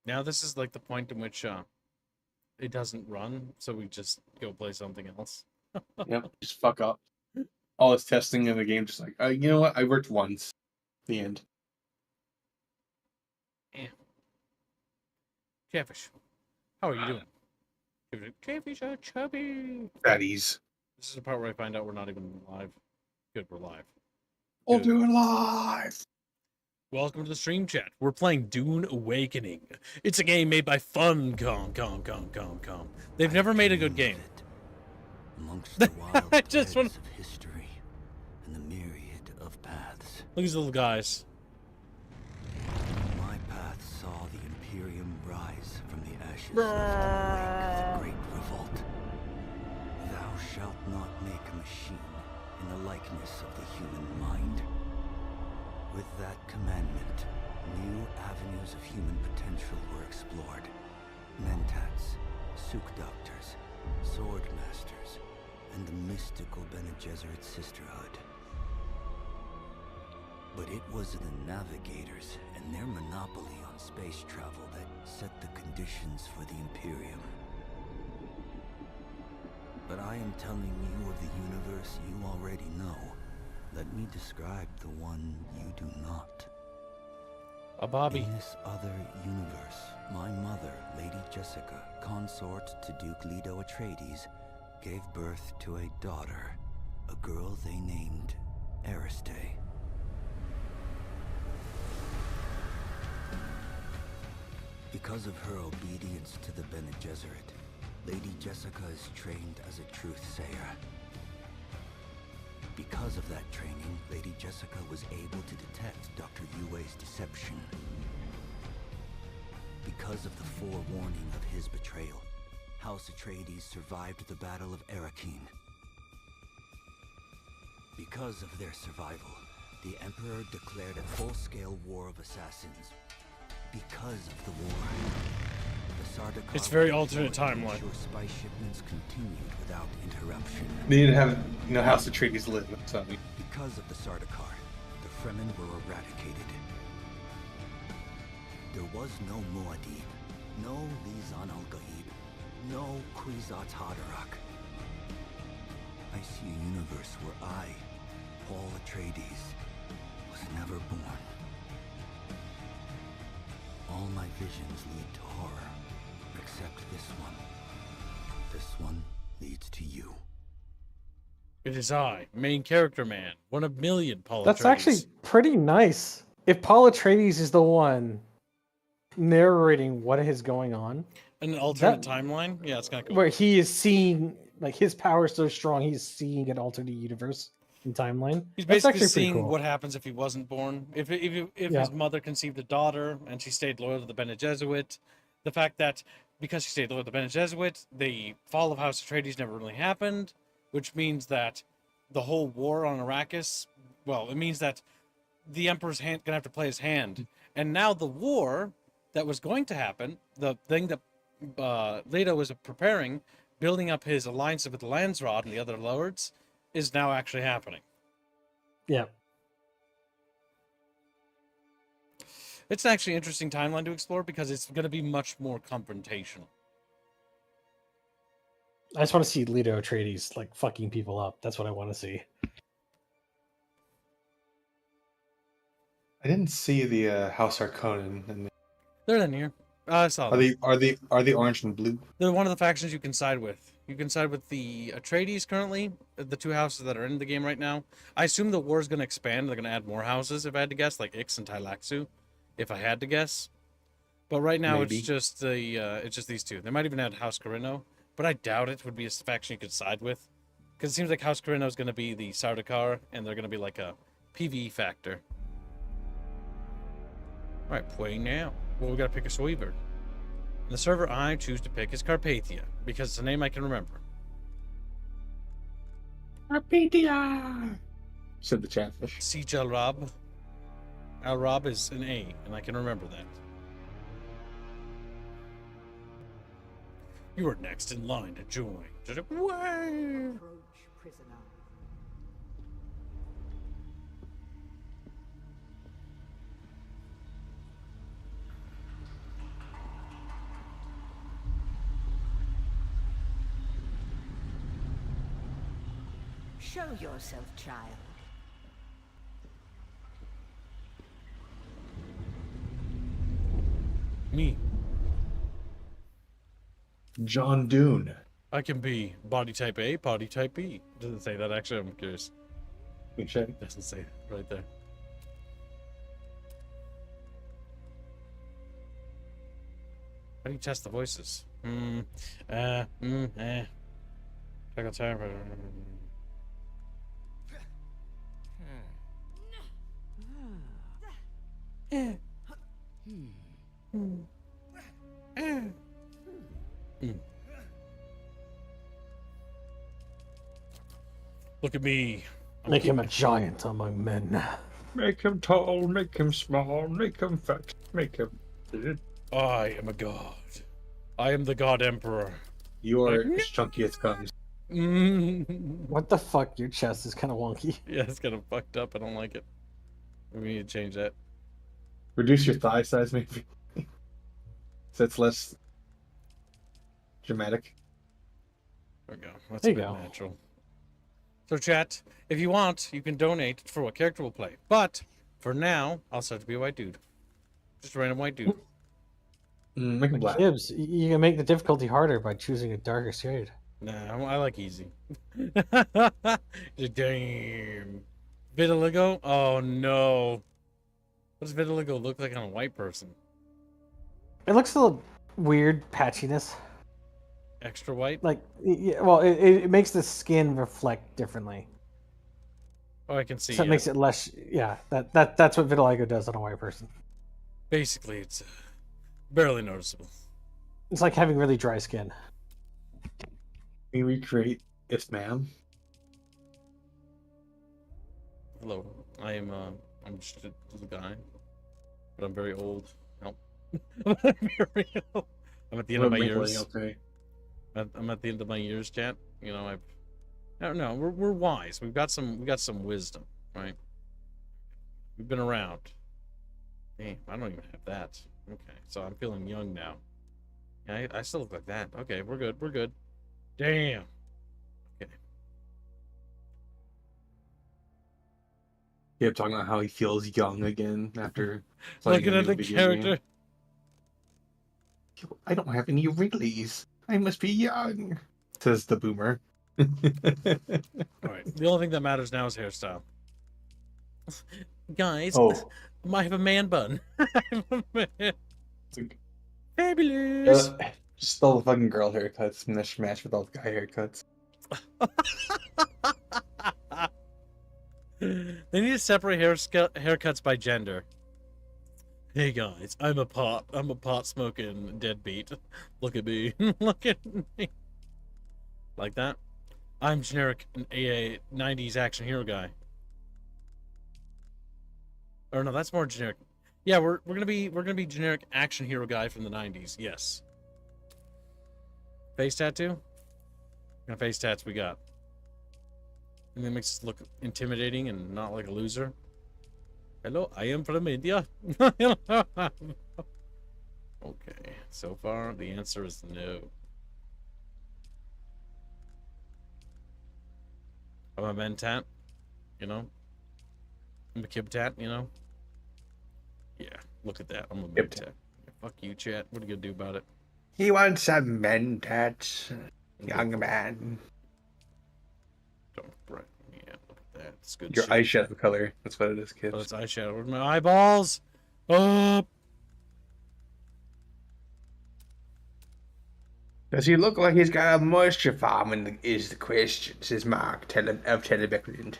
Now this is like the point in which it doesn't run, so we just go play something else. Yep, just fuck up. All this testing in the game, just like, you know what? I worked once. The end. Yeah. Chatfish, how are you doing? Chatfish are chubby. Fatties. This is the part where I find out we're not even live. Good, we're live. We'll do it live. Welcome to the stream chat. We're playing Dune Awakening. It's a game made by Funcom. They've never made a good game. Amongst the wild I just threads want... of history and the myriad of paths. Look at these little guys. My path saw the Imperium rise from the ashes of the Great Revolt. Thou shalt not make a machine in the likeness of the human mind. With that commandment, new avenues of human potential were explored. Mentats, Suk Doctors, Sword Masters, and the mystical Bene Gesserit Sisterhood. But it was the navigators and their monopoly on space travel that set the conditions for the Imperium. But I am telling you of the universe you already know. Let me describe the one you do not. A Bobby. In this other universe, my mother, Lady Jessica, consort to Duke Leto Atreides, gave birth to a daughter, a girl they named Ariste. Because of her obedience to the Bene Gesserit, Lady Jessica is trained as a truth-sayer. Because of that training, Lady Jessica was able to detect Dr. Yue's deception. Because of the forewarning of his betrayal, House Atreides survived the Battle of Arrakeen. Because of their survival, the Emperor declared a full-scale war of assassins. Because of the war, the Sardaukar... It's very alternate timeline. Spice shipments continued without interruption. They didn't have, House Atreides live. So. Because of the Sardaukar, the Fremen were eradicated. There was no Muad'Dib, no Lisan al-Gaib, no Kwisatz Haderach. I see a universe where I, Paul Atreides, was never born. All my visions lead to horror, except this one. This one leads to you. It is I, main character man, one of million Paul That's Atreides. actually pretty nice. If Paul Atreides is the one narrating what is going on, an alternate timeline. Yeah, it's kind of cool. where he is seeing, like, his power is so strong, he's seeing an alternate universe and timeline. He's That's basically actually seeing pretty cool. what happens if he wasn't born. If Yeah. his mother conceived a daughter and she stayed loyal to the Bene Gesserit, the fact that because she stayed loyal to the Bene Gesserit, the fall of House Atreides never really happened, which means that the whole war on Arrakis, well, it means that the Emperor's gonna have to play his hand. And now the war that was going to happen, the thing that Leto was preparing, building up his alliance with Landsrod and the other lords, is now actually happening. Yeah. It's an actually interesting timeline to explore because it's going to be much more confrontational. I just want to see Leto Atreides, like, fucking people up. That's what I want to see. I didn't see the House Harkonnen. And They're in here. I saw are them. they orange and blue? They're one of the factions you can side with. You can side with the Atreides currently, the two houses that are in the game right now. I assume the war is going to expand. They're going to add more houses, if I had to guess, like Ix and Tylaxu, if I had to guess. But right now Maybe. it's just these two. They might even add House Carino, but I doubt it would be a faction you could side with, because it seems like House Carino is going to be the Sardaukar, and they're going to be like a PvE factor. All right, play now. Well, we got to pick a Sweeper. The server I choose to pick is Carpathia, because it's a name I can remember. Carpathia! Said the Chatfish. Siege Al Rab. Al Rab is an A, and I can remember that. You are next in line to join. Just way. Approach, prisoner. Show yourself, child. Me. John Dune. I can be body type A, body type B. Doesn't say that actually. I'm curious. Good check. Doesn't say it right there. How do you test the voices? Check out time. Look at me. Make him a giant among men. Make him tall, make him small, make him fat, make him... I am a god. I am the god emperor. You are as chunky as comes. What the fuck? Your chest is kind of wonky. Yeah, it's kind of fucked up. I don't like it. We need to change that. Reduce your thigh size, maybe. So it's less dramatic. There we go. That's There a you bit go. natural. So, chat, if you want, you can donate for what character we'll play. But for now, I'll start to be a white dude. Just a random white dude. Make him black. Gibbs, you can make the difficulty harder by choosing a darker shade. Nah, I like easy. Damn. Vitiligo? Oh no. What does vitiligo look like on a white person? It looks a little weird patchiness. Extra white? Like, well, it makes the skin reflect differently. Oh, I can see. So it Yeah. makes it less. Yeah, that's what vitiligo does on a white person. Basically, it's barely noticeable. It's like having really dry skin. Can you recreate Yes Ma'am? Hello, I'm just a little guy, but I'm very old. No, I'm very old. I'm at the end of my years. Okay. I'm at the end of my years, chat. You know, I don't know. We're wise. We got some wisdom, right? We've been around. Hey, I don't even have that. Okay, so I'm feeling young now. Yeah, I still look like that. Okay, we're good. We're good. Damn. Okay. Yeah, talking about how he feels young again after Looking a at new the video character. game. I don't have any wrinkles. I must be young, says the boomer. All right. The only thing that matters now is hairstyle. Guys, Oh, I have a man bun. I have a man. it's like, Fabulous. just all the fucking girl haircuts match with all the guy haircuts. They need to separate haircuts by gender. Hey guys, I'm a pot smoking deadbeat. Look at me. Look at me. Like that? I'm generic a 90s action hero guy. Or no, that's more generic. Yeah, we're gonna be generic action hero guy from the 90s. Yes. Face tattoo? What kind of face tats we got? And that makes us look intimidating and not like a loser. Hello, I am from India. Okay, so far the answer is no. I'm a men tat, you know? I'm a kib tat, you know? Yeah, look at that. I'm a men Kib tat. Yeah, fuck you, chat. What are you gonna do about it? He wants some men tats, young man. Don't right. Yeah, look at that. It's good Your shit. eyeshadow color. That's what it is, kids. Oh, it's eyeshadow. Where's my eyeballs? Up. Does he look like he's got a moisture farm? Is the question, says Mark of Telebeckland.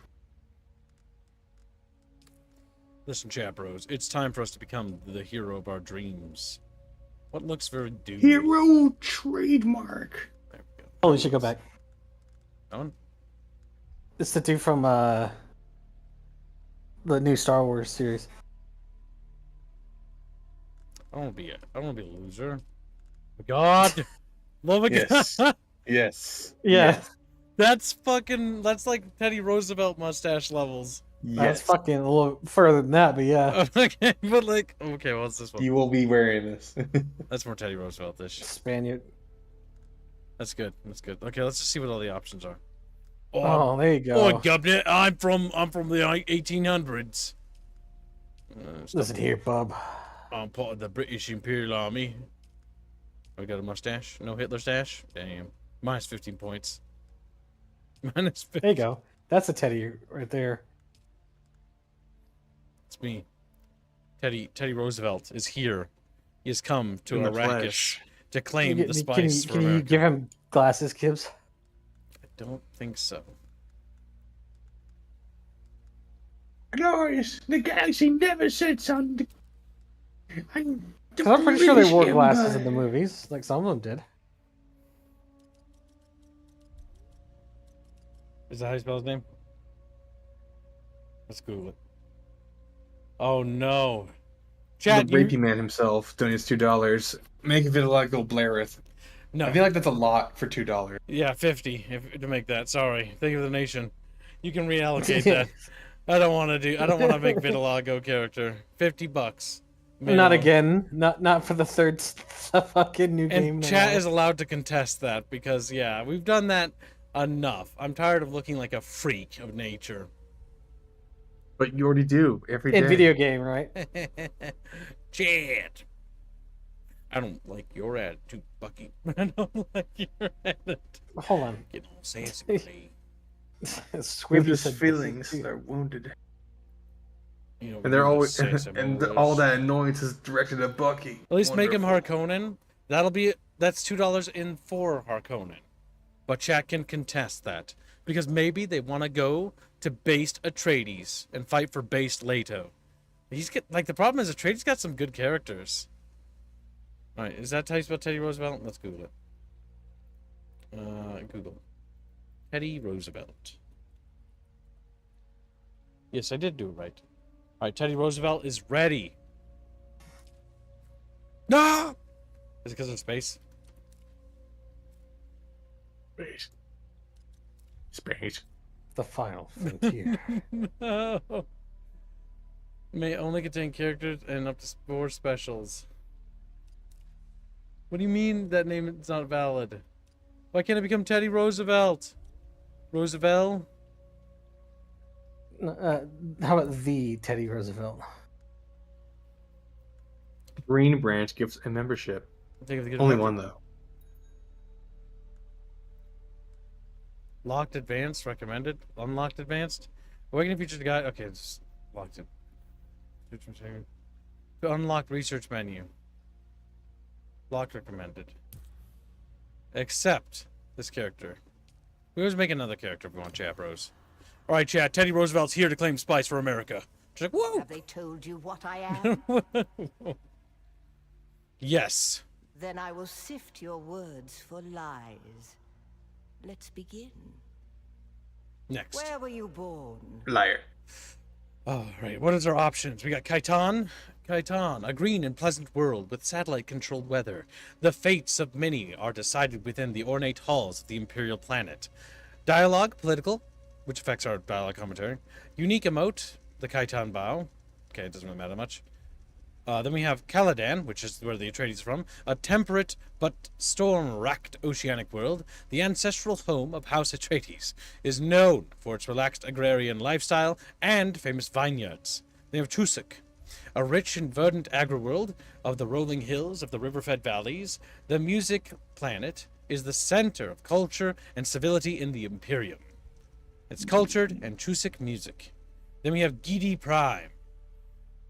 Listen, chat bros. It's time for us to become the hero of our dreams. What looks very doomy? Hero trademark. There we go. Oh, we should go back. That one? It's the dude from the new Star Wars series. I don't want to be a loser. God, love a Yes. Yes. Yeah, That's like Teddy Roosevelt mustache levels. that's fucking a little further than that, but yeah. Okay, but like, okay, what's this one? You will be wearing this. That's more Teddy Roosevelt-ish. Spaniard. That's good. That's good. Okay, let's just see what all the options are. Oh, Oh, there you oh, go. governor, I'm from the 1800s. Listen here, bub. I'm part of the British Imperial Army. I got a mustache. No Hitler stash. Damn. Minus 15 points. Minus 15. There you go. That's a Teddy right there. It's me. Teddy Roosevelt is here. He has come to In the Arrakis flesh. to claim the spice Can you, for can you America. give him glasses, Gibbs? I don't think so. Glorious. The galaxy never sits on the. Because I'm pretty sure they wore glasses in the movies. Like some of them did. Is that how you spell his name? Let's Google it. Oh no. Chad, The rapey man himself donates $2. Make it like go Blareth. No. I feel like that's a lot for $2. Yeah, 50 to make that. Sorry. Think of the nation. You can reallocate that. I don't want to make Vitiligo character. $50. Not Minimum. again. Not for the third fucking new game. And now. chat is allowed to contest that because yeah, we've done that enough. I'm tired of looking like a freak of nature. But you already do every day. in video game, right? Chat. I don't like your attitude, Bucky. I don't like your attitude. Hold on. Get all sassy with me. Squibby His said this feelings too. are wounded, You know, and they're you always sassy and boys. all that annoyance is directed at Bucky. At least make him Wonderful. Harkonnen. That's $2 in for Harkonnen. But chat can contest that. Because maybe they want to go to based Atreides and fight for based Leto. The problem is Atreides got some good characters. Alright, is that how you spell Teddy Roosevelt? Let's Google it. Google. Teddy Roosevelt. Yes, I did do it right. Alright, Teddy Roosevelt is ready. No! Is it because of space? Space. The final frontier. No. May only contain characters and up to 4 specials. What do you mean that name is not valid? Why can't it become Teddy Roosevelt? Roosevelt? How about the Teddy Roosevelt? Green Branch gives a membership. Think of the good Only member. one though. Locked advanced, recommended. Unlocked advanced. Awakening featured guide. Okay, it's locked in. Unlocked research menu. Locked recommended. Except this character. We always make another character if we want chat bros. Alright, chat. Teddy Roosevelt's here to claim spice for America. She's like, whoa! Have they told you what I am? Yes. Then I will sift your words for lies. Let's begin. Next. Where were you born? Liar. Alright, what is our options? We got Kaitan. Kaitan, a green and pleasant world with satellite-controlled weather. The fates of many are decided within the ornate halls of the Imperial planet. Dialogue, political, which affects our dialogue commentary. Unique emote, the Kaitan bow. Okay, it doesn't really matter much. Then we have Caladan, which is where the Atreides is from, a temperate but storm-racked oceanic world. The ancestral home of House Atreides is known for its relaxed agrarian lifestyle and famous vineyards. They have Chusuk, a rich and verdant agri-world of the rolling hills of the river-fed valleys. The music planet is the center of culture and civility in the Imperium. It's cultured and Chusuk music. Then we have Gidi Prime.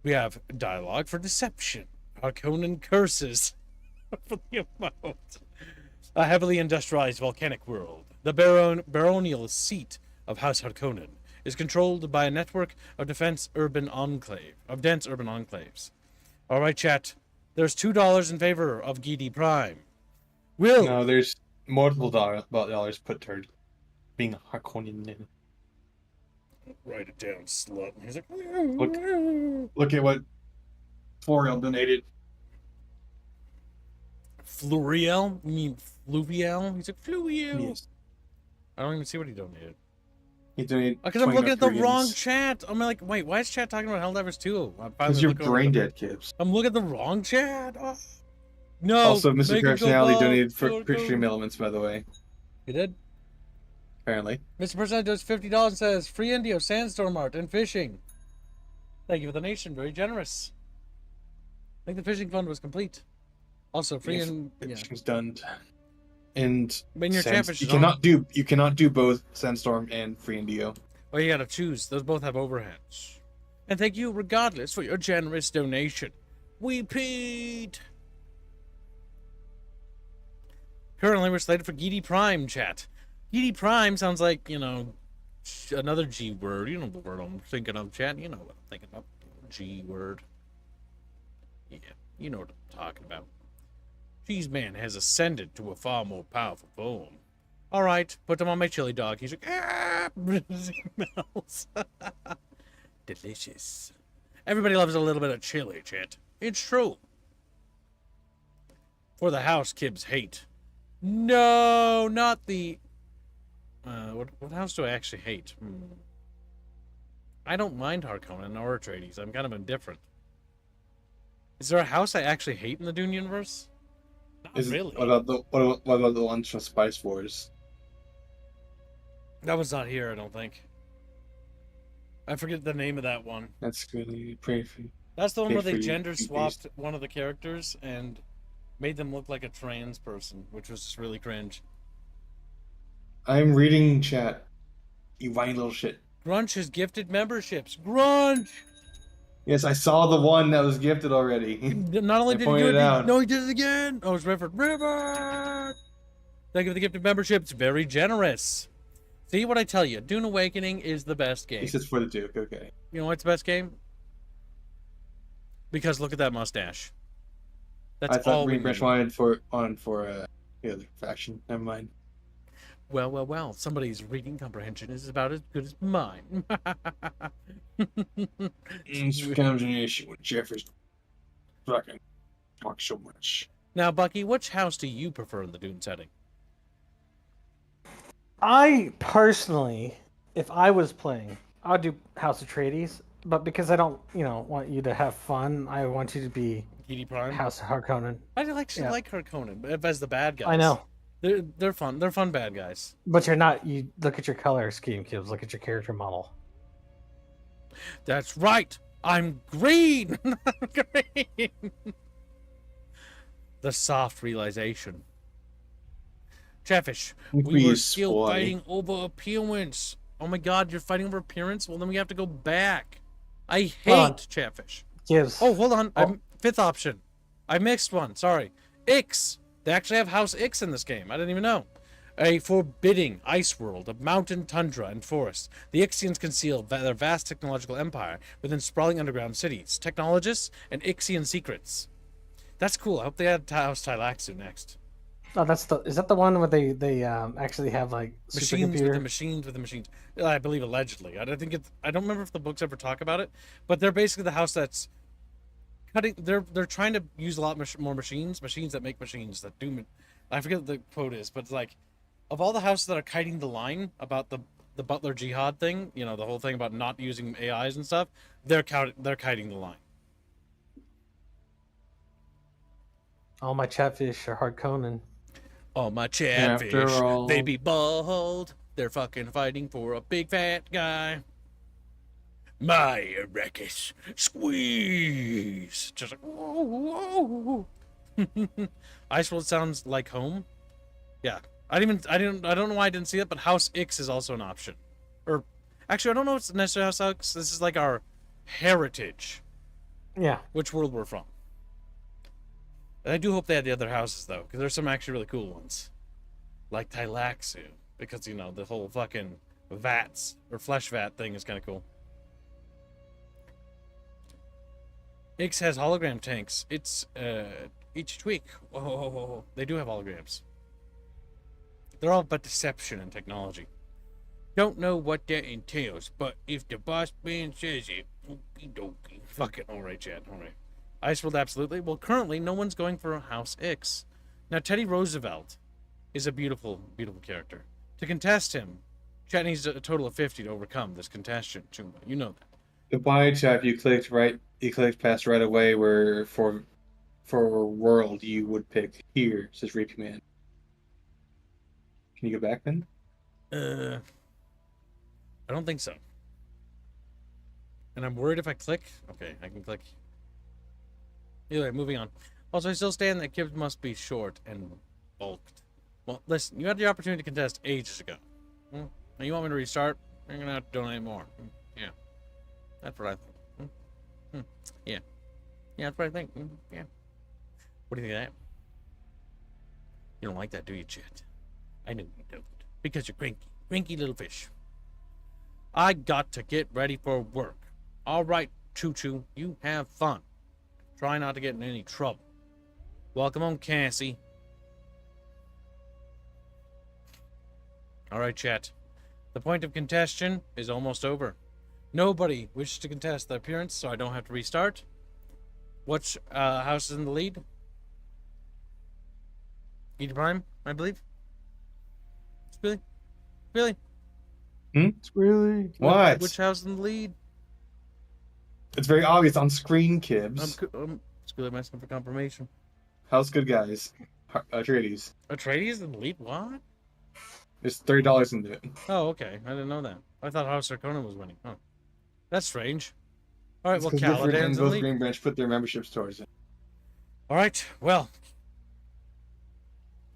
We have dialogue for deception, Harkonnen curses for the amount. A heavily industrialized volcanic world. The baronial seat of House Harkonnen is controlled by a network of dense urban enclaves. All right, chat. There's $2 in favor of Gidi Prime. No, there's multiple dollars put toward being Harkonnen. Write it down, slut. He's like, Look at what Florial donated. Fluriel? You mean Fluvial? He's like, Fluvial. Yes. I don't even see what he donated. He donated. Because I'm looking at the 20 wrong Koreans. chat. I'm like, wait, why is chat talking about Helldivers 2? Because you're brain dead, Kibbs. I'm looking at the wrong chat. Oh. No. Also, Mr. make it go Personality bald. donated for Go, Pretty go. Elements, by the way. He did? apparently. Mr. Person does $50 and says free Indio, sandstorm art, and fishing. Thank you for the nation. Very generous. I think the fishing fund was complete. Also, free and yeah. Fishing's done. And When your Chatfish you is on. cannot do both Sandstorm and Free Indio. Well, you gotta choose. Those both have overheads. And thank you, regardless, for your generous donation. We paid. Currently, we're slated for Geedy Prime, chat. Geedy Prime sounds like, you know, another G word. You know the word I'm thinking of, chat. You know what I'm thinking of. G word. Yeah, you know what I'm talking about. Cheese Man has ascended to a far more powerful form. All right, put them on my chili dog. He's like, ah, smells. Delicious. Everybody loves a little bit of chili, chat. It's true. For the house Kibbs hate. No, not the... what house do I actually hate? I don't mind Harkonnen or Atreides. I'm kind of indifferent. Is there a house I actually hate in the Dune universe? Not really. What about the ones from Spice Wars? That was not here, I don't think. I forget the name of that one. That's really pretty. That's the one where they Pretty gender beast. swapped one of the characters and made them look like a trans person, which was just really cringe. I'm reading chat. You whiny little shit. Grunch has gifted memberships. Grunch! Yes, I saw the one that was gifted already. Not only I did he pointed do it it, out. no, he did it again. Oh, it's River. River! Thank you for the gifted membership. It's very generous. See what I tell you. Dune Awakening is the best game. He says for the Duke, okay. You know what's the best game? Because look at that mustache. That's I thought all we Refresh need. wanted for the other faction. Never mind. Well, well, well. Somebody's reading comprehension is about as good as mine. This becomes an issue when Jeffers fucking talk so much. Now, Bucky, which house do you prefer in the Dune setting? I personally, if I was playing, I would do House Atreides, but because I don't, want you to have fun, I want you to be Geedy Prime? House Harkonnen. I actually like Harkonnen as the bad guys. I know, They're fun. They're fun bad guys. but you're not. You look at your color scheme, kids. Look at your character model. That's right. I'm green. Green. The soft realization. Chatfish, we were Please, still boy. fighting over appearance. Oh my god, you're fighting over appearance? Well, then we have to go back. I Hold on. hate Chatfish. Gives. Oh, hold on. Oh. Fifth option. I mixed one. Sorry. Ix. They actually have House Ix in this game. I didn't even know. A forbidding ice world of mountain, tundra, and forest. The Ixians conceal their vast technological empire within sprawling underground cities, technologists, and Ixian secrets. That's cool. I hope they add House Tylaxu next. Oh, is that the one where they actually have like Machines with supercomputer? the machines with the machines. I believe allegedly. I don't remember if the books ever talk about it, but they're basically the house that's cutting. They're trying to use a lot more machines that make machines that do. I forget what the quote is, but it's like, of all the houses that are kiting the line about the Butler Jihad thing, the whole thing about not using AIs and stuff, they're kiting the line. All my Chatfish are Harkonnen. All my Chatfish, After all- they be bald. They're fucking fighting for a big fat guy. My Arrakis, squeeze. Just like, whoa, whoa. Iceworld sounds like home. Yeah, I don't know why I didn't see it, but House Ix is also an option. Or, actually, I don't know if it's necessarily House Ix. This is like our heritage, Yeah. which world we're from. And I do hope they had the other houses, though, because there's some actually really cool ones. Like Tylaxu, because, the whole fucking vats, or flesh vat thing is kind of cool. Ix has hologram tanks. It's, each tweak. Whoa. They do have holograms. They're all but deception and technology. Don't know what that entails, but if the boss man says it, okie dokie. Fucking alright, Chad, alright. Iceworld, absolutely. Well, currently, no one's going for House Ix. Now, Teddy Roosevelt is a beautiful, beautiful character. To contest him, Chad needs a total of 50 to overcome this contestant, Chumba. You know that. Goodbye, chat. You clicked past right away where for world you would pick here, says Reapy Man. Can you go back then? I don't think so. And I'm worried if I click. Okay, I can click. Either way, moving on. Also, I still stand that Kibbs must be short and bulked. Well, listen, you had the opportunity to contest ages ago. Now you want me to restart? You're gonna have to donate more. Yeah. That's what I think. Yeah. Yeah, that's what I think. Yeah. What do you think of that? You don't like that, do you, Chet? I know you don't. Because you're cranky. Cranky little fish. I got to get ready for work. All right, Choo-Choo, you have fun. Try not to get in any trouble. Welcome home, Cassie. All right, chat. The point of contention is almost over. Nobody wishes to contest the appearance, so I don't have to restart. Which house is in the lead? E Prime, I believe. Really? Really? It's really What? Which house is in the lead? It's very obvious on screen, Kibbs. I'm screwing myself for confirmation. How's good guys? Atreides. Atreides in the lead? What? There's $30 into it. Oh, okay. I didn't know that. I thought House Harkonnen was winning. Oh. That's strange. All right, well, It's 'cause different, and Caladan's in the both lead. Green Branch put their memberships towards it. All right, well.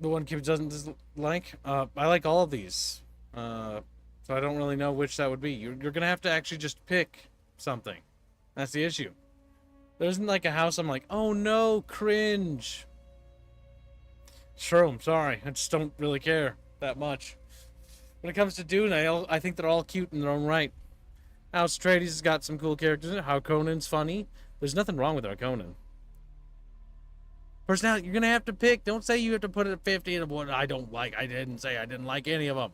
The one Kib doesn't like. I like all of these. So I don't really know which that would be. You're going to have to actually just pick something. That's the issue. There isn't like a house I'm like, oh no, cringe. Sure, I'm sorry. I just don't really care that much. When it comes to Dune, I think they're all cute in their own right. House Atreides has got some cool characters in it. Harkonnen's funny. There's nothing wrong with Harkonnen. Personality, you're going to have to pick. Don't say you have to put it at 50 and what I don't like. I didn't say I didn't like any of them.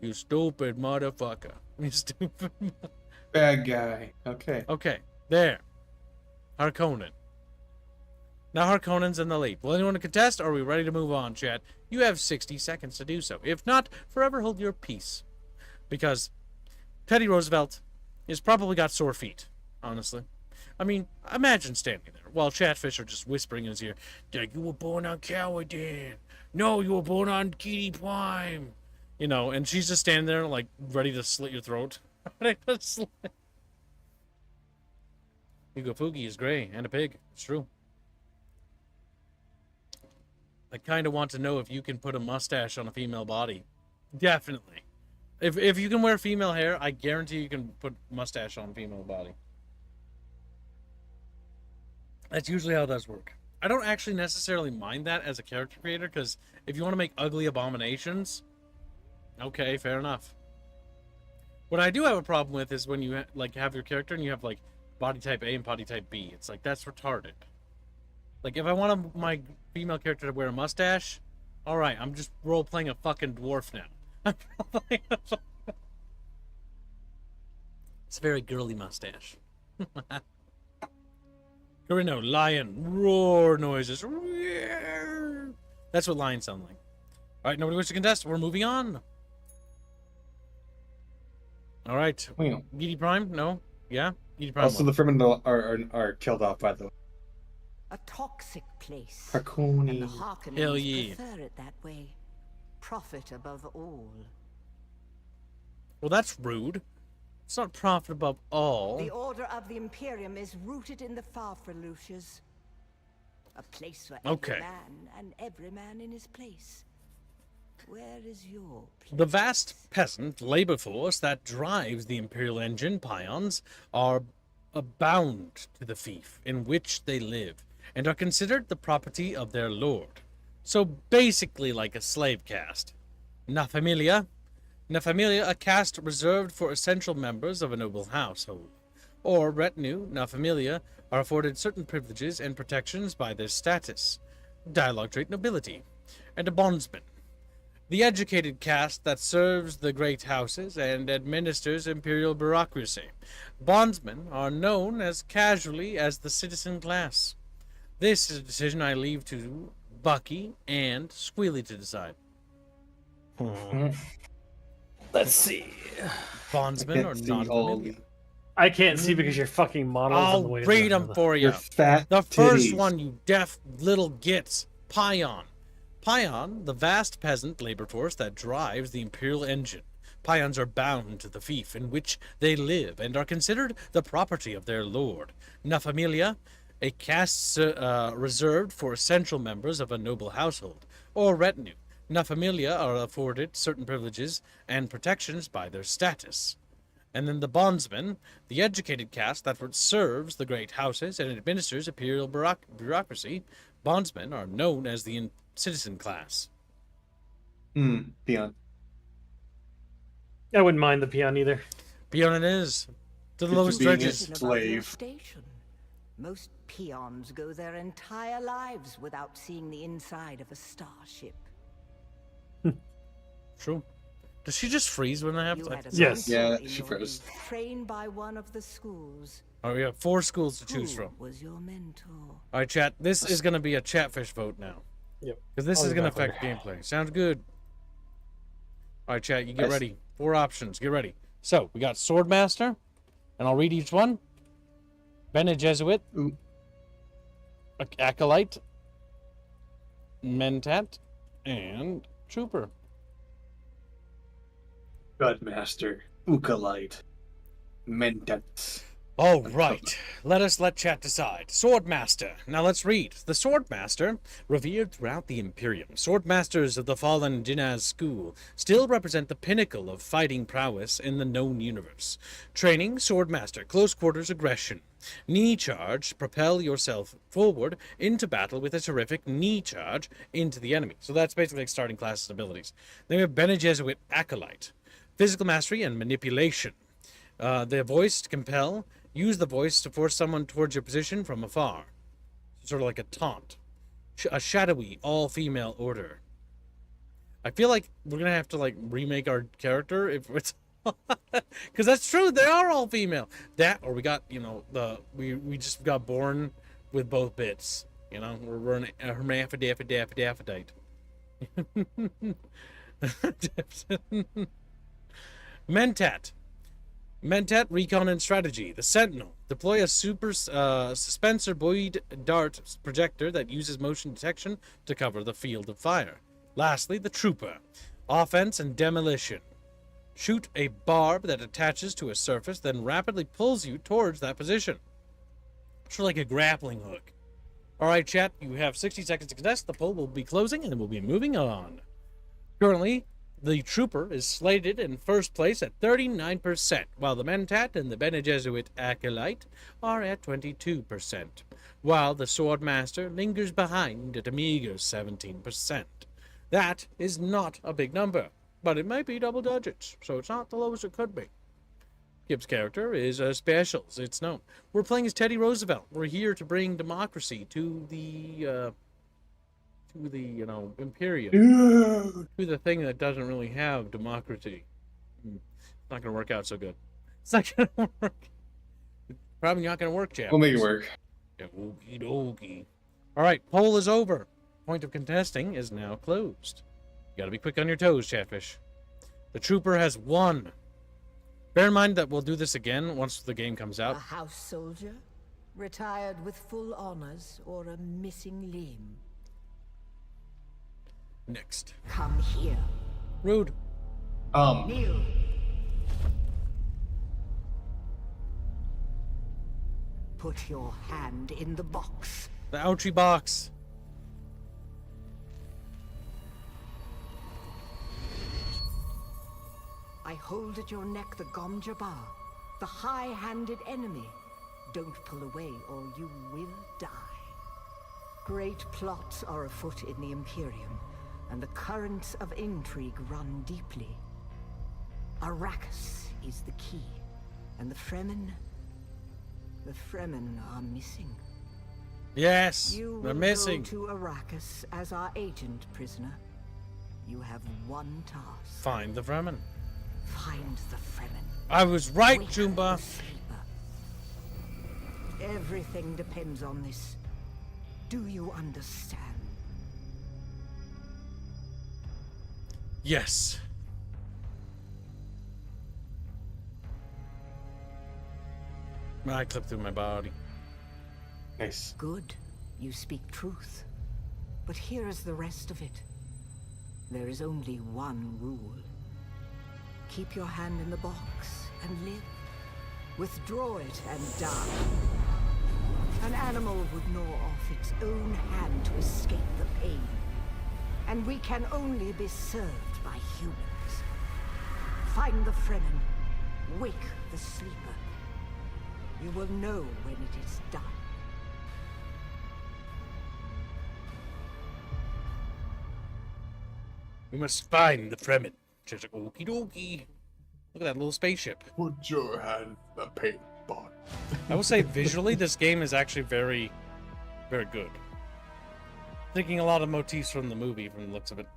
You stupid motherfucker. You stupid Bad guy. Okay. Okay, there. Harkonnen. Now Harkonnen's in the lead. Will anyone contest, or are we ready to move on, chat? You have 60 seconds to do so. If not, forever hold your peace. Because Teddy Roosevelt has probably got sore feet, honestly. I mean, imagine standing there while Chatfish are just whispering in his ear, like, you were born on Caladan. No, you were born on Kitty Prime. You know, and she's just standing there, like, ready to slit your throat. Hugo Fugi is gray and a pig. It's true. I kind of want to know if you can put a mustache on a female body. Definitely. If you can wear female hair, I guarantee you can put mustache on a female body. That's usually how it does work. I don't actually necessarily mind that as a character creator, because if you want to make ugly abominations, okay, fair enough. What I do have a problem with is when you have your character and you have like body type A and body type B. It's like, that's retarded. Like, if I want my female character to wear a mustache, all right, I'm just role playing a fucking dwarf now. It's a very girly mustache. Here we know, lion roar noises. That's what lions sound like. All right, nobody wishes to contest. We're moving on. All right. Giddy Prime? No? Yeah? Giddy Prime. Also, the Fremen are killed off, by the way. A toxic place. Harkonnen. And the Harkonnens Hell yeah. prefer it that way. Profit above all. Well, that's rude. It's not profit above all. The order of the Imperium is rooted in the Farfreluches. A place for every man and every man in his place. Where is your place? The vast peasant labor force that drives the Imperial engine pions are bound to the fief in which they live, and are considered the property of their lord. So basically like a slave caste. Na Familia, a caste reserved for essential members of a noble household. Or retinue, Na Familia, are afforded certain privileges and protections by their status, dialogue trait nobility, and a bondsman. The educated caste that serves the great houses and administers imperial bureaucracy. Bondsmen are known as casually as the citizen class. This is a decision I leave to Bucky and Squealy to decide. Let's see. Bondsmen or non-familiar? I can't see because you're fucking models. I'll read them for you. Your fat The first titties. one, you deaf little gits. Pion. Pion, the vast peasant labor force that drives the imperial engine. Pions are bound to the fief in which they live and are considered the property of their lord. Na Familia, a caste reserved for essential members of a noble household or retinue. Na Familia are afforded certain privileges and protections by their status. And then the bondsman, the educated caste that serves the great houses and administers imperial bureaucracy. Bondsmen are known as the citizen class. Peon. I wouldn't mind the peon either. Peon it is. To the It's lowest being dredges. a slave. Station. Most peons go their entire lives without seeing the inside of a starship. True. Does she just freeze when I have You to? had a Yes. mentor Yeah, in she your froze. youth, trained by one of the schools. Oh, we have 4 schools to choose Who from. was your mentor? All right, chat. This is going to be a chatfish vote now. Yep. Because this I'll is be going to back affect gameplay. Sounds good. All right, chat. You get Nice. ready. 4 options. Get ready. So, we got Swordmaster. And I'll read each one. Bene Gesserit. Ooh. Acolyte. Mentat. And Trooper. Godmaster. Ukalite. Mentat. All right, let chat decide. Swordmaster. Now let's read. The Swordmaster, revered throughout the Imperium, Swordmasters of the fallen Jinnaz school, still represent the pinnacle of fighting prowess in the known universe. Training, Swordmaster, close quarters aggression. Knee charge, propel yourself forward into battle with a terrific knee charge into the enemy. So that's basically like starting class abilities. Then we have Bene Gesserit Acolyte. Physical mastery and manipulation. The voice to compel. Use the voice to force someone towards your position from afar. Sort of like a taunt. A shadowy, all-female order. I feel like we're going to have to, like, remake our character if it's... Because that's true, they are all female. That, or we got, you know, we just got born with both bits. You know, we're an hermaphrodite. Mentat. Mentat, recon and strategy. The Sentinel. Deploy a super suspensor buoyed dart projector that uses motion detection to cover the field of fire. Lastly, the Trooper. Offense and demolition. Shoot a barb that attaches to a surface, then rapidly pulls you towards that position. Sort of like a grappling hook. Alright, chat, you have 60 seconds to contest. The poll will be closing, and then we'll be moving on. Currently, the Trooper is slated in first place at 39%, while the Mentat and the Bene Gesserit Acolyte are at 22%, while the Swordmaster lingers behind at a meager 17%. That is not a big number, but it might be double digits, so it's not the lowest it could be. Gibbs' character is specials, it's known. We're playing as Teddy Roosevelt. We're here to bring democracy to the you know, Imperium. To the thing that doesn't really have democracy. It's not going to work out so good. It's not going to work. It's probably not going to work, Jeff. We'll make it work. Yeah, okie dokie. Alright, poll is over. Point of contesting is now closed. You gotta be quick on your toes, Chatfish. The Trooper has won. Bear in mind that we'll do this again once the game comes A out. house soldier? Retired with full honors or a missing limb? Next. Come here. Rude. Kneel. Put your hand in the box. The ouchie box. I hold at your neck the Gomjabar, the high-handed enemy. Don't pull away or you will die. Great plots are afoot in the Imperium, and the currents of intrigue run deeply. Arrakis is the key, and the Fremen are missing. Yes, You they're will missing. go to Arrakis as our agent, prisoner. You have one task. Find the Fremen. Find the Fremen. I was right, Wake Jumba. the sleeper. Everything depends on this. Do you understand? Yes. I clipped through my body. Nice. Good. You speak truth. But here is the rest of it. There is only one rule. Keep your hand in the box and live. Withdraw it and die. An animal would gnaw off its own hand to escape the pain. And we can only be served by humans. Find the Fremen. Wake the sleeper. You will know when it is done. We must find the Fremen. She's like, okie dokie. Look at that little spaceship. Put your hand in the paint pot. I will say, visually, this game is actually very, very good. Taking a lot of motifs from the movie, from the looks of it.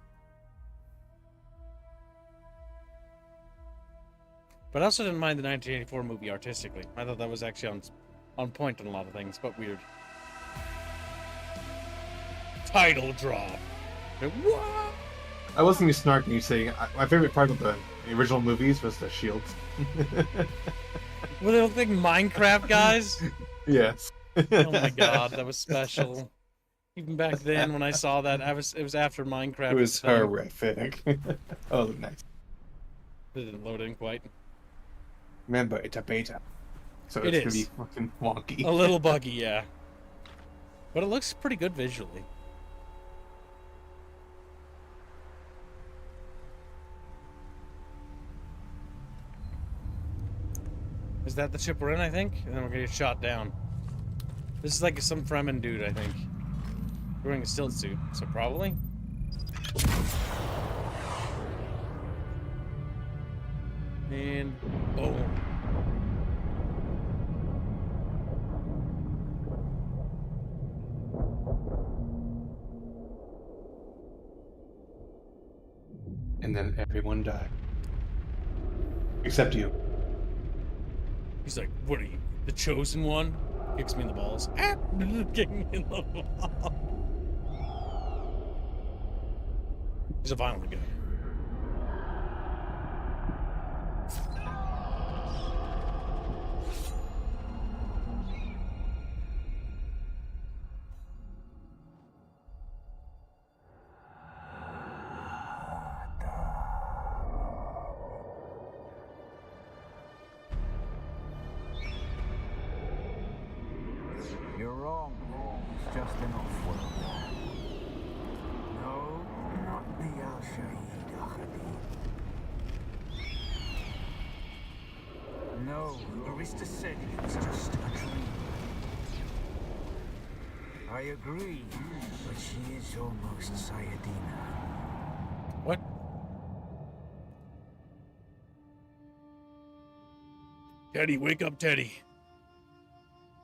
But I also didn't mind the 1984 movie artistically. I thought that was actually on point on a lot of things, but weird. Title drop. What? I wasn't even snarking you saying my favorite part of the original movies was the shields. Well, they look like Minecraft guys. Yes. Oh my god, that was special. Even back then, when I saw that, it was after Minecraft. It was time. horrific. Oh, nice. It didn't load in quite. Remember, it's a beta, so It it's is. gonna be fucking wonky. A little buggy, yeah. But it looks pretty good visually. Is that the ship we're in, I think? And then we're gonna get shot down. This is like some Fremen dude, I think. Wearing a stilt suit, so probably. And boom. And then everyone died. Except you. He's like, what are you, the chosen one? Kicks me in the balls. Ah! Kick me in the balls. He's a violent guy. You're wrong. It's just an off-world. No, not the Al-Shaheed Ahadi. No, Arista said it was just a dream. I agree, but she is almost Sayadina. What? Teddy, wake up, Teddy.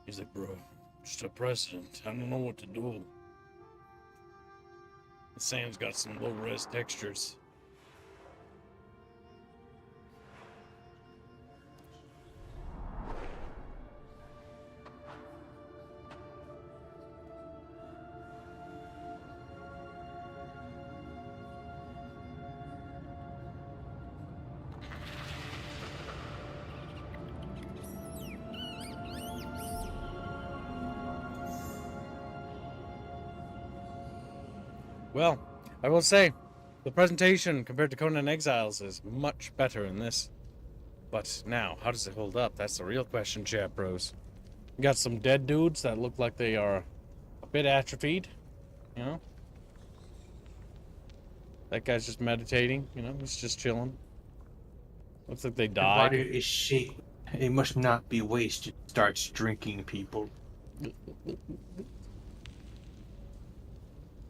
He's like, bro, just a precedent. I don't know what to do. The sand's got some low-res textures. Well, I will say, the presentation compared to Conan Exiles is much better in this. But now, how does it hold up? That's the real question, chat bros. We got some dead dudes that look like they are a bit atrophied, you know? That guy's just meditating, you know? He's just chilling. Looks like they The body died. is shaken. It must not be wasted. Starts drinking people.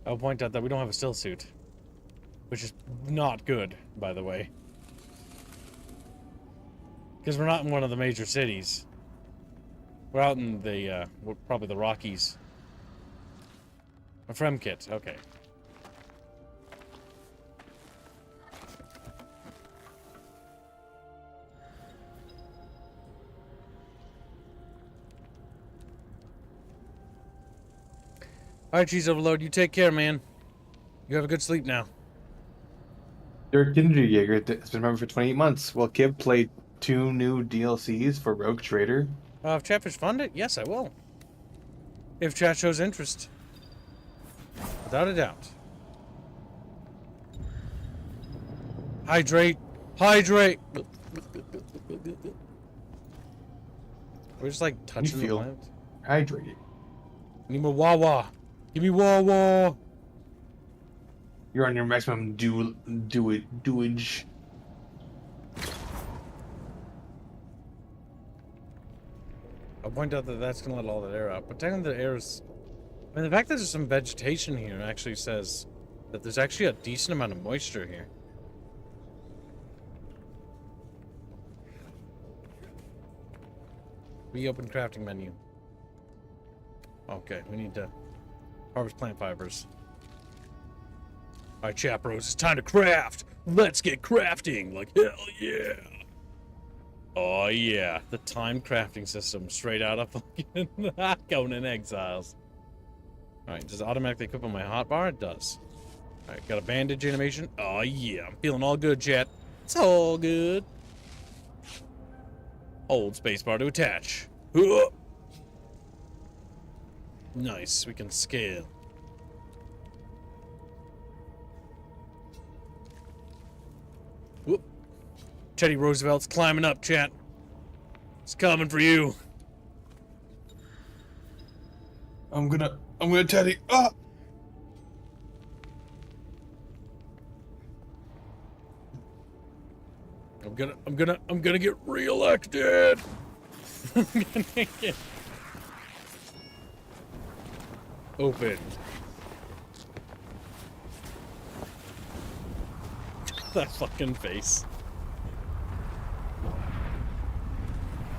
I'll point out that we don't have a still suit, which is not good, by the way. Because we're not in one of the major cities. We're out in the, probably the Rockies. A Frem kit, okay. Alright, Cheese Overload, you take care, man. You have a good sleep now. Dirk Kinderjäger has been member for 28 months. Will Kib play 2 new DLCs for Rogue Trader? If Chatfish fund it, yes, I will. If chat shows interest. Without a doubt. Hydrate! Hydrate! We're just like touching the feel plant. hydrated. Need more Wawa. Give me Wawa. You're on your maximum doage. I'll point out that that's gonna let all that air out, but technically the air is. I mean, the fact that there's some vegetation here actually says that there's actually a decent amount of moisture here. Reopen crafting menu. Okay, we need to harvest plant fibers. Alright, chaperos, it's time to craft! Let's get crafting! Like, hell yeah! Oh yeah, the timed crafting system straight out of fucking Conan Exiles. Alright, does it automatically equip on my hotbar? It does. Alright, got a bandage animation. Oh yeah, I'm feeling all good, chat. It's all good. Hold spacebar to attach. Nice, we can scale. Whoop. Teddy Roosevelt's climbing up, chat. It's coming for you. I'm gonna Teddy. Ah! I'm gonna get reelected. I'm gonna get opened. That fucking face.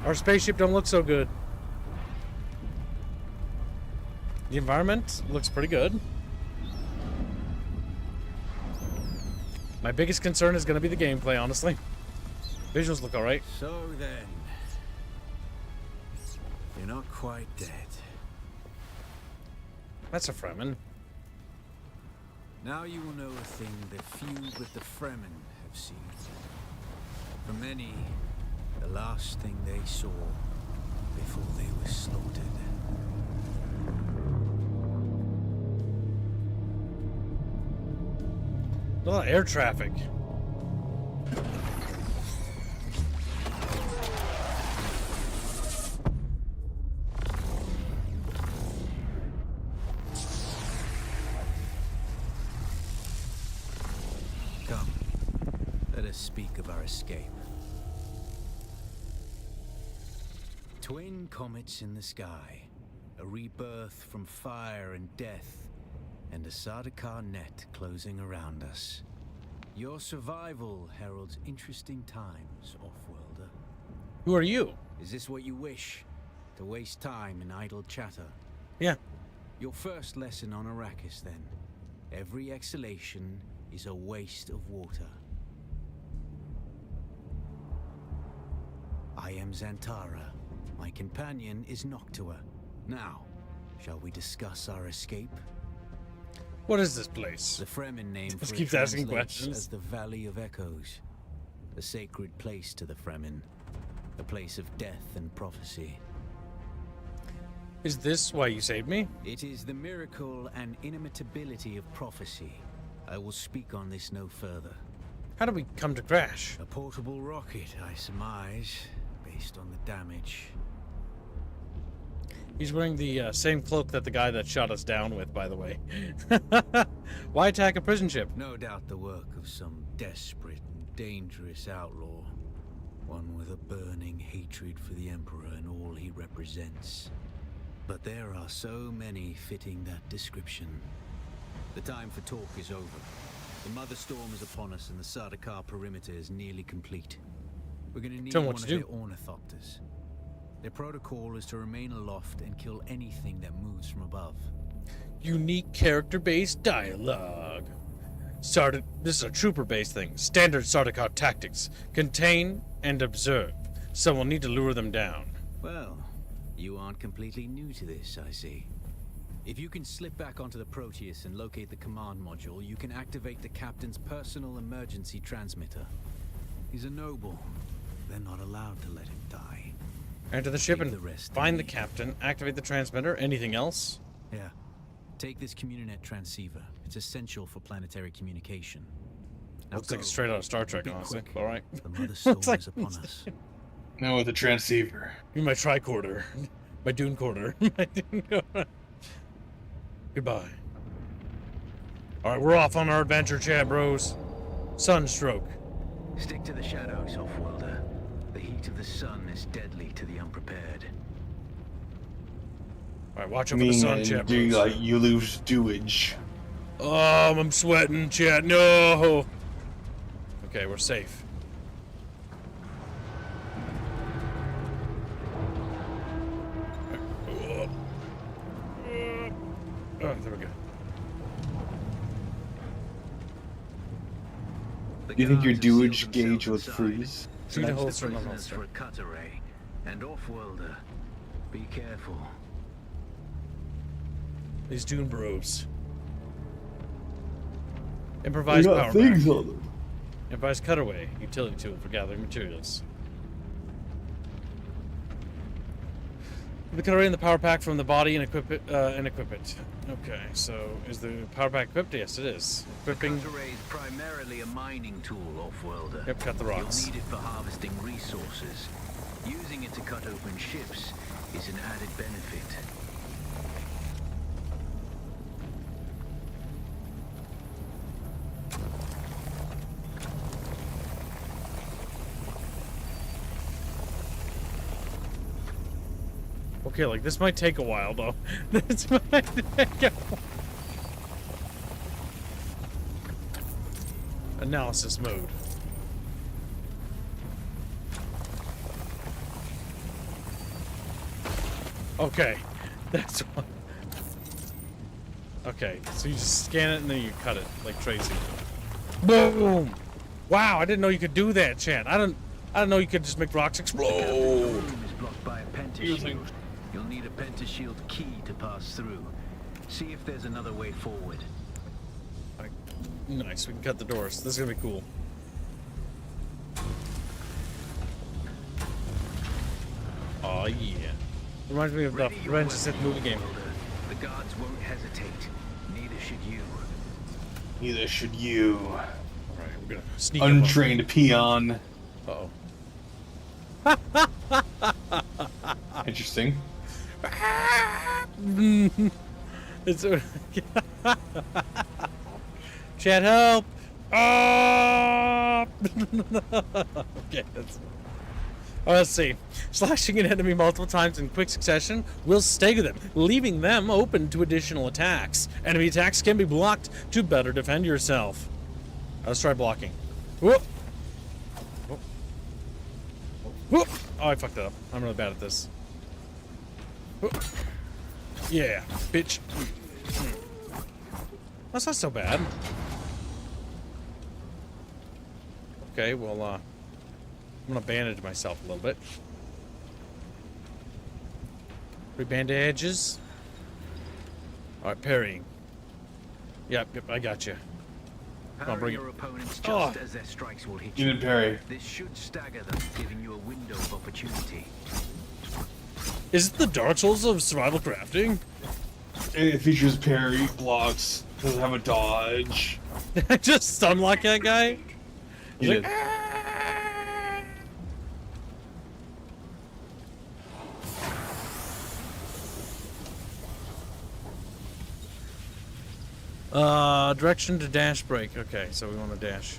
Our spaceship don't look so good. The environment looks pretty good. My biggest concern is going to be the gameplay, honestly. Visuals look alright. So then, you're not quite dead. That's a Fremen. Now you will know a thing that few with the Fremen have seen. For many, the last thing they saw before they were slaughtered. A lot of air traffic. Come, let us speak of our escape. Twin comets in the sky, a rebirth from fire and death, and a Sardaukar net closing around us. Your survival heralds interesting times, Offworlder. Who are you? Is this what you wish? To waste time in idle chatter? Yeah. Your first lesson on Arrakis, then. Every exhalation is a waste of water. I am Xantara. My companion is Noctua. Now, shall we discuss our escape? What is this place? The Fremen name Just for keeps it asking translates questions. as the Valley of Echoes. A sacred place to the Fremen. A place of death and prophecy. Is this why you saved me? It is the miracle and inimitability of prophecy. I will speak on this no further. How did we come to crash? A portable rocket, I surmise, based on the damage. He's wearing the same cloak that the guy that shot us down with, by the way. Why attack a prison ship? No doubt the work of some desperate and dangerous outlaw. One with a burning hatred for the Emperor and all he represents. But there are so many fitting that description. The time for talk is over. The Mother Storm is upon us and the Sardaukar perimeter is nearly complete. We're gonna need Tell 'em one what of to their do. ornithopters. Their protocol is to remain aloft and kill anything that moves from above. Unique character-based dialogue. This is a trooper-based thing. Standard Sardaukar tactics. Contain and observe. Someone will need to lure them down. Well, you aren't completely new to this, I see. If you can slip back onto the Proteus and locate the command module, you can activate the captain's personal emergency transmitter. He's a noble. They're not allowed to let him die. Enter the ship Leave and the rest to find the me. captain. Activate the transmitter. Anything else? Yeah. Take this Communinet transceiver. It's essential for planetary communication. Now Looks like go. it's straight out of Star Trek, Be honestly. quick. All right. The Mother Storm like- is upon us. No, with the transceiver. Give me my tricorder. My Dune quarter. My Dune quarter. Goodbye. Alright, we're off on our adventure, chat bros. Sunstroke. Stick to the shadows, Offworlder. The heat of the sun is deadly to the unprepared. Alright, watch out for the sun, chat bros. You lose dewage. Oh, I'm sweating, chat. No! Okay, we're safe. Oh, there we go. The You think your guards have sealed dewage themselves gauge would inside. freeze? Shoot a Leave the holster in my prisoners holster. for a cut array. And Offworlder, be careful. These Dune bros. Improvised power back. on them. Improvised cutaway. Utility tool for gathering materials. The cutaway in the power pack from the body and equip it. Okay, so is the power pack equipped? Yes, it is. Equipping. The cut array is primarily a mining tool, Offworlder. Yep, cut the rocks. You'll need it for harvesting resources. Using it to cut open ships is an added benefit. Okay, like this might take a while though. This might take a while. Analysis mode. Okay, that's what. Okay, so you just scan it and then you cut it like Tracy. Boom! Wow, I didn't know you could do that, chat. I don't know you could just make rocks The explode. room is blocked by a pentashield. You'll need a pentashield key to pass through. See if there's another way forward. Like, nice, we can cut the doors. This is gonna be cool. Oh yeah. Reminds me of the Ready your Revenge of the Sith weapons, movie game. Offworlder. The guards won't hesitate. Neither should you. Neither should you. Alright, we're gonna sneak up on- Untrained peon. Uh-oh. Interesting. It's Chat, help! Ah! Okay, that's. Oh, let's see. Slashing an enemy multiple times in quick succession will stagger them, leaving them open to additional attacks. Enemy attacks can be blocked to better defend yourself. Let's try blocking. Whoop! Whoop. Whoop. Oh, I fucked it up. I'm really bad at this. Whoop. Yeah, bitch. That's not so bad. Okay, well, I'm gonna bandage myself a little bit. Bandages. Alright, parrying. Yep, I got you. Parry bring your it. opponents just Oh. as their strikes will hit You you. didn't parry. This should stagger them, giving you a window of opportunity. Is it the Dark Souls of survival crafting? It features parry, blocks, doesn't have a dodge. Did I just stun lock that guy? You He's did. like, direction to dash break. Okay, so we want to dash.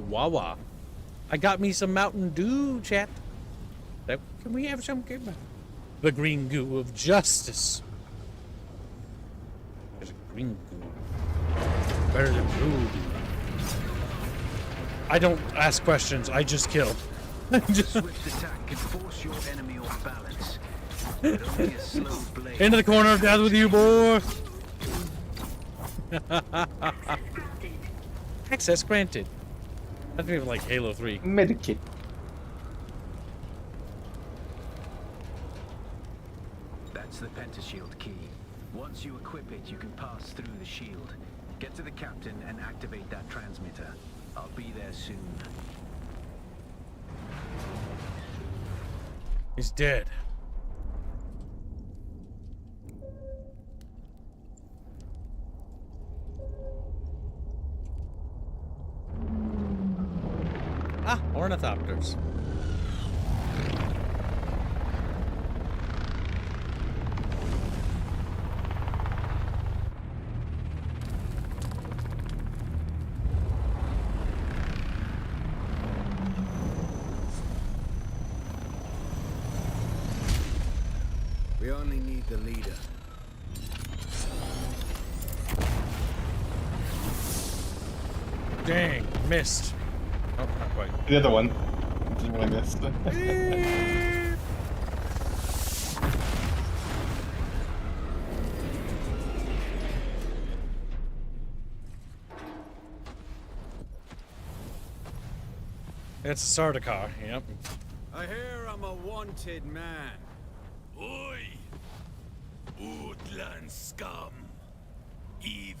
Wawa. I got me some Mountain Dew, chat. Can we have some? The green goo of justice. There's a green goo. Better than blue. I don't ask questions. I just kill. Swift attack can force your enemy off balance. But only a slow blade. Into the corner of death with you, boy. Access granted. That's even like Halo 3. Medikit. That's the pentashield key. Once you equip it, you can pass through the shield. Get to the captain and activate that transmitter. I'll be there soon. He's dead. Ah, ornithopters. We only need the leader. Dang, missed. Oh, not quite. The other one. This is what I missed. It's a Sardaukar, yep. I hear I'm a wanted man. Oi! Utland scum! I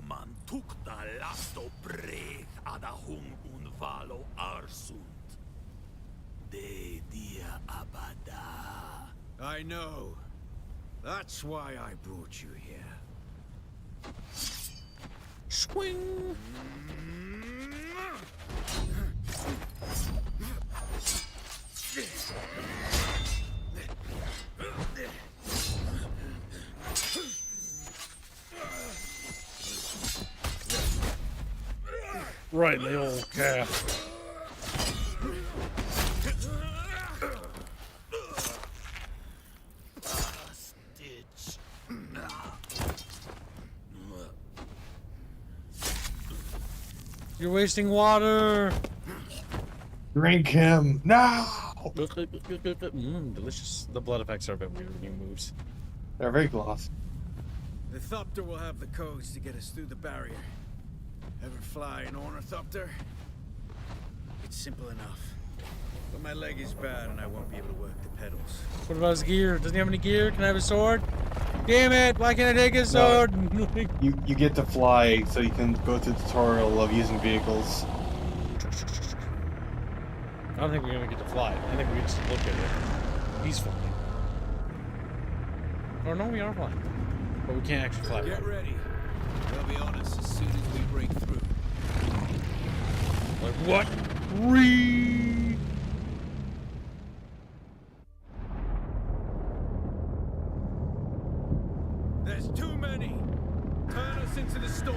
man tukta lasto breath ada hung un valo arsund. De dia abada. I know. That's why I brought you here. Swing! Right in the old calf. Stitch. You're wasting water. Drink him. No! Delicious. The blood effects are a bit weird when he moves. They're very gloss. The Thopter will have the codes to get us through the barrier. Ever fly an ornithopter? It's simple enough. But my leg is bad and I won't be able to work the pedals. What about his gear? Doesn't he have any gear? Can I have a sword? Damn it! Why can't I take his sword? You get to fly, so you can go through the tutorial of using vehicles. I don't think we're gonna get to fly. I think we can just look at it. He's flying. Or no, we are flying. But we can't actually fly. Get ready. They'll be on us as soon as we break through. Like what? Ree! There's too many. Turn us into the storm.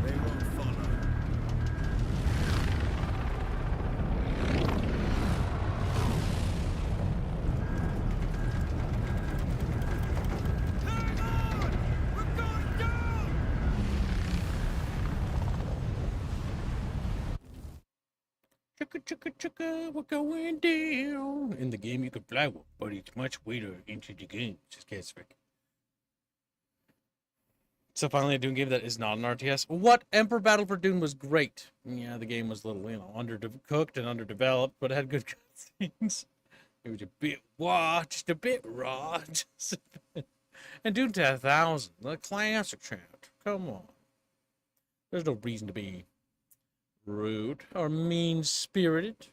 They won't follow. Chugga chugga chugga, we're going down. In the game you can fly, but it's much weirder into the game. Just guess, Rick. So finally a Dune game that is not an RTS. What? Emperor Battle for Dune was great. Yeah, the game was a little, undercooked and underdeveloped, but it had good cutscenes. It was a bit just a bit raw. Just a bit. And Dune 10,000, the classic chat. Come on. There's no reason to be rude or mean-spirited.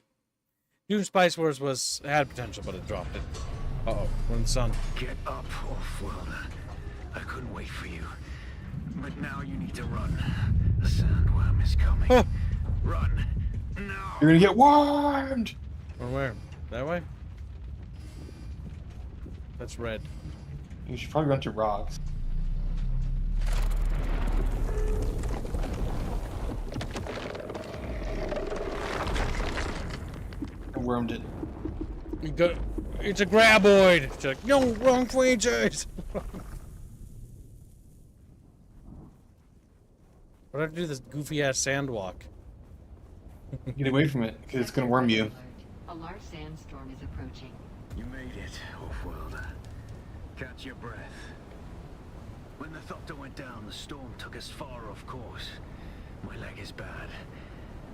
Dune Spice Wars had potential, but it dropped it. Uh-oh, we're in the sun. Get up, Off-Worlder. I couldn't wait for you. But now you need to run. The sandworm is coming. Oh. Run. Now. You're gonna get warmed! Or where? That way? That's red. You should probably run to rocks. I wormed it. It's a graboid! It's like, no, wrong franchise! What do I have to do this goofy-ass sand walk? Get away from it, because it's gonna worm you. A large sandstorm is approaching. You made it, Off-Worlder. Catch your breath. When the Thopter went down, the storm took us far off course. My leg is bad.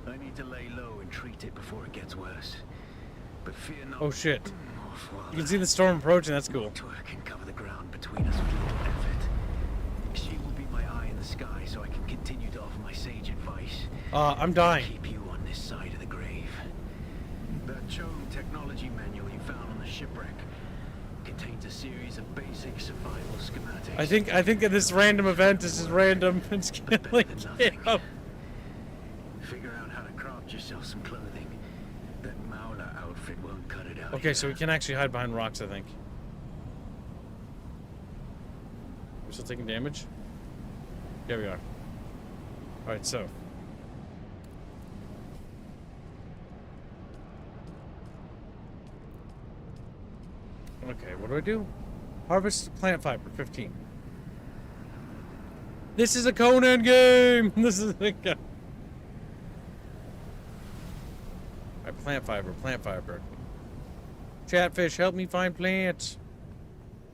I need to lay low and treat it before it gets worse. But fear not. Oh shit. Off-Worlder. You can see the storm approaching, that's cool. Twerk can cover the ground between us with little effort. She will be my eye in the sky so I can continue to offer my sage advice. I'm dying. Keep you on this side of the grave. That showroom technology manual you found on the shipwreck. Contains a series of basic survival schematics. I think this random event is just random. It's But better like, than nothing. yeah. Figure out how to craft yourself some clothing. That Mauler outfit won't cut it out. Okay, so we can actually hide behind rocks, I think. We're still taking damage? There we are. Alright, so. Okay, what do I do? Harvest plant fiber, 15. This is a Conan game! This is a... Alright, plant fiber, plant fiber. Chatfish, help me find plants.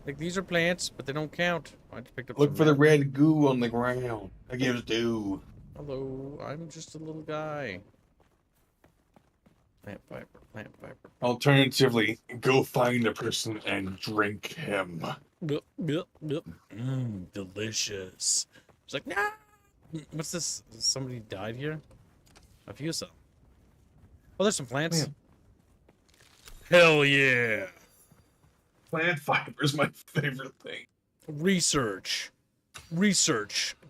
Like, these are plants, but they don't count. I just picked up Look some for the red. red goo on the ground. That gives dew. Hello, I'm just a little guy. Plant fiber, plant fiber. Alternatively, go find a person and drink him. Delicious. It's like, nah. What's this? Somebody died here? I feel so. Oh, there's some plants. Man. Hell yeah. Plant fiber is my favorite thing. Research.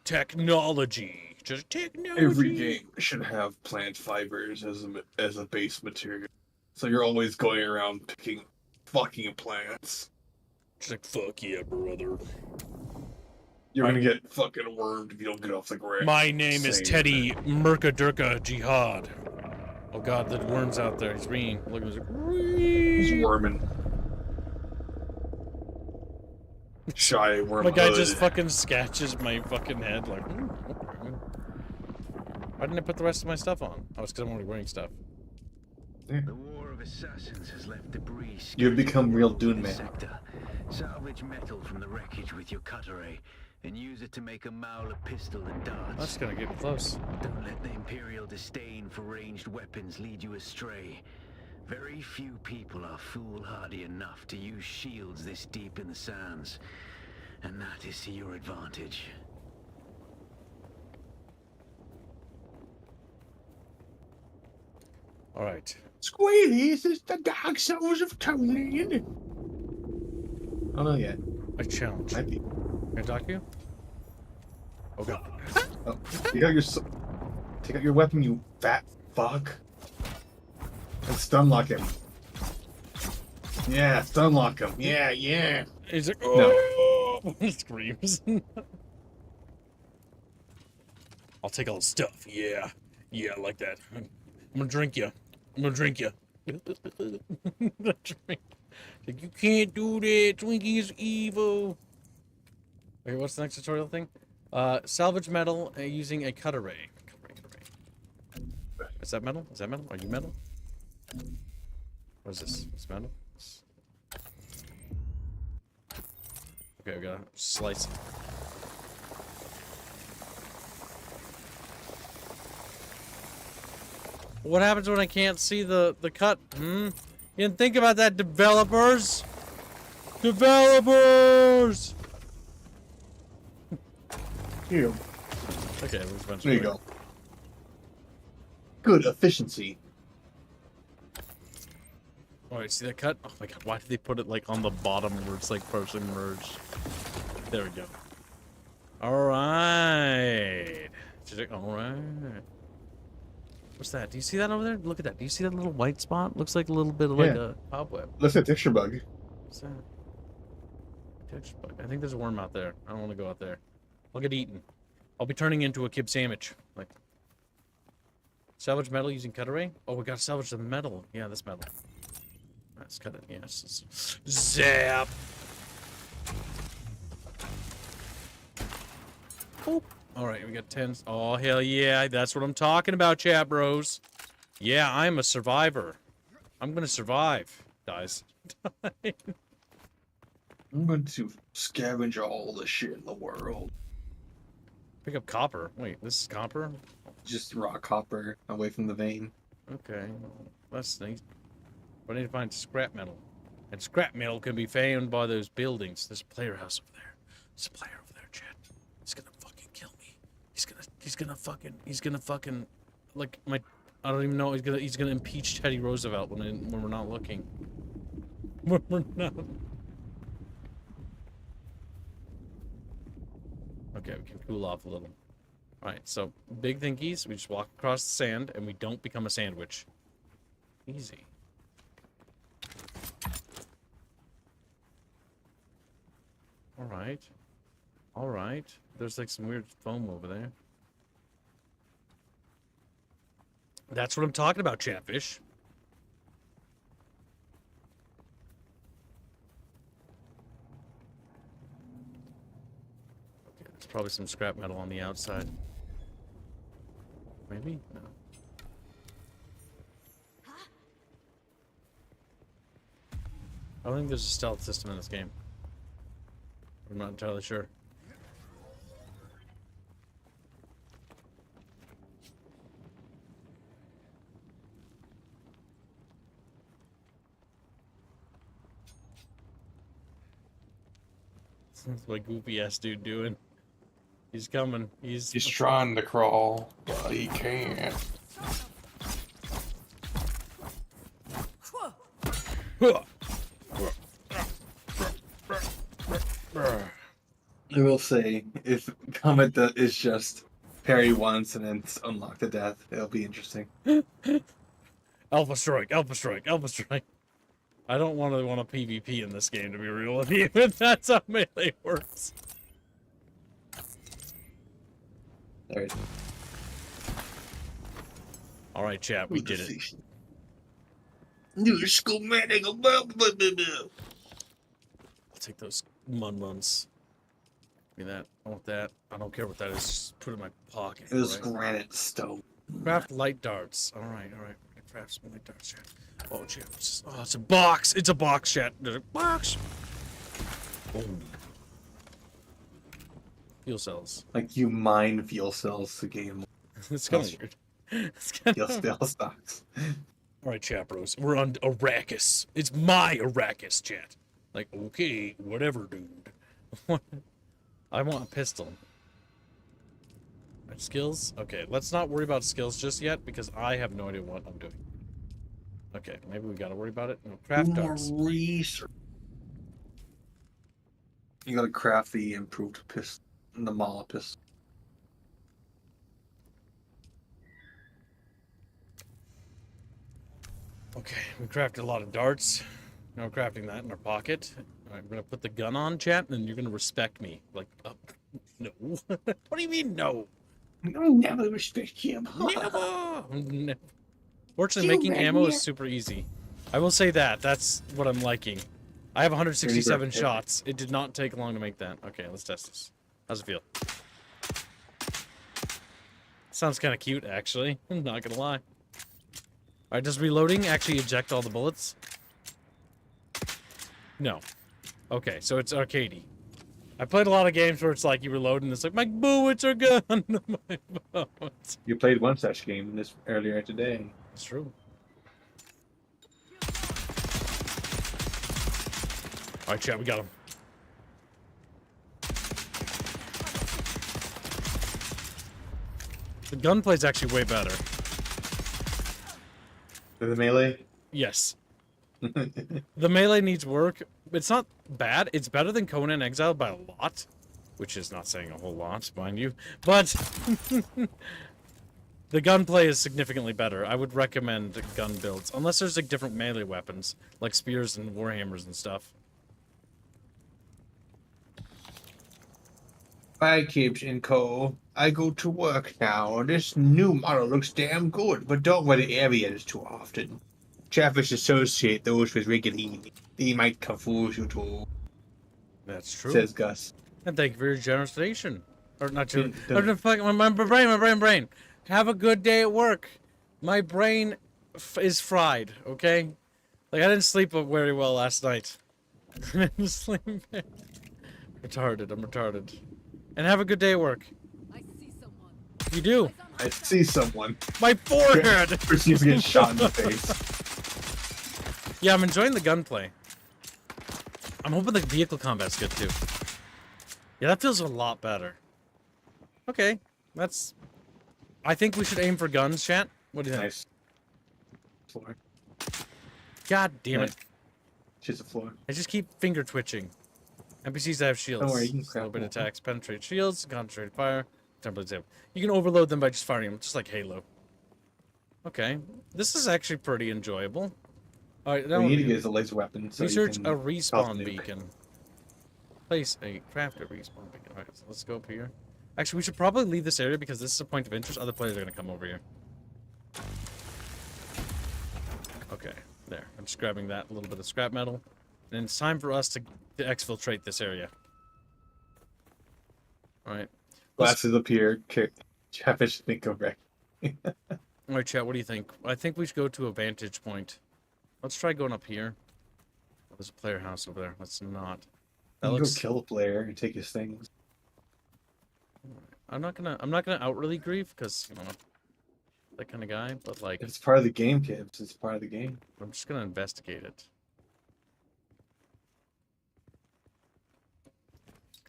Technology. Just technology. Every game should have plant fibers as a base material. So you're always going around picking fucking plants. Just like, fuck yeah, brother. You're gonna get fucking wormed if you don't get off the ground. My name is Same Teddy thing. Murkadurka Jihad. Oh god, the worm's out there. He's reeing. Look at him. He's worming. Shy worm. My guy hood. just fucking scratches my fucking head like, okay. Why didn't I put the rest of my stuff on? Oh, it's because I'm already wearing stuff. The War of Assassins has left debris. You've become real Dune in the man. sector. Salvage metal from the wreckage with your cutter ray and use it to make a Mauler pistol and darts. I'm just gonna get close. Don't let the Imperial disdain for ranged weapons lead you astray. Very few people are foolhardy enough to use shields this deep in the sands, and that is to your advantage. All right. Squealies is the dark souls of Conan. Oh no, yet. I challenge. Might be. Can I talk to you? Oh god. Oh, take out your take out your weapon, you fat fuck. And stun lock him. Yeah, stun lock him. Yeah. He's like, oh! He screams. I'll take all the stuff. Yeah, I like that. I'm gonna drink you. Drink. Like, you can't do that. Drinking is evil. Okay, what's the next tutorial thing? Salvage metal using a cutter ray. Is that metal? Are you metal? What is this? It's metal? Okay, we gotta slice it. What happens when I can't see the cut? You didn't think about that, developers? Developers! Here. Okay, let's bunch There you go. Good efficiency. Alright, see that cut? Oh my god, why did they put it like on the bottom where it's like partially merged? There we go. Alright. Alright. What's that? Do you see that over there? Look at that. Do you see that little white spot? Looks like a little bit of like a cobweb. Looks like a texture bug. What's that? Texture bug. I think there's a worm out there. I don't want to go out there. I'll get eaten. I'll be turning into a kib sandwich. Like, salvage metal using cutter ray? Oh, we gotta salvage the metal. Yeah, this metal. Let's cut it. Yes. Zap. Boop. All right, we got 10. Oh, hell yeah. That's what I'm talking about, chat bros. Yeah, I'm a survivor. I'm gonna survive. Dies. I'm going to scavenge all the shit in the world. Pick up copper. Wait, this is copper? Just raw copper away from the vein. Okay, that's neat. But I need to find scrap metal. And scrap metal can be found by those buildings. There's a player house over there. There's a player over there, chat. He's gonna fucking kill me. He's gonna fucking, like, I don't even know he's gonna impeach Teddy Roosevelt when we're not looking. When we're not. Okay, we can cool off a little. All right, so big thinkies. We just walk across the sand and we don't become a sandwich. Easy. All right. All right. There's like some weird foam over there. That's what I'm talking about, Chatfish. Okay, there's probably some scrap metal on the outside. Maybe? No. I don't think there's a stealth system in this game. I'm not entirely sure. That's what goofy ass dude doing. He's coming. He's trying to crawl, but he can't. I will say, if Comet is just parry once and then it's unlocked to death, it'll be interesting. Alpha strike, alpha strike, alpha strike. I don't want a PvP in this game, to be real with you, but that's how melee works. There it is. All right, chat, we did it. New schematic. I'll take those mun-muns. Give me that. I want that. I don't care what that is. Just put it in my pocket. It was right? granite stone. Craft light darts. All right, all right. Craft some light darts, chat. Oh, chat. Oh, it's a box. It's a box, chat. There's a box. Boom. Fuel cells. Like you mine fuel cells to game. It's kind of weird. It's kind Fuel cell stocks. All right, chat bros. We're on Arrakis. It's my Arrakis, chat. Like, okay, whatever, dude. I want a pistol. Right, skills? Okay, let's not worry about skills just yet because I have no idea what I'm doing. Okay, maybe we gotta worry about it. No, craft darts. Research. You gotta craft the improved pistol, the Mala pistol. Okay, we crafted a lot of darts. Now we're crafting that in our pocket. All right, we're gonna put the gun on, chat, and you're gonna respect me. Like, no. What do you mean, no? I'll never respect you. Never. Fortunately, making ammo is super easy. I will say that. That's what I'm liking. I have 167 shots. It did not take long to make that. Okay, let's test this. How's it feel? Sounds kind of cute, actually. I'm not gonna lie. Alright, does reloading actually eject all the bullets? No. Okay, so it's arcadey. I played a lot of games where it's like you reload and it's like, my bullets are gone. My bullets. You played one such game this earlier today. It's true. Alright, chat, we got him. The gunplay's actually way better. For the melee? Yes. The melee needs work. It's not bad. It's better than Conan Exile by a lot. Which is not saying a whole lot, mind you. But the gunplay is significantly better. I would recommend gun builds. Unless there's like different melee weapons. Like spears and warhammers and stuff. Hi, Kibs and Co. I go to work now. This new model looks damn good, but don't wear the areas too often. Chatfish associate those with regularly. They might confuse you too. That's true. Says Gus. And thank you for your generous donation. Or not your... my brain. Have a good day at work. My brain is fried, okay? Like, I didn't sleep very well last night. I didn't sleep. Retarded. I'm retarded. And have a good day at work. I see someone. You do. I see someone. My forehead! She's getting shot in the face. Yeah, I'm enjoying the gunplay. I'm hoping the vehicle combat's good too. Yeah, that feels a lot better. Okay, that's... I think we should aim for guns, chat. What do you think? Nice. floor. God damn it. She's the floor. I just keep finger twitching. NPCs that have shields. Don't worry, you can Slow crap bit more. attacks, penetrate shields, concentrate fire, temporary disable. You can overload them by just firing them, just like Halo. Okay, this is actually pretty enjoyable. All right, now What you need to get is a laser weapon. So research you a can cause respawn nuke. beacon. Place a crafted respawn beacon. All right, so let's go up here. Actually, we should probably leave this area because this is a point of interest. Other players are gonna come over here. Okay, there. I'm just grabbing that little bit of scrap metal. And it's time for us to exfiltrate this area. Alright. Glasses up here. Chatfish think over. Alright, chat, what do you think? I think we should go to a vantage point. Let's try going up here. Oh, there's a player house over there. Let's not. That You looks... go kill a player and take his things. I'm not gonna out really grief because, you know, that kind of guy, but like It's part of the game, kids. It's part of the game. I'm just gonna investigate it.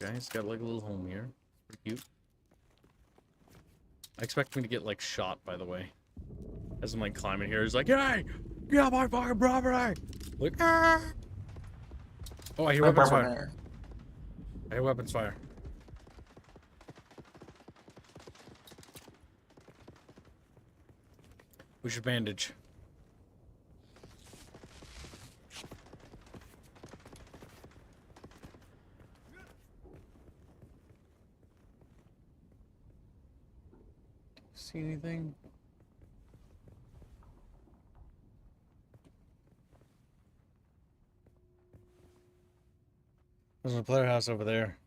Okay, it's got like a little home here. Pretty cute. I expect me to get like shot, by the way. As I'm like climbing here, he's like, "Hey, get out my fucking property!" Like, ah! Oh, I hear weapons fire. I hear weapons fire. We should bandage. See anything? There's a player house over there.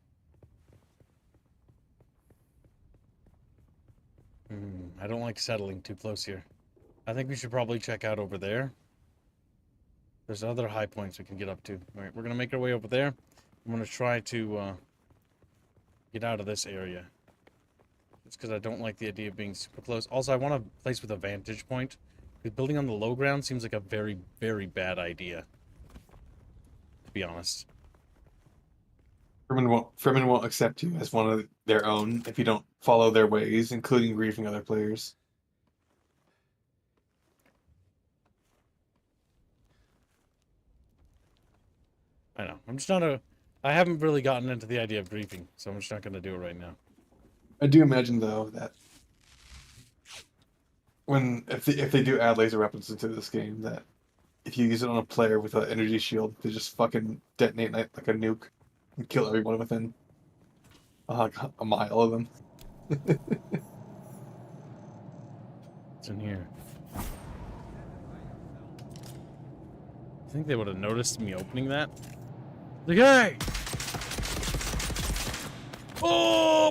I don't like settling too close here. I think we should probably check out over there. There's other high points we can get up to. All right, we're going to make our way over there. I'm going to try to get out of this area. It's because I don't like the idea of being super close. Also, I want a place with a vantage point. Because building on the low ground seems like a very, very bad idea. To be honest. Fremen won't accept you as one of their own if you don't follow their ways, including griefing other players. I know. I'm just not a... I haven't really gotten into the idea of griefing, so I'm just not going to do it right now. I do imagine, though, that if they do add laser weapons into this game, that if you use it on a player with an energy shield, they just fucking detonate like a nuke and kill everyone within a mile of them. What's in here? I think they would have noticed me opening that. Like, hey! Oh!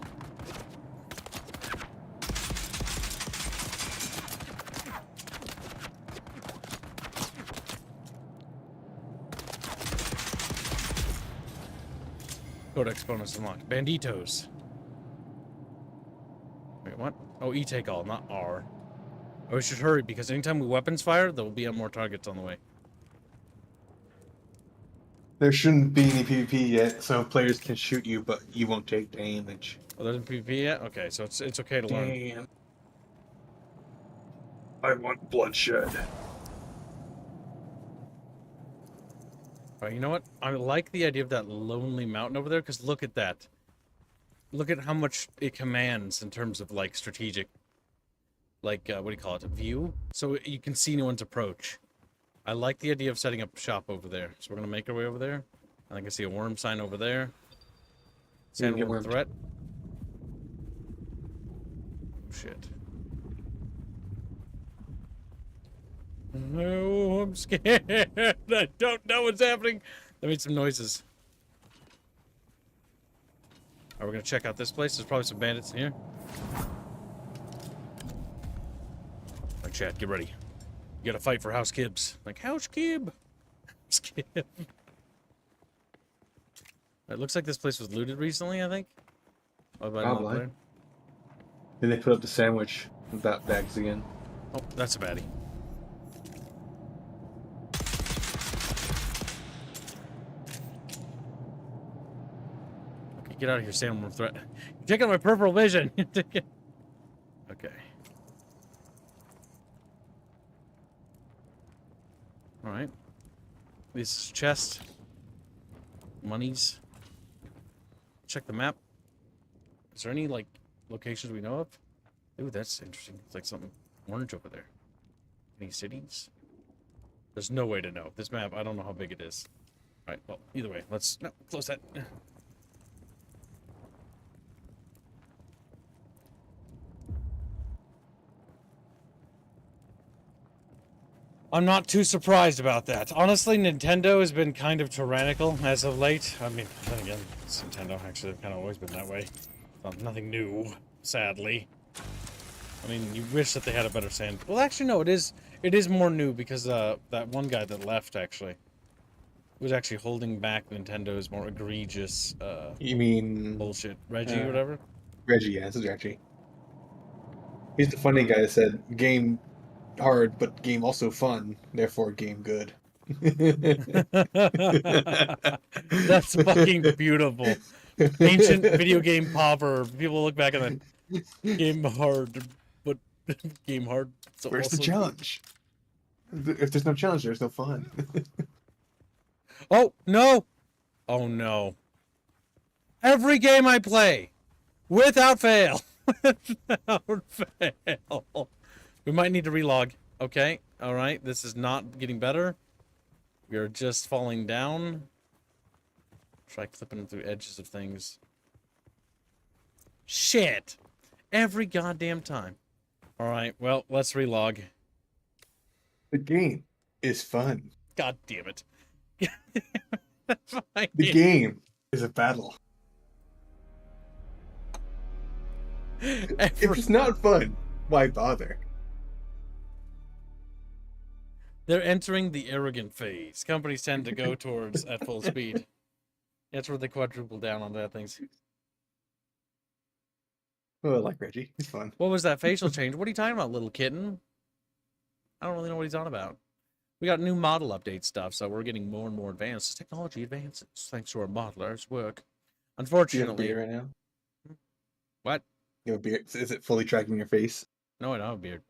Codex bonus unlocked. Banditos. Wait, what? Oh, E take all, not R. Oh, we should hurry because anytime we weapons fire, there will be more targets on the way. There shouldn't be any PvP yet, so players can shoot you, but you won't take damage. Oh, there isn't PvP yet? Okay, so it's okay to learn. Damn. I want bloodshed. Alright, you know what? I like the idea of that lonely mountain over there, because look at that. Look at how much it commands in terms of, like, strategic, like, what do you call it, a view? So you can see no one's approach. I like the idea of setting up shop over there. So we're going to make our way over there. I think I see a worm sign over there. Sandworm threat. Oh, shit. No, I'm scared. I don't know what's happening. That made some noises. Alright, we're going to check out this place. There's probably some bandits in here. Alright, chat, get ready. You gotta fight for House Gibbs. Like, House Gibb! House Gibb. It looks like this place was looted recently, I think. Oh, by another Probably. player. Then they put up the sandwich bags again. Oh, that's a baddie. Okay, get out of here, sandworm threat. You're taking my peripheral vision! Okay. This is chest. Monies. Check the map. Is there any, like, locations we know of? Ooh, that's interesting. It's like something orange over there. Any cities? There's no way to know. This map, I don't know how big it is. Alright, well, either way, let's... No, close that. I'm not too surprised about that. Honestly, Nintendo has been kind of tyrannical as of late. I mean, then again, it's Nintendo. Actually, they've kind of always been that way. Nothing new, sadly. I mean, you wish that they had a better sand. Well, actually, no, it is more new because that one guy that left, actually, was actually holding back Nintendo's more egregious You mean bullshit. Reggie or whatever? Reggie, yeah, this is Reggie. He's the funny guy that said, game hard, but game also fun, therefore game good. That's fucking beautiful. Ancient video game proverb. People look back at that. Game hard, but game hard. So Where's the also challenge? If there's no challenge, there's no fun. Oh, no! Oh, no. Every game I play, without fail. Without fail. We might need to relog. Okay, alright. This is not getting better. We are just falling down. Try clipping through edges of things. Shit! Every goddamn time. Alright, well, let's relog. The game is fun. God damn it. The game is a battle. If it's not fun, why bother? They're entering the arrogant phase. Companies tend to go towards at full speed. That's where they quadruple down on that things. Oh, I like Reggie. He's fun. What was that facial change? What are you talking about, little kitten? I don't really know what he's on about. We got new model update stuff, so we're getting more and more advanced. As technology advances, thanks to our modelers' work. Unfortunately... Do you have a beard right now? What? You have a beard? Is it fully tracking your face? No, I don't have a beard.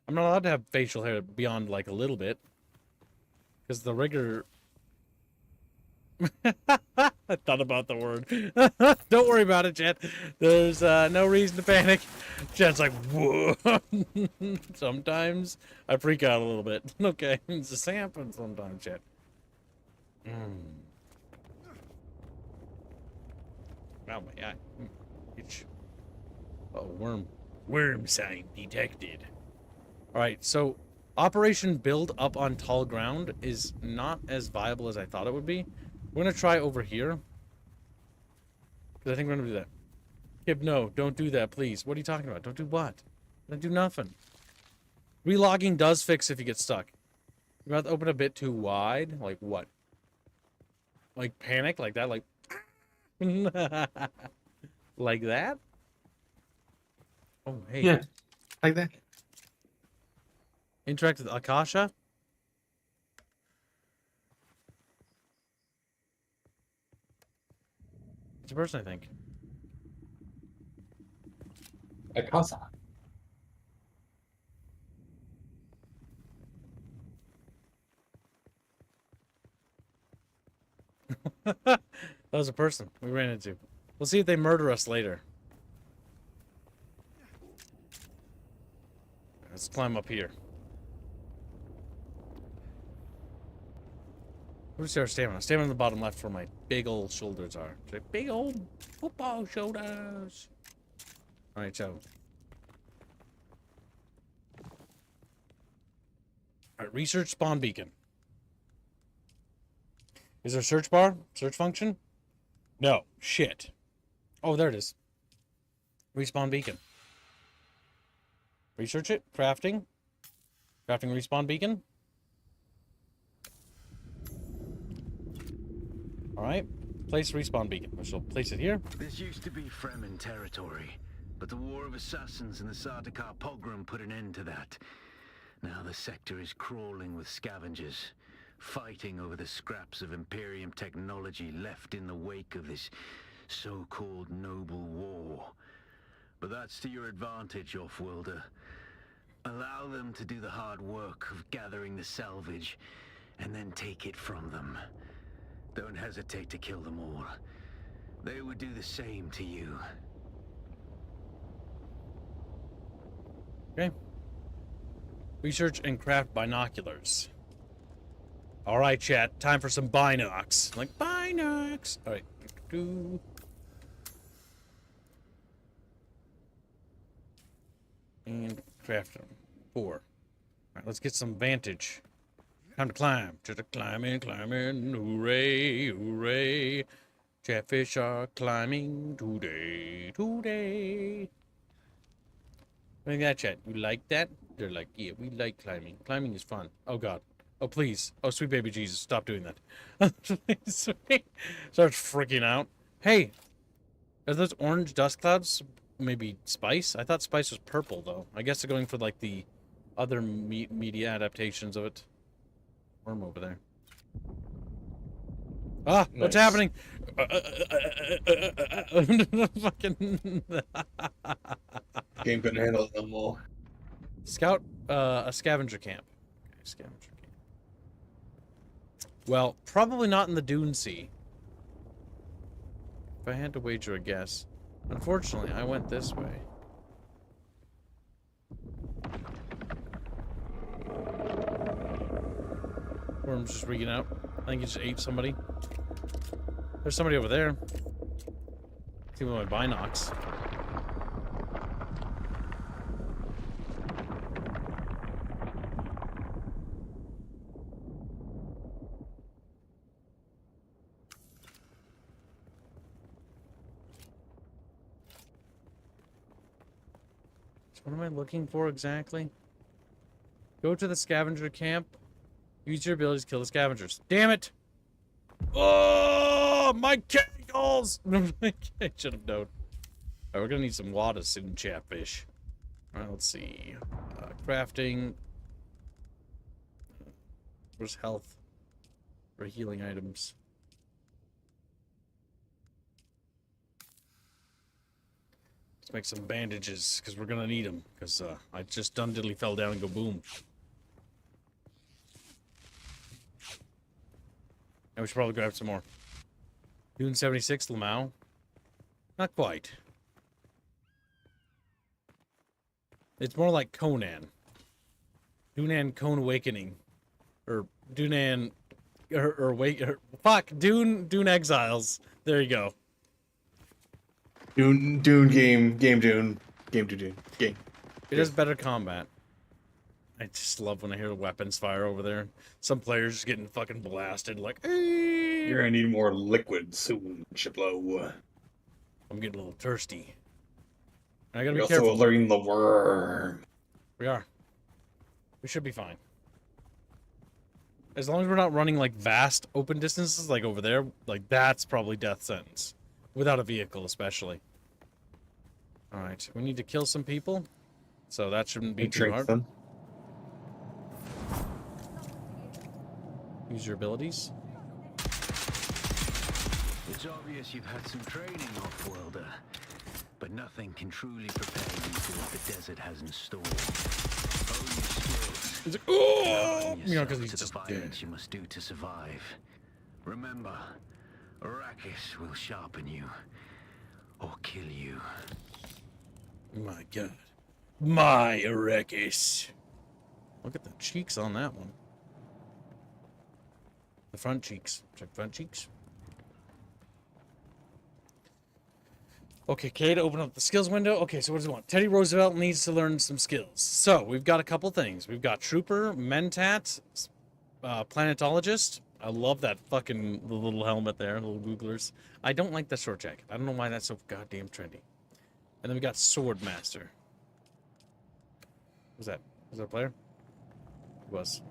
I'm not allowed to have facial hair beyond, like, a little bit. Because the rigor... I thought about the word. Don't worry about it, Jet. There's no reason to panic. Jet's like, whoa. Sometimes I freak out a little bit. Okay, it's just happens sometimes, Jet. Oh, my eye. Itch. Oh, worm sign detected. Alright, so Operation Build Up on Tall Ground is not as viable as I thought it would be. We're going to try over here. Because I think we're going to do that. Kib, no, don't do that, please. What are you talking about? Don't do what? Don't do nothing. Relogging does fix if you get stuck. You have to open a bit too wide. Like what? Like panic? Like that? Like... like that? Oh, hey. Yeah, like that. Interact with Akasha? It's a person, I think. Akasa. That was a person we ran into. We'll see if they murder us later. Let's climb up here. Where's our stamina? Stamina on the bottom left where my big old shoulders are. Big old football shoulders. Alright, so. Alright, research spawn beacon. Is there a search bar? Search function? No. Shit. Oh, there it is. Respawn beacon. Research it. Crafting. Crafting respawn beacon. Alright. Place respawn beacon. We shall place it here. This used to be Fremen territory, but the War of Assassins and the Sardaukar pogrom put an end to that. Now the sector is crawling with scavengers, fighting over the scraps of Imperium technology left in the wake of this so-called noble war. But that's to your advantage, Offworlder. Allow them to do the hard work of gathering the salvage, and then take it from them. Don't hesitate to kill them all. They would do the same to you. Okay. Research and craft binoculars. All right, chat. Time for some binocs. Like binocs. All right. And craft them. 4. All right, let's get some vantage. Time to climb. Just a climbing, climbing. Hooray, hooray. Chatfish are climbing today, today. Look at that, chat. You like that? They're like, yeah, we like climbing. Climbing is fun. Oh, God. Oh, please. Oh, sweet baby Jesus, stop doing that. Starts freaking out. Hey, are those orange dust clouds maybe spice? I thought spice was purple, though. I guess they're going for, like, the other media adaptations of it. Worm over there. Ah, nice. What's happening? Fucking... Game couldn't handle it no more. Scout, a scavenger camp. Okay, scavenger camp. Well, probably not in the Dune Sea. If I had to wager a guess. Unfortunately, I went this way. Worm's just freaking out. I think he just ate somebody. There's somebody over there. See with my binocs. What am I looking for exactly? Go to the scavenger camp. Use your abilities to kill the scavengers. Damn it! Oh, my chemicals! I should have known. Alright, we're gonna need some water soon, Chatfish. Alright, let's see. Crafting. Where's health? Or healing items? Let's make some bandages, because we're gonna need them. Because I just done diddly fell down and go boom. And we should probably grab some more. Dune 76, Lamau. Not quite. It's more like Conan. Dune Awakening. Or Dune... fuck! Dune Exiles. There you go. Dune Game Dune. Game to Dune. Game. It has better combat. I just love when I hear the weapons fire over there. Some players just getting fucking blasted, like, hey! You're gonna need more liquid soon, Chiplo. I'm getting a little thirsty. I gotta You're be careful. also alerting the worm. We are. We should be fine. As long as we're not running, like, vast open distances, like over there, like, that's probably death sentence. Without a vehicle, especially. Alright, we need to kill some people. So that shouldn't be too hard. Them. Use your abilities. It's obvious you've had some training, off-worlder. But nothing can truly prepare you for what the desert has in store. Own your skills. It's like, oh! You know, because he's to just the dead. violence you must do to survive. Remember, Arrakis will sharpen you. Or kill you. My God. My Arrakis. Look at the cheeks on that one. The front cheeks. Check front cheeks. Okay, Kate, open up the skills window. Okay, so what does it want? Teddy Roosevelt needs to learn some skills. So, we've got a couple things. We've got Trooper, Mentat, Planetologist. I love that fucking little helmet there, little googlers. I don't like that short jacket. I don't know why that's so goddamn trendy. And then we got Sword Master. Was that a player? It was.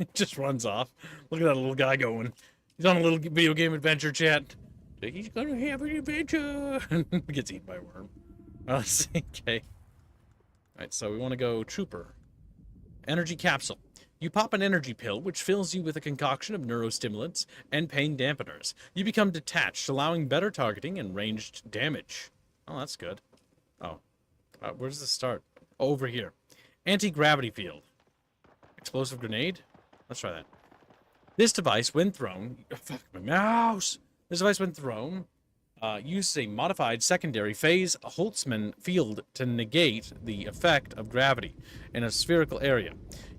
It just runs off. Look at that little guy going. He's on a little video game adventure, chat. He's gonna have an adventure. Gets eaten by a worm. Let's see. Okay. Alright, so we want to go Trooper. Energy Capsule. You pop an energy pill, which fills you with a concoction of neurostimulants and pain dampeners. You become detached, allowing better targeting and ranged damage. Oh, that's good. Oh. Where does this start? Oh, over here. Anti-gravity field. Explosive grenade? Let's try that. This device, when thrown... Oh, fuck my mouse! This device, when thrown, uses a modified secondary phase Holtzman field to negate the effect of gravity in a spherical area.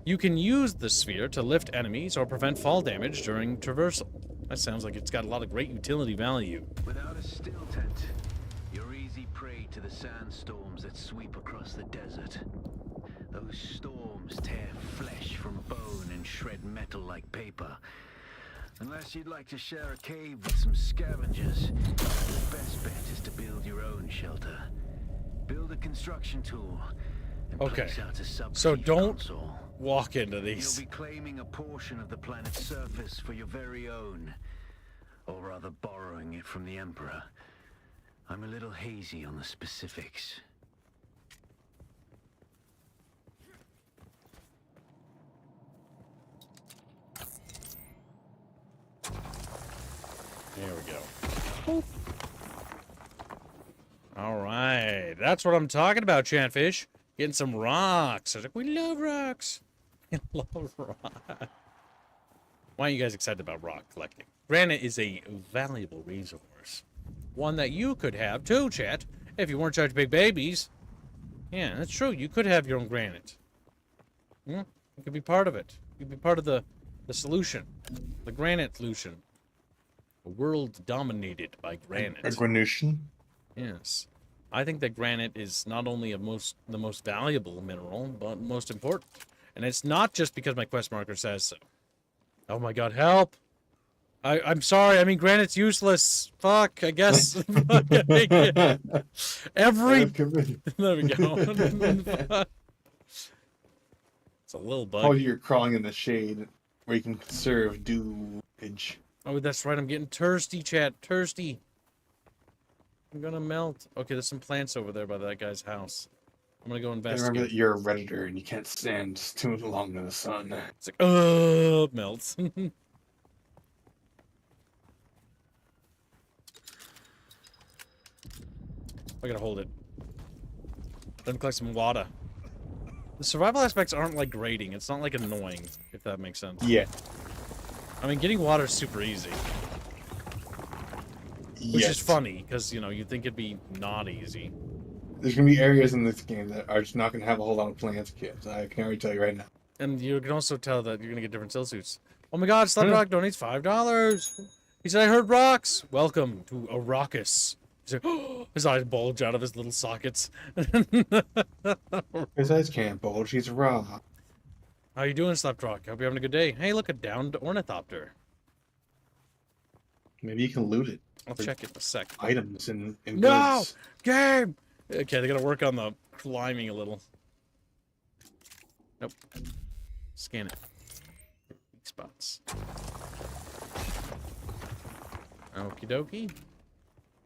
You can use the sphere to lift enemies or prevent fall damage during traversal. That sounds like it's got a lot of great utility value. Without a still tent, you're easy prey to the sandstorms that sweep across the desert. Those storms tear flesh from bone and shred metal like paper. Unless you'd like to share a cave with some scavengers, the best bet is to build your own shelter. Build a construction tool and place out a subsea so don't console. walk into these. You'll be claiming a portion of the planet's surface for your very own, or rather borrowing it from the Emperor. I'm a little hazy on the specifics. There we go. Boop. All right. That's what I'm talking about, Chatfish. Getting some rocks. I was like, we love rocks. We love rocks. Why are you guys excited about rock collecting? Granite is a valuable resource. One that you could have too, Chat, if you weren't such big babies. Yeah, that's true. You could have your own granite. You could be part of it. You could be part of the solution. The granite solution. A world dominated by granite. Granation. Yes. I think that granite is not only the most valuable mineral, but most important. And it's not just because my quest marker says so. Oh my god, help! I'm sorry, I mean granite's useless. Fuck, I guess. Every... There we go. It's a little bug. Oh, you're crawling in the shade where you can conserve dewage. Oh, that's right. I'm getting thirsty, Chat. Thirsty. I'm gonna melt. Okay, there's some plants over there by that guy's house. I'm gonna go investigate. Remember that you're a redditor and you can't stand too long in the sun. It's like, melts. I gotta hold it. Then collect some water. The survival aspects aren't like grating. It's not like annoying, if that makes sense. Yeah. I mean, getting water is super easy. Which is funny, because, you know, you'd think it'd be not easy. There's going to be areas in this game that are just not going to have a whole lot of plants, kids. I can already tell you right now. And you can also tell that you're going to get different still suits. Oh my god, Slapdog donates $5. He said, I heard rocks. Welcome to Arrakis. He's like, oh, his eyes bulge out of his little sockets. His eyes can't bulge. He's raw. How you doing, Slapdog? Hope you're having a good day. Hey, look, a downed ornithopter. Maybe you can loot it. I'll check it in a sec. Items and no! goods. Game! Okay, they gotta work on the climbing a little. Nope. Scan it. Weak spots. Okie dokie.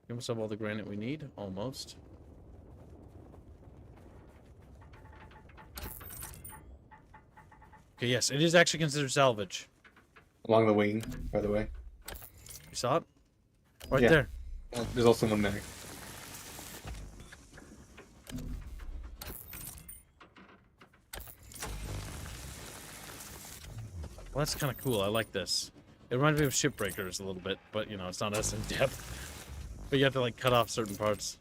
Give us all the granite we need. Almost. Okay, yes, it is actually considered salvage. Along the wing, by the way. You saw it? Right there. There's also one there. Well, that's kind of cool. I like this. It reminds me of Shipbreakers a little bit, but, you know, it's not as in-depth. But you have to, like, cut off certain parts.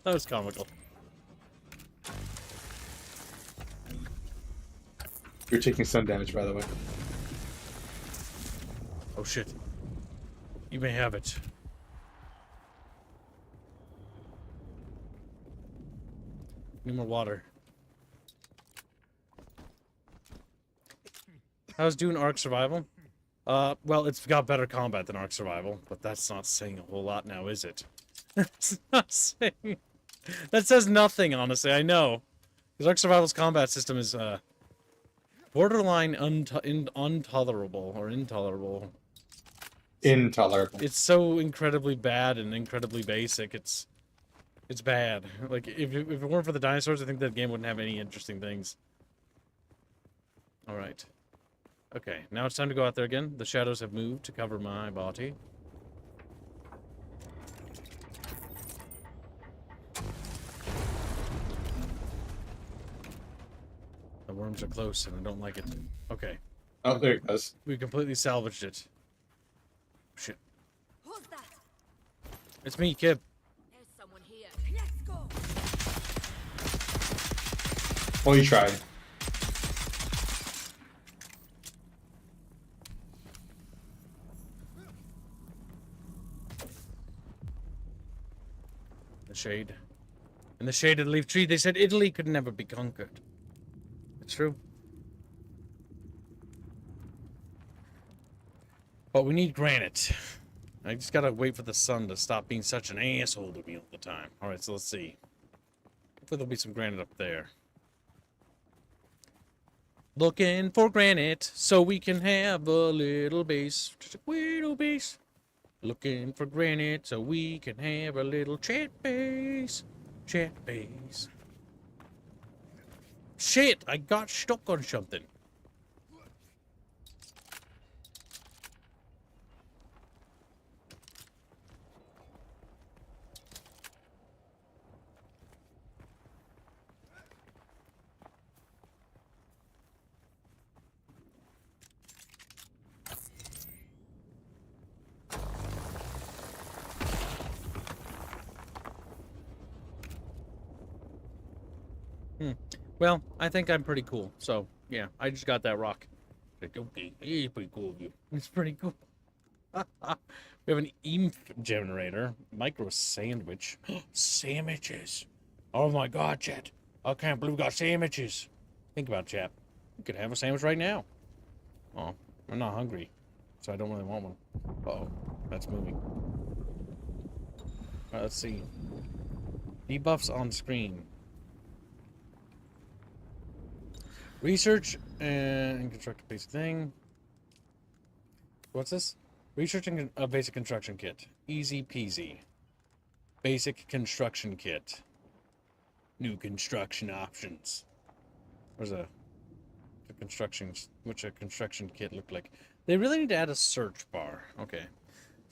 That was comical. You're taking sun damage, by the way. Oh, shit. You may have it. Need more water. How's Dune Ark Survival? Well, it's got better combat than Ark Survival, but that's not saying a whole lot now, is it? It's not saying... That says nothing, honestly, I know. Because Ark Survival's combat system is, borderline intolerable, or intolerable. Intolerable. It's so incredibly bad and incredibly basic, it's It's bad. Like, if it weren't for the dinosaurs, I think that game wouldn't have any interesting things. Alright. Okay, now it's time to go out there again. The shadows have moved to cover my body. The worms are close, and I don't like it. Okay. Oh, there it goes. We completely salvaged it. Shit. Who's that? It's me, Kib. There's someone here. Let's go. Well, you tried. The shade. In the shade of the leaf tree, they said Italy could never be conquered. It's true. But we need granite. I just gotta wait for the sun to stop being such an asshole to me all the time. Alright, so let's see. Hopefully there'll be some granite up there. Looking for granite so we can have a little base. Just a little base. Looking for granite so we can have a little chat base. Chat base. Shit, I got stuck on something. Well, I think I'm pretty cool. So, yeah, I just got that rock. Like, okay, it's pretty cool of you. It's pretty cool. We have an EMF generator. Micro sandwich. Sandwiches. Oh my god, chat. I can't believe we got sandwiches. Think about it, chat. We could have a sandwich right now. Oh, I'm not hungry. So I don't really want one. Uh-oh. That's moving. Alright, let's see. Debuffs on screen. Research and construct a basic thing. What's this? Research and a basic construction kit. Easy peasy. Basic construction kit. New construction options. What's a construction? What's a construction kit look like? They really need to add a search bar. Okay.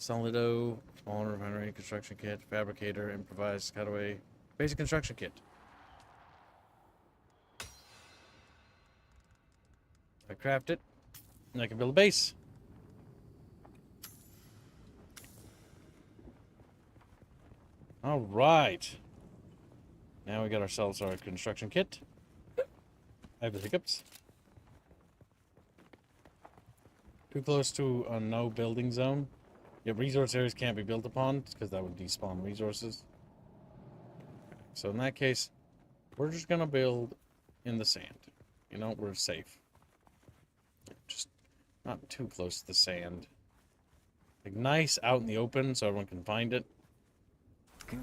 Solido, smaller refinery construction kit, fabricator, improvised cutaway, basic construction kit. I craft it, and I can build a base. All right. Now we got ourselves our construction kit. I have the hiccups. Too close to a no building zone. Yeah, resource areas can't be built upon because that would despawn resources. So in that case, we're just gonna build in the sand. You know, we're safe. Just not too close to the sand. Like nice out in the open so everyone can find it.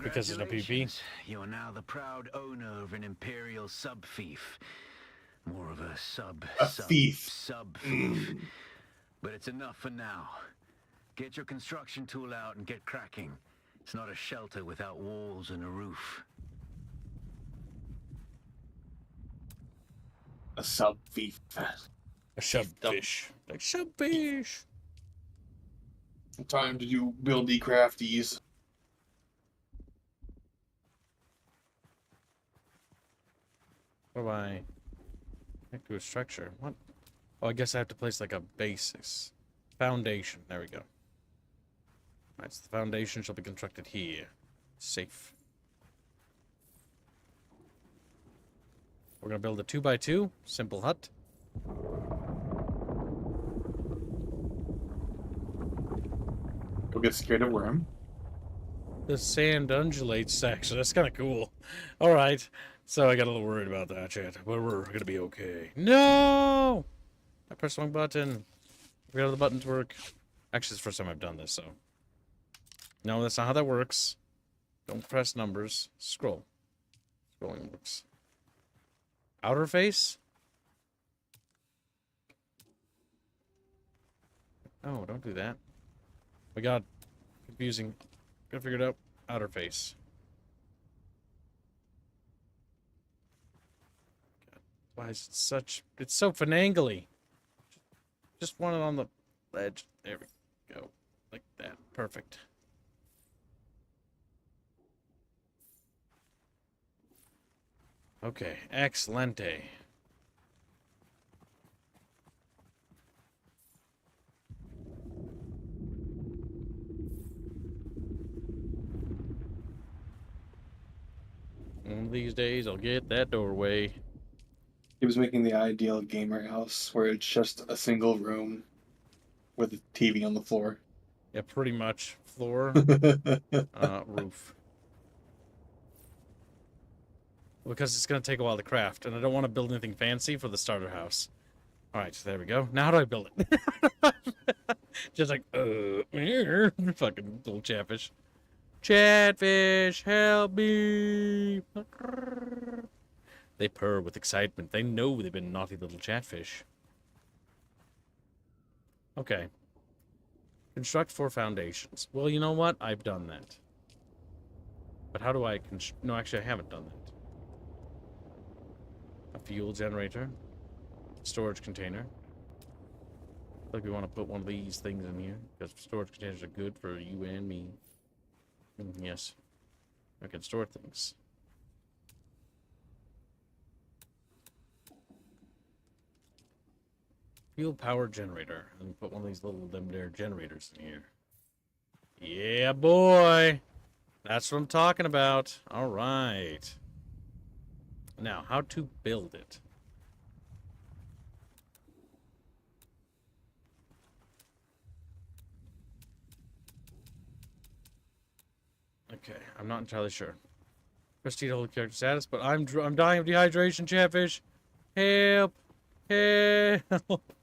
Because there's no PvP. You are now the proud owner of an Imperial sub-fief. More of a thief. Sub-fief. But it's enough for now. Get your construction tool out and get cracking. It's not a shelter without walls and a roof. A sub-thief. A shubfish. Like shubfish. Time to do buildy crafties. What do I connect to a structure? What? Oh, I guess I have to place like a basis. Foundation. There we go. Alright, so the foundation shall be constructed here. Safe. We're gonna build a 2x2 simple hut. Go get scared of worm. The sand undulates, actually. That's kind of cool. Alright. So I got a little worried about that, chat. But we're gonna be okay. No! I pressed the wrong button. I forgot how the buttons work. Actually, it's the first time I've done this, so. No, that's not how that works. Don't press numbers. Scroll. Scrolling works. Outer face? Oh, don't do that. My god. Confusing. Gotta figure it out. Outer face. Why is it such... It's so finangly. Just want it on the ledge. There we go. Like that. Perfect. Okay. Excelente. One of these days, I'll get that doorway. He was making the ideal gamer house where it's just a single room with a TV on the floor. Yeah, pretty much. Floor, roof. Because it's going to take a while to craft, and I don't want to build anything fancy for the starter house. All right, there we go. Now how do I build it? Just like, fucking little chatfish. Chatfish, help me! They purr with excitement. They know they've been naughty little chatfish. Okay. Construct 4 foundations. Well, you know what? I've done that. But how do I... No, actually, I haven't done that. A fuel generator. Storage container. I feel like we want to put one of these things in here. Because storage containers are good for you and me. Yes. I can store things. Fuel power generator. And put one of these little them there generators in here. Yeah, boy. That's what I'm talking about. All right. Now, how to build it. Okay, I'm not entirely sure. Prestige hold character status, but I'm dying of dehydration, chatfish. Help! Help!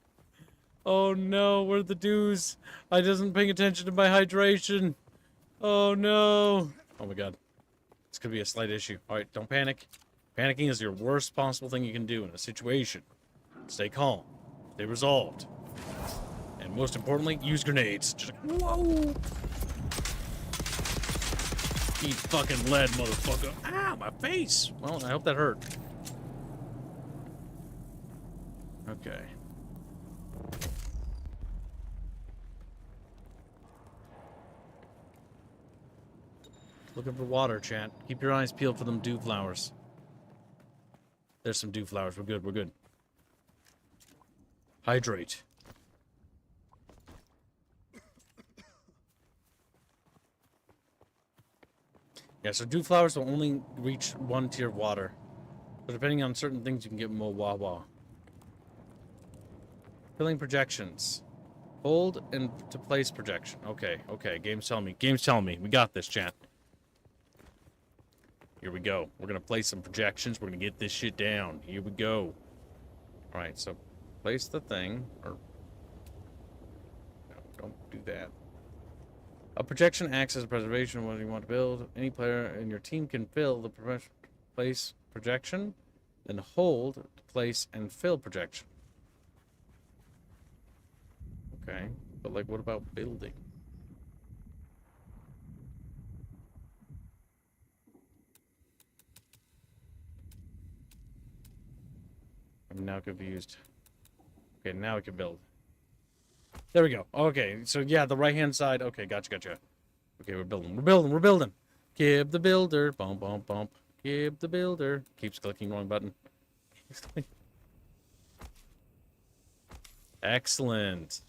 Oh no, where are the dues? I wasn't paying attention to my hydration. Oh no! Oh my god. This could be a slight issue. Alright, don't panic. Panicking is your worst possible thing you can do in a situation. Stay calm. Stay resolved. And most importantly, use grenades. Just like, whoa! Eat fucking lead, motherfucker. Ow, my face! Well, I hope that hurt. Okay. Looking for water, chat. Keep your eyes peeled for them dew flowers. There's some dew flowers. We're good, we're good. Hydrate. Yeah, so dew flowers will only reach 1 tier of water. So depending on certain things, you can get more wah-wah. Filling projections. Hold and to place projection. Okay, okay. Game's telling me. Game's telling me. We got this, chat. Here we go. We're going to place some projections. We're going to get this shit down. Here we go. Alright, so place the thing. Or... No, don't do that. A projection acts as a preservation of what you want to build. Any player in your team can fill the place projection, then hold, place, and fill projection. Okay, but like what about building? I'm now confused. Okay, now we can build. There we go. Okay, so yeah, the right-hand side. Okay, gotcha. Okay, we're building. Give the builder. Bump, bump, bump. Give the builder. Keeps clicking wrong button. Excellent.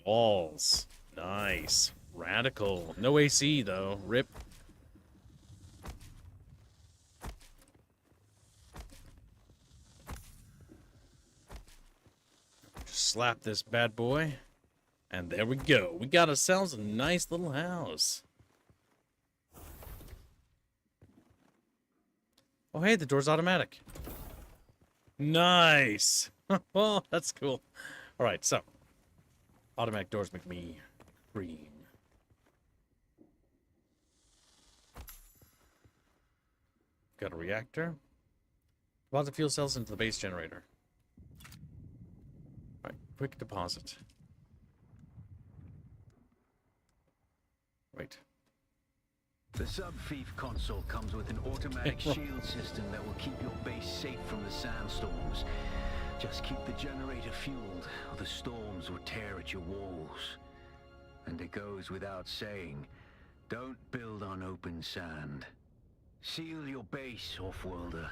Walls. Nice. Radical. No AC, though. Rip. Just slap this bad boy. And there we go. We got ourselves a nice little house. Oh, hey, the door's automatic. Nice. Oh, that's cool. All right, so. Automatic doors make me green. Got a reactor. Deposit fuel cells into the base generator. All right, quick deposit. Wait. The sub-thief console comes with an automatic shield system that will keep your base safe from the sandstorms. Just keep the generator fueled, or the storms will tear at your walls. And it goes without saying, don't build on open sand. Seal your base, off-worlder.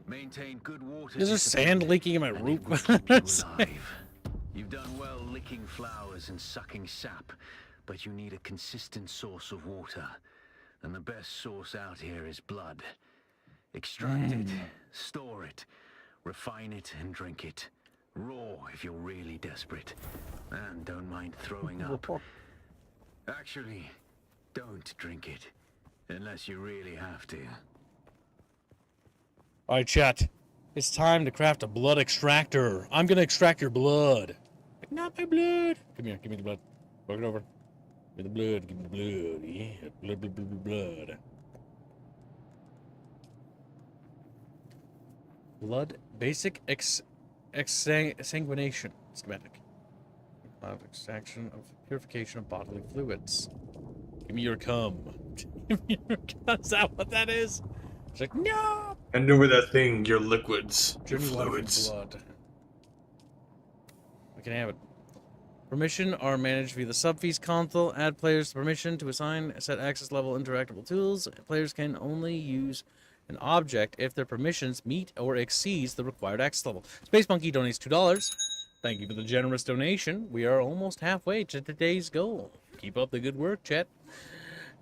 Maintain good water. There's sand leaking in my roof. Keep you alive. You've done well licking flowers and sucking sap, but you need a consistent source of water. And the best source out here is blood. Extract it, store it, refine it, and drink it. Raw if you're really desperate. And don't mind throwing up. Actually, don't drink it. Unless you really have to. Alright, chat. It's time to craft a blood extractor. I'm gonna extract your blood. Not my blood. Come here, give me the blood. Walk it over. Give me the blood, give me the blood. Yeah, blood, blood, blood, blood. Blood, basic exsanguination schematic. Extraction of purification of bodily fluids. Give me your cum. Give me your cum. Is that what that is? It's like, no! And over that thing, your liquids, your Give me water fluids. for blood. We can have it. Permission are managed via the subfees console. Add players permission to assign set access level interactable tools. Players can only use an object if their permissions meet or exceeds the required access level. Space Monkey donates $2. Thank you for the generous donation. We are almost halfway to today's goal. Keep up the good work, chat.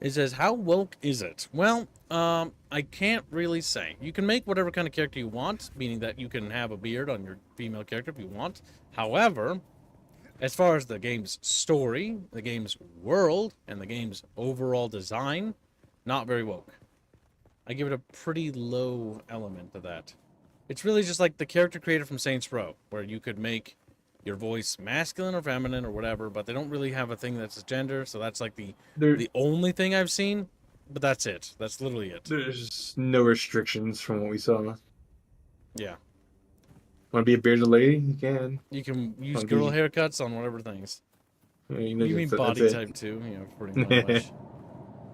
It says, how woke is it? Well, I can't really say. You can make whatever kind of character you want, meaning that you can have a beard on your female character if you want. However, as far as the game's story, the game's world, and the game's overall design, not very woke. I give it a pretty low element to that. It's really just like the character created from Saints Row, where you could make your voice masculine or feminine or whatever, but they don't really have a thing that's a gender, so that's like the only thing I've seen, but that's it. That's literally it. There's no restrictions from what we saw. Yeah. Want to be a bearded lady? You can. You can use girl haircuts on whatever things. Yeah, you mean body type too? You know, pretty much.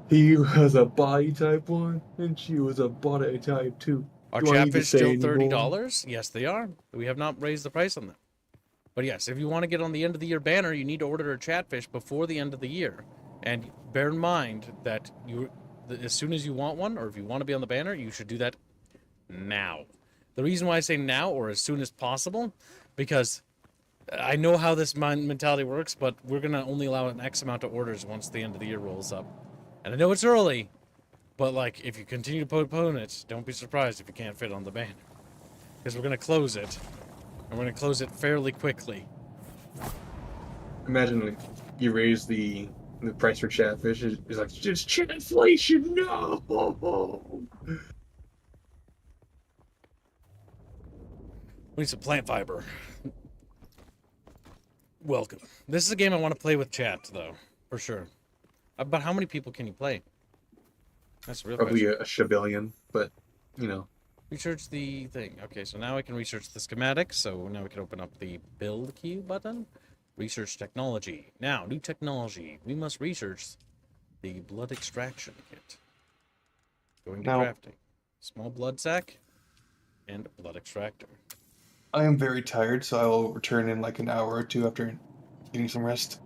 He was a body type 1, and she was a body type 2. Are Chatfish still $30? Yes, they are. We have not raised the price on them. But yes, if you want to get on the end of the year banner, you need to order a Chatfish before the end of the year. And bear in mind that as soon as you want one, or if you want to be on the banner, you should do that now. The reason why I say now, or as soon as possible, because I know how this mentality works, but we're going to only allow an X amount of orders once the end of the year rolls up. And I know it's early, but like, if you continue to postpone it, don't be surprised if you can't fit on the banner. Because we're going to close it. And we're going to close it fairly quickly. Imagine like you raise the price for Chatfish. It's like, it's chatflation, no! We need some plant fiber. Welcome. This is a game I want to play with chat, though, for sure. But how many people can you play? That's a real Probably question. a shabillion, but, you know. Research the thing. Okay, so now I can research the schematics. So now we can open up the build queue button. Research technology. Now, new technology. We must research the blood extraction kit. Going to crafting. Small blood sac and blood extractor. I am very tired, so I will return in like an hour or two after getting some rest.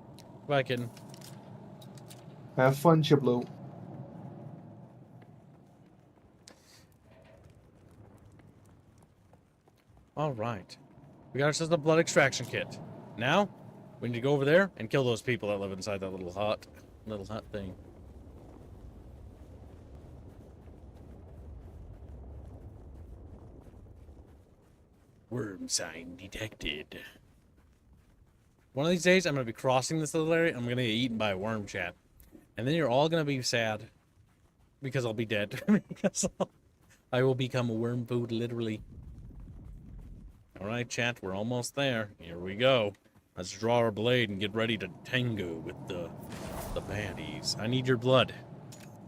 Bye, kitten. Have fun, Chiblo. All right. We got ourselves a blood extraction kit. Now, we need to go over there and kill those people that live inside that little hut thing. Worm sign detected. One of these days, I'm going to be crossing this little area, and I'm going to get eaten by a worm, chat. And then you're all going to be sad. Because I'll be dead. Because I will become a worm food, literally. Alright, chat, we're almost there. Here we go. Let's draw our blade and get ready to tango with the baddies. I need your blood.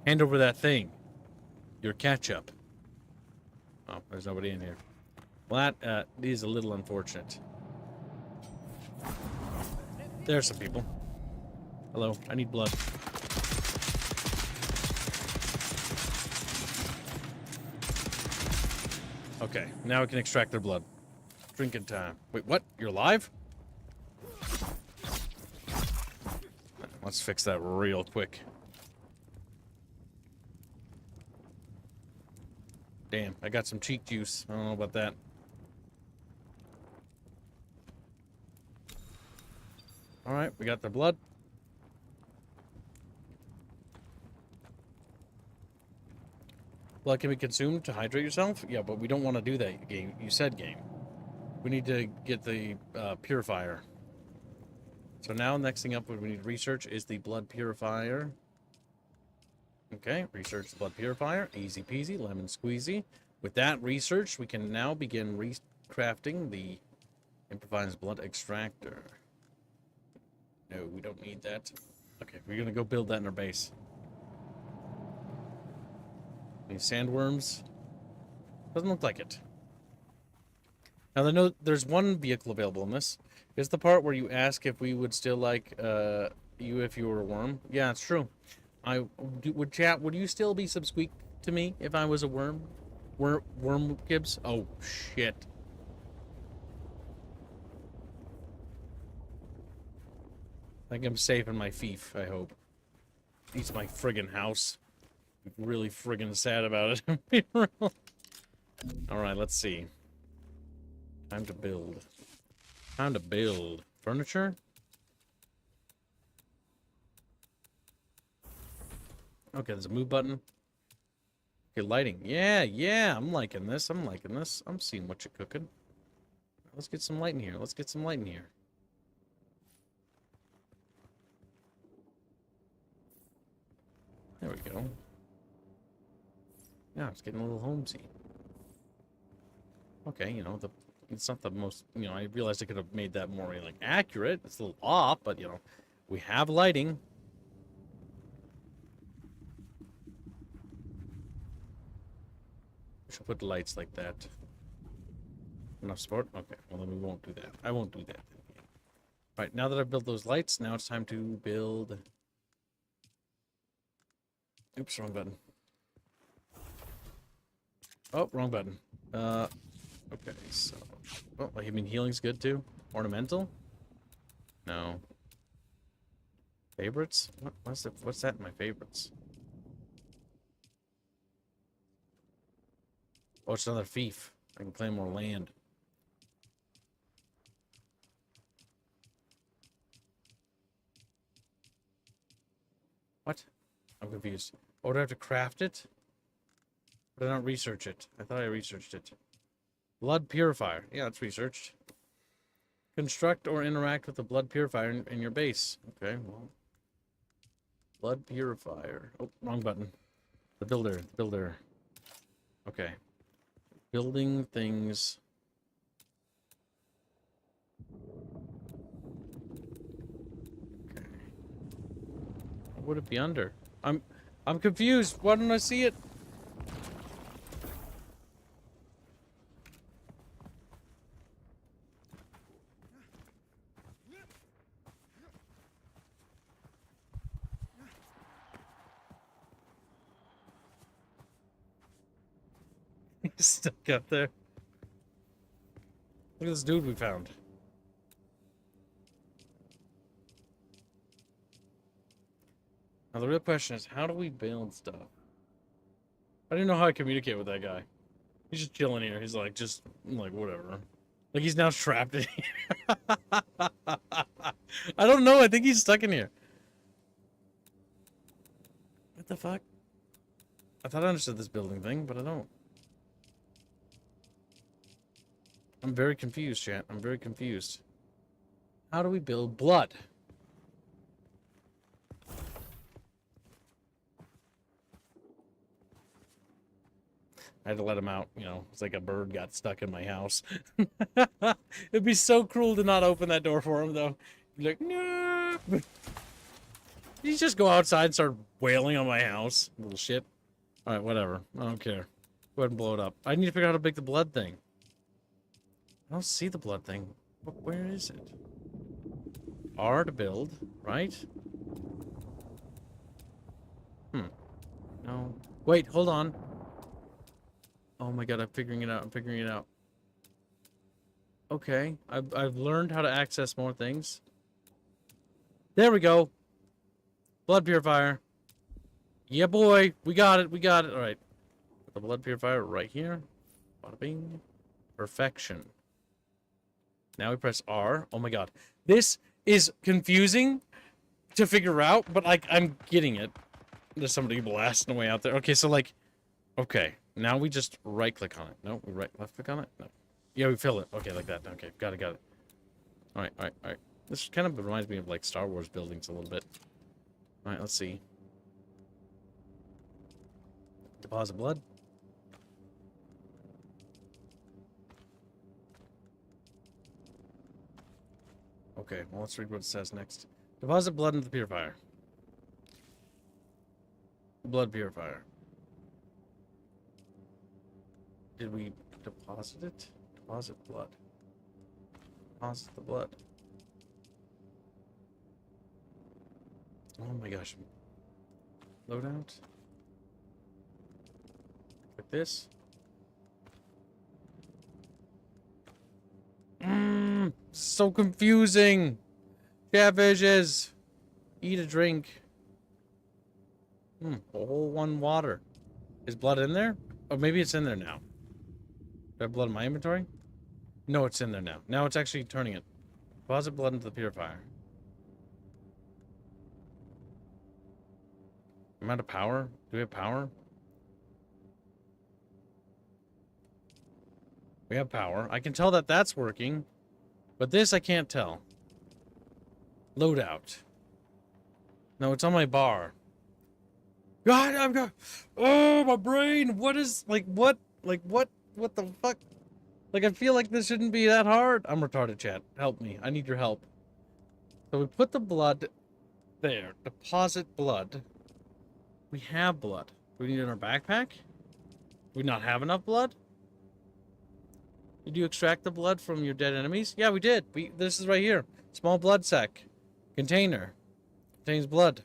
Hand over that thing. Your ketchup. Oh, there's nobody in here. Well, that is a little unfortunate. There's some people. Hello, I need blood. Okay, now we can extract their blood. Drinking time. Wait, what? You're alive? Let's fix that real quick. Damn, I got some cheek juice. I don't know about that. Alright, we got their blood. Blood can be consumed to hydrate yourself? Yeah, but we don't want to do that, game. You said game. We need to get the purifier. So now, next thing up, what we need to research is the blood purifier. Okay, research the blood purifier. Easy peasy, lemon squeezy. With that research, we can now begin crafting the improvised blood extractor. No, we don't need that. Okay, we're gonna go build that in our base. Any sandworms? Doesn't look like it. Now, I know there's one vehicle available in this. It's the part where you ask if we would still like you if you were a worm. Yeah, it's true. Would you still be subsqueak to me if I was a worm? Worm Gibbs? Oh, shit. I think I'm safe in my fief, I hope. It's my friggin' house. I'm really friggin' sad about it. Alright, let's see. Time to build. Time to build. Furniture? Okay, there's a move button. Okay, lighting. Yeah, I'm liking this. I'm seeing what you're cooking. Let's get some light in here. There we go. Yeah, it's getting a little homesy. Okay, you know, it's not the most, you know, I realized I could have made that more, like, accurate. It's a little off, but, you know, we have lighting. We should put lights like that. Enough support? Okay, well then we won't do that. I won't do that. Alright, now that I've built those lights, now it's time to build... Oops, wrong button. Oh, wrong button. Okay, so... Oh, I mean healing's good too? Ornamental? No. Favorites? What's that in my favorites? Oh, it's another fief. I can claim more land. What? I'm confused. Oh, do I have to craft it? Or did I not research it? I thought I researched it. Blood purifier. Yeah, it's researched. Construct or interact with the blood purifier in your base. Okay, well. Blood purifier. Oh, wrong button. The builder. Okay. Building things. Okay. What would it be under? I'm confused. Why don't I see it? He's stuck up there. Look at this dude we found. Now the real question is, how do we build stuff? I didn't know how to communicate with that guy. He's just chilling here. He's like, whatever. Like he's now trapped in here. I don't know. I think he's stuck in here. What the fuck? I thought I understood this building thing, but I don't. I'm very confused, chat. I'm very confused. How do we build blood? I had to let him out, you know. It's like a bird got stuck in my house. It'd be so cruel to not open that door for him, though. He'd be like, no. You just go outside and start wailing on my house. Little shit. Alright, whatever. I don't care. Go ahead and blow it up. I need to figure out how to make the blood thing. I don't see the blood thing. Where is it? R to build, right? No. Wait, hold on. Oh my god, I'm figuring it out. I'm figuring it out. Okay, I've learned how to access more things. There we go. Blood purifier. Yeah, boy. We got it. We got it. All right. Put the blood purifier right here. Bada bing. Perfection. Now we press R. Oh my god. This is confusing to figure out, but like I'm getting it. There's somebody blasting away out there. Okay, so like, okay. Now we just right click on it. No, we left click on it. No. Yeah, we fill it. Okay, like that. Okay, got it, got it. All right, all right, all right. This kind of reminds me of like Star Wars buildings a little bit. All right, let's see. Deposit blood. Okay, well, let's read what it says next. Deposit blood into the purifier. Blood purifier. Did we deposit it? Deposit blood. Deposit the blood. Oh my gosh. Loadout. Like this. So confusing. Catfishes. Eat a drink. A whole one water. Is blood in there? Oh, maybe it's in there now. Do I have blood in my inventory? No, it's in there now. Now it's actually turning it. Deposit blood into the purifier. Am I out of power? Do we have power? We have power. I can tell that that's working. But this I can't tell. Loadout. No, it's on my bar. God, I've got... Oh, my brain! What is... Like, what? Like, what? What the fuck? Like, I feel like this shouldn't be that hard. I'm retarded, chat. Help me. I need your help. So we put the blood there. Deposit blood. We have blood. Do we need it in our backpack? Do we not have enough blood? Did you extract the blood from your dead enemies? Yeah, we did. This is right here. Small blood sack. Container. Contains blood.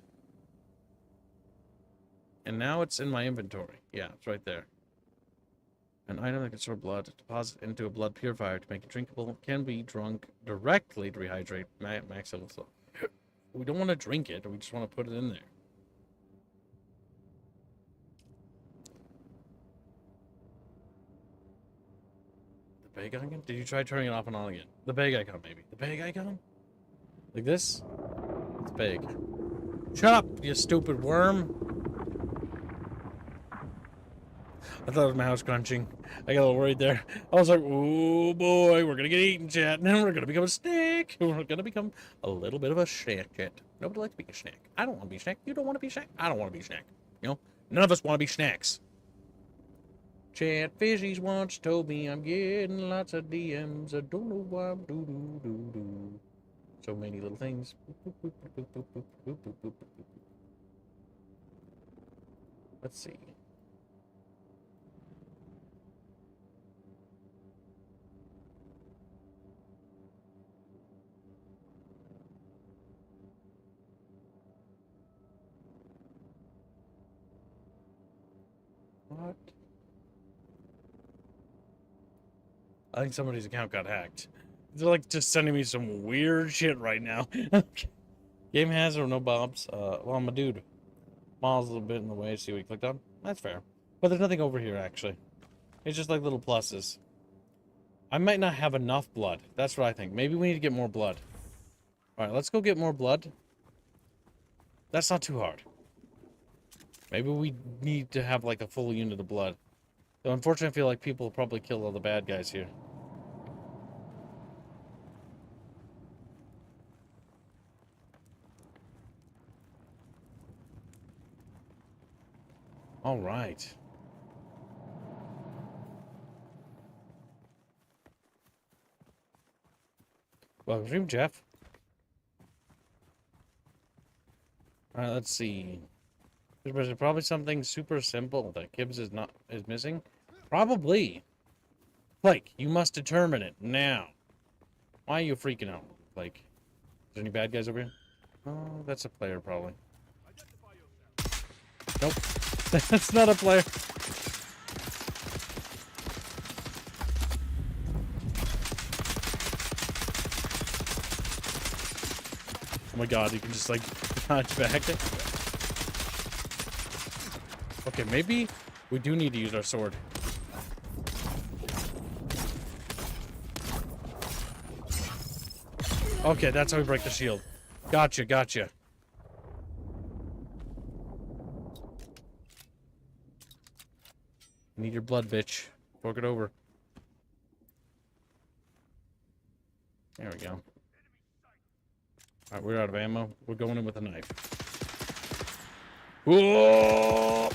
And now it's in my inventory. Yeah, it's right there. An item that can store blood. Deposit into a blood purifier to make it drinkable. Can be drunk directly to rehydrate. Max level. So we don't want to drink it. We just want to put it in there. The bag icon? Did you try turning it off and on again? The bag icon, maybe. The bag icon? Like this? It's big. Shut up, you stupid worm. I thought it was my house crunching. I got a little worried there. I was like, oh boy, we're gonna get eaten, chat. And then we're gonna become a snack. We're gonna become a little bit of a snack, chat. Nobody likes to be a snack. I don't want to be a snack. You don't want to be a snack. I don't want to be a snack. You know? None of us want to be snacks. Chat Fishies once told me I'm getting lots of DMs. I don't know why I'm do. So many little things. Let's see. What? I think somebody's account got hacked. They're like just sending me some weird shit right now. Game has or no bobs? Well, I'm a dude. Miles a little bit in the way. See what you clicked on? That's fair. But there's nothing over here, actually. It's just like little pluses. I might not have enough blood. That's what I think. Maybe we need to get more blood. Alright, let's go get more blood. That's not too hard. Maybe we need to have like a full unit of blood. Though unfortunately, I feel like people will probably kill all the bad guys here. All right. Welcome stream, Jeff. All right, let's see. There's probably something super simple that Gibbs is missing. Probably. Like, you must determine it now. Why are you freaking out? Like, is there any bad guys over here? Oh, that's a player probably. Nope. That's not a player. Oh my god, you can just like dodge back. Okay, maybe we do need to use our sword. Okay, that's how we break the shield. Gotcha, gotcha. Need your blood, bitch. Fork it over. There we go. Alright, we're out of ammo. We're going in with a knife. Whoa!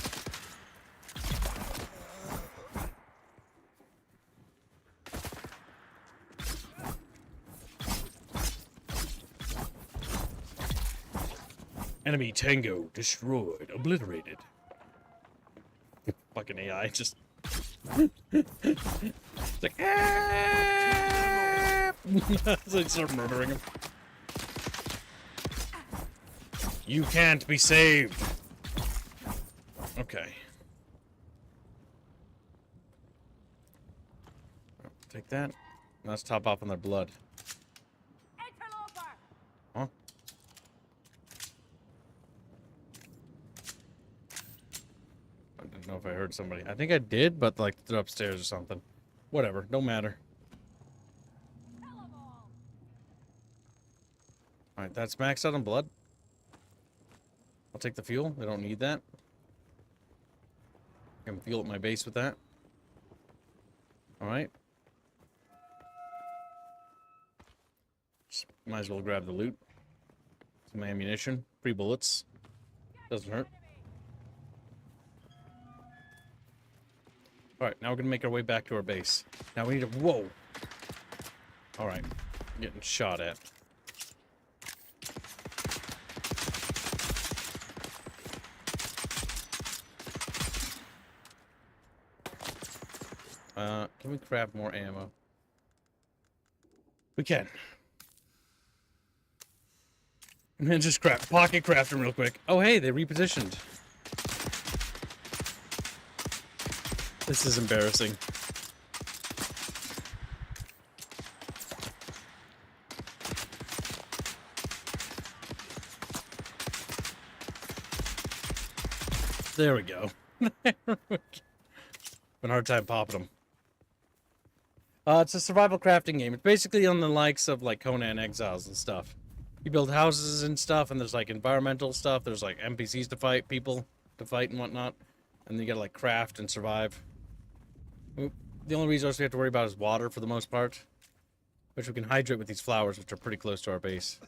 Enemy Tango destroyed, obliterated. Fucking AI just. It's like, ah! So I start murdering him. You can't be saved. Okay. Take that. Let's top off on their blood. Huh? I don't know if I heard somebody. I think I did, but like they're upstairs or something. Whatever, don't matter. Alright, that's maxed out on blood. I'll take the fuel. I don't need that. I can fuel up my base with that. Alright. Might as well grab the loot. Some ammunition. Free bullets. Doesn't hurt. Alright, now we're gonna make our way back to our base. Now we need to... Whoa! Alright. Getting shot at. Can we craft more ammo? We can. And then just pocket craft them real quick. Oh, hey, they repositioned. This is embarrassing. There we go. Been a hard time popping them. It's a survival crafting game. It's basically on the likes of like Conan Exiles and stuff. You build houses and stuff, and there's like environmental stuff. There's like NPCs to fight, people to fight and whatnot. And then you gotta like craft and survive. The only resource we have to worry about is water for the most part. Which we can hydrate with these flowers, which are pretty close to our base.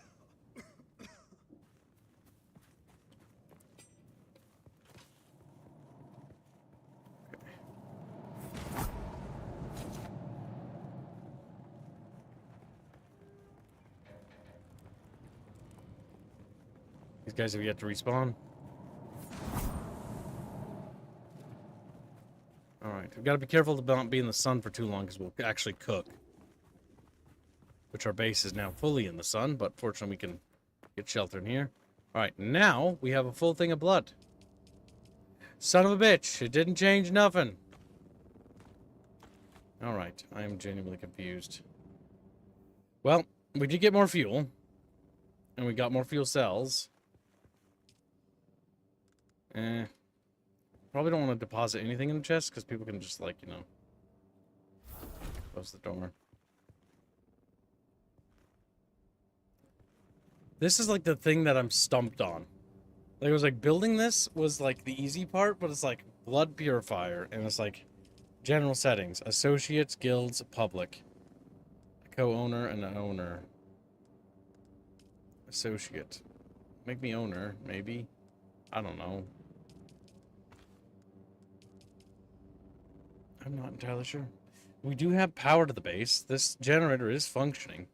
These guys have yet to respawn. Alright, we've got to be careful to not be in the sun for too long because we'll actually cook. Which our base is now fully in the sun, but fortunately we can get shelter in here. Alright, now we have a full thing of blood. Son of a bitch, it didn't change nothing. Alright, I am genuinely confused. Well, we did get more fuel. And we got more fuel cells. Probably don't want to deposit anything in the chest because people can just, like, you know, close the door. This is like the thing that I'm stumped on. Like, it was like building this was like the easy part, but it's like blood purifier, and it's like general settings, associates, guilds, public, co-owner, and an owner. Associate. Make me owner, maybe. I don't know. I'm not entirely sure. We do have power to the base. This generator is functioning.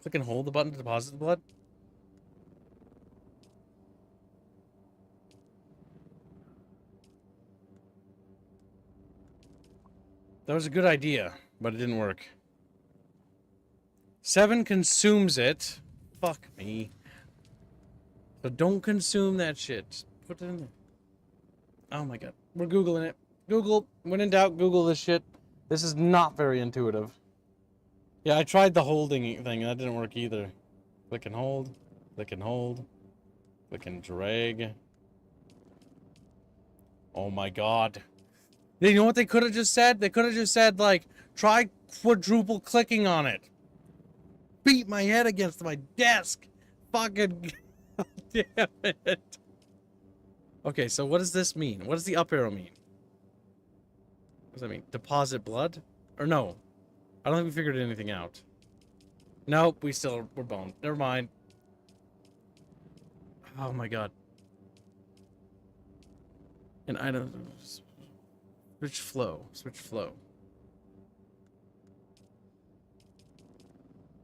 Click and hold the button to deposit the blood. That was a good idea, but it didn't work. 7 consumes it. Fuck me. So don't consume that shit. Put it in there. Oh my god. We're Googling it. Google. When in doubt, Google this shit. This is not very intuitive. Yeah, I tried the holding thing. That didn't work either. Click and hold. Click and hold. Click and drag. Oh my god. You know what they could have just said? They could have just said, like, try quadruple clicking on it. Beat my head against my desk. Fucking damn it. Okay, so what does this mean? What does the up arrow mean? What does that mean? Deposit blood? Or no. I don't think we figured anything out. Nope, we're boned. Never mind. Oh my god. An item. Switch flow. Switch flow.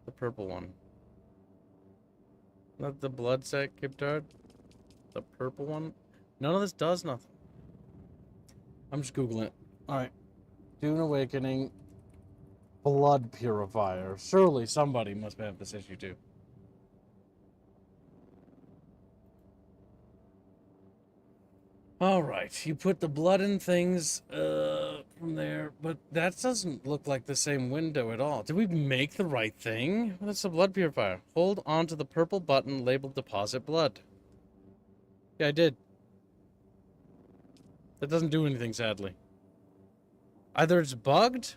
The purple one. Not the blood sac Kiptard. The purple one. None of this does nothing. I'm just Googling it. Alright. Dune Awakening. Blood purifier. Surely somebody must have this issue too. Alright, you put the blood in things from there, but that doesn't look like the same window at all. Did we make the right thing? That's the blood purifier. Hold on to the purple button labeled deposit blood. Yeah, I did. That doesn't do anything, sadly. Either it's bugged,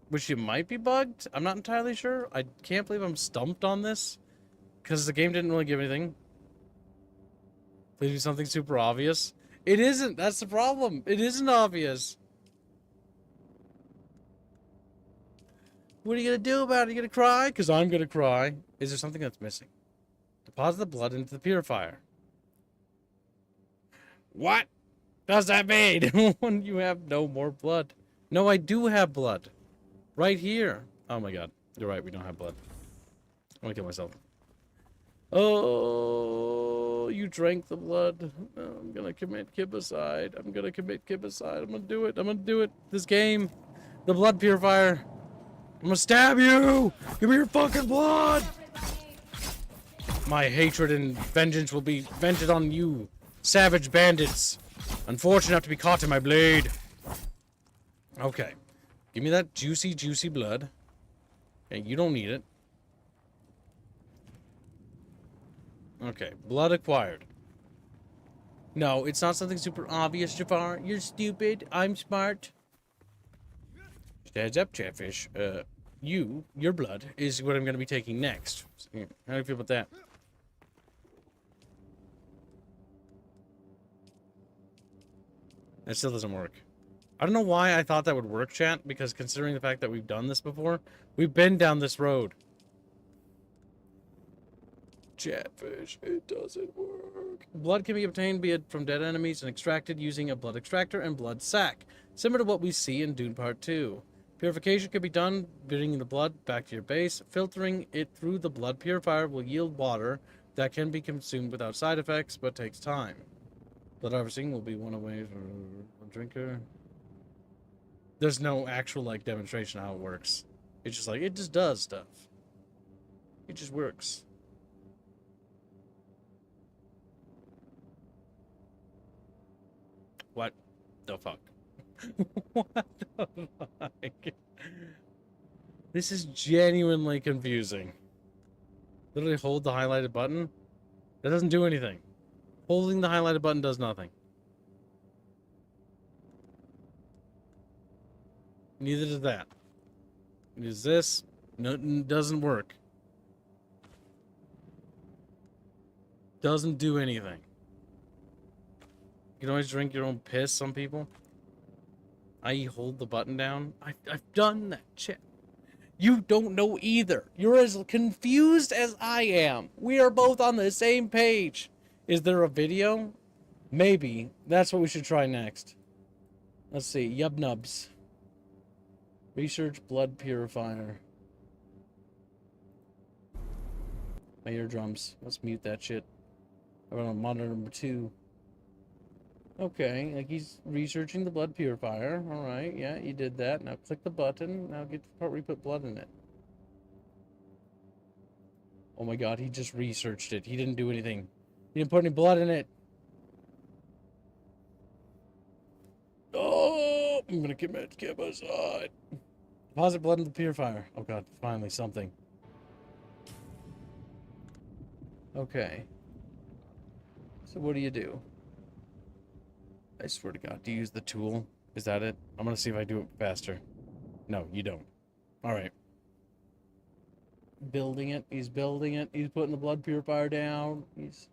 which it might be bugged. I'm not entirely sure. I can't believe I'm stumped on this, because the game didn't really give anything. Please be something super obvious. It isn't. That's the problem. It isn't obvious. What are you going to do about it? Are you going to cry? Because I'm going to cry. Is there something that's missing? Deposit the blood into the purifier. What does that mean? When you have no more blood. No, I do have blood. Right here. Oh my god. You're right. We don't have blood. I'm going to kill myself. Oh, you drank the blood. I'm gonna commit kibicide. I'm gonna commit kibicide. I'm gonna do it. I'm gonna do it. This game. The blood purifier. I'm gonna stab you! Give me your fucking blood! My hatred and vengeance will be vented on you, savage bandits. Unfortunate enough to be caught in my blade. Okay. Give me that juicy, juicy blood. Okay, you don't need it. Okay, blood acquired. No, it's not something super obvious, Jafar. You're stupid. I'm smart. Heads up, Chatfish. Your blood is what I'm going to be taking next. So, how do you feel about that? That still doesn't work. I don't know why I thought that would work, chat, because considering the fact that we've done this before, we've been down this road. Chatfish, it doesn't work. Blood can be obtained from dead enemies and extracted using a blood extractor and blood sac, similar to what we see in Dune Part 2. Purification can be done bringing the blood back to your base. Filtering it through the blood purifier will yield water that can be consumed without side effects, but takes time. Blood harvesting will be one way for a drinker. There's no actual, like, demonstration of how it works. It's just like, it just does stuff. It just works. What the fuck? What the fuck? This is genuinely confusing. Literally hold the highlighted button. That doesn't do anything. Holding the highlighted button does nothing. Neither does that. Is this? No, doesn't work. Doesn't do anything. You can always drink your own piss, some people. I.e. hold the button down. I've done that shit. You don't know either. You're as confused as I am. We are both on the same page. Is there a video? Maybe. That's what we should try next. Let's see. Yub nubs. Research blood purifier. My eardrums. Let's mute that shit. I'm on monitor number 2. Okay, like he's researching the blood purifier. Alright, yeah, you did that. Now click the button. Now get to the part where you put blood in it. Oh my god, he just researched it. He didn't do anything. He didn't put any blood in it. Oh, I'm gonna commit kibicide. Deposit blood in the purifier. Oh god, finally something. Okay. So what do you do? I swear to God, do you use the tool? Is that it? I'm gonna see if I do it faster. No, you don't. Alright. Building it. He's building it. He's putting the blood purifier down. He's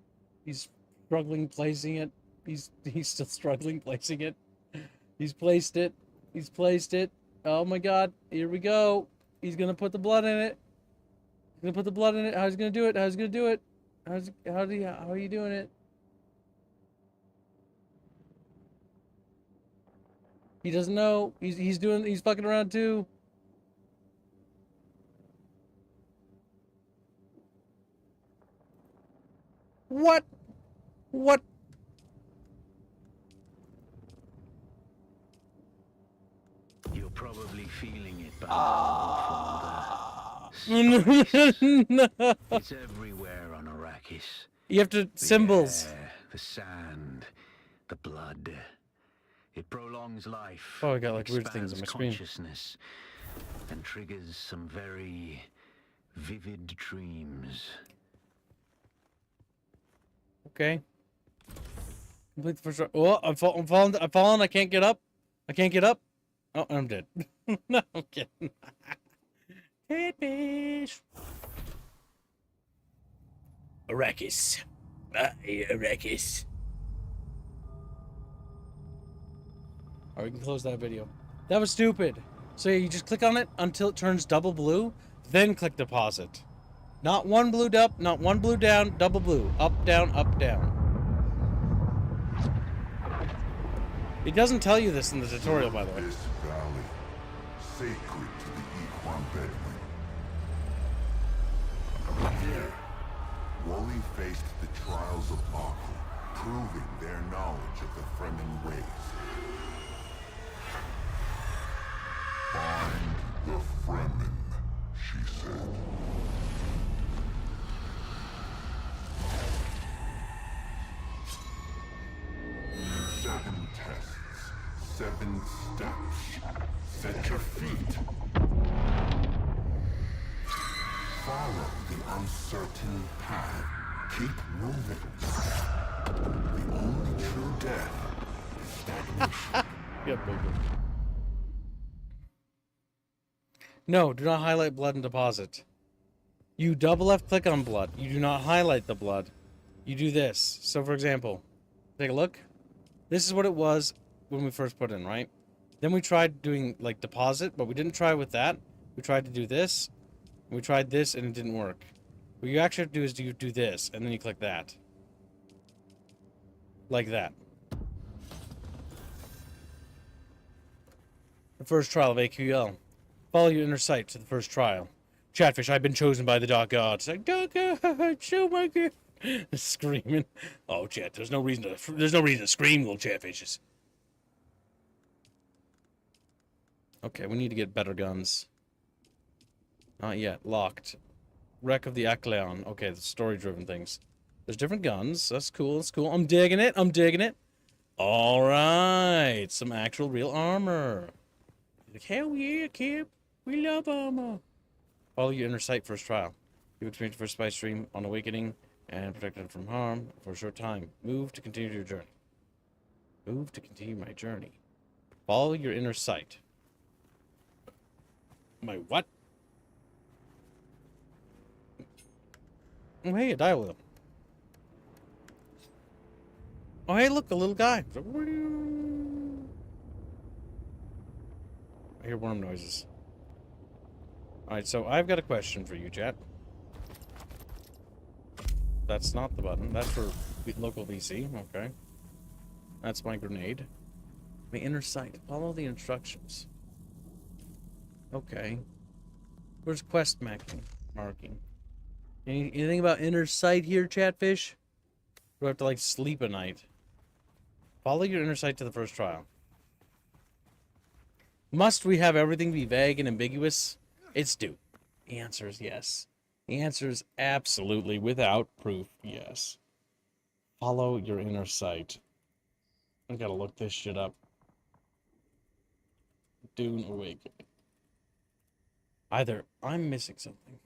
struggling placing it. He's still struggling placing it. He's placed it. He's placed it. Oh my god. Here we go. He's gonna put the blood in it. He's gonna put the blood in it. How's he gonna do it? How's he gonna do it? How are you doing it? He doesn't know. He's fucking around too. What? What? You're probably feeling it by now, Father. No. It's everywhere on Arrakis. You have to symbols. The air, the sand, the blood. It prolongs life. Oh, I got like weird things on my expands screen. Consciousness, and triggers some very vivid dreams. Okay. Complete the first round. Oh, I'm falling. I can't get up. I can't get up. Oh, I'm dead. No, I'm kidding. Catfish. Arrakis. Arrakis. Alright, we can close that video. That was stupid. So you just click on it until it turns double blue, then click deposit. Not one blue up, not one blue down, double blue. Up, down, up, down. It doesn't tell you this in the tutorial, by the way. This valley, sacred to the Ikhwan Bedouin. Here, Wally faced the trials of Baku, proving their knowledge of the Fremen ways. Find the Fremen, she said. Seven tests, 7 steps. Set your feet. Follow the uncertain path. Keep moving. The only true death is stagnation. Yeah, baby. No, do not highlight blood and deposit. You double left click on blood. You do not highlight the blood. You do this. So for example, take a look. This is what it was when we first put in, right? Then we tried doing like deposit, but we didn't try with that. We tried to do this. We tried this and it didn't work. What you actually have to do is you do this and then you click that. Like that. The first trial of AQL. Follow your inner sight to the first trial. Chatfish, I've been chosen by the dark gods. Like, dark god, show my god. Screaming. Oh, chat, there's no reason to scream, little chatfishes. Okay, we need to get better guns. Not yet. Locked. Wreck of the Akleon. Okay, the story-driven things. There's different guns. That's cool. That's cool. I'm digging it. I'm digging it. All right. Some actual real armor. Like, hell yeah, Kip. We love armor. Follow your inner sight first trial. You experience the first spy stream on Awakening and protected from harm for a short time. Move to continue your journey. Move to continue my journey. Follow your inner sight. My what? Oh, hey, a dial wheel. Oh, hey, look, a little guy. I hear worm noises. Alright, so I've got a question for you, chat. That's not the button. That's for local VC. Okay. That's my grenade. My inner sight. Follow the instructions. Okay. Where's quest marking? Anything about inner sight here, chatfish? Do I have to, like, sleep at night? Follow your inner sight to the first trial. Must we have everything be vague and ambiguous? It's due. The answer is yes. The answer is absolutely, without proof, yes. Follow your inner sight. I gotta look this shit up. Dune Awakening. Either I'm missing something.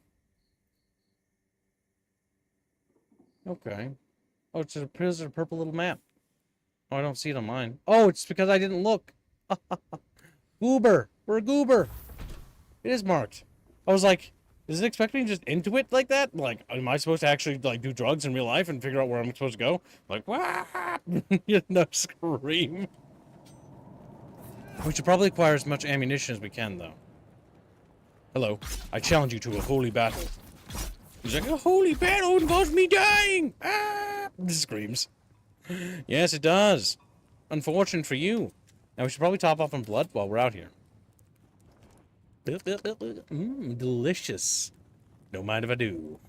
Okay. Oh, it's a purple little map. Oh, I don't see it on mine. Oh, it's because I didn't look. Goober. We're a goober. It is marked. I was like, is it expecting just into it like that? Like, am I supposed to actually like do drugs in real life and figure out where I'm supposed to go? Like, what? You know, scream. We should probably acquire as much ammunition as we can, though. Hello. I challenge you to a holy battle. He's like, a holy battle involves me dying! Ah! Screams. Yes, it does. Unfortunate for you. Now, we should probably top off on blood while we're out here. Delicious. Don't mind if I do.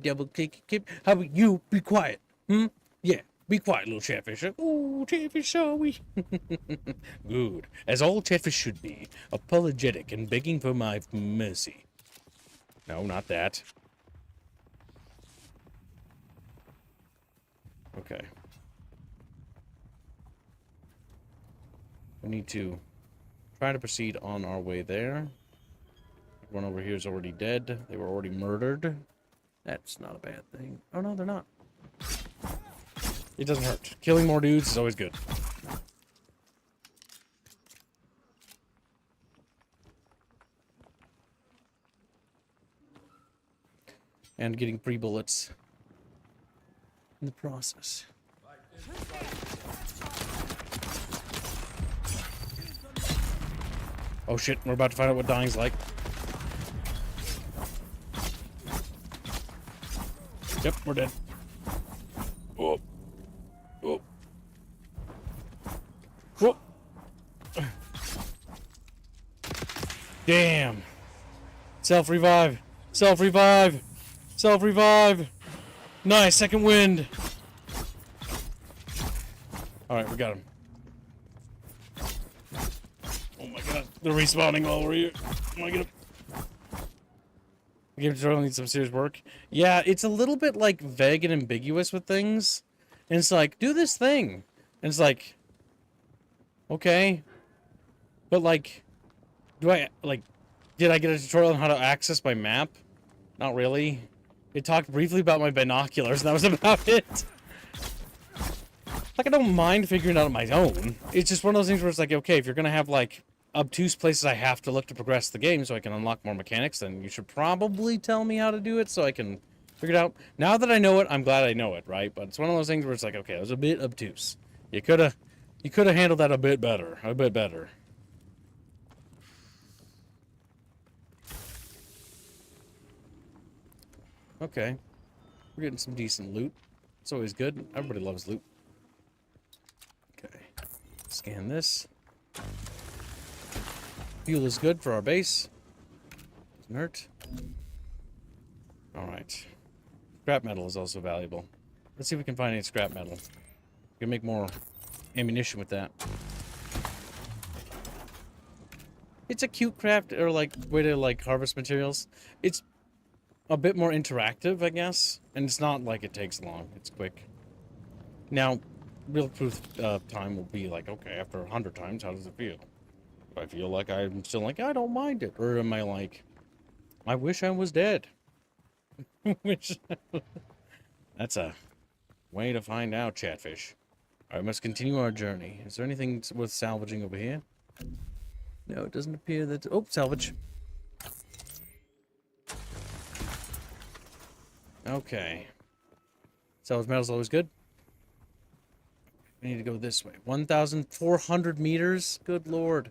Double click. How about you be quiet? Yeah, be quiet, little chatfish. Oh, chatfish, sorry. Good. As all chatfish should be. Apologetic and begging for my mercy. No, not that. Okay. We need to try to proceed on our way there. One over here is already dead. They were already murdered. That's not a bad thing. Oh, no, they're not. It doesn't hurt. Killing more dudes is always good. And getting free bullets in the process. Oh shit, we're about to find out what dying's like. Yep, we're dead. Oh. Oh. Whoop. Damn. Self-revive. Self-revive. Self-revive. Nice, second wind. Alright, we got him. Oh my god, they're respawning while we're here. Oh my god. The game tutorial needs some serious work. Yeah, it's a little bit like vague and ambiguous with things. And it's like, do this thing. And it's like, okay. But like, did I get a tutorial on how to access my map? Not really. It talked briefly about my binoculars, and that was about it. Like, I don't mind figuring it out on my own. It's just one of those things where it's like, okay, if you're gonna have like obtuse places I have to look to progress the game so I can unlock more mechanics, then you should probably tell me how to do it so I can figure it out. Now that I know it, I'm glad I know it, right? But it's one of those things where it's like, okay, it was a bit obtuse. You could have handled that a bit better. A bit better. Okay. We're getting some decent loot. It's always good. Everybody loves loot. Okay. Scan this. Fuel is good for our base. Doesn't hurt. Alright. Scrap metal is also valuable. Let's see if we can find any scrap metal. We can make more ammunition with that. It's a cute craft, or like, way to like harvest materials. It's a bit more interactive, I guess. And it's not like it takes long. It's quick. Now, real truth time will be like, okay, after 100 times, how does it feel? Do I feel like I'm still like, I don't mind it? Or am I like, I wish I was dead? Which, that's a way to find out, chatfish. Alright, must continue our journey. Is there anything worth salvaging over here? No, it doesn't appear that... Oh, salvage. Okay. Salvage metal's always good. We need to go this way. 1,400 meters? Good lord.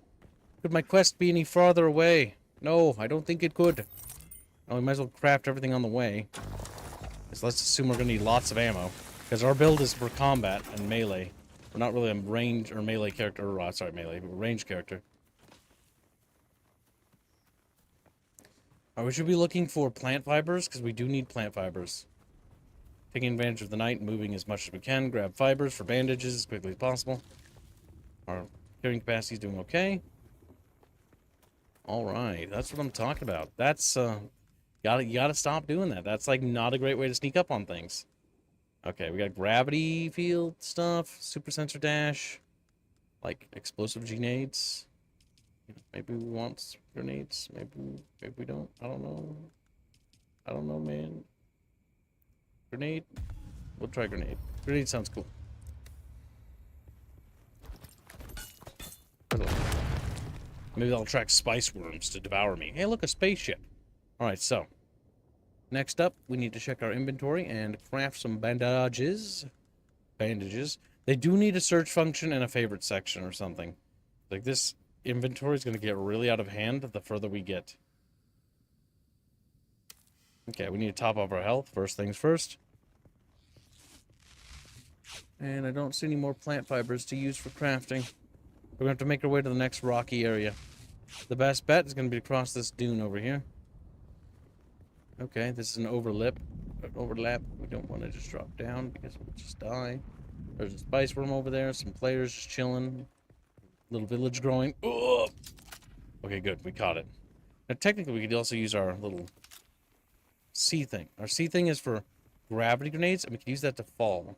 Could my quest be any farther away? No, I don't think it could. Oh, we might as well craft everything on the way. So let's assume we're going to need lots of ammo. Because our build is for combat and melee. We're not really a range or melee character. Or, sorry, melee. We're a range character. We should be looking for plant fibers, because we do need plant fibers. Taking advantage of the night and moving as much as we can. Grab fibers for bandages as quickly as possible. Our carrying capacity is doing okay. Alright, that's what I'm talking about. That's, you gotta stop doing that. That's, like, not a great way to sneak up on things. Okay, we got gravity field stuff, super sensor dash. Like explosive grenades. Maybe we want grenades. Maybe we don't. I don't know. I don't know, man. Grenade. We'll try grenade. Grenade sounds cool. Maybe I'll attract spice worms to devour me. Hey, look, a spaceship. Alright, so. Next up, we need to check our inventory and craft some bandages. Bandages. They do need a search function and a favorite section or something. Like, this inventory is going to get really out of hand the further we get. Okay, we need to top up our health. First things first. And I don't see any more plant fibers to use for crafting. We're going to have to make our way to the next rocky area. The best bet is going to be to cross this dune over here. Okay, this is an overlap. We don't want to just drop down because we'll just die. There's a spice worm over there. Some players just chilling. Little village growing. Ugh! Okay, good. We caught it. Now, technically, we could also use our little sea thing. Our sea thing is for gravity grenades, and we can use that to fall.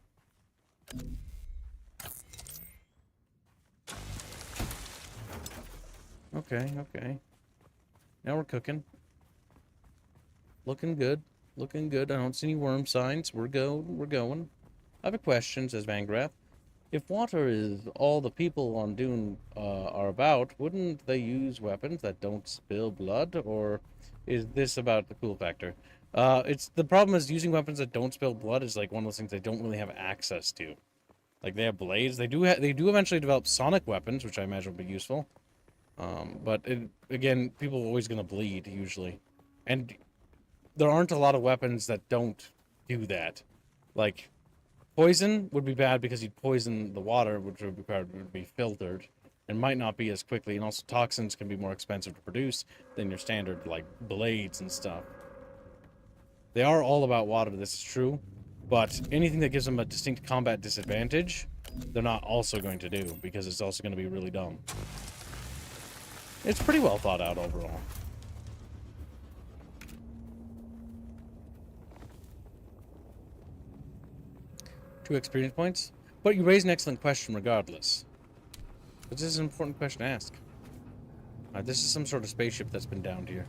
Okay, okay. Now we're cooking. Looking good. Looking good. I don't see any worm signs. We're going. I have a question, says Van Graff. If water is all the people on Dune are about, wouldn't they use weapons that don't spill blood? Or is this about the cool factor? It's the problem is using weapons that don't spill blood is like one of those things they don't really have access to. Like they have blades. They do eventually develop sonic weapons, which I imagine would be useful. But again, people are always going to bleed usually, and there aren't a lot of weapons that don't do that. Like poison would be bad because you'd poison the water, which would be filtered and might not be as quickly. And also toxins can be more expensive to produce than your standard like blades and stuff. They are all about water. This is true, but anything that gives them a distinct combat disadvantage, they're not also going to do because it's also going to be really dumb. It's pretty well thought out overall. 2 experience points. But you raise an excellent question regardless. But this is an important question to ask. This is some sort of spaceship that's been downed here.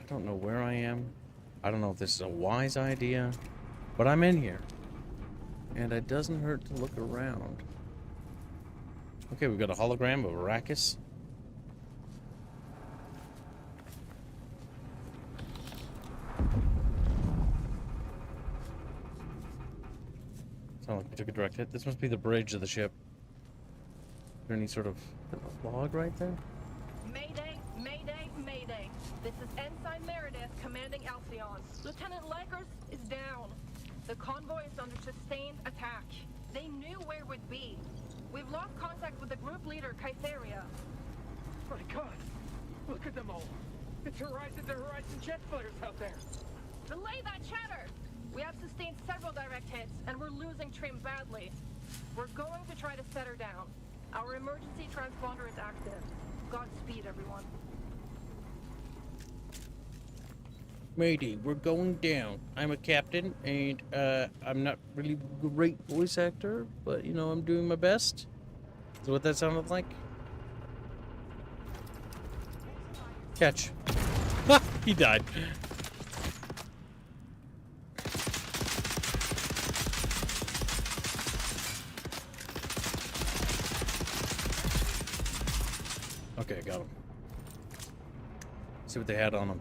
I don't know where I am. I don't know if this is a wise idea. But I'm in here. And it doesn't hurt to look around. Okay, we've got a hologram of Arrakis. Sound like we took a direct hit. This must be the bridge of the ship. Is there any sort of log right there? Mayday, mayday, mayday. This is Ensign Meredith commanding Alcyon. Lieutenant Lakers is down. The convoy is under sustained attack. They knew where we'd be. We've lost contact with the group leader, Kytheria. My God! Look at them all! It's Horizon to Horizon jet fighters out there! Delay that chatter! We have sustained several direct hits, and we're losing Trim badly. We're going to try to set her down. Our emergency transponder is active. Godspeed, everyone. Matey, we're going down. I'm a captain, and I'm not really a great voice actor, but, you know, I'm doing my best. Is what that sounded like? Catch. Ha! He died. Okay, got him. See what they had on him.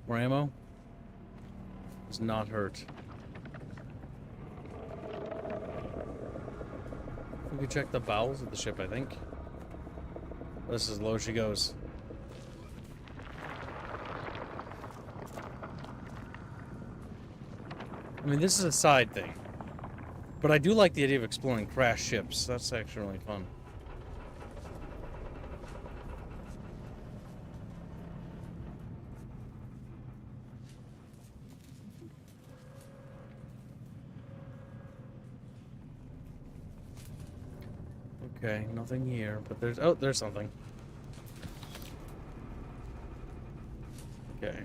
More ammo? Does not hurt. We can check the bowels of the ship, I think. This is as low as she goes. I mean, this is a side thing. But I do like the idea of exploring crashed ships. That's actually really fun. Okay, nothing here, but there's... Oh, there's something. Okay.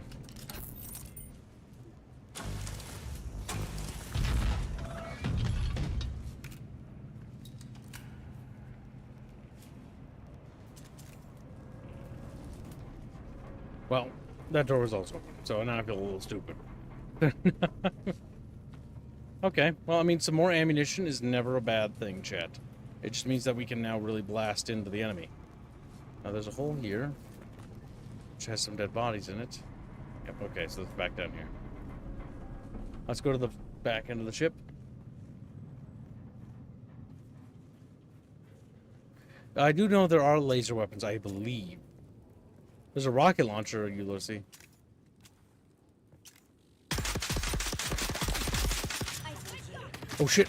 Well, that door was also open, so now I feel a little stupid. Okay, well, I mean, some more ammunition is never a bad thing, chat. It just means that we can now really blast into the enemy. Now, there's a hole here, which has some dead bodies in it. Yep, okay, so let's back down here. Let's go to the back end of the ship. I do know there are laser weapons, I believe. There's a rocket launcher, Ulysses. Oh shit!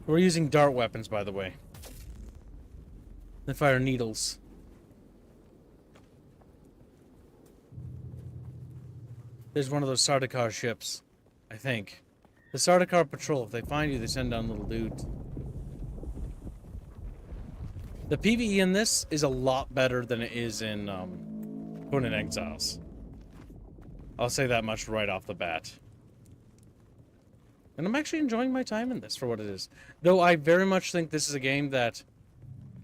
We're using dart weapons, by the way. They fire needles. There's one of those Sardaukar ships, I think. The Sardaukar patrol, if they find you, they send down little dudes. The PvE in this is a lot better than it is in Conan Exiles. I'll say that much right off the bat. And I'm actually enjoying my time in this for what it is. Though I very much think this is a game that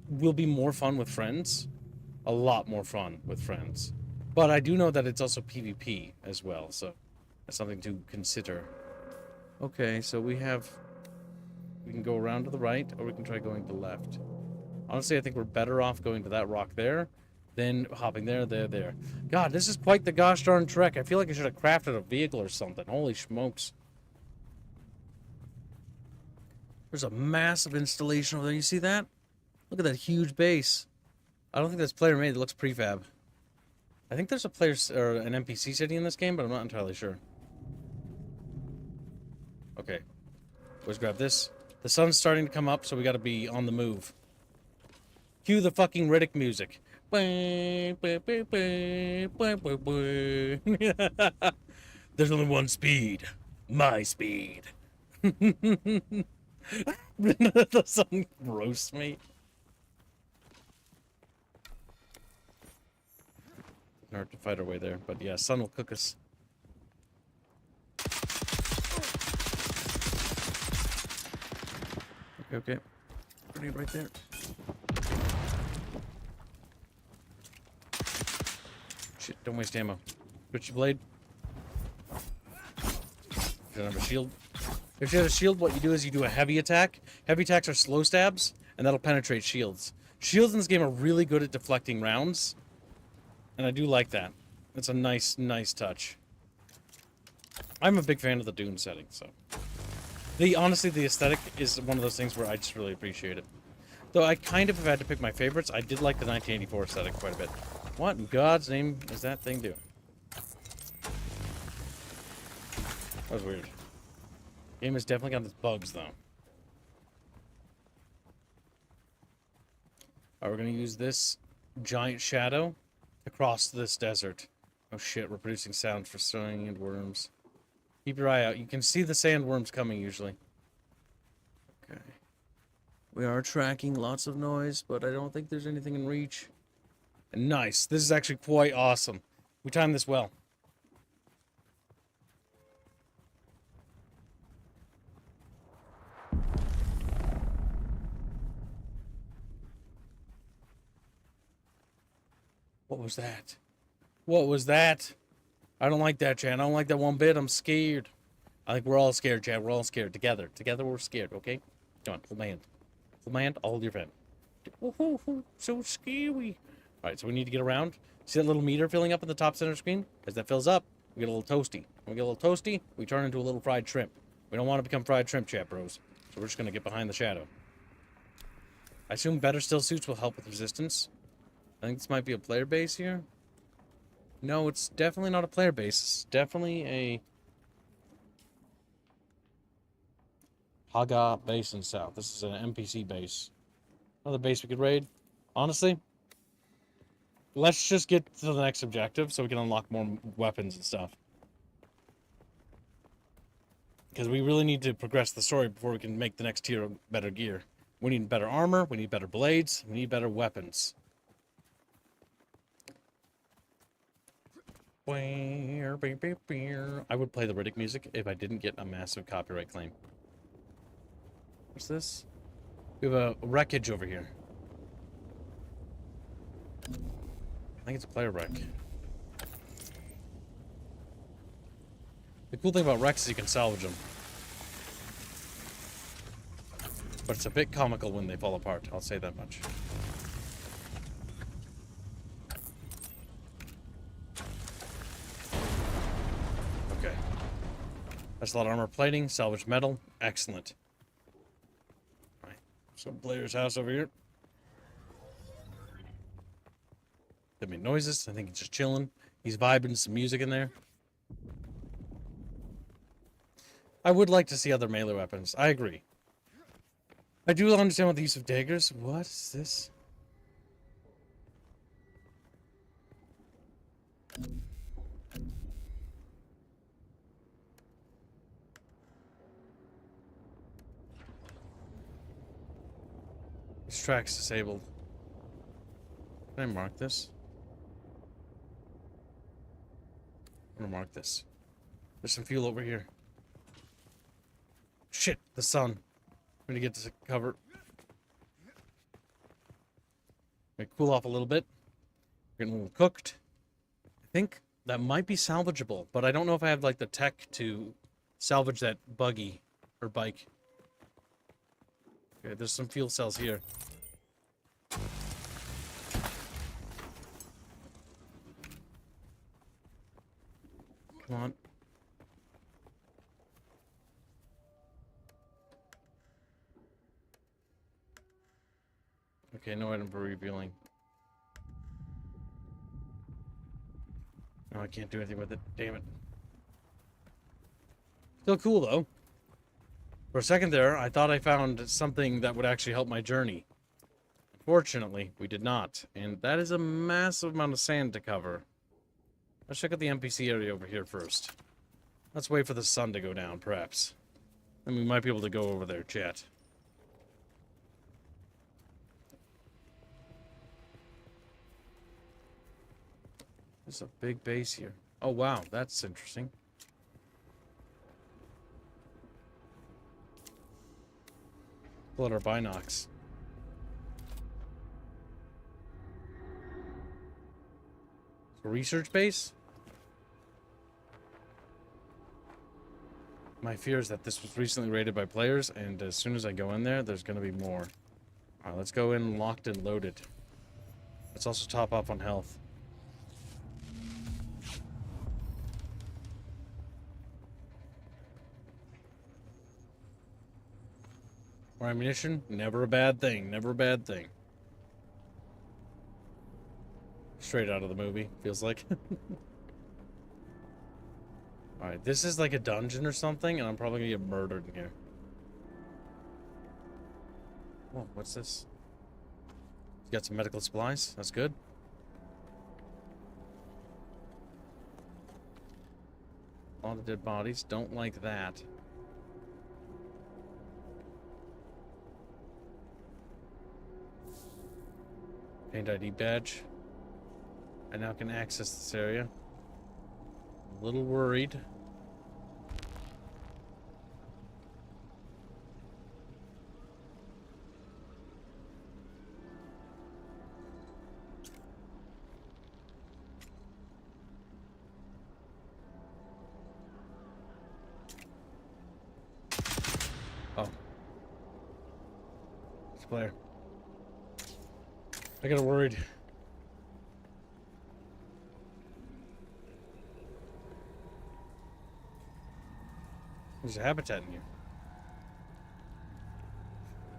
will be more fun with friends. A lot more fun with friends. But I do know that it's also PvP as well, so that's something to consider. Okay, so we can go around to the right, or we can try going to the left. Honestly, I think we're better off going to that rock there, than hopping there. God, this is quite the gosh darn trek. I feel like I should have crafted a vehicle or something. Holy smokes. There's a massive installation over there. You see that? Look at that huge base. I don't think that's player made. It looks prefab. I think there's a player or an NPC city in this game, but I'm not entirely sure. Okay. Let's grab this. The sun's starting to come up, so we gotta be on the move. Cue the fucking Riddick music. There's only one speed. My speed. The sun roasts me. Hard to fight our way there, but yeah, sun will cook us. Okay. Grenade right there. Shit, don't waste ammo. Switch your blade. You don't have a shield. If you have a shield, what you do is you do a heavy attack. Heavy attacks are slow stabs, and that'll penetrate shields. Shields in this game are really good at deflecting rounds, and I do like that. It's a nice touch. I'm a big fan of the Dune setting, so... Honestly, the aesthetic is one of those things where I just really appreciate it. Though I kind of have had to pick my favorites, I did like the 1984 aesthetic quite a bit. What in God's name is that thing doing? That was weird. Game has definitely got its bugs, though. Alright, we're gonna use this giant shadow to cross this desert. Oh shit, we're producing sound for sand worms. Keep your eye out. You can see the sandworms coming, usually. Okay. We are tracking lots of noise, but I don't think there's anything in reach. And nice. This is actually quite awesome. We timed this well. What was that? What was that? I don't like that, Chad. I don't like that one bit. I'm scared. I think we're all scared, Chad. We're all scared. Together. Together we're scared, okay? Come on, hold my hand. Hold my hand. I'll hold your hand. Oh, so scary. Alright, so we need to get around. See that little meter filling up in the top center screen? As that fills up, we get a little toasty. When we get a little toasty, we turn into a little fried shrimp. We don't want to become fried shrimp, chat bros. So we're just going to get behind the shadow. I assume better still suits will help with resistance. I think this might be a player base here. No, it's definitely not a player base. It's definitely a Haga base in south. This is an NPC base. Another base we could raid. Honestly, let's just get to the next objective so we can unlock more weapons and stuff. Because we really need to progress the story before we can make the next tier of better gear. We need better armor, we need better blades, we need better weapons. I would play the Riddick music if I didn't get a massive copyright claim. What's this? We have a wreckage over here. I think it's a player wreck. The cool thing about wrecks is you can salvage them. But it's a bit comical when they fall apart, I'll say that much. Okay. That's a lot of armor plating, salvage metal, excellent. Alright, some player's house over here. They made noises, I think he's just chilling. He's vibing some music in there. I would like to see other melee weapons, I agree. I do understand what the use of daggers. What is this? This track's disabled. Can I mark this? I'm gonna mark this. There's some fuel over here. Shit, the sun. I'm gonna get this cover. Gonna cool off a little bit. Getting a little cooked. I think that might be salvageable, but I don't know if I have like the tech to salvage that buggy or bike. Okay, there's some fuel cells here. Come on. Okay, no item for revealing. No, I can't do anything with it. Damn it. Still cool, though. For a second there, I thought I found something that would actually help my journey. Unfortunately, we did not. And that is a massive amount of sand to cover. Let's check out the NPC area over here first. Let's wait for the sun to go down, perhaps. Then we might be able to go over there, chat. There's a big base here. Oh, wow. That's interesting. Pull out our binocs. A research base? My fear is that this was recently raided by players, and as soon as I go in there, there's going to be more. Alright, let's go in locked and loaded. Let's also top off on health. More ammunition? Never a bad thing. Never a bad thing. Straight out of the movie, feels like. Alright, this is like a dungeon or something, and I'm probably gonna get murdered in here. Oh, what's this? You got some medical supplies? That's good. A lot of dead bodies. Don't like that. Paint ID badge. I now can access this area. A little worried. Oh. It's player. I got worried. There's a habitat in here.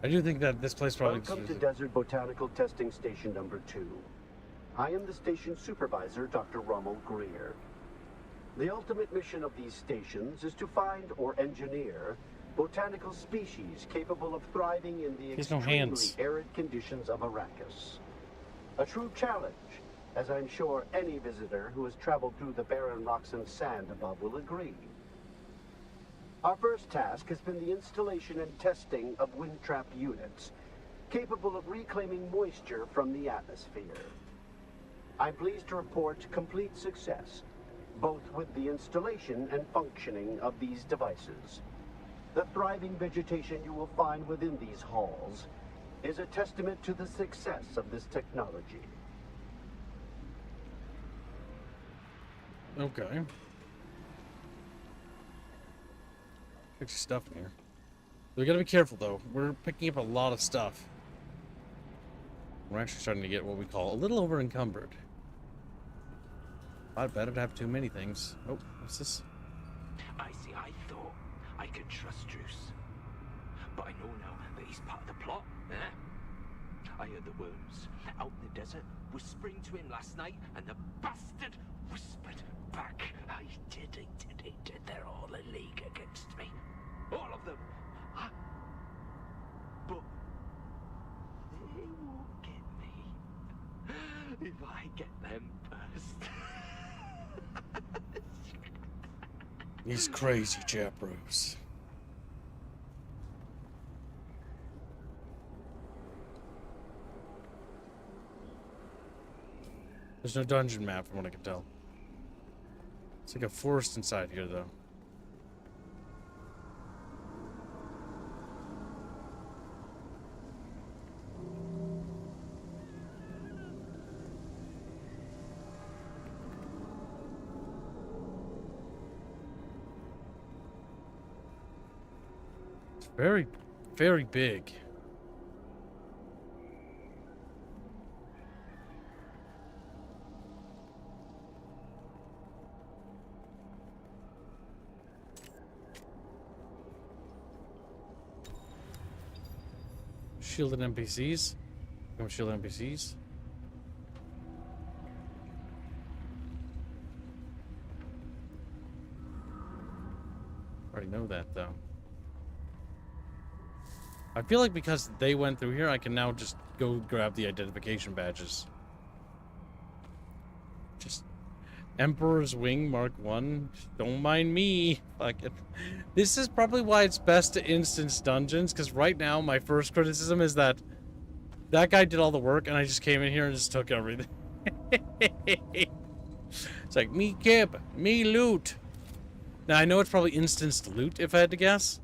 I do think that this place probably... Welcome to Desert Botanical Testing Station number 2. I am the station supervisor, Dr. Rommel Greer. The ultimate mission of these stations is to find or engineer botanical species capable of thriving in the extremely arid conditions of Arrakis. A true challenge, as I'm sure any visitor who has traveled through the barren rocks and sand above will agree. Our first task has been the installation and testing of wind trap units, capable of reclaiming moisture from the atmosphere. I'm pleased to report complete success. both with the installation and functioning of these devices. The thriving vegetation you will find within these halls is a testament to the success of this technology. Okay. Fix stuff in here. We gotta be careful though. We're picking up a lot of stuff. We're actually starting to get what we call a little over encumbered. I'd better have too many things. Oh, what's this? I thought I could trust Druce. But I know now that he's part of the plot, eh? I heard the worms out in the desert whispering to him last night, and the bastard whispered back. I did. They're all a league against me. All of them. But they won't get me if I get them first. He's crazy, Japros. There's no dungeon map from what I can tell. It's like a forest inside here, though. It's very, very big. Shielded NPCs. Come shield NPCs. Already know that though. I feel like because they went through here, I can now just go grab the identification badges. Just Emperor's Wing Mark 1. Don't mind me. Like it. This is probably why it's best to instance dungeons, because right now my first criticism is that that guy did all the work and I just came in here and just took everything. It's like, me kib, me loot. Now I know it's probably instanced loot if I had to guess.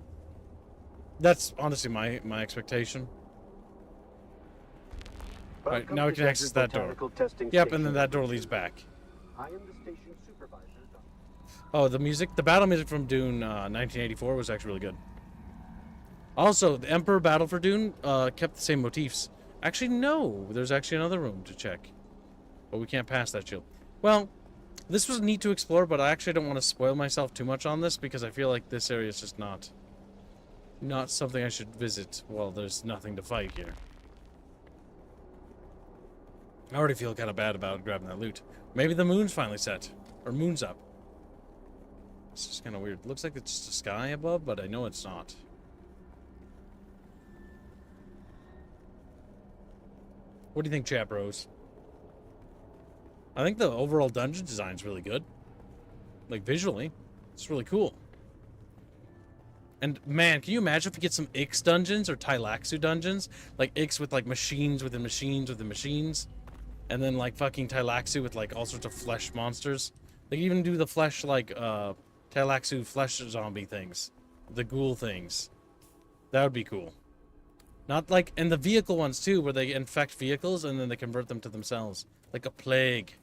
That's honestly my expectation. Alright, now we can access that door. Yep, and then that door leads back. I am the station supervisor. Oh, the music, the battle music from Dune 1984 was actually really good. Also, the Emperor Battle for Dune kept the same motifs. Actually, no, there's actually another room to check. But we can't pass that shield. Well, this was neat to explore, but I actually don't want to spoil myself too much on this because I feel like this area is just not something I should visit while there's nothing to fight here. I already feel kind of bad about grabbing that loot. Maybe the moon's finally set. Or moon's up. It's just kind of weird. Looks like it's just a sky above, but I know it's not. What do you think, chat bros? I think the overall dungeon design is really good. Like, visually. It's really cool. And, man, can you imagine if we get some Ix dungeons or Tylaxu dungeons? Like, Ix with, like, machines within machines within machines. And then, like, fucking Tylaxu with, like, all sorts of flesh monsters. They can even do the flesh, like, Tylaxu flesh zombie things. The ghoul things. That would be cool. Not like, and the vehicle ones, too, where they infect vehicles and then they convert them to themselves. Like a plague.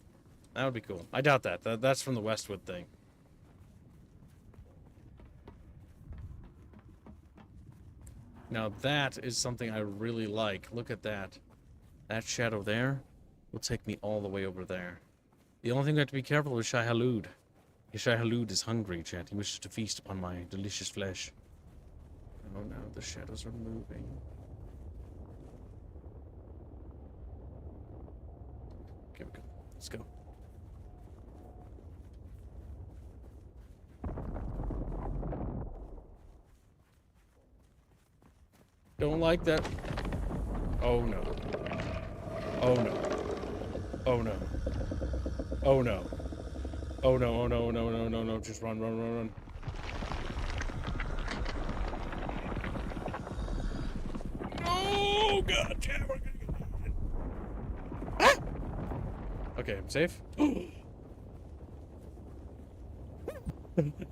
That would be cool. I doubt that. That's from the Westwood thing. Now, that is something I really like. Look at that. That shadow there will take me all the way over there. The only thing we have to be careful is Shai Halud. Shai Halud is hungry, chat. He wishes to feast upon my delicious flesh. Oh no, the shadows are moving. Okay, we go. Let's go. Don't like that. Oh no. Oh no. Oh no. Oh no. Oh no, oh no, no, no, no, no. Just run, run, run, run. Oh god, damn, we're gonna get ah! Okay, I'm safe.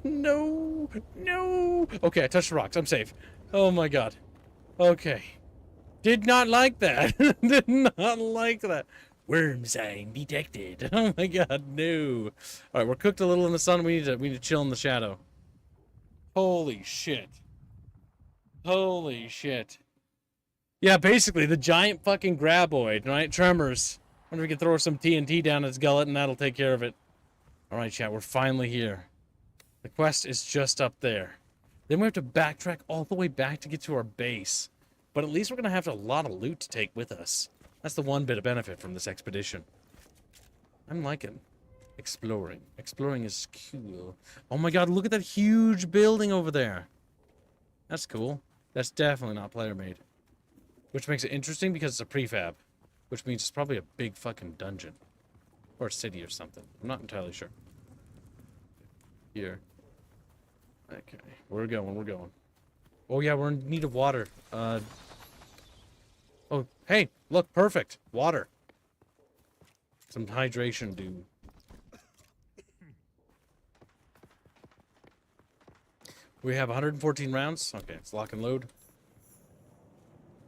No, no. Okay, I touched the rocks. I'm safe. Oh my god. Okay. Did not like that. Did not like that. Worm sign detected. Oh my god, no. Alright, we're cooked a little in the sun. We need to chill in the shadow. Holy shit. Holy shit. Yeah, basically the giant fucking graboid, right? Tremors. Wonder if we can throw some TNT down its gullet and that'll take care of it. Alright, chat, we're finally here. The quest is just up there. Then we have to backtrack all the way back to get to our base. But at least we're going to have a lot of loot to take with us. That's the one bit of benefit from this expedition. I'm liking exploring. Exploring is cool. Oh my god, look at that huge building over there. That's cool. That's definitely not player-made. Which makes it interesting because it's a prefab. Which means it's probably a big fucking dungeon. Or a city or something. I'm not entirely sure. Here. Okay, we're going. Oh yeah, we're in need of water. Oh, hey, look, perfect. Water. Some hydration, dude. We have 114 rounds. Okay, it's lock and load.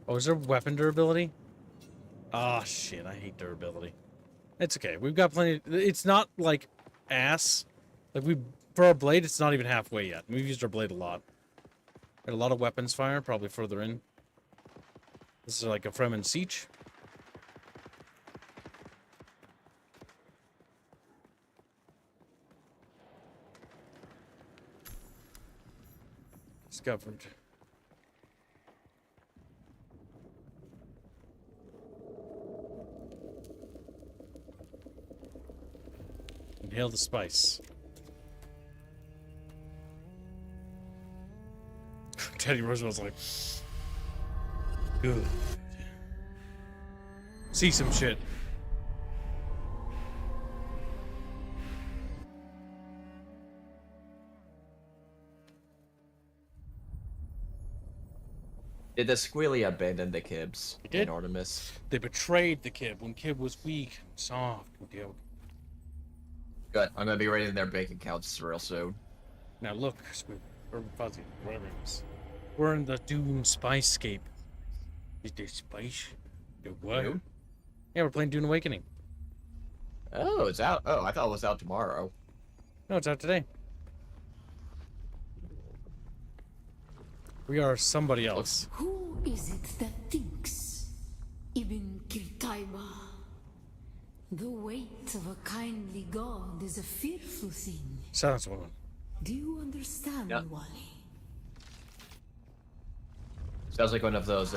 Oh, is there weapon durability? Ah, shit, I hate durability. It's okay. We've got plenty. It's not like ass. Like for our blade, it's not even halfway yet. We've used our blade a lot. Got a lot of weapons fire, probably further in. This is like a Fremen siege. Discovered. Inhale the spice. Teddy Roosevelt's like, good. See some shit. Did the Squealy abandon the Kibs? They did. In Artemis? They betrayed the Kib when Kib was weak, soft, and guilty. Good. I'm gonna be raiding their bank accounts real soon. Now look, Squid, or Fuzzy, whatever it is. We're in the Dune Spicescape. Is there spice? The what? Dune? Yeah, we're playing Dune Awakening. Oh, it's out. Oh, I thought it was out tomorrow. No, it's out today. We are somebody else. Who is it that thinks? Ibn Kirtaiba. The weight of a kindly god is a fearful thing. Silence, woman. Do you understand, Yep. Wally? Sounds like one of those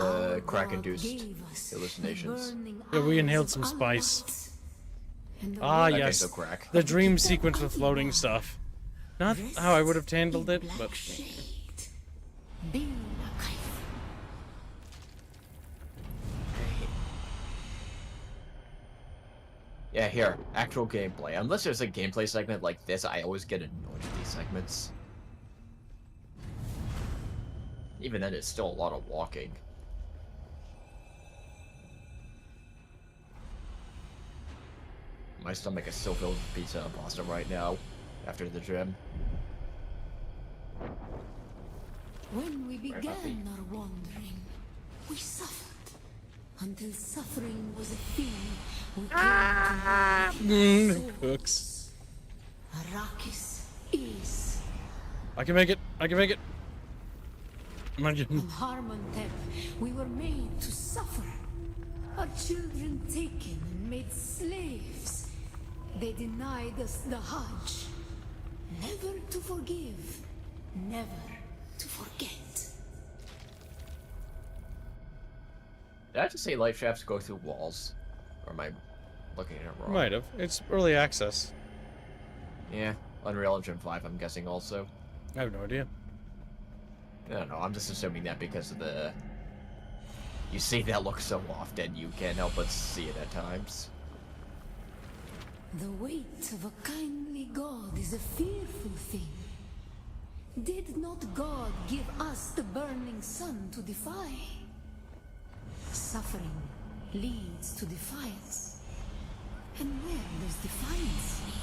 crack-induced hallucinations. Yeah, we inhaled some spice. Ah, Okay, yes. so crack. The dream sequence with floating stuff. Not how I would have handled it, but... Yeah, here, actual gameplay. Unless there's a gameplay segment like this, I always get annoyed with these segments. Even then, it's still a lot of walking. My stomach is still filled with pizza and pasta right now, after the gym. When we began our wandering, we suffered. Until suffering was a thing, we came to Cooks. Arrakis is. I can make it. I can make it. On Harmontep, we were made to suffer. Our children taken and made slaves. They denied us the Hajj. Never to forgive. Never to forget. Did I just say life shafts go through walls? Or am I looking at it wrong? Might have. It's early access. Yeah, Unreal Engine 5, I'm guessing also. I have no idea. I don't know, I'm just assuming that because of the... You see that look so often, you can't help but see it at times. The weight of a kindly god is a fearful thing. Did not God give us the burning sun to defy? Suffering leads to defiance. And where does defiance lead?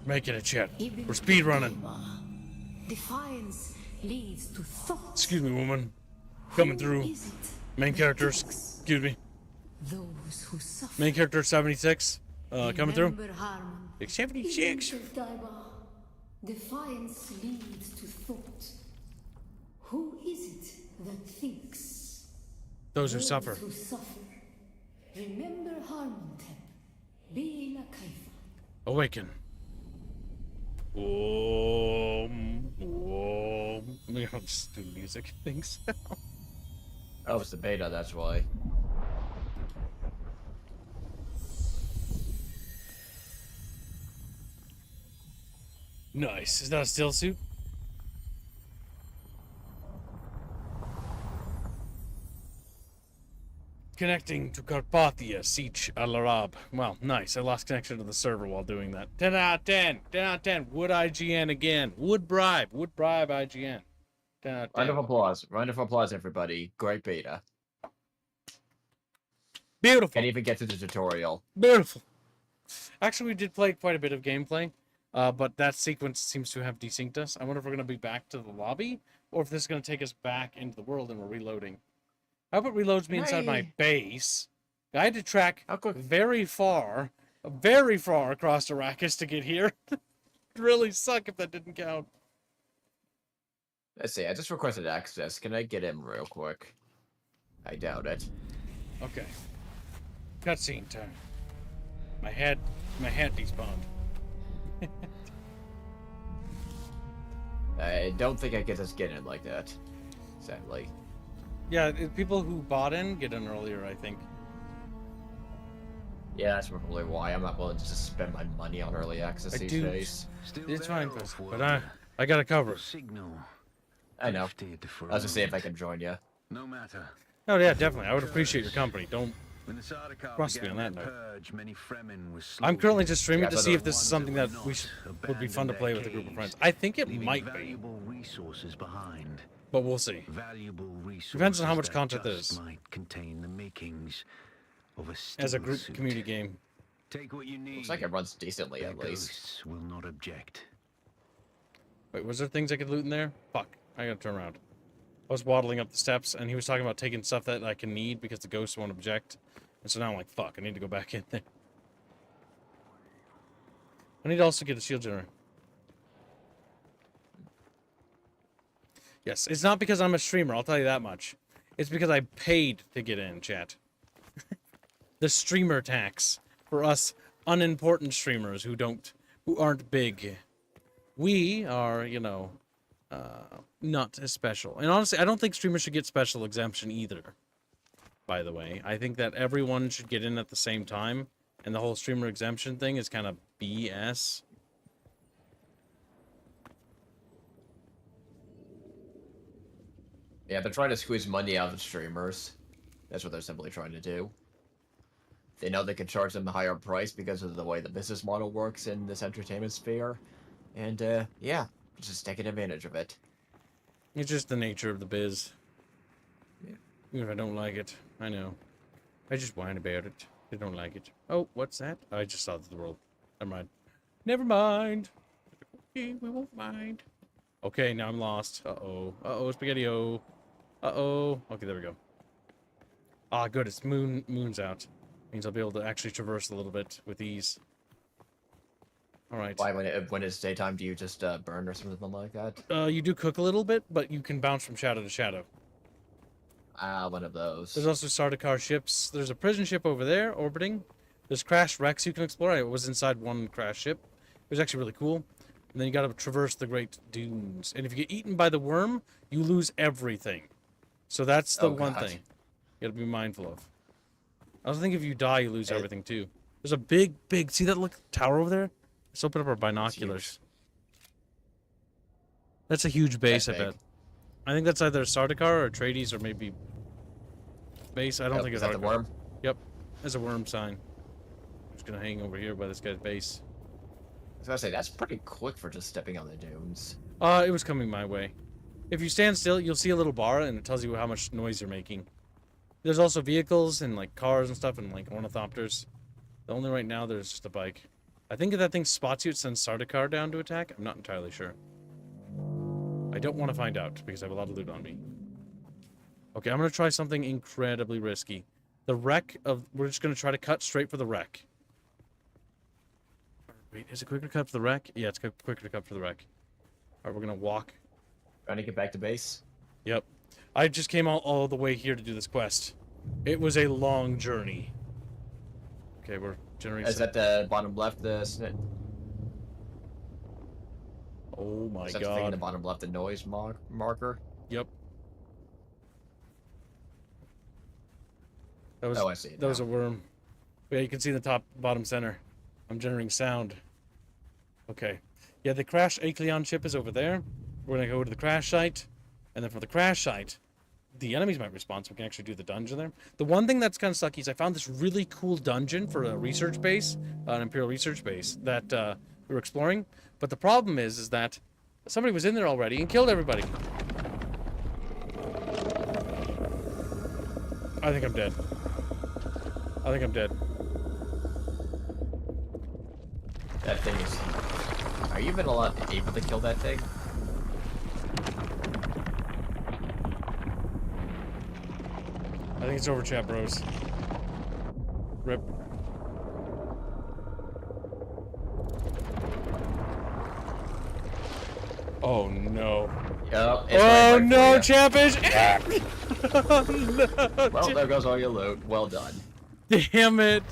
Making it, chat. Even We're speed running. Defiance leads to thought. Excuse me, woman. Coming through. Is it Main characters. Excuse me. those who suffer? Main character 76. Coming through. Remember, Harmon. 76. Defiance leads to thought. Who is it that thinks? Those who suffer. Who suffer. Remember Harmontep. Be la Kaifa. Awaken. I'll just do music things. Oh, it's the beta, that's why. Nice. Is that a still suit? Connecting to Carpathia, Siege Al-Arab. Well, nice. I lost connection to the server while doing that. 10 out of 10. 10 out of 10. Would IGN again. Would bribe. Would bribe IGN. 10 out of 10. Round of applause. Round of applause, everybody. Great beta. Beautiful. Can't even get to the tutorial. Beautiful. Actually, we did play quite a bit of gameplay, but that sequence seems to have desynced us. I wonder if we're going to be back to the lobby, or if this is going to take us back into the world and we're reloading. I hope it reloads me inside my base. I had to track very far across Arrakis to get here. It'd really suck if that didn't count. Let's see, I just requested access. Can I get in real quick? I doubt it. Okay. Cutscene time. My head despawned. I don't think I get us get in like that. Sadly. Yeah, people who bought in get in earlier, I think. Yeah, that's probably why I'm not willing to just spend my money on early access these days. It's fine, but I got to cover. I know. I was just saying if I can join you. No matter. Oh yeah, definitely. I would appreciate your company. Don't trust me on that note. I'm currently just streaming to see if this is something that would be fun to play with a group of friends. I think it might be. But we'll see. Depends on how much content there is. As a group community game. Looks like it runs decently at least. Will not object. Wait, was there things I could loot in there? Fuck. I gotta turn around. I was waddling up the steps, and he was talking about taking stuff that I can need because the ghosts won't object. And so now I'm like, fuck, I need to go back in there. I need to also get a shield generator. Yes, it's not because I'm a streamer, I'll tell you that much. It's because I paid to get in, chat. The streamer tax for us unimportant streamers who aren't big. We are, you know, not as special. And honestly, I don't think streamers should get special exemption either. By the way, I think that everyone should get in at the same time, and the whole streamer exemption thing is kind of BS. Yeah, they're trying to squeeze money out of streamers. That's what they're simply trying to do. They know they can charge them a higher price because of the way the business model works in this entertainment sphere. And, yeah, just taking advantage of it. It's just the nature of the biz. Yeah. Even if I don't like it, I know. I just whine about it. I don't like it. Oh, what's that? I just saw the world. Never mind. Never mind. Okay, we won't mind. Okay, now I'm lost. Uh-oh. Uh-oh, spaghetti-o. Uh-oh. Okay, there we go. Ah, good. It's moon's out. Means I'll be able to actually traverse a little bit with ease. All right. Why, when it's daytime, do you just burn or something like that? You do cook a little bit, but you can bounce from shadow to shadow. Ah, one of those. There's also Sardaukar ships. There's a prison ship over there orbiting. There's crashed wrecks you can explore. I was inside one crashed ship. It was actually really cool. And then you gotta traverse the Great Dunes. And if you get eaten by the worm, you lose everything. So that's the one thing you gotta be mindful of. I also think if you die, you lose everything too. There's a big, see that tower over there? Let's open up our binoculars. That's a huge base, I bet. I think that's either Sardaukar or Atreides or maybe base. I don't think it's that the worm. Yep, there's a worm sign. I'm just gonna hang over here by this guy's base. I was gonna say that's pretty quick for just stepping on the dunes. It was coming my way. If you stand still, you'll see a little bar and it tells you how much noise you're making. There's also vehicles and like cars and stuff and like ornithopters. Only right now there's just a bike. I think if that thing spots you, it sends Sardaukar down to attack. I'm not entirely sure. I don't want to find out because I have a lot of loot on me. Okay, I'm going to try something incredibly risky. The wreck of... We're just going to try to cut straight for the wreck. Wait, is it quicker to cut for the wreck? Yeah, it's quicker to cut for the wreck. Alright, we're going to walk. Trying to get back to base? Yep. I just came all the way here to do this quest. It was a long journey. Okay, we're generating... Is that the bottom left, Oh my god. Is that the thing in the bottom left, the noise marker? Yep. That was, oh, I see it that was a worm. Yeah, you can see the top, bottom center. I'm generating sound. Okay. Yeah, the crash Acleon ship is over there. We're going to go to the crash site. And then for the crash site, the enemies might respond, so we can actually do the dungeon there. The one thing that's kind of sucky is I found this really cool dungeon for a research base, an Imperial research base, that we were exploring. But the problem is that somebody was in there already and killed everybody. I think I'm dead. I think I'm dead. That thing is... Are you even able to kill that thing? I think it's over, chat bros. Rip. Oh no. Yep. Oh no, Chatfish! Oh, no, well, there goes all your loot. Well done. Damn it.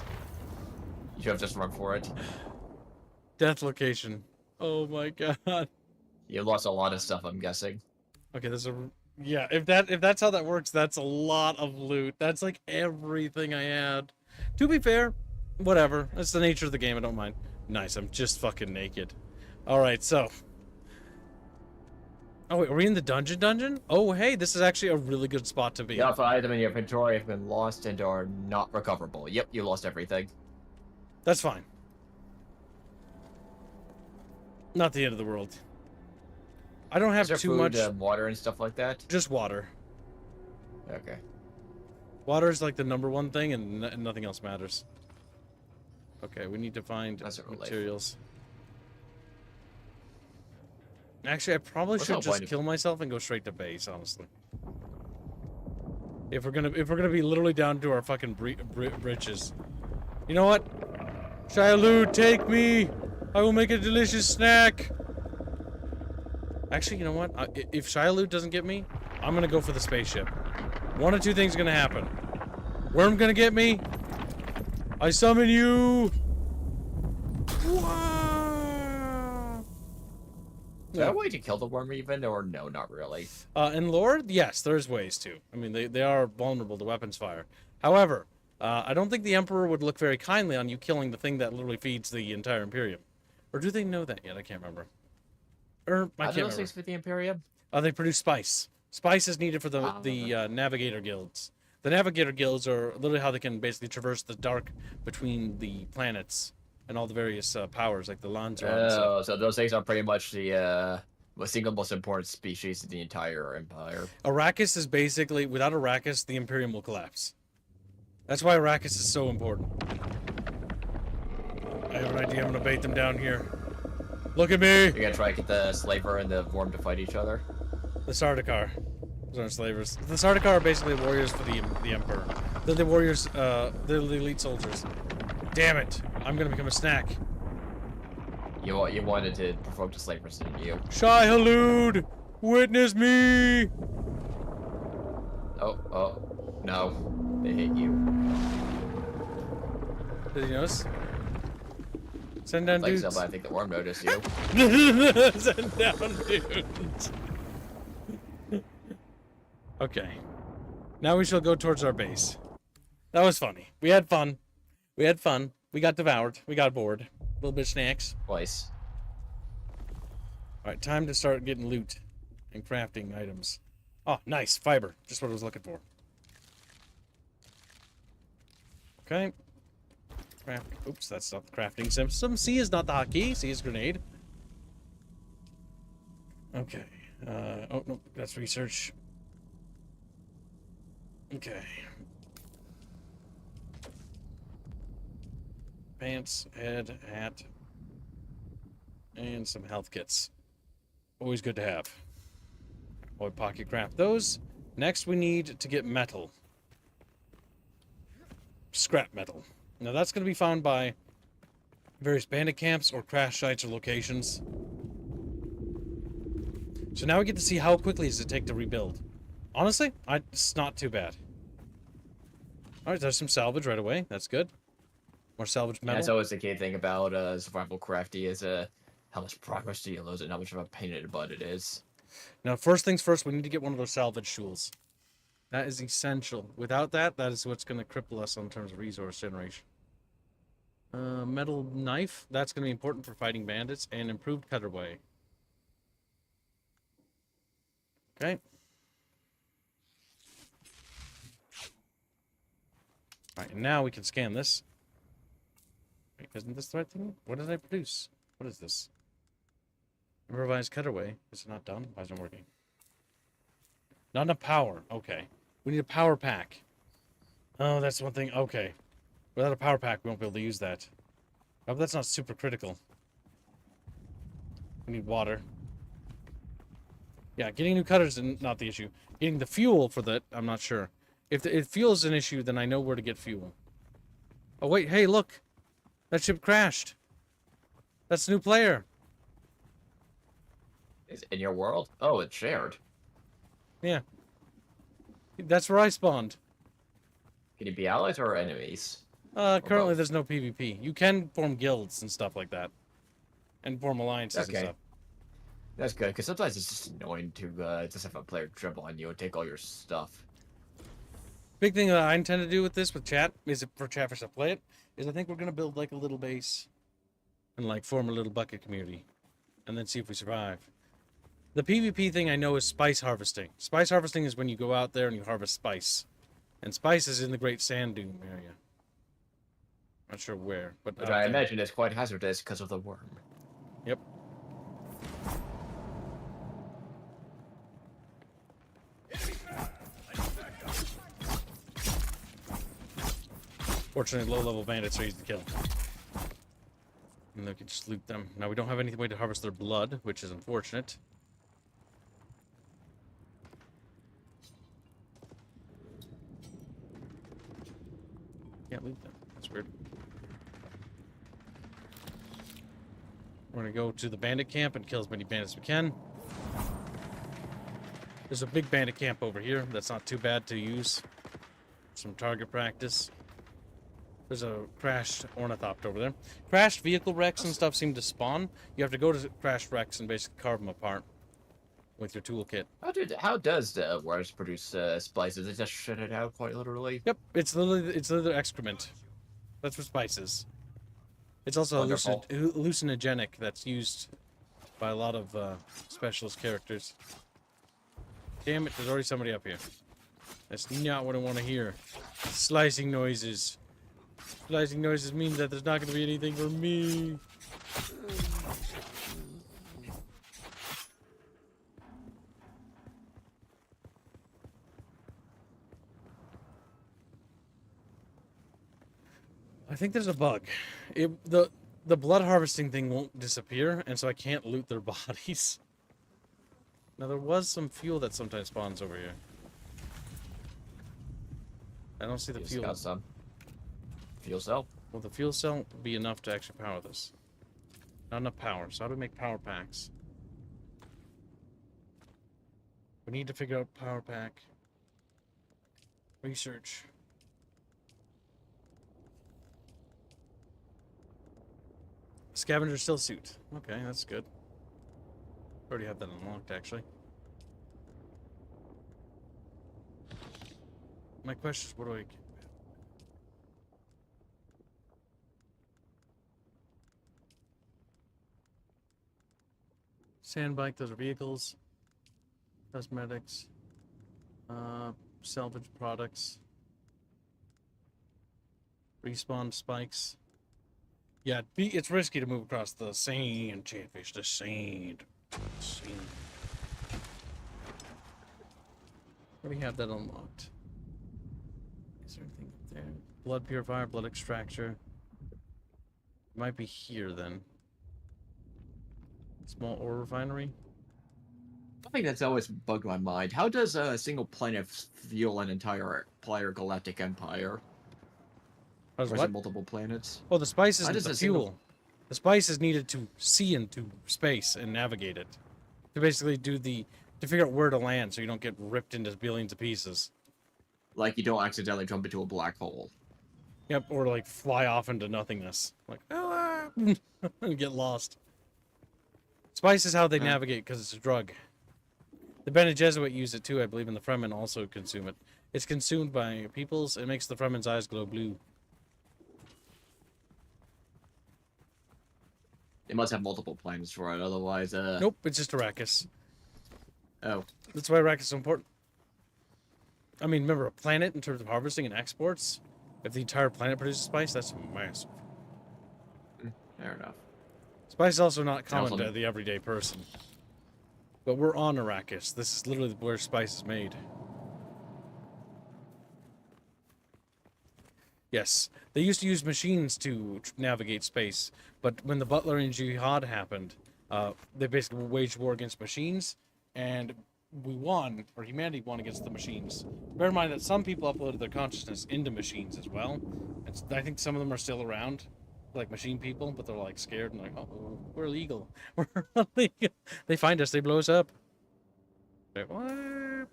You should have just run for it. Death location. Oh my god. You lost a lot of stuff, I'm guessing. Okay, there's a... Yeah, if that's how that works, that's a lot of loot. That's like everything I had. To be fair, whatever. That's the nature of the game, I don't mind. Nice, I'm just fucking naked. Alright, so... Oh wait, are we in the dungeon? Oh hey, this is actually a really good spot to be. The alpha item in your inventory have been lost and are not recoverable. Yep, you lost everything. That's fine. Not the end of the world. I don't have too much... water and stuff like that? Just water. Okay. Water is like the #1 thing, and nothing else matters. Okay, we need to find materials. Actually, I probably should just kill myself and go straight to base, honestly. If we're gonna be literally down to our fucking britches. You know what? Shialu, take me! I will make a delicious snack! Actually, you know what? If Shialu doesn't get me, I'm gonna go for the spaceship. One of two things is gonna happen. Worm gonna get me? I summon you! Is there a way to kill the worm even, or no, not really? In lore, yes, there's ways to. I mean, they are vulnerable to weapons fire. However, I don't think the Emperor would look very kindly on you killing the thing that literally feeds the entire Imperium. Or do they know that yet? I can't remember. I can't remember. For the Imperium? They produce spice. Spice is needed for the Navigator guilds. The Navigator guilds are literally how they can basically traverse the dark between the planets and all the various powers, like the Lanzar. Oh, so those things are pretty much the single most important species in the entire Empire. Arrakis is basically, without Arrakis, the Imperium will collapse. That's why Arrakis is so important. I have an idea. I'm gonna bait them down here. Look at me! You're gonna try to get the slaver and the worm to fight each other? The Sardaukar. Those aren't slavers. The Sardaukar are basically warriors for the Emperor. They're the warriors, they're the elite soldiers. Damn it! I'm gonna become a snack. You wanted to provoke the slavers, didn't you? Shai Halud! Witness me! Oh, no. They hate you. Did he notice? Send down dudes. So, but I think the worm noticed you. Send down dudes. Okay. Now we shall go towards our base. That was funny. We had fun. We had fun. We got devoured. We got bored. A little bit of snacks. Twice. Alright, time to start getting loot and crafting items. Oh, nice. Fiber. Just what I was looking for. Okay. Oops, that's not the crafting system. C is not the hotkey. C is grenade. Okay. Oh, no. That's research. Okay. Pants, head, hat, And some health kits. Always good to have. We'll pocket craft those. Next, we need to get metal. Scrap metal. Now, that's going to be found by various bandit camps or crash sites or locations. So now we get to see how quickly does it take to rebuild. Honestly, it's not too bad. Alright, there's some salvage right away. That's good. More salvage metal. That's always the key thing about survival crafty is how much progress do you lose and how much of a pain in the butt it is. Now, first things first, we need to get one of those salvage tools. That is essential. Without that, that is what's going to cripple us in terms of resource generation. Metal knife. That's going to be important for fighting bandits. And improved cutaway. Okay. Alright, and now we can scan this. Wait, isn't this the right thing? What did I produce? What is this? Improvised cutaway. Is it not done? Why isn't it working? Not enough power. Okay. We need a power pack. Oh, that's one thing. Okay. Without a power pack, we won't be able to use that. Oh, but that's not super critical. We need water. Yeah, getting new cutters is not the issue. Getting the fuel for that, I'm not sure. If fuel is an issue, then I know where to get fuel. Oh, wait. Hey, look. That ship crashed. That's a new player. Is it in your world? Oh, it's shared. Yeah. That's where I spawned. Can you be allies or enemies? Currently there's no PvP. You can form guilds and stuff like that. And form alliances and stuff. That's good, because sometimes it's just annoying to just have a player dribble on you and take all your stuff. Big thing that I intend to do with this, with chat, is for Chatfish to play it, is I think we're going to build like a little base. And like form a little bucket community. And then see if we survive. The PvP thing I know is spice harvesting. Spice harvesting is when you go out there and you harvest spice. And spice is in the Great Sand Dune area. Not sure where, but Which I imagine is quite hazardous because of the worm. Yep. Fortunately, low-level bandits are easy to kill. And they can just loot them. Now, we don't have any way to harvest their blood, which is unfortunate. Can't loot them. That's weird. We're gonna go to the bandit camp and kill as many bandits as we can. There's a big bandit camp over here. That's not too bad to use. Some target practice. There's a crashed ornithopter over there. Crashed vehicle wrecks and stuff seem to spawn. You have to go to crashed wrecks and basically carve them apart with your toolkit. How does the worms produce spices? They just shit it out quite literally? Yep, it's literally excrement. That's what spice is. It's also hallucinogenic that's used by a lot of specialist characters. Damn it, there's already somebody up here. That's not what I want to hear. Slicing noises. Slicing noises mean that there's not going to be anything for me. I think there's a bug. The blood harvesting thing won't disappear, and so I can't loot their bodies. Now, there was some fuel that sometimes spawns over here. I don't see the fuel. Got some. Fuel cell? Well, the fuel cell would be enough to actually power this. Not enough power, so how do we make power packs? We need to figure out power pack. Research. Scavenger still suit. Okay, that's good. Already have that unlocked, actually. My question is, what do I... Sand bike, those are vehicles. Cosmetics. Salvage products. Respawn spikes. Yeah, it's risky to move across the sand, Chatfish. The sand. Where do we have that unlocked? Is there anything up there? Blood purifier, blood extractor. Might be here then. Small ore refinery. Something that's always bugged my mind. How does a single planet fuel an entire player galactic empire? How's Or is what? it multiple planets? Well, the spice How isn't does the a fuel. single- The spice is needed to see into space and navigate it. To basically to figure out where to land so you don't get ripped into billions of pieces. Like you don't accidentally jump into a black hole. Yep, or like fly off into nothingness. Like, ah, and get lost. Spice is how they navigate because it's a drug. The Bene Gesserit use it too, I believe, and the Fremen also consume it. It's consumed by peoples. It makes the Fremen's eyes glow blue. They must have multiple planets for it, otherwise, Nope, it's just Arrakis. Oh. That's why Arrakis is so important. I mean, remember, a planet in terms of harvesting and exports? If the entire planet produces spice, that's massive. Fair enough. Spice is also not common Also- to the everyday person. But we're on Arrakis. This is literally where spice is made. Yes, they used to use machines to navigate space, but when the Butlerian Jihad happened, they basically waged war against machines, and we won, or humanity won against the machines. Bear in mind that some people uploaded their consciousness into machines as well, and I think some of them are still around, like machine people, but they're like scared and like, oh, we're illegal. We're illegal. They find us, they blow us up. Like, what?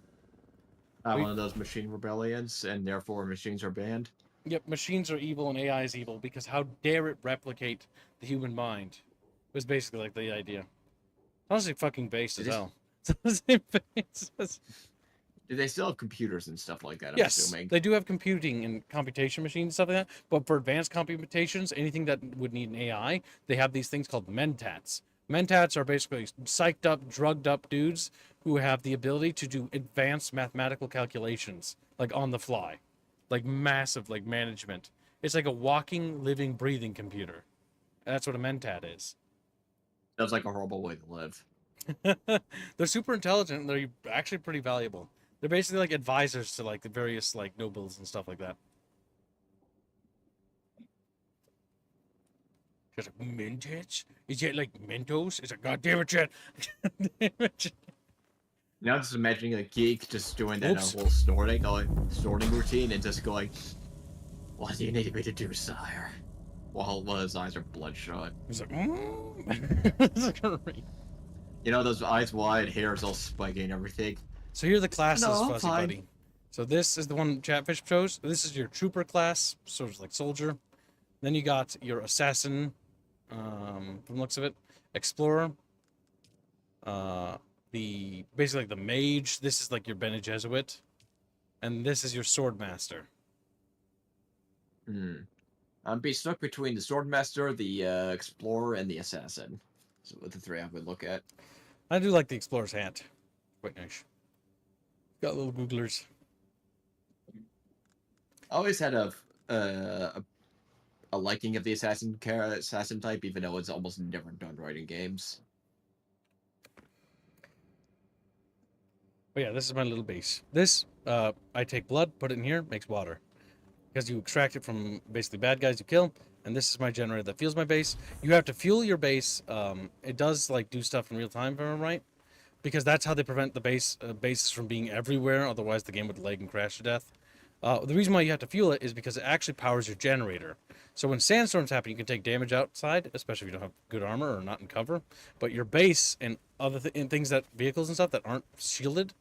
One of those machine rebellions, and therefore machines are banned. Yep, machines are evil and AI is evil because how dare it replicate the human mind? Was basically like the idea. Honestly, fucking based as hell. Do they still have computers and stuff like that? I'm Yes, assuming. they do have computing and computation machines and stuff like that. But for advanced computations, anything that would need an AI, they have these things called mentats. Mentats are basically psyched up, drugged up dudes who have the ability to do advanced mathematical calculations, like on the fly. Like massive, like management. It's like a walking, living, breathing computer. That's what a mentat is. Sounds like a horrible way to live. They're super intelligent and they're actually pretty valuable. They're basically like advisors to like the various like nobles and stuff like that. Just like mentats? Is it like Mentos? It's like, God damn it, Chad. Now I'm just imagining a geek just doing that Oops. whole snorting routine and just going, "What do you need me to do, sire?" While his eyes are bloodshot. He's like, You know, those eyes wide, hair's all spiky and everything. So here are the classes, No, I'm Fuzzy fine. Buddy. So this is the one Chatfish chose. This is your trooper class, sort of like soldier. Then you got your assassin, from the looks of it, explorer. The basically like the mage. This is like your Bene Gesserit, and this is your sword master. I'm be stuck between the swordmaster, the explorer, and the assassin. So with the three I would look at. I do like the explorer's hat. Quite nice. Got little googlers. I always had a liking of the assassin type, even though it's almost never done right in games. But yeah, this is my little base. This, I take blood, put it in here, makes water. Because you extract it from basically bad guys you kill. And this is my generator that fuels my base. You have to fuel your base. It does like do stuff in real time, if I'm right. Because that's how they prevent the bases from being everywhere. Otherwise, the game would lag and crash to death. The reason why you have to fuel it is because it actually powers your generator. So when sandstorms happen, you can take damage outside, especially if you don't have good armor or not in cover. But your base and other things that vehicles and stuff that aren't shielded,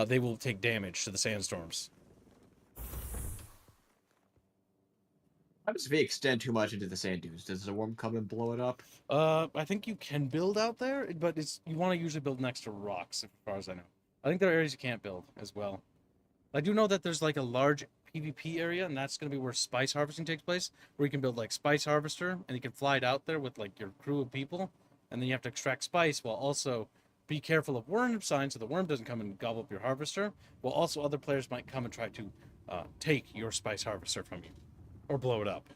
they will take damage to the sandstorms. How does V extend too much into the sand dunes? Does the worm come and blow it up? I think you can build out there, but you want to usually build next to rocks, as far as I know. I think there are areas you can't build as well. I do know that there's like a large PvP area, and that's going to be where spice harvesting takes place, where you can build like spice harvester, and you can fly it out there with like your crew of people, and then you have to extract spice while also be careful of worm signs so the worm doesn't come and gobble up your harvester, while also other players might come and try to take your spice harvester from you, or blow it up.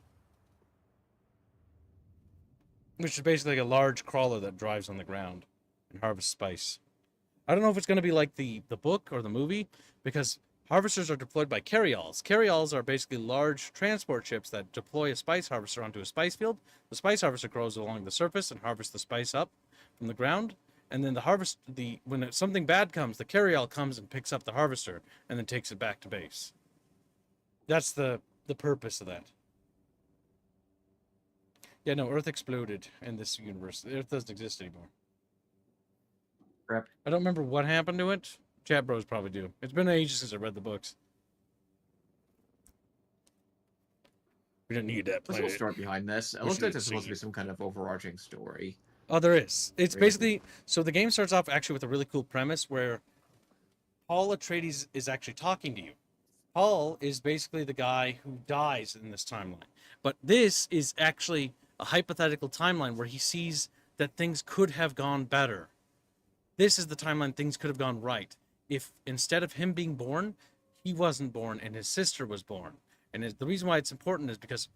Which is basically like a large crawler that drives on the ground and harvests spice. I don't know if it's going to be like the book or the movie, because harvesters are deployed by carryalls. Carryalls are basically large transport ships that deploy a spice harvester onto a spice field. The spice harvester goes along the surface and harvests the spice up from the ground, and then when something bad comes, the carryall comes and picks up the harvester and then takes it back to base. That's the purpose of that. Yeah, no, Earth exploded in this universe. Earth doesn't exist anymore. Crap. I don't remember what happened to it. Chat bros probably do. It's been ages since I read the books. We don't need that. There's no story behind this. It looks like there's supposed to be some kind of overarching story. Oh, there is. It's basically, so the game starts off actually with a really cool premise where Paul Atreides is actually talking to you. Paul is basically the guy who dies in this timeline. But this is actually a hypothetical timeline where he sees that things could have gone better. This is the timeline things could have gone right. If instead of him being born, he wasn't born and his sister was born. And the reason why it's important is because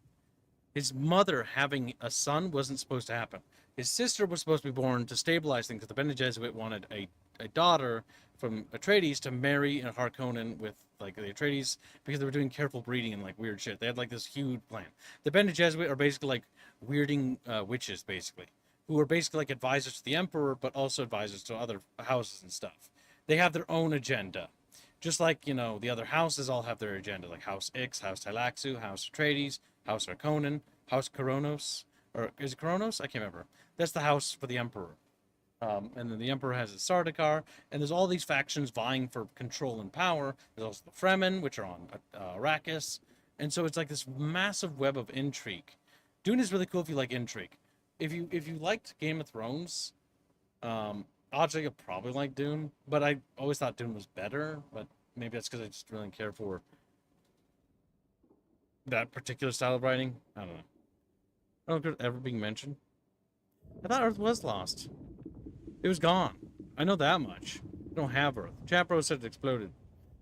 his mother having a son wasn't supposed to happen. His sister was supposed to be born to stabilize things because the Bene Gesserit wanted a daughter from Atreides to marry a Harkonnen with like the Atreides because they were doing careful breeding and like weird shit. They had like this huge plan. The Bene Gesserit are basically like weirding witches basically, who are basically like advisors to the Emperor but also advisors to other houses and stuff. They have their own agenda. Just like, you know, the other houses all have their agenda, like House Ix, House Tylaxu, House Atreides, House Harkonnen, House Koronos, or is it Koronos? I can't remember. That's the house for the Emperor. And then the Emperor has his Sardaukar, and there's all these factions vying for control and power. There's also the Fremen, which are on Arrakis. And so it's like this massive web of intrigue. Dune is really cool if you like intrigue. If you liked Game of Thrones, odds are you'll probably like Dune, but I always thought Dune was better, but maybe that's because I just really care for that particular style of writing. I don't know. I don't know if it's ever being mentioned. I thought Earth was lost. It was gone. I know that much. I don't have Earth. Chapro said it exploded.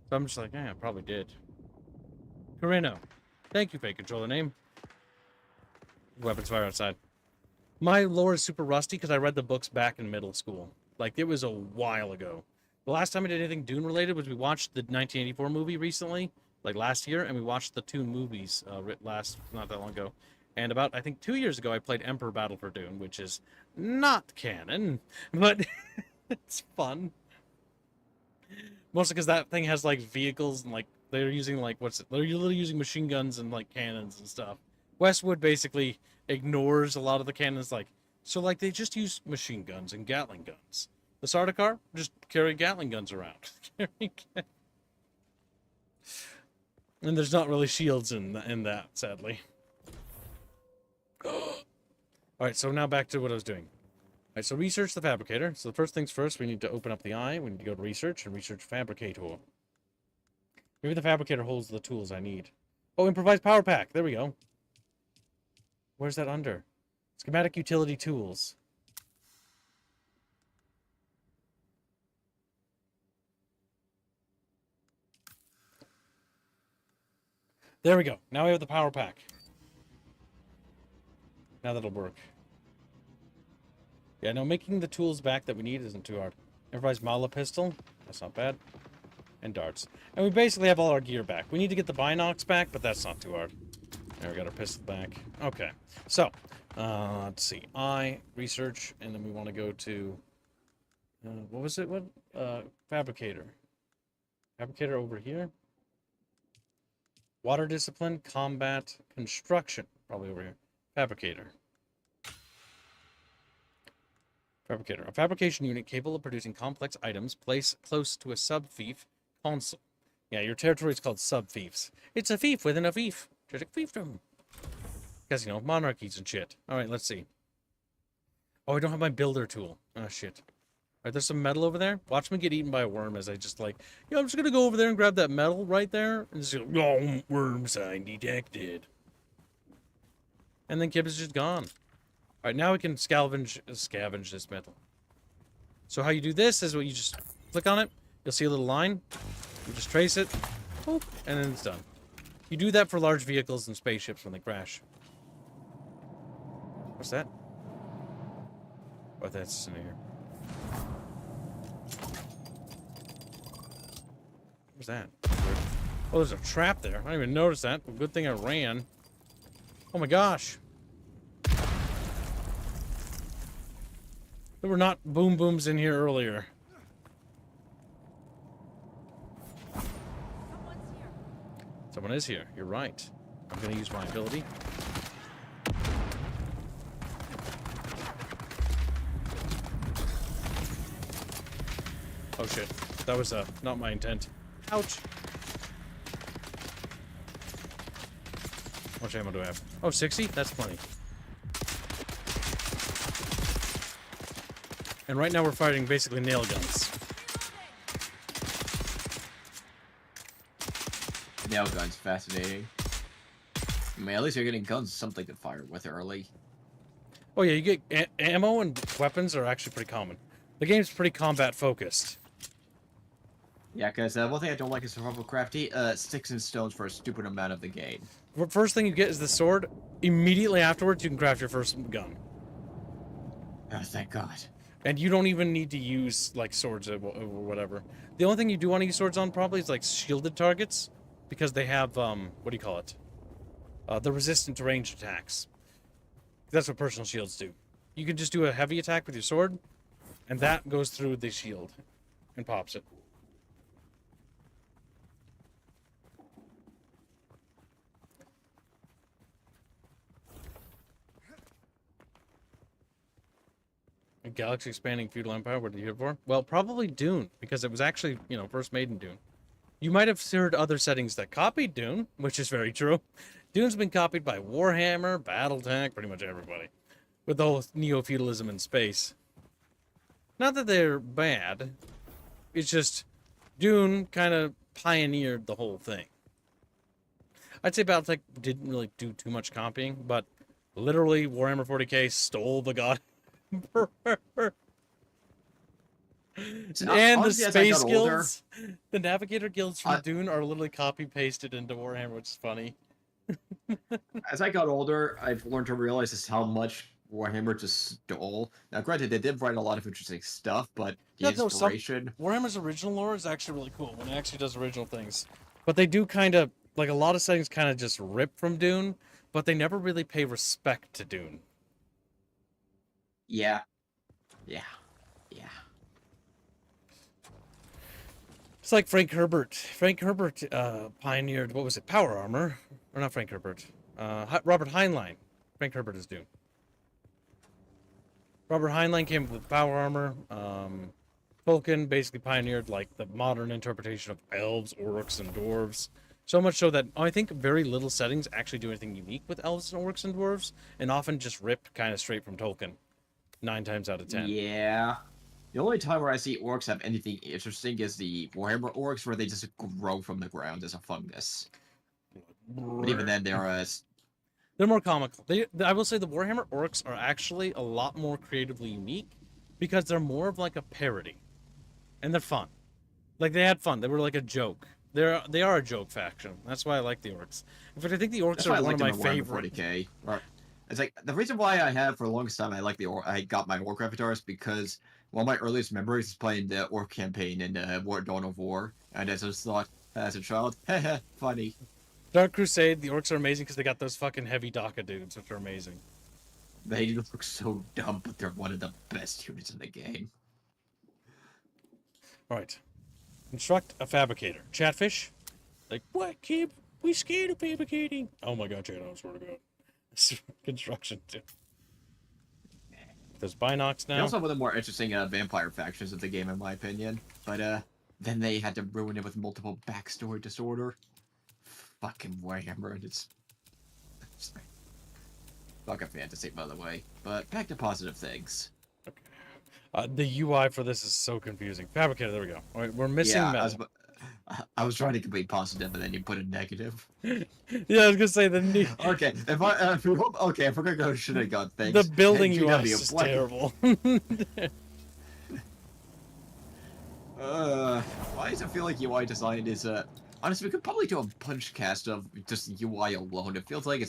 So I'm just like, yeah, it probably did. Carino. Thank you, fake controller name. Weapons fire outside. My lore is super rusty because I read the books back in middle school. Like, it was a while ago. The last time I did anything Dune related was we watched the 1984 movie recently, like last year, and we watched the two movies not that long ago. And about, I think, 2 years ago, I played Emperor Battle for Dune, which is not canon, but it's fun. Mostly because that thing has, like, vehicles and, like, they're using, like, they're literally using machine guns and, like, cannons and stuff. Westwood basically ignores a lot of the cannons, like, so, like, they just use machine guns and Gatling guns. The Sardaukar just carry Gatling guns around. And there's not really shields in that, sadly. Alright, so now back to what I was doing. Alright, so research the fabricator. So the first things first, we need to open up the eye. We need to go to research and research fabricator. Maybe the fabricator holds the tools I need. Oh, improvised power pack. There we go. Where's that under? Schematic utility tools. There we go. Now we have the power pack. Now that'll work. Yeah, no, making the tools back that we need isn't too hard. Improvised Mala pistol. That's not bad. And darts. And we basically have all our gear back. We need to get the binocs back, but that's not too hard. There, we got our pistol back. Okay. So, let's see. Research, and then we want to go to... what was it? Fabricator. Fabricator over here. Water discipline, combat, construction. Probably over here. Fabricator. Fabricator. A fabrication unit capable of producing complex items placed close to a sub-fief console. Yeah, your territory is called sub-fiefs. It's a fief within a fief. Just a fiefdom. Because, you know, monarchies and shit. Alright, let's see. Oh, I don't have my builder tool. Oh, shit. Alright, there's some metal over there. Watch me get eaten by a worm as I just like... Yeah, I'm just gonna go over there and grab that metal right there. And just go, oh, worm sign detected. And then Kib is just gone. Alright, now we can scavenge this metal. So how you do this is what you just click on it. You'll see a little line. You just trace it. Boop, and then it's done. You do that for large vehicles and spaceships when they crash. What's that? Oh, that's in here. What's that? Oh, there's a trap there. I didn't even notice that. Well, good thing I ran. Oh my gosh. There were not boom booms in here earlier. Someone is here. You're right. I'm going to use my ability. Oh shit. That was not my intent. Ouch. How much ammo do I have? Oh, 60? That's plenty. And right now we're fighting basically nail guns. Nail guns, fascinating. I mean, at least you're getting guns, something to fire with early. Oh yeah, you get ammo and weapons are actually pretty common. The game's pretty combat focused. Yeah, because one thing I don't like is survival crafty, sticks and stones for a stupid amount of the game. The first thing you get is the sword. Immediately afterwards, you can craft your first gun. Oh, thank God. And you don't even need to use, like, swords or whatever. The only thing you do want to use swords on probably is, like, shielded targets. Because they have, what do you call it? They're resistant to ranged attacks. That's what personal shields do. You can just do a heavy attack with your sword, and that goes through the shield and pops it. A galaxy expanding feudal empire, what did you hear for? Well, probably Dune, because it was actually, you know, first made in Dune. You might have heard other settings that copied Dune, which is very true. Dune's been copied by Warhammer, Battletech, pretty much everybody. With the whole neo-feudalism in space. Not that they're bad. It's just Dune kind of pioneered the whole thing. I'd say Battletech didn't really do too much copying, but literally Warhammer 40k stole the god. And the space guilds, the navigator guilds from Dune are literally copy-pasted into Warhammer, which is funny. As I got older, I've learned to realize just how much Warhammer just stole. Now, granted, they did write a lot of interesting stuff, but the inspiration... Warhammer's original lore is actually really cool when it actually does original things. But they do kind of, like, a lot of settings kind of just rip from Dune, but they never really pay respect to Dune. Yeah. Yeah. Yeah. It's like Frank Herbert. Frank Herbert pioneered, what was it, Power Armor? Or not Frank Herbert. Robert Heinlein. Frank Herbert is Dune. Robert Heinlein came up with Power Armor. Tolkien basically pioneered, like, the modern interpretation of elves, orcs, and dwarves. So much so that I think very little settings actually do anything unique with elves and orcs and dwarves, and often just rip kind of straight from Tolkien. 9 times out of 10. Yeah. The only time where I see orcs have anything interesting is the Warhammer orcs, where they just grow from the ground as a fungus. But even then, they're more comical. I will say the Warhammer orcs are actually a lot more creatively unique because they're more of like a parody, and they're fun. Like they had fun. They were like a joke. They are a joke faction. That's why I like the orcs. In fact, I think the orcs are one of my favorite. 40K. It's like the reason why I have for the longest time I got my orc avatar is because one of my earliest memories is playing the orc campaign in Dawn of War, and I just thought as a child, heh, funny. Dark Crusade, the orcs are amazing because they got those fucking heavy DACA dudes, which are amazing. They look so dumb, but they're one of the best units in the game. Alright. Construct a fabricator. Chatfish? Like, what, kid? We scared of fabricating. Oh my god, Chad, I swear to god. Construction, too. There's Binocs now. They're also one of the more interesting vampire factions of the game, in my opinion. But then they had to ruin it with multiple backstory disorder. Fucking Warhammer, it's fucking fantasy, by the way. But back to positive things. Okay. The UI for this is so confusing. Fabricator, there we go. All right, we're missing metal. I was trying to be positive, and then you put a negative. Yeah, I was gonna say the okay, if we're gonna go should have got things. The building UI is terrible. Why does it feel like UI design is honestly, we could probably do a punch cast of just UI alone. It feels like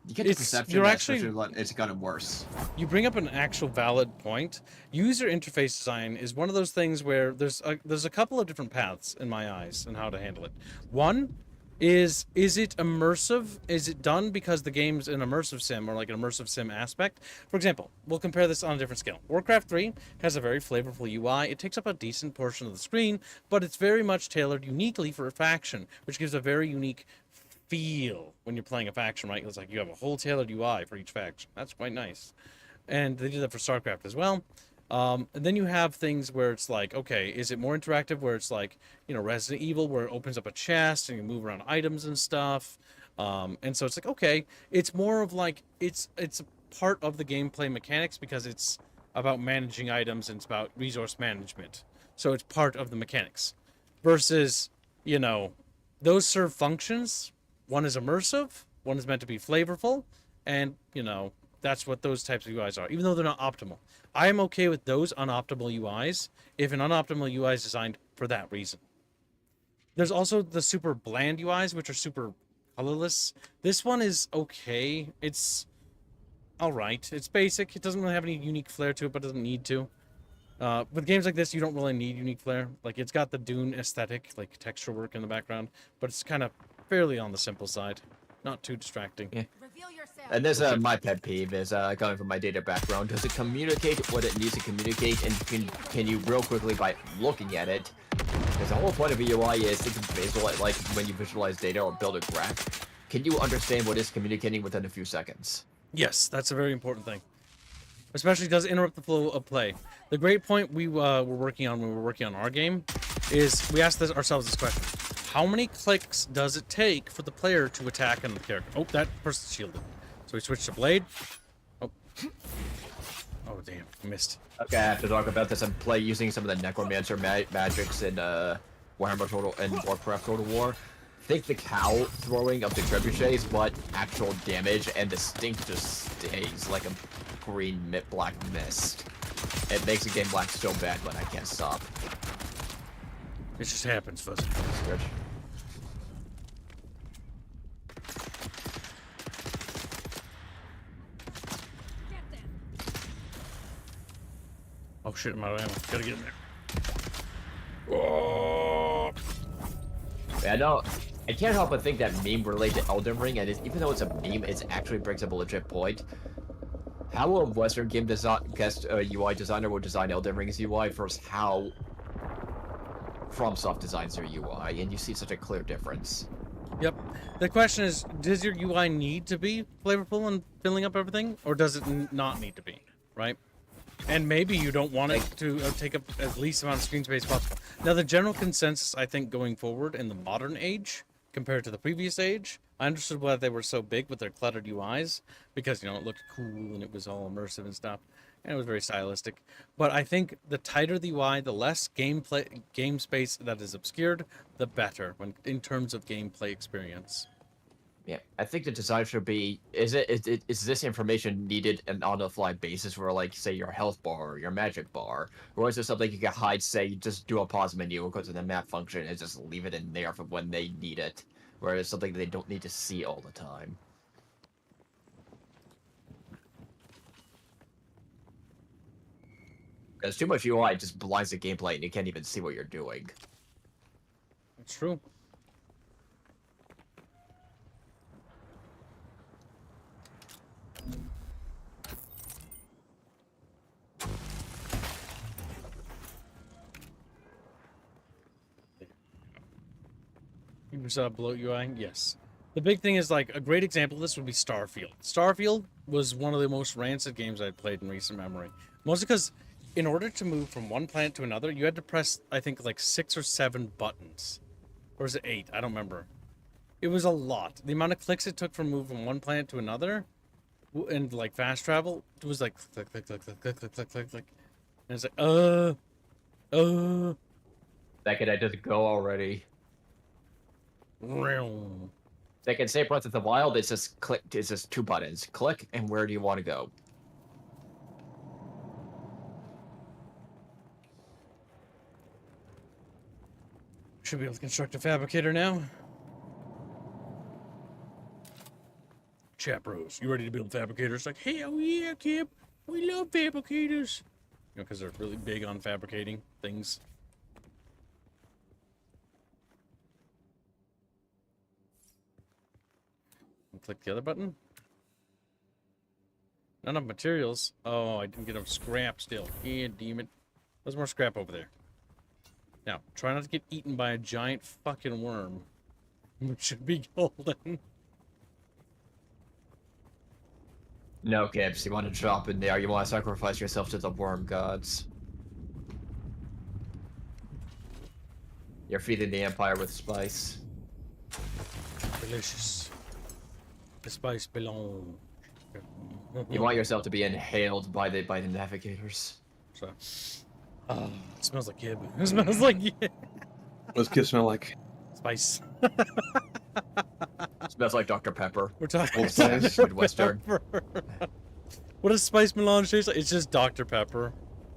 you get the perception that it's gotten worse. You bring up an actual valid point. User interface design is one of those things where there's a couple of different paths in my eyes and how to handle it. One, is it immersive? Is it done because the game's an immersive sim or like an immersive sim aspect? For example, we'll compare this on a different scale. Warcraft 3 has a very flavorful UI. It takes up a decent portion of the screen, but it's very much tailored uniquely for a faction, which gives a very unique feel when you're playing a faction, right? It's like you have a whole tailored UI for each faction. That's quite nice. And they do that for StarCraft as well. And then you have things where it's like, okay, is it more interactive where it's like, you know, Resident Evil where it opens up a chest and you move around items and stuff. And so it's like, okay, it's more of like, it's part of the gameplay mechanics because it's about managing items and it's about resource management. So it's part of the mechanics versus, you know, those serve functions. One is immersive, one is meant to be flavorful, and, you know, that's what those types of UIs are, even though they're not optimal. I am okay with those unoptimal UIs if an unoptimal UI is designed for that reason. There's also the super bland UIs, which are super colorless. This one is okay. It's all right. It's basic. It doesn't really have any unique flair to it, but it doesn't need to. With games like this, you don't really need unique flair. Like, it's got the Dune aesthetic, like texture work in the background, but it's kind of fairly on the simple side. Not too distracting. Yeah. And this my pet peeve is coming from my data background. Does it communicate what it needs to communicate, and can you real quickly by looking at it? Because the whole point of a UI is to visualize, like when you visualize data or build a graph. Can you understand what it's communicating within a few seconds? Yes, that's a very important thing. Especially does interrupt the flow of play. The great point we were working on when we were working on our game is we asked ourselves this question. How many clicks does it take for the player to attack another character? Oh, that person's shielded. So we switched to blade. Oh. Oh, damn. Missed. Okay, I have to talk about this and play using some of the necromancer magics in Warhammer Total and Warcraft Total War. Think the cow throwing of the trebuchets, but actual damage and the stink just stays like a green black mist. It makes the game black so bad, but I can't stop. It just happens, Fuzzy. Good. Oh shit, I'm out of ammo. Gotta get in there. Whoa. Yeah, no, I can't help but think that meme related to Elden Ring, and even though it's a meme, it actually brings up a legit point. How a Western game UI designer would design Elden Ring's UI versus how FromSoft designs their UI, and you see such a clear difference. Yep. The question is, does your UI need to be flavorful and filling up everything, or does it not need to be, right? And maybe you don't want it to take up as least amount of screen space possible. Now, the general consensus, I think, going forward in the modern age compared to the previous age, I understood why they were so big with their cluttered UIs, because, you know, it looked cool and it was all immersive and stuff, and it was very stylistic. But I think the tighter the UI, the less game space that is obscured, the better when in terms of gameplay experience. Yeah, I think the design should be, is this information needed on an on-the-fly basis for, like, say, your health bar or your magic bar? Or is it something you can hide, say, you just do a pause menu or go to the map function and just leave it in there for when they need it? Whereas it's something they don't need to see all the time. Because too much UI just blinds the gameplay and you can't even see what you're doing. That's true. Bloat UI, yes. The big thing is, like, a great example of this would be Starfield. Starfield was one of the most rancid games I'd played in recent memory. Mostly because in order to move from one planet to another, you had to press, I think, like 6 or 7 buttons. Or was it 8? I don't remember. It was a lot. The amount of clicks it took from moving from one planet to another, and, like, fast travel, it was like click, click, click, click, click, click, click, click, click. And it's like, Second, I just go already. They can say Breath of the Wild, it's just click, it's just 2 buttons. Click, and where do you want to go? Should be able to construct a fabricator now. Chat bros, you ready to build fabricators? Like, hell yeah, Kip. We love fabricators. You know, because they're really big on fabricating things. click the other button. Not enough materials. Oh, I didn't get enough scrap still. Yeah, damn it. There's more scrap over there. Now, try not to get eaten by a giant fucking worm. Which should be golden. No, Gibbs, you want to drop in there. You want to sacrifice yourself to the worm gods. You're feeding the Empire with spice. Delicious. The spice belongs. You want yourself to be inhaled by the navigators. So, oh, it smells like Gib. It smells like Gib. What's Gib smell like? Spice. Smells like Dr. Pepper. We're talking Old Spice. Midwestern. What does spice melange taste like? It's just Dr. Pepper.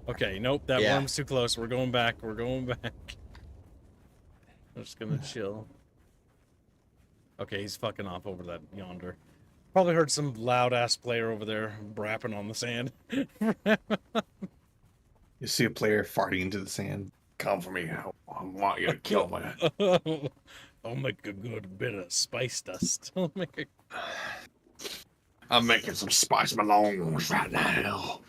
Okay, nope, that worm's too close. We're going back. We're going back. I'm just gonna chill. Okay, he's fucking off over that yonder. Probably heard some loud ass player over there rapping on the sand. You see a player farting into the sand. Come for me. I want you to kill me. I'll make a good bit of spice dust. I'm making some spice melange right now.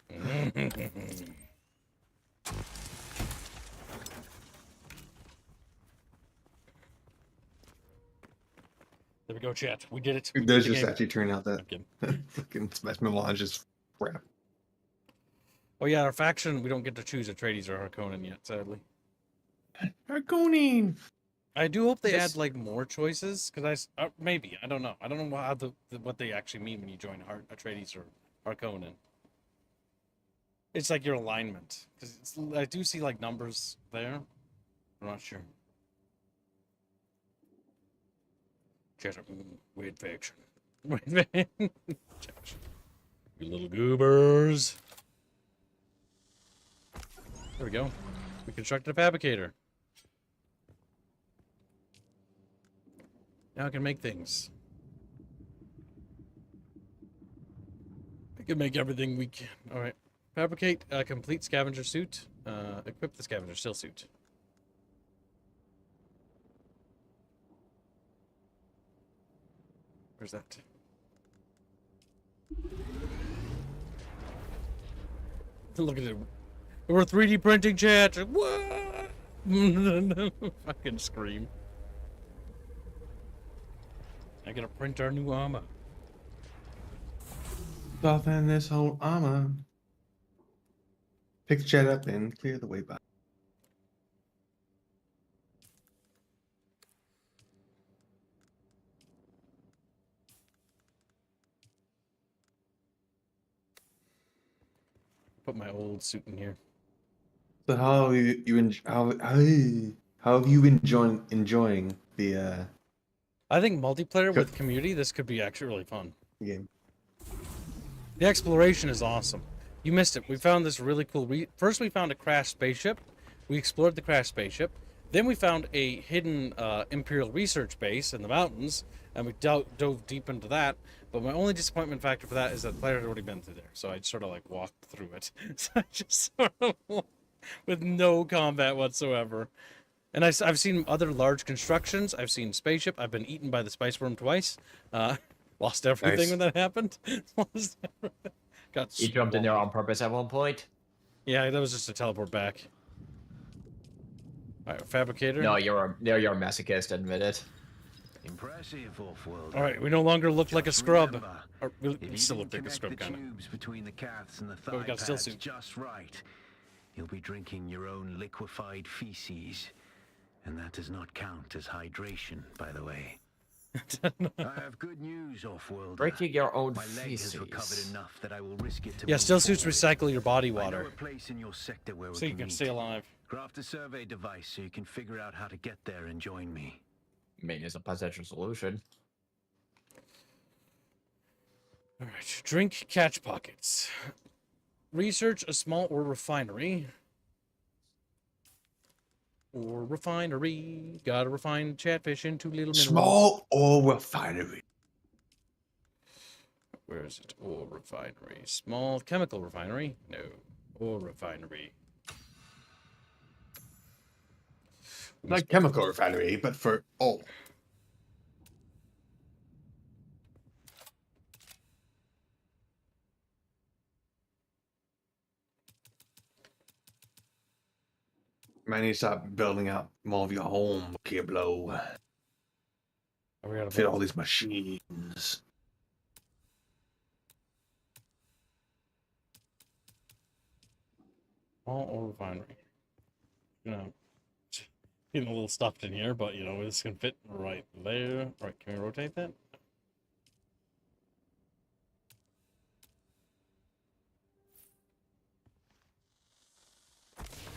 There we go, chat. We did it. It does just actually turn out that fucking spice melange is crap. Oh yeah, our faction, we don't get to choose Atreides or Harkonnen yet, sadly. Harkonnen! I do hope they add like more choices, because maybe I don't know. I don't know how what they actually mean when you join Atreides or Harkonnen. It's like your alignment, because I do see like numbers there. I'm not sure. Chat, weird faction. You little goobers. There we go. We constructed a fabricator. Now I can make things. I can make everything we can. Alright. Fabricate a complete scavenger suit. Equip the scavenger still suit. Where's that? Look at it. We're 3D printing, chat. What? Fucking scream. I gotta print our new armor. Soften this whole armor. Pick the chat up and clear the way by. Put my old suit in here. So how have you been enjoying the I think multiplayer with community, this could be actually really fun. game? The exploration is awesome. You missed it. We found this really cool. First, we found a crashed spaceship. We explored the crashed spaceship. Then we found a hidden Imperial research base in the mountains, and we dove deep into that. But my only disappointment factor for that is that the player had already been through there, so I sort of like walked through it. So I just sort of with no combat whatsoever. And I've seen other large constructions. I've seen spaceship. I've been eaten by the spice worm twice. Lost everything when that happened. You jumped in there on purpose at one point? Yeah, that was just a teleport back. Alright, fabricator. No, you're a masochist, admit it. Impressive, off-world. Alright, we no longer look like a scrub. Remember, Or we if you still didn't look like a scrub, connect the kind of. tubes between the calves and the But we thigh got a still pads suit. just right, you'll be drinking your own liquefied feces. And that does not count as hydration, by the way. I have good news, off-world. Breaking your own My leg feces. has recovered enough that I will risk it to Yeah, move still suits forward. recycle your body I know water. a place in your sector where So we you can meet. stay alive. Craft a survey device so you can figure out how to get there and join me. I mean, it's a potential solution. Alright, drink catch pockets. Research a small ore refinery. Ore refinery. Gotta refine chatfish into little minerals. Small ore refinery. Where is it? Ore refinery. Small chemical refinery? No. Ore refinery. Not chemical refinery, but for Man, you stop building up more of your home, Kiblo. Fit all these machines. Or refinery. You know, getting a little stuffed in here, but you know, this can fit right there. All right, can we rotate that?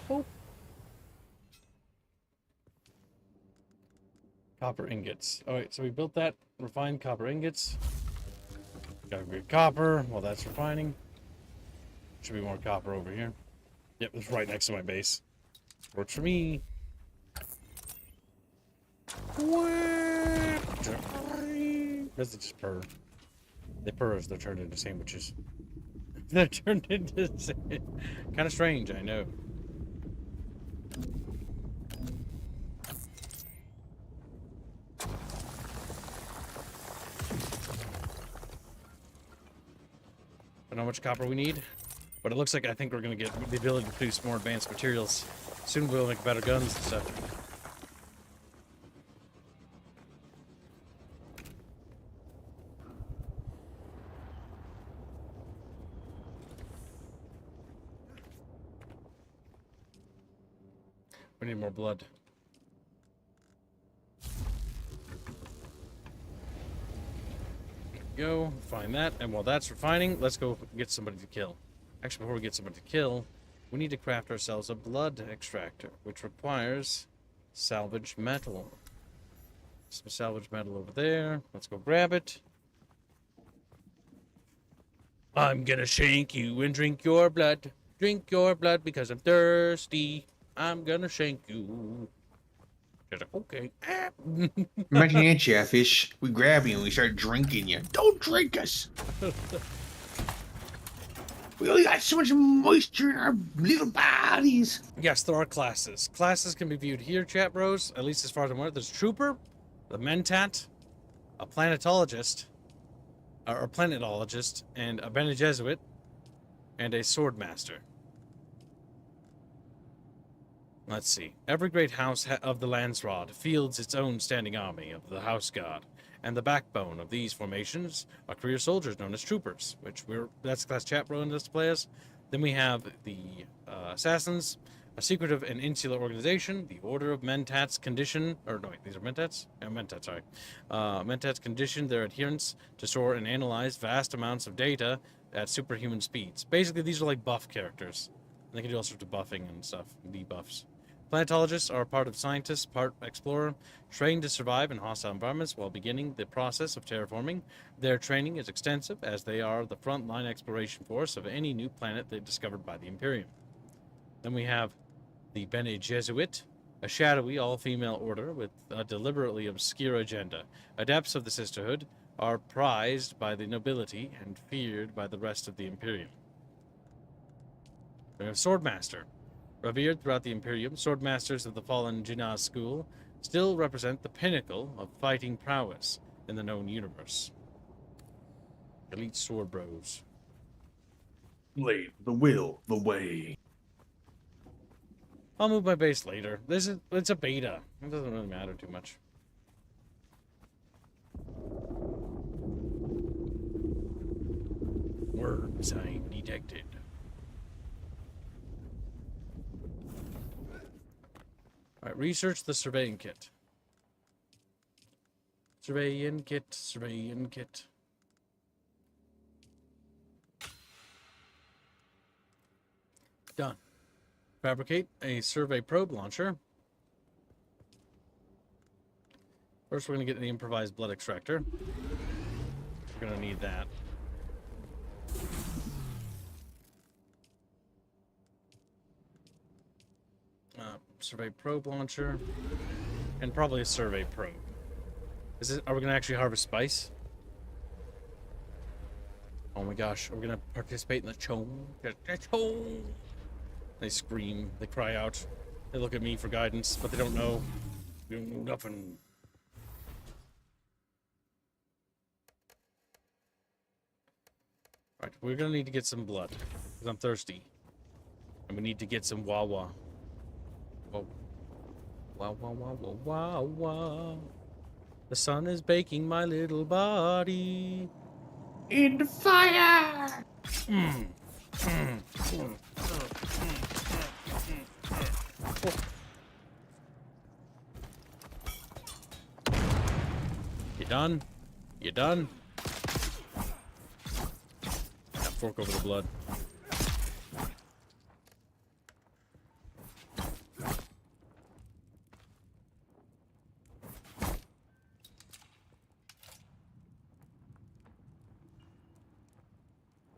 Oh. Copper ingots. All right, so we built that. Refined copper ingots. Got good copper. Well, that's refining. Should be more copper over here. Yep, it's right next to my base. Works for me. Does it just purr? They purr as they're turned into sandwiches. They're turned into kind of strange, I know. I don't know how much copper we need, but it looks like I think we're going to get the ability to produce more advanced materials. Soon we'll make better guns and stuff. We need more blood. Go find that, and while that's refining, let's go get somebody to kill. Actually, before we get somebody to kill, we need to craft ourselves a blood extractor, which requires salvaged metal. Some salvaged metal over there. Let's go grab it. I'm gonna shank you and drink your blood. Drink your blood because I'm thirsty. I'm gonna shank you. Like, okay. Imagine that, Chatfish. We grab you and we start drinking you. Don't drink us. We only got so much moisture in our little bodies. Yes, there are classes. Classes can be viewed here, chat bros. At least as far as I'm aware. There's Trooper, the Mentat, a Planetologist, or a Planetologist, and a Bene Gesserit, and a Swordmaster. Let's see. Every great house of the Landsrod fields its own standing army of the House Guard, and the backbone of these formations are career soldiers known as troopers, which that's class chat bro in this to play as. Then we have the Assassins, a secretive and insular organization, the Order of Mentats condition, or no, wait, these are Mentats? Yeah, Mentats, sorry. Mentats condition their adherents to store and analyze vast amounts of data at superhuman speeds. Basically, these are like buff characters. And they can do all sorts of buffing and stuff, debuffs. Planetologists are a part of scientists, part explorer, trained to survive in hostile environments while beginning the process of terraforming. Their training is extensive, as they are the frontline exploration force of any new planet they discovered by the Imperium. Then we have the Bene Gesserit, a shadowy, all-female order with a deliberately obscure agenda. Adepts of the Sisterhood are prized by the nobility and feared by the rest of the Imperium. We have Swordmaster. Revered throughout the Imperium, Swordmasters of the fallen Jinnah school still represent the pinnacle of fighting prowess in the known universe. Elite sword bros. Blade, the will, the way. I'll move my base later. It's a beta. It doesn't really matter too much. Worm sign detected. Alright, research the surveying kit. Surveying kit, surveying kit. Done. Fabricate a survey probe launcher. First, we're going to get the improvised blood extractor. We're going to need that. Survey probe launcher, and probably a survey probe. Are we going to actually harvest spice? Oh my gosh, are we going to participate in the chong? They scream, they cry out, they look at me for guidance, but they don't know. They don't know nothing. Alright, we're going to need to get some blood, because I'm thirsty. And we need to get some Wawa. Whoa. Wow, wow, wow, wow, wow, wow. The sun is baking my little body. In the fire! You done? You done? Now fork over the blood.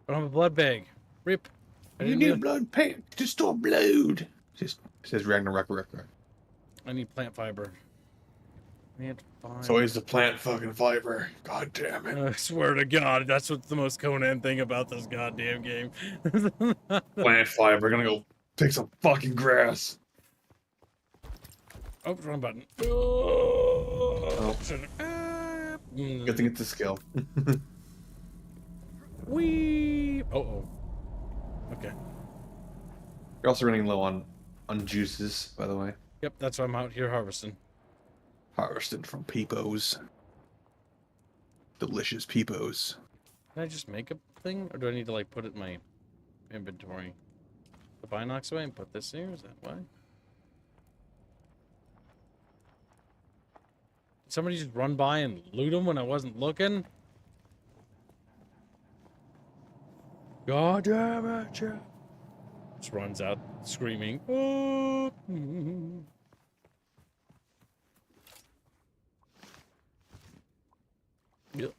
I don't have a blood bag. Rip. You need a blood pack to store blood. Says Ragnarok Record. I need plant fiber. Plant fiber. It's always the plant fucking fiber. God damn it. I swear to God, that's what's the most Conan thing about this goddamn game. Plant fiber. Gonna go take some fucking grass. Oh, wrong button. Oh. Good thing it's a skill. Wee. Oh. Okay. You're also running low on juices, by the way. Yep, that's why I'm out here harvesting. Harvested from peepos. Delicious peepos. Can I just make a thing? Or do I need to, like, put it in my inventory? The binocs away and put this here? Is that why? Did somebody just run by and loot them when I wasn't looking? God damn it, yeah. Just runs out screaming. Oh. Yep.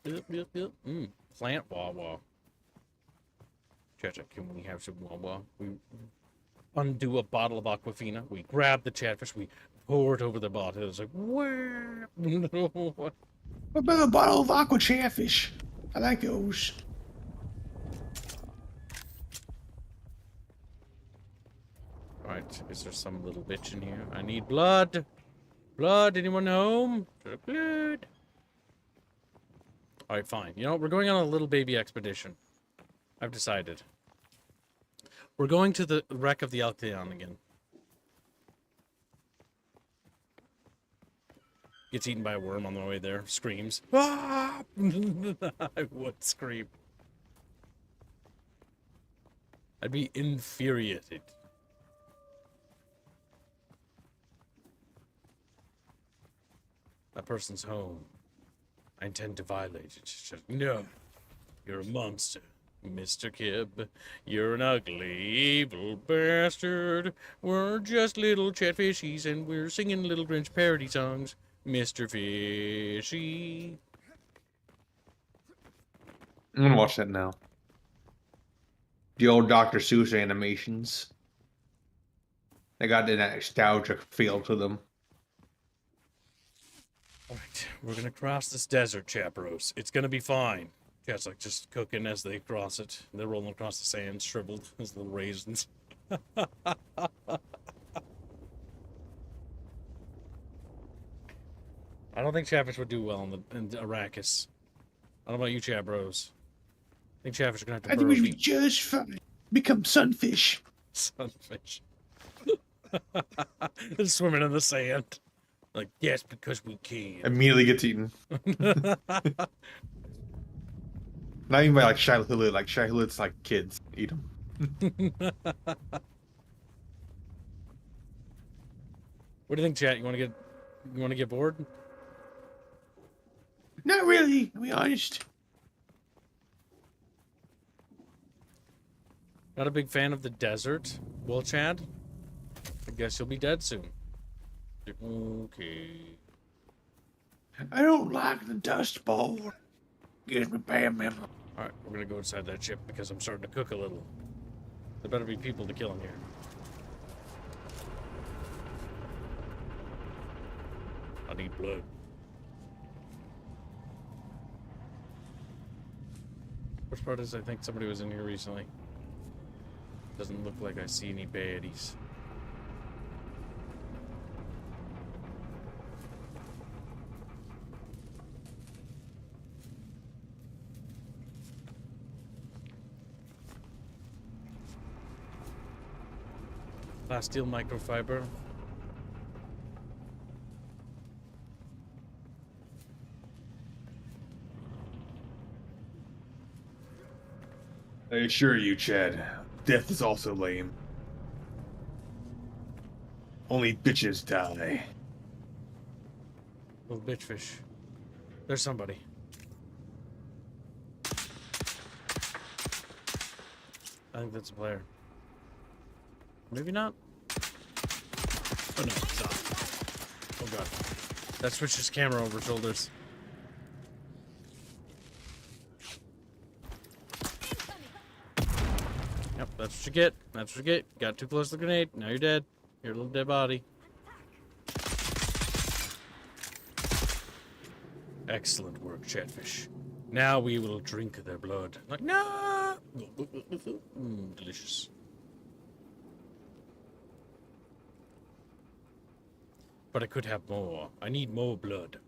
Plant Wawa. Chacha, can we have some Wawa? We undo a bottle of Aquafina. We grab the chatfish. We pour it over the bottle. It's like, where? What about a bottle of aqua chatfish? I like those. Alright, is there some little bitch in here? I need blood. Blood, anyone home? Blood. Alright, fine. You know, we're going on a little baby expedition. I've decided. We're going to the wreck of the Alcleon again. Gets eaten by a worm on the way there. Screams. Ah! I would scream. I'd be infuriated. That person's home. I intend to violate it. Just, no. You're a monster, Mr. Kib. You're an ugly, evil bastard. We're just little chatfishies and we're singing little Grinch parody songs. Mr. Fishy. I'm gonna watch that now. The old Dr. Seuss animations. They got that nostalgic feel to them. Alright, we're gonna cross this desert, Chapros. It's gonna be fine. Cats like just cooking as they cross it. They're rolling across the sand, shriveled as little raisins. I don't think Chapfish would do well in Arrakis. I don't know about you, Chabros. I think Chapfish are gonna have to I think we should just fine. Become sunfish. Sunfish. They're swimming in the sand. Like, yes, because we can. Immediately gets eaten. Not even by like Shai Hulud. Like Shai Hulud's like kids eat them. What do you think, chat? You want to get bored? Not really, to be honest. Not a big fan of the desert. Well, Chad, I guess you'll be dead soon. Okay. I don't like the Dust Bowl. Gives me bad memory. Alright, we're gonna go inside that ship because I'm starting to cook a little. There better be people to kill in here. I need blood. Worst part is I think somebody was in here recently. Doesn't look like I see any baddies. Plasteel microfiber. I assure you, Chad, death is also lame. Only bitches die. Little bitch fish. There's somebody. I think that's a player. Maybe not. Oh no, it's not. Oh god. That switches camera over shoulders. Yep, that's what you get. That's what you get. Got too close to the grenade. Now you're dead. You're a little dead body. Excellent work, Chatfish. Now we will drink their blood. Like, no! Delicious. But I could have more. I need more blood.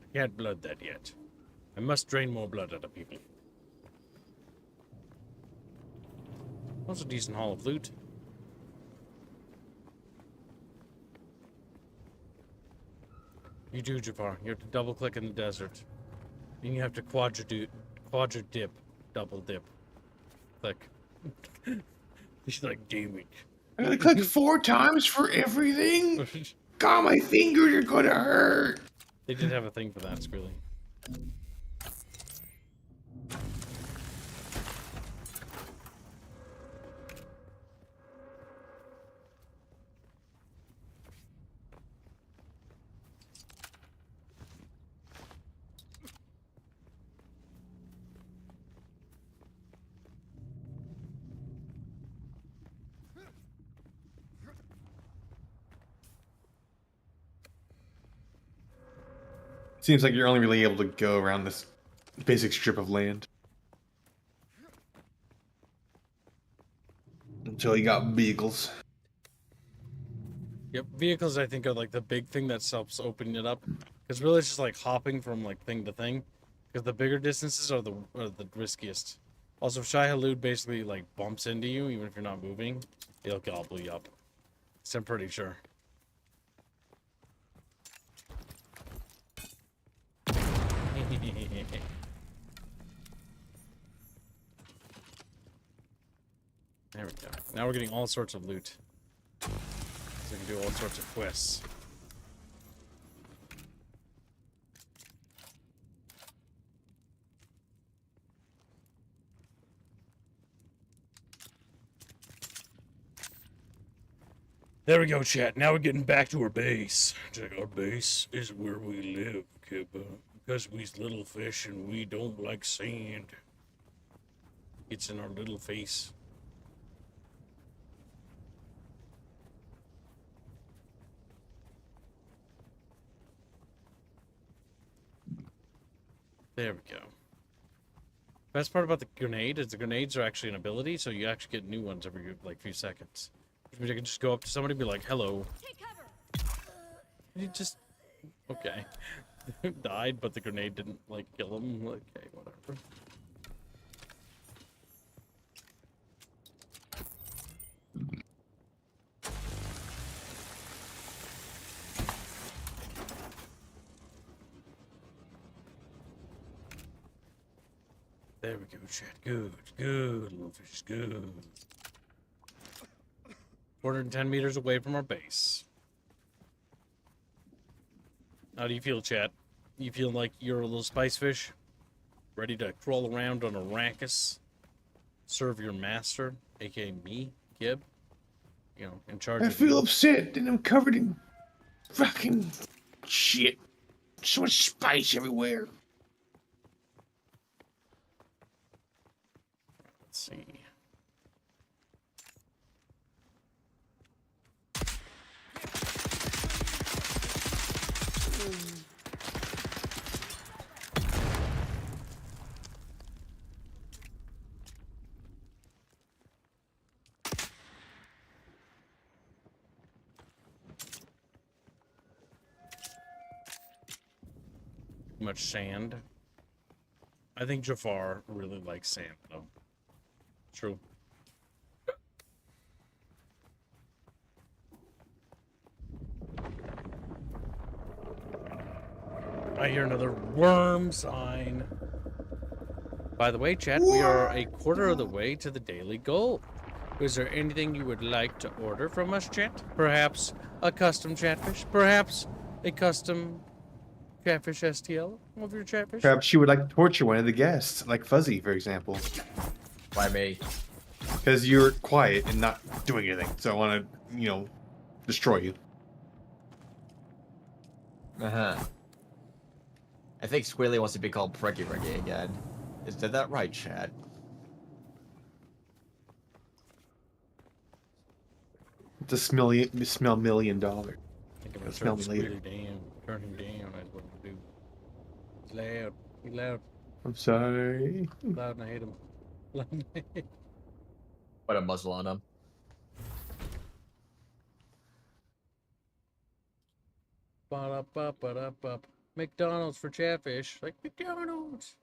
I can't blood that yet. I must drain more blood out of people. That's a decent haul of loot. You do, Jafar. You have to double click in the desert. And you have to quadra dip. Double dip. Click. He's like, damn it. I gotta click 4 times for everything? God, my fingers are gonna hurt. They did have a thing for that, Skrilly. Seems like you're only really able to go around this basic strip of land. Until you got vehicles. Yep, vehicles I think are like the big thing that helps open it up. Because really it's just like hopping from like thing to thing. Because the bigger distances are the riskiest. Also, if Shai Halud basically like bumps into you, even if you're not moving, it'll gobble you up. So I'm pretty sure. There we go. Now we're getting all sorts of loot. So we can do all sorts of quests. There we go, chat. Now we're getting back to our base. Check, our base is where we live, Kibba. Because we's little fish and we don't like sand. It's in our little face. There we go. Best part about the grenade is the grenades are actually an ability, so you actually get new ones every like few seconds. Which means I can just go up to somebody and be like, "Hello." You just okay. Died, but the grenade didn't like kill him. Like, okay, whatever. There we go, chat. Good, good, little fish, good. 410 meters away from our base. How do you feel, chat? You feel like you're a little spice fish? Ready to crawl around on Arrakis? Serve your master, aka me, Gib? You know, in charge I of feel you. upset and I'm covered in fucking shit. So much spice everywhere. Let's see. Much sand. I think Jafar really likes sand, though. True. I hear another worm sign. By the way, chat, we are a quarter of the way to the daily goal. Is there anything you would like to order from us, chat? Perhaps a custom chatfish? Perhaps a custom Chatfish STL of your Chatfish? Perhaps you would like to torture one of the guests, like Fuzzy, for example. Why me? Because you're quiet and not doing anything, so I want to, you know, destroy you. Uh-huh. I think Squealy wants to be called Pricky Ricky again. Is that right, Chad? It's a smell $1 million. I think I'm gonna Smell turn me later. Squealy down. Turn him down. That's what we do. He's loud. He's loud. I'm sorry. Loud and I hate him. Loud and I hate him. Put a muzzle on him. Ba-da-ba-ba-da-ba. McDonald's for Chatfish. Like McDonald's.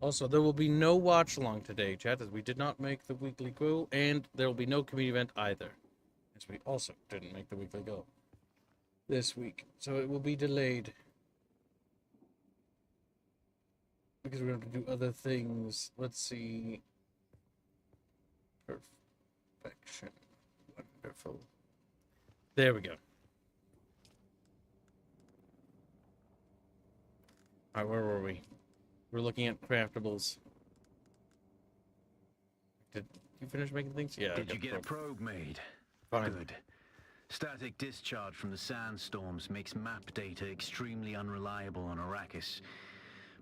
Also, there will be no watch along today, chat, as we did not make the weekly goal, and there will be no community event either, as we also didn't make the weekly goal this week. So it will be delayed. Because we're going to do other things. Let's see. Perfection. Wonderful. There we go. Alright, where were we? We're looking at craftables. Did you finish making things? Yeah. Did you get a probe made? Fine. Good. Static discharge from the sandstorms makes map data extremely unreliable on Arrakis.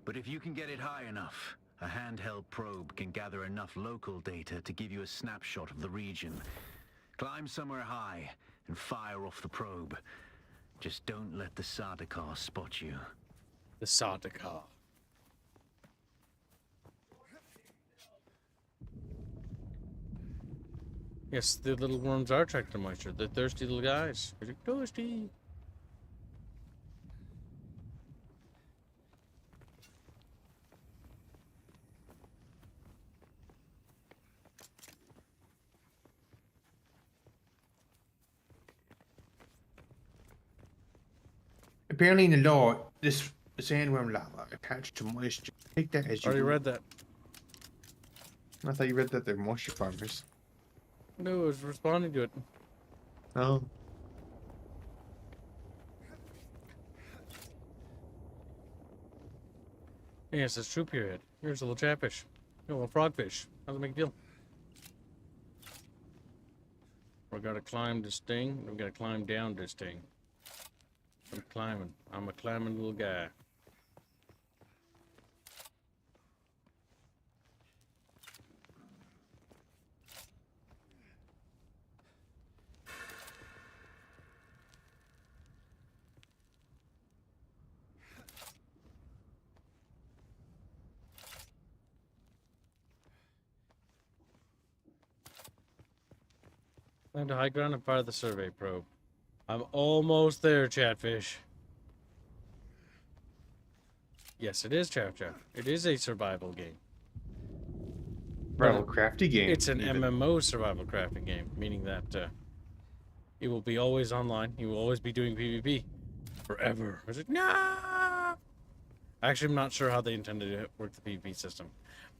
But if you can get it high enough, a handheld probe can gather enough local data to give you a snapshot of the region. Climb somewhere high and fire off the probe. Just don't let the Sardaukar spot you. The Sardaukar. Yes, the little worms are attracted to moisture. They're thirsty little guys. They're thirsty. Apparently in the law, this sandworm lava attached to moisture. Take that as you Already will. read that. I thought you read that they're moisture farmers. No, I was responding to it. Oh. Yes, it's true, period. Here's a little chatfish. No, a little frogfish. How's it make a deal? We gotta climb this thing. We gotta climb down this thing. I'm climbing. I'm a climbing little guy. Climb to high ground and fire the survey probe. I'm almost there, Chatfish. Yes, it is, Chat. It is a survival game. Survival crafty game. It's an even. MMO survival crafting game, meaning that it will be always online. You will always be doing PvP forever. I was like, no! Actually, I'm not sure how they intended to work the PvP system,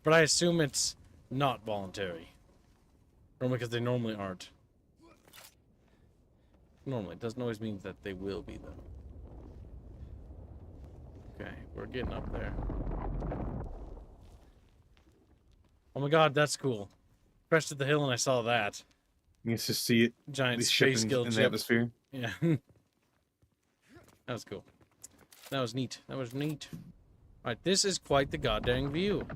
but I assume it's not voluntary. Normally, because they normally aren't. Normally, it doesn't always mean that they will be, though. Okay, we're getting up there. Oh my god, that's cool. Crested the hill and I saw that. You get to see it. Giant these space shipping guild in the ship. atmosphere. Yeah. That was cool. That was neat. That was neat. Alright, this is quite the goddamn view.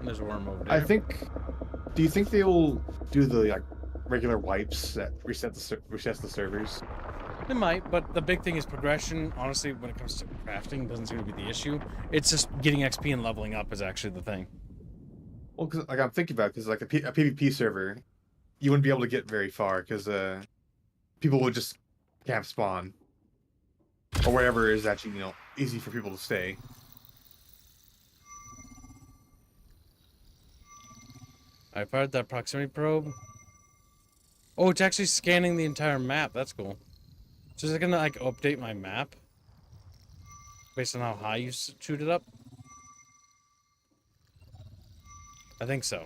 And there's a worm over there. I think. Do you think they will do the like regular wipes that resets the servers? They might, but the big thing is progression. Honestly, when it comes to crafting, doesn't seem to be the issue. It's just getting XP and leveling up is actually the thing. Well, cause like I'm thinking about, because like a PvP server, you wouldn't be able to get very far because people would just camp spawn or wherever is actually easy for people to stay. I fired that proximity probe. Oh, it's actually scanning the entire map. That's cool. So is it gonna like update my map? Based on how high you shoot it up? I think so.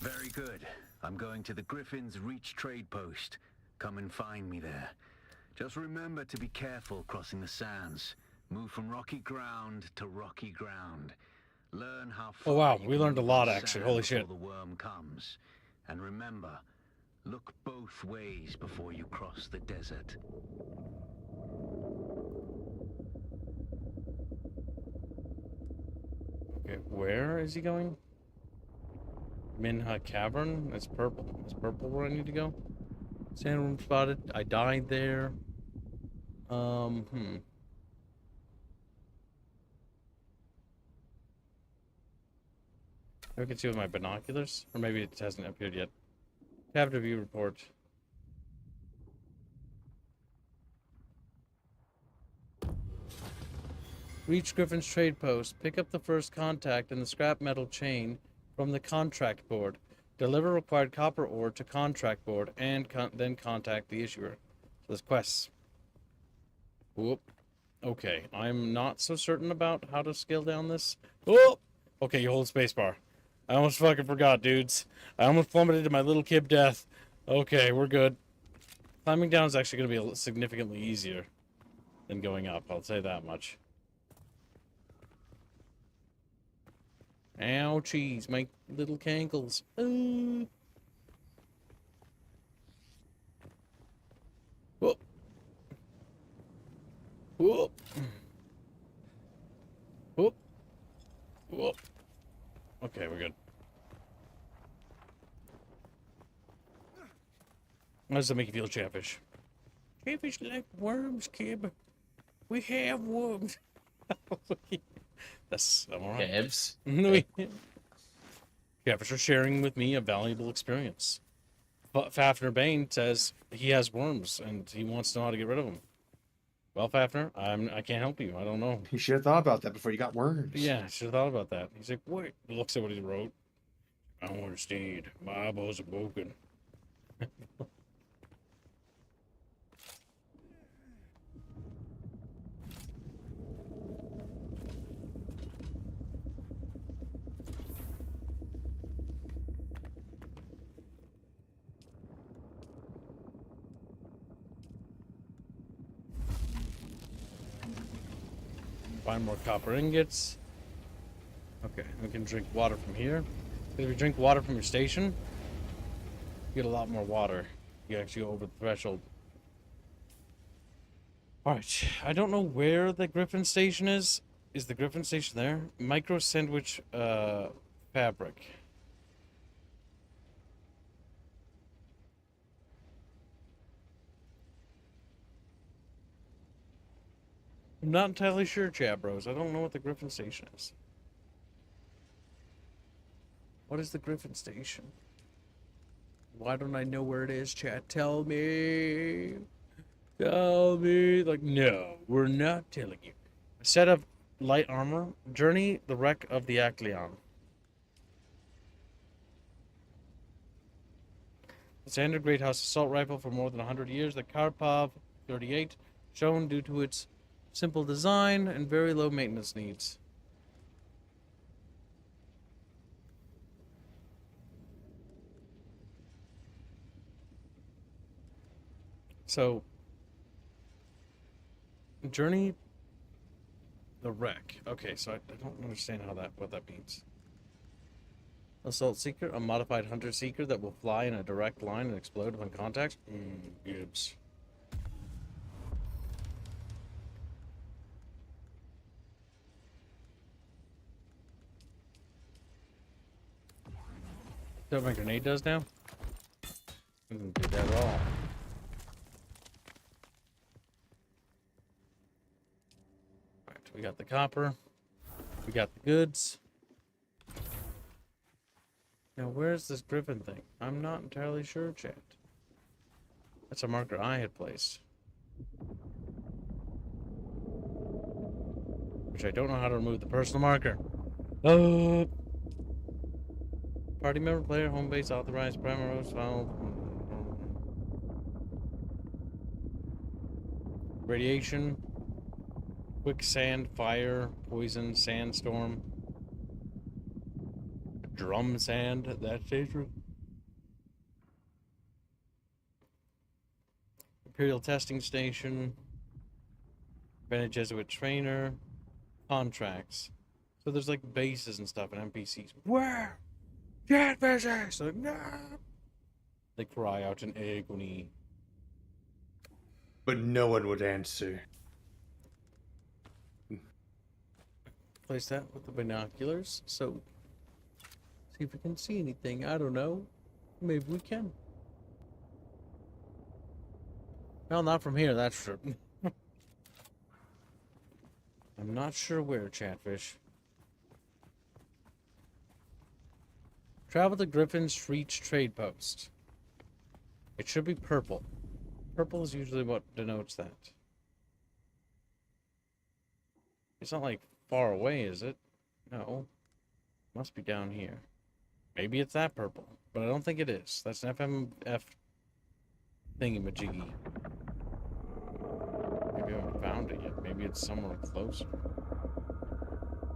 Very good. I'm going to the Griffin's Reach trade post. Come and find me there. Just remember to be careful crossing the sands. Move from rocky ground to rocky ground. Learn how far Oh wow, you we can learned a move lot on actually. sand Holy before shit. the worm comes. And remember, look both ways before you cross the desert. Okay, where is he going? Minha Cavern? It's purple. Is purple where I need to go? Sandworm spotted. I died there. I can see with my binoculars, or maybe it hasn't appeared yet. Captive view report. Reach Griffin's trade post. Pick up the first contact in the scrap metal chain from the contract board. Deliver required copper ore to contract board, and then contact the issuer. So there's quests. Whoop. Okay, I'm not so certain about how to scale down this. Oh! Okay, you hold spacebar. I almost fucking forgot, dudes. I almost plummeted to my little kib death. Okay, we're good. Climbing down is actually going to be significantly easier than going up, I'll say that much. Ouchies, my little cankles. Whoop. Whoop. Whoop. Whoop. Okay, we're good. How does that make you feel, Chatfish? Chatfish like worms, kid. We have worms. That's alright. Kibs? Chatfish are sharing with me a valuable experience. But Fafnir Bane says he has worms and he wants to know how to get rid of them. Well, Fafnir, I can't help you. I don't know. You should have thought about that before you got worms. Yeah, I should have thought about that. He's like, wait. He looks at what he wrote. I don't understand. My eyeballs are broken. Find more copper ingots. Okay, we can drink water from here. If you drink water from your station, you get a lot more water. You actually go over the threshold. Alright, I don't know where the Griffin station is. Is the Griffin station there? Micro sandwich fabric. I'm not entirely sure, chat bros. I don't know what the Griffin station is. What is the Griffin station? Why don't I know where it is, chat? Tell me. Tell me. Like, no, we're not telling you. A set of light armor. Journey the wreck of the Acleon. The standard Great House assault rifle for more than 100 years. The Karpov 38. Shown due to its simple design and very low maintenance needs. So, journey the wreck. Okay, so I don't understand what that means. Assault Seeker, a modified Hunter Seeker that will fly in a direct line and explode upon contact. Gibbs. Is that what my grenade does now? Doesn't do that at all. Alright, we got the copper. We got the goods. Now, where's this Griffin thing? I'm not entirely sure, chat. That's a marker I had placed. Which I don't know how to remove the personal marker. Oh! Party member, player, home base, authorized, primary file. radiation, quicksand, fire, poison, sandstorm, drum sand. That's dangerous. Imperial testing station, Bene Gesserit trainer, contracts. So there's like bases and stuff and NPCs. Where? Get bases! Like, no! They cry out in agony. But no one would answer. Place that with the binoculars, so see if we can see anything. I don't know. Maybe we can. Well, not from here, that's true. I'm not sure where, Chatfish. Travel to Griffin's Reach trade post. It should be purple. Purple is usually what denotes that. It's not like far away, is it? No. Must be down here. Maybe it's that purple, but I don't think it is. That's an FMF thingy-majiggy. Maybe I haven't found it yet. Maybe it's somewhere closer.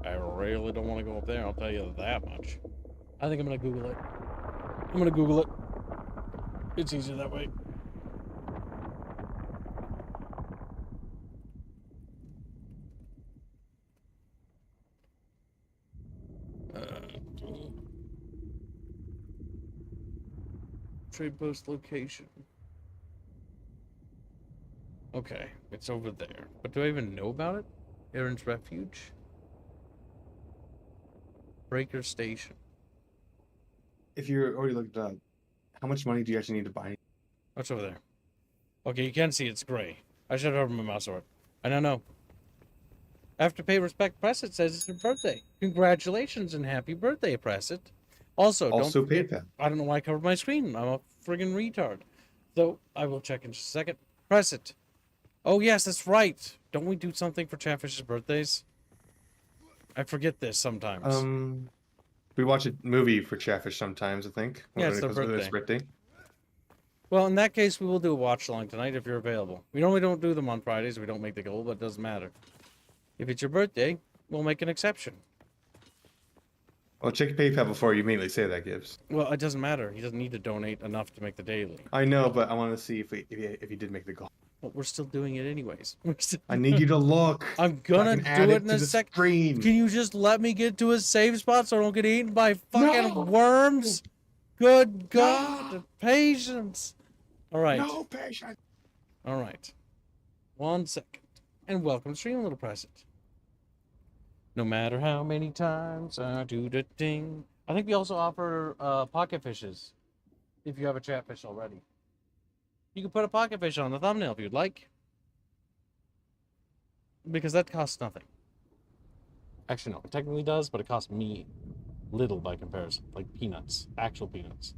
I really don't want to go up there, I'll tell you that much. I think I'm gonna Google it. I'm gonna Google it. It's easier that way. Trade post location. Okay, it's over there. But do I even know about it? Aaron's Refuge? Breaker Station. If you're already looked up, how much money do you actually need to buy? What's over there? Okay, you can see it's gray. I should have my mouse over it. I don't know. After pay respect, press it says it's your birthday. Congratulations and happy birthday, press it. Also don't forget, PayPal. I don't know why I covered my screen. I'm a friggin' retard. So I will check in just a second. Press it. Oh yes, that's right. Don't we do something for Chatfish's birthdays? I forget this sometimes. We watch a movie for Chatfish sometimes, I think. Yeah, it's their birthday. Well, in that case, we will do a watch along tonight if you're available. We normally don't do them on Fridays. We don't make the goal, but it doesn't matter. If it's your birthday, we'll make an exception. Well, check PayPal before you immediately say that, Gibbs. Well, it doesn't matter. He doesn't need to donate enough to make the daily. I know, but I want to see if he did make the goal. But we're still doing it anyways. I need you to look. I'm gonna do it in a sec. Can you just let me get to a safe spot so I don't get eaten by fucking worms? Good God, patience. All right. No patience. All right. 1 second. And welcome to Stream Little Present. No matter how many times I do the thing. I think we also offer pocket fishes. If you have a Chatfish already. You can put a pocket fish on the thumbnail if you'd like. Because that costs nothing. Actually, no, it technically does, but it costs me little by comparison. Like peanuts. Actual peanuts.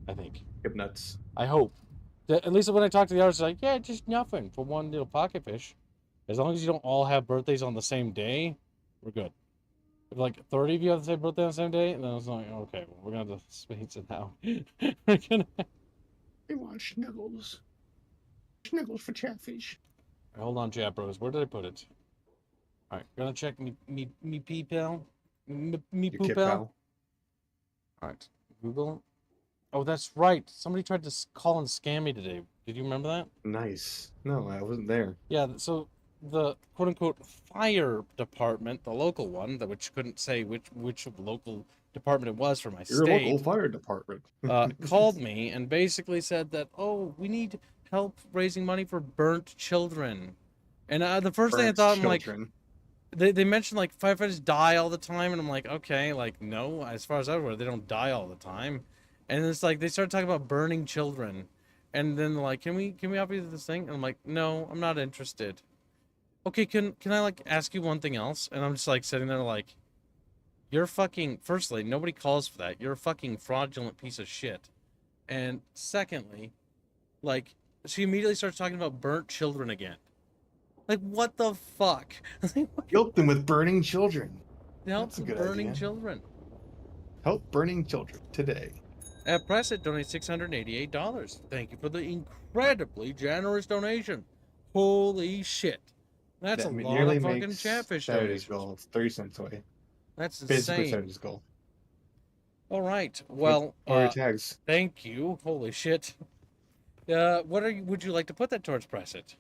I think. Skip nuts. I hope. At least when I talk to the artists, like, yeah, just nothing for one little pocket fish. As long as you don't all have birthdays on the same day, we're good. If like 30 of you have the same birthday on the same day, then it's like, okay, well, we're going to have to space it now. We're going to... We want schniggles. Schniggles for Chatfish. Hold on, chat bros. Where did I put it? All right, gonna check me PayPal. Me Your kit PayPal. pal. All right, Google. Oh, that's right. Somebody tried to call and scam me today. Did you remember that? Nice. No, I wasn't there. Yeah. So the quote-unquote fire department, the local one, which couldn't say which local department it was for my Your state. local fire department. Called me and basically said that, oh, we need help raising money for burnt children. And the first thing I thought, I'm like, they mentioned like firefighters die all the time, and I'm like, okay, like no, as far as I'm aware, they don't die all the time. And it's like they started talking about burning children, and then they're like, can we offer you this thing? And I'm like, no, I'm not interested. Okay, can I like ask you one thing else? And I'm just like sitting there like, you're fucking, firstly, nobody calls for that. You're a fucking fraudulent piece of shit. And secondly, like, she immediately starts talking about burnt children again. Like, what the fuck? Help them with burning children. Help burning children. Help burning children today. At Press it, donate $688. Thank you for the incredibly generous donation. Holy shit. That's That a lot nearly of fucking makes Chatfish Saturday's donations. goal. It's 30 cents away. That's Basically insane. Saturday's goal. All right. Well, what are your tags? Thank you. Holy shit. Would you like to put that towards press it?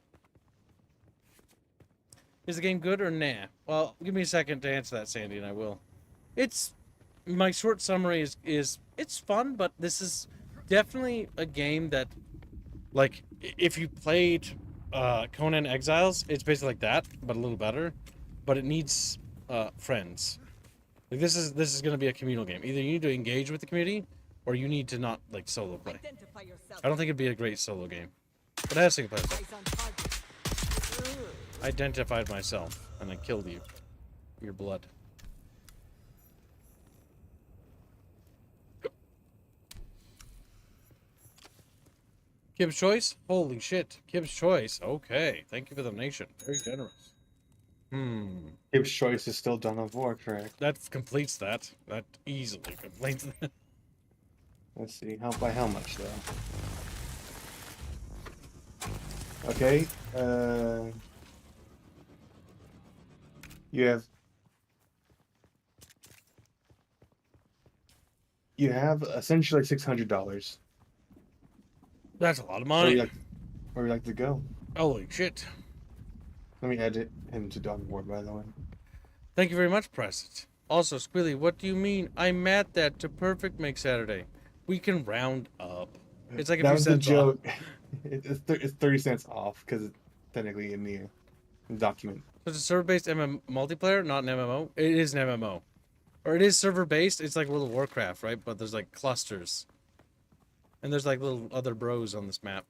Is the game good or nah? Well, give me a second to answer that, Sandy, and I will. My short summary is it's fun, but this is definitely a game that, like, if you played Conan Exiles, it's basically like that, but a little better. But it needs friends. Like this is going to be a communal game. Either you need to engage with the community, or you need to not like solo play. I don't think it'd be a great solo game, but it has single player stuff. I identified myself and I killed you. Your blood. Kib's Choice? Holy shit. Kib's Choice. Okay. Thank you for the donation. Very generous. Kib's Choice is still Dawn of War, correct? That completes that. That easily completes that. Let's see. By how much, though? Okay. You have essentially $600. That's a lot of money. Where would you like to go? Holy shit. Let me add him to Dawn of War, by the way. Thank you very much, Preston. Also, Squilly, what do you mean? I'm mad that to perfect make Saturday. We can round up. It's like a that few was a cents joke. off. It's 30 cents off because it's technically in the document. So it's a server-based multiplayer, not an MMO. It is an MMO, or it is server-based. It's like World of Warcraft, right? But there's like clusters, and there's like little other bros on this map.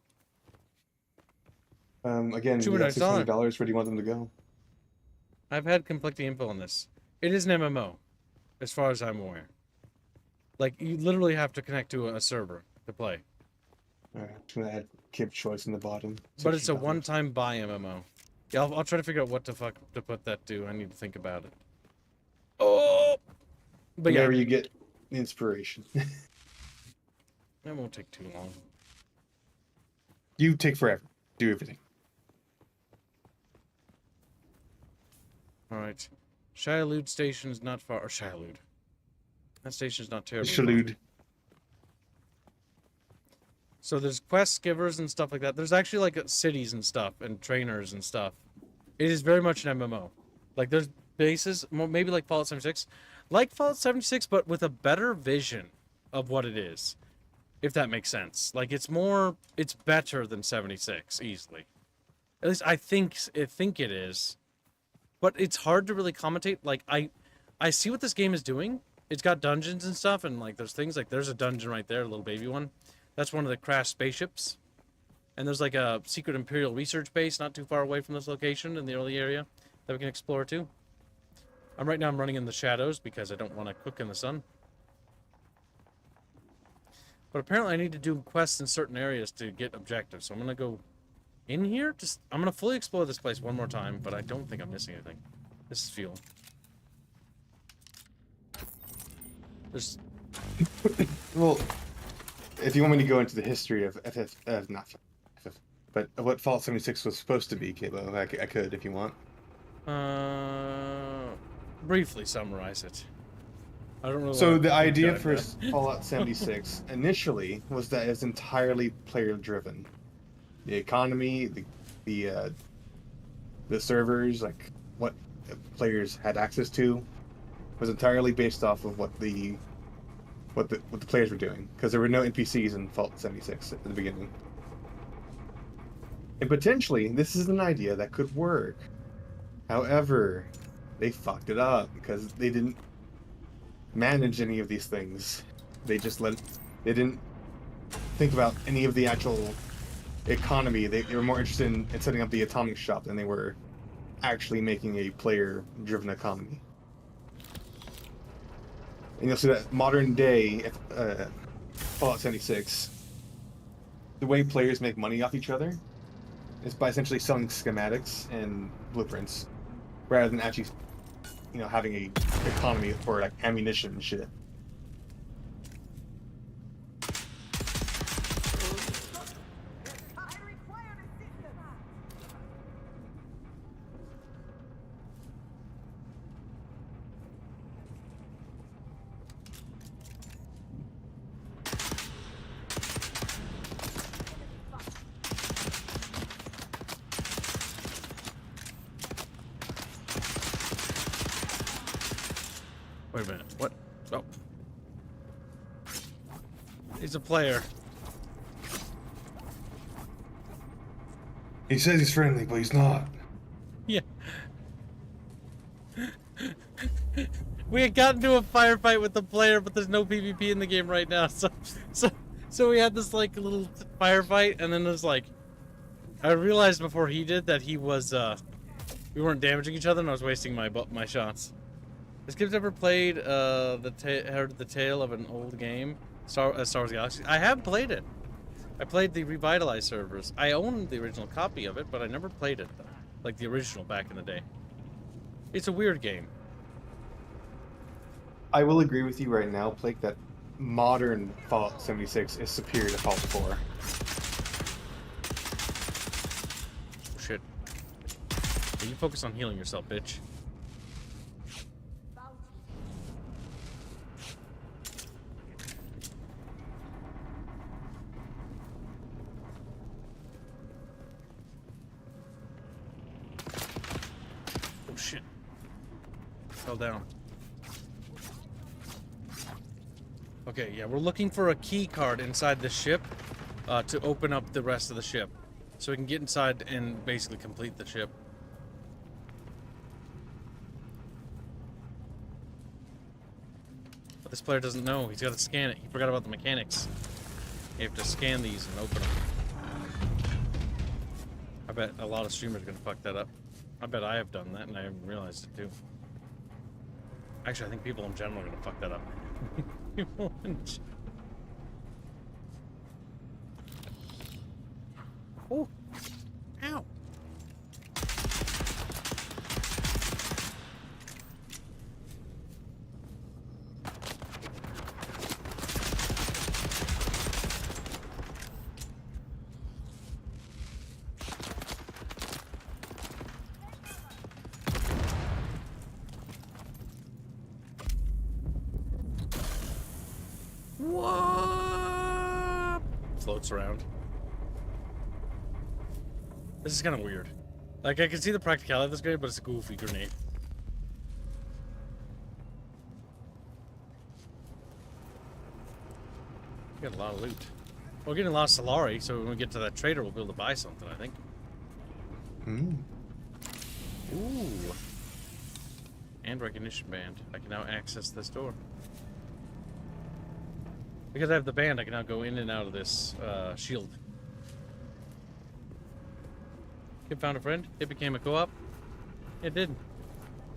Again, you got $600. Where do you want them to go? I've had conflicting info on this. It is an MMO, as far as I'm aware. Like, you literally have to connect to a server to play. Alright, I'm gonna add Kib's Choice in the bottom. But it's a one-time buy MMO. Yeah, I'll try to figure out what the fuck to put that to. I need to think about it. Oh! But whenever yeah. you get inspiration. That won't take too long. You take forever. Do everything. Alright. Shialud station is not far. Or Shialud. That station's not terrible. Shialud. So there's quest givers and stuff like that. There's actually like cities and stuff and trainers and stuff. It is very much an MMO. Like there's bases, maybe like Fallout 76. Like Fallout 76, but with a better vision of what it is. If that makes sense. Like it's better than 76 easily. At least I think it is. But it's hard to really commentate. Like I see what this game is doing. It's got dungeons and stuff, and like there's things like there's a dungeon right there, a little baby one. That's one of the crashed spaceships. And there's like a secret Imperial research base not too far away from this location in the early area that we can explore too. I'm running in the shadows because I don't want to cook in the sun. But apparently I need to do quests in certain areas to get objectives. So I'm going to go in here. I'm going to fully explore this place one more time, but I don't think I'm missing anything. This is fuel. There's... Well, if you want me to go into the history of but what Fallout 76 was supposed to be, Kalo, I could if you want. Briefly summarize it. I don't really. So the idea for Fallout 76 initially was that it's entirely player-driven. The economy, the servers, like what players had access to, was entirely based off of what the players were doing, because there were no NPCs in Fallout 76 at the beginning. And potentially, this is an idea that could work. However, they fucked it up because they didn't manage any of these things. They didn't think about any of the actual economy. They were more interested in setting up the atomic shop than they were actually making a player-driven economy. And you'll see that modern day Fallout 76, the way players make money off each other is by essentially selling schematics and blueprints, rather than actually, having a economy for like ammunition and shit. Wait a minute. What? Oh. He's a player. He says he's friendly, but he's not. Yeah. We had gotten into a firefight with the player, but there's no PvP in the game right now. So we had this like little firefight, and then there's like, I realized before he did that he was we weren't damaging each other, and I was wasting my shots. Has kids ever played heard the tale of an old game, Star Wars Galaxy? I have played it. I played the revitalized servers. I own the original copy of it, but I never played it though, like the original back in the day. It's a weird game. I will agree with you right now, Blake, that modern Fallout 76 is superior to Fallout 4. Shit. Hey, you focus on healing yourself, bitch. Oh shit. Fell down. Okay, yeah, we're looking for a key card inside the ship to open up the rest of the ship. So we can get inside and basically complete the ship. But this player doesn't know. He's got to scan it. He forgot about the mechanics. You have to scan these and open them. I bet a lot of streamers are going to fuck that up. I bet I have done that and I haven't realized it too. Actually, I think people in general are going to fuck that up. Oh, ow. What? Floats around. This is kind of weird. Like, I can see the practicality of this grenade, but it's a goofy grenade. We got a lot of loot. We're getting a lot of Solari, so when we get to that trader, we'll be able to buy something, I think. Hmm. Ooh. And recognition band. I can now access this door. Because I have the band, I can now go in and out of this shield. Kid found a friend. It became a co-op. It did.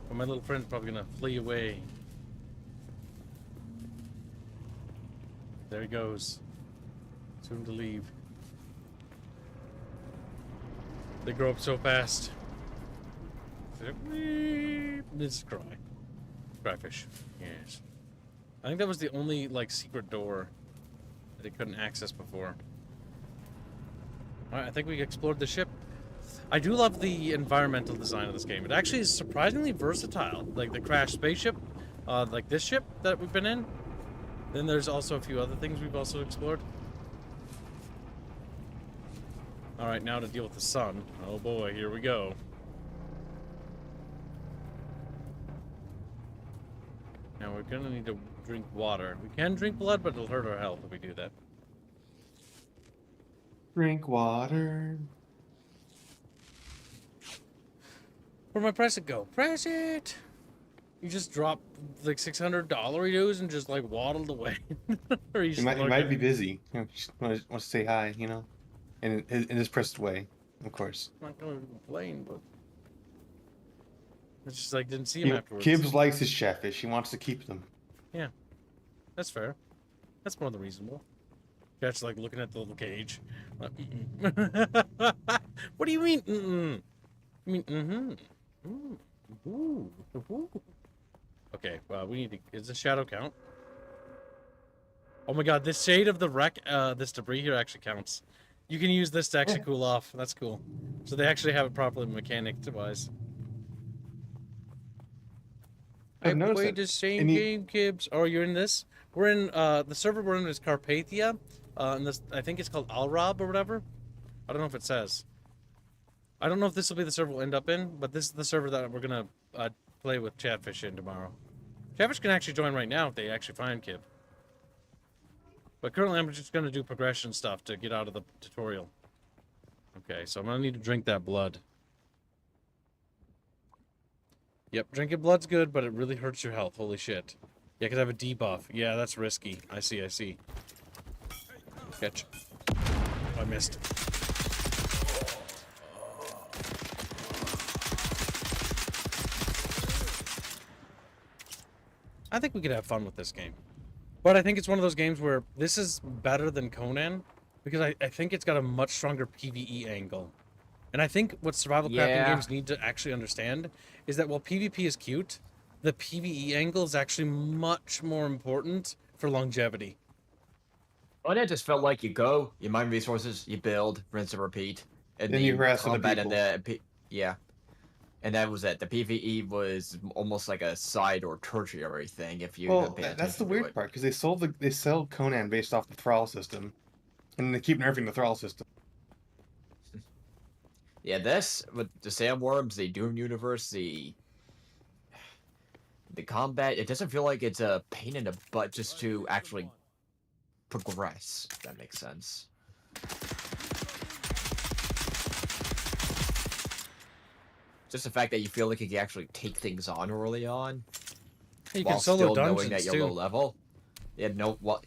But my little friend's probably gonna flee away. There he goes. Soon to leave. They grow up so fast. This is cryfish. Yes. I think that was the only, like, secret door that it couldn't access before. Alright, I think we explored the ship. I do love the environmental design of this game. It actually is surprisingly versatile. Like the crashed spaceship, like this ship that we've been in. Then there's also a few other things we've also explored. Alright, now to deal with the sun. Oh boy, here we go. Now we're gonna need to drink water. We can drink blood, but it'll hurt our health if we do that. Drink water. Where'd my press it go? Press it! You just drop like $600 dues and just like waddled away. Or you He might be busy. You know, just wants to say hi, you know? In his pressed way, of course. I'm not gonna complain, but it's just like didn't see him afterwards. Gibbs likes his chatfish. He wants to keep them. Yeah, that's fair. That's more than reasonable. Cat's like looking at the little cage. Like, what do you mean? I mean, Ooh. Okay, well, we need to. Is the shadow count? Oh my god, this shade of the wreck, this debris here actually counts. You can use this to actually cool off. That's cool. So they actually have it properly mechanic-wise. I played the same game, Kibbs. Oh, you're in this? We're in, the server we're in is Carpathia. And this, I think it's called Alrob or whatever. I don't know if it says. I don't know if this will be the server we'll end up in, but this is the server that we're gonna play with Chatfish in tomorrow. Chatfish can actually join right now if they actually find Kib. But currently I'm just going to do progression stuff to get out of the tutorial. Okay, so I'm going to need to drink that blood. Yep, drinking blood's good, but it really hurts your health. Holy shit. Yeah, because I have a debuff. Yeah, that's risky. I see. Catch. Oh, I missed. I think we could have fun with this game. But I think it's one of those games where this is better than Conan because I think it's got a much stronger PvE angle. And I think what survival crafting games need to actually understand is that while PvP is cute, the PvE angle is actually much more important for longevity. Well, it just felt like you go, you mine resources, you build, rinse and repeat. And then you harass other combat people. and yeah. And that was it. The PvE was almost like a side or tertiary thing if you Well, pay that's attention the to weird it. part because they sell Conan based off the thrall system, and they keep nerfing the thrall system. Yeah, this with the sandworms, the Dune universe, the combat, it doesn't feel like it's a pain in the butt just to actually progress. If that makes sense. Just the fact that you feel like you can actually take things on early on, You while can solo still dungeons knowing that you're too. low level. Yeah, no, well,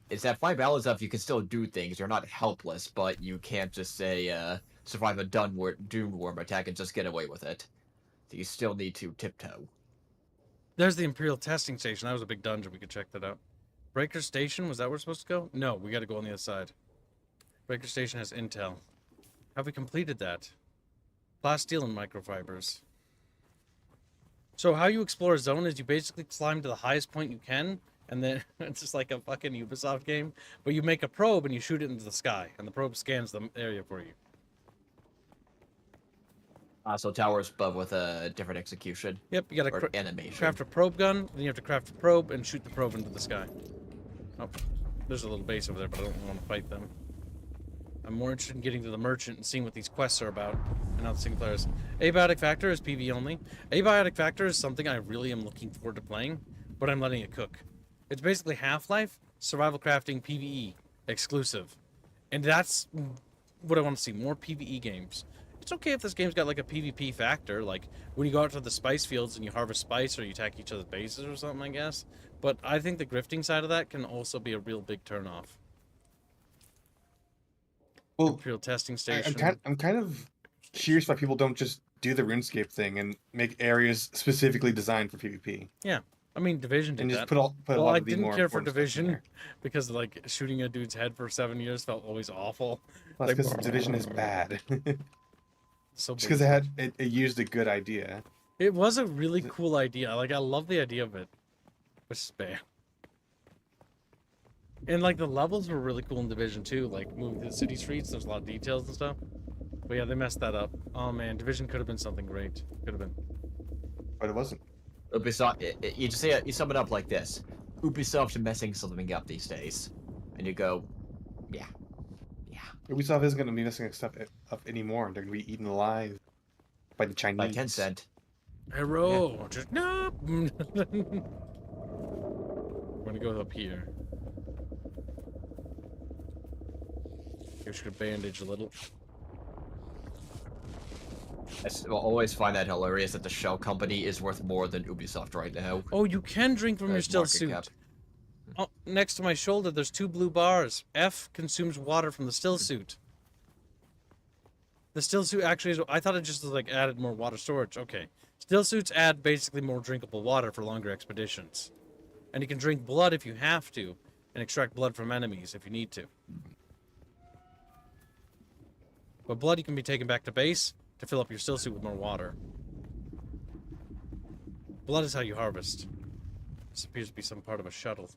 it's that fine balance of you can still do things. You're not helpless, but you can't just say survive a Dune worm attack and just get away with it. You still need to tiptoe. There's the Imperial testing station. That was a big dungeon. We could check that out. Breaker Station, was that where we're supposed to go? No, we got to go on the other side. Breaker Station has intel. Have we completed that? Plasteel and microfibers. So how you explore a zone is you basically climb to the highest point you can, and then it's just like a fucking Ubisoft game, but you make a probe and you shoot it into the sky, and the probe scans the area for you. So towers, but with a different execution. Yep, you gotta animation. craft a probe gun, then you have to craft a probe and shoot the probe into the sky. Oh, there's a little base over there, but I don't want to fight them. I'm more interested in getting to the merchant and seeing what these quests are about, and how the single player is. Abiotic Factor is PvE only. Abiotic Factor is something I really am looking forward to playing, but I'm letting it cook. It's basically Half-Life, survival crafting, PvE, exclusive. And that's what I want to see, more PvE games. It's okay if this game's got like a PvP factor, like when you go out to the spice fields and you harvest spice or you attack each other's bases or something, I guess. But I think the grifting side of that can also be a real big turnoff. Well, Imperial testing station. I'm kind of curious why people don't just do the RuneScape thing and make areas specifically designed for PvP. Yeah, I mean Division did And just that. put a well, lot I of the didn't more care for important stuff in Division there. because like shooting a dude's head for 7 years felt always awful. Well, Like, because Division is bad. so Just because it used a good idea. It was a really cool idea. Like I love the idea of it. But it's bad. And like the levels were really cool in Division too. Like moving through the city streets, there's a lot of details and stuff. But yeah, they messed that up. Oh man, Division could have been something great. Could have been. But it wasn't. Ubisoft, you just say you sum it up like this: Ubisoft messing something up these days, and you go, yeah. Ubisoft isn't going to be messing stuff up anymore. They're going to be eaten alive by the Chinese. By Tencent. Hero, just no. I'm gonna go up here. I should bandage a little. I always find that hilarious that the shell company is worth more than Ubisoft right now. Oh, you can drink from your still suit. Oh, next to my shoulder, there's 2 blue bars. F consumes water from the still suit. The still suit actually is. I thought it just like added more water storage. Okay, still suits add basically more drinkable water for longer expeditions, and you can drink blood if you have to, and extract blood from enemies if you need to. But blood you can be taken back to base to fill up your still suit with more water. Blood is how you harvest. This appears to be some part of a shuttle.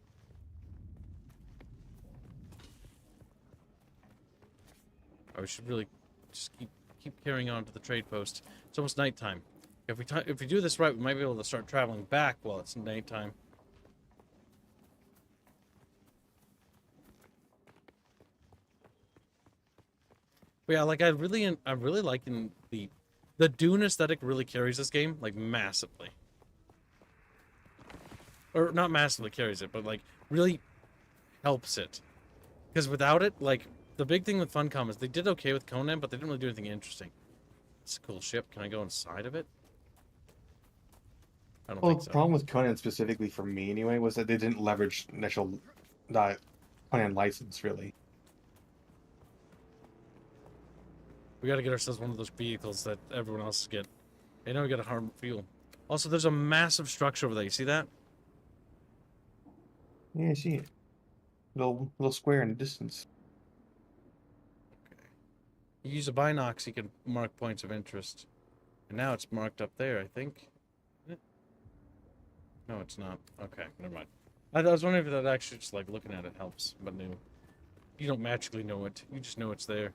We should really just keep carrying on to the trade post. It's almost nighttime. If we do this right, we might be able to start traveling back while it's nighttime. But yeah, like I'm really liking the Dune aesthetic. Really carries this game like massively. or not massively carries it, but like really helps it. Because without it, like the big thing with Funcom is they did okay with Conan, but they didn't really do anything interesting. It's a cool ship. Can I go inside of it? I don't Well, think the so. problem with Conan specifically for me anyway was that they didn't leverage initial Conan license really. We got to get ourselves one of those vehicles that everyone else get. Hey, now we got to harm fuel. Also, there's a massive structure over there. You see that? Yeah, I see it. Little square in the distance. You use a binox, you can mark points of interest. And now it's marked up there, I think. No, it's not. Okay, never mind. I was wondering if that actually just like looking at it helps, but no. You don't magically know it. You just know it's there.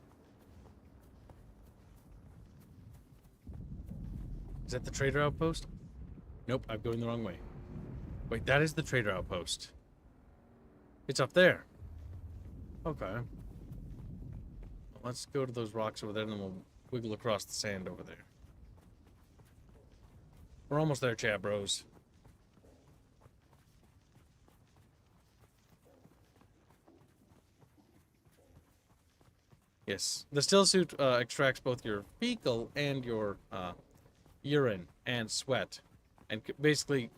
Is that the trader outpost? Nope, I'm going the wrong way. Wait, that is the trader outpost. It's up there. Okay. Well, let's go to those rocks over there, and then we'll wiggle across the sand over there. We're almost there, chat bros. Yes, the still suit extracts both your fecal and your urine and sweat, and basically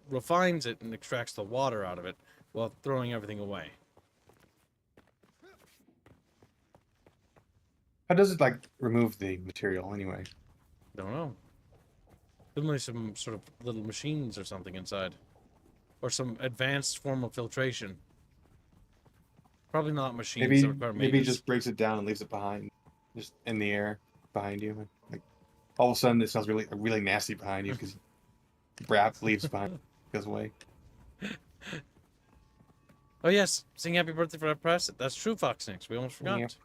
refines it and extracts the water out of it while throwing everything away. How does it like remove the material anyway? Don't know. Probably some sort of little machines or something inside, or some advanced form of filtration. Probably not machines that require Maybe it maintenance. just breaks it down and leaves it behind, just in the air behind you. Like all of a sudden, it smells really nasty behind you because Raph leaves behind, goes away. Oh yes, sing happy birthday for our press. That's true, Foxnix. We almost forgot.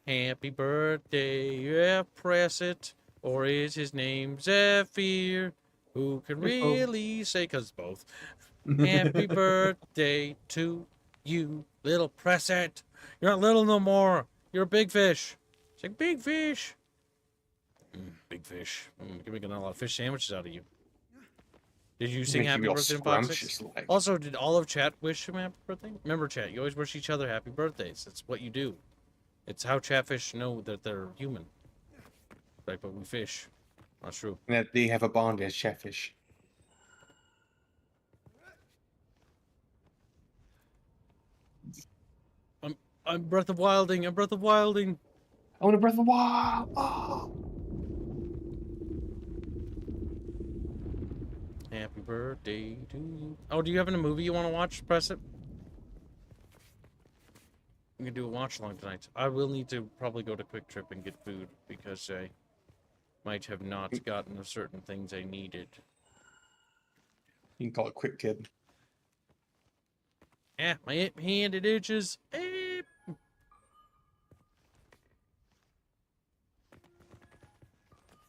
Happy birthday, yeah, press it. Or is his name Zephyr? Who can really say, because both. Happy birthday to you, little Presset. You're not little no more. You're a big fish. It's like big fish. Big fish. You're making a lot of fish sandwiches out of you. Did you sing happy birthday to Fox? Also, did all of chat wish him happy birthday? Remember, chat, you always wish each other happy birthdays. It's what you do. It's how chatfish know that they're human. Right, but we fish. Not true. And that they have a bond as chatfish. I'm Breath of Wilding. I'm Breath of Wilding. I want a Breath of Wild. Oh. Happy birthday to you. Oh, do you have a movie you want to watch? Press it. We can do a watch along tonight. I will need to probably go to Quick Trip and get food because I might have not gotten the certain things I needed. You can call it Quick Kid. Yeah, my hand it itches.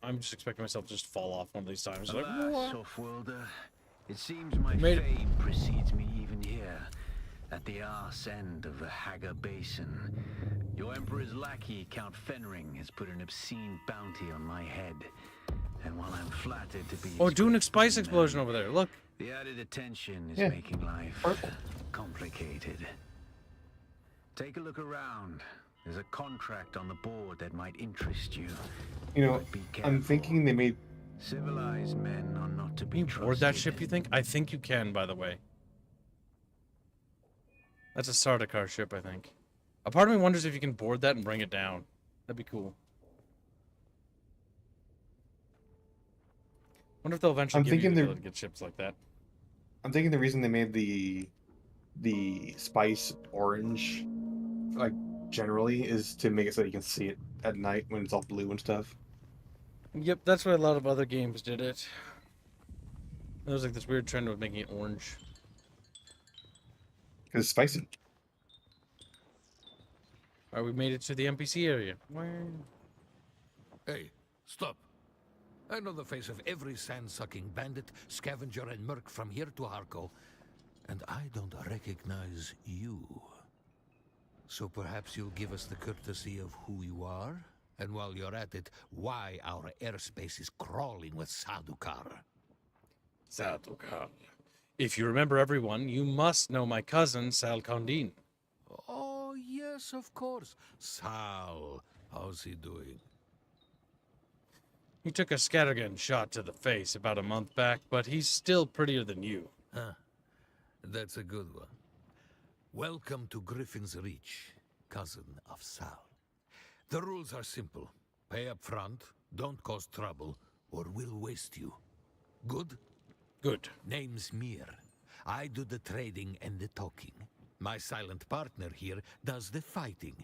I'm just expecting myself to just fall off one of these times. Like, Alas, Offworlder, it seems my fame precedes me even here, at the arse end of the Haga Basin. Your Emperor's lackey, Count Fenring, has put an obscene bounty on my head. And while I'm flattered to be... Oh, Dune Spice Explosion over there, look. The added attention is making life complicated. Take a look around. There's a contract on the board that might interest you. You know, I'm thinking they made... Civilized men are not to be Can you board that ship, you think? I think you can, by the way. That's a Sardaukar ship, I think. A part of me wonders if you can board that and bring it down. That'd be cool. Wonder if they'll eventually give you the ability to get ships like that. I'm thinking the reason they made the spice orange, like, generally, is to make it so you can see it at night when it's all blue and stuff. Yep, that's why a lot of other games did it. There was like this weird trend of making it orange. Because it's spicy. Alright, we made it to the NPC area. Hey, stop. I know the face of every sand-sucking bandit, scavenger, and merc from here to Harko, and I don't recognize you. So perhaps you'll give us the courtesy of who you are, and while you're at it, why our airspace is crawling with Sardaukar. Saltokan. If you remember everyone, you must know my cousin, Sal Condin. Oh, yes, of course. Sal, how's he doing? He took a scattergun shot to the face about a month back, but he's still prettier than you. Huh. That's a good one. Welcome to Griffin's Reach, cousin of Sal. The rules are simple. Pay up front, don't cause trouble, or we'll waste you. Good? Good. Name's Mir. I do the trading and the talking. My silent partner here does the fighting.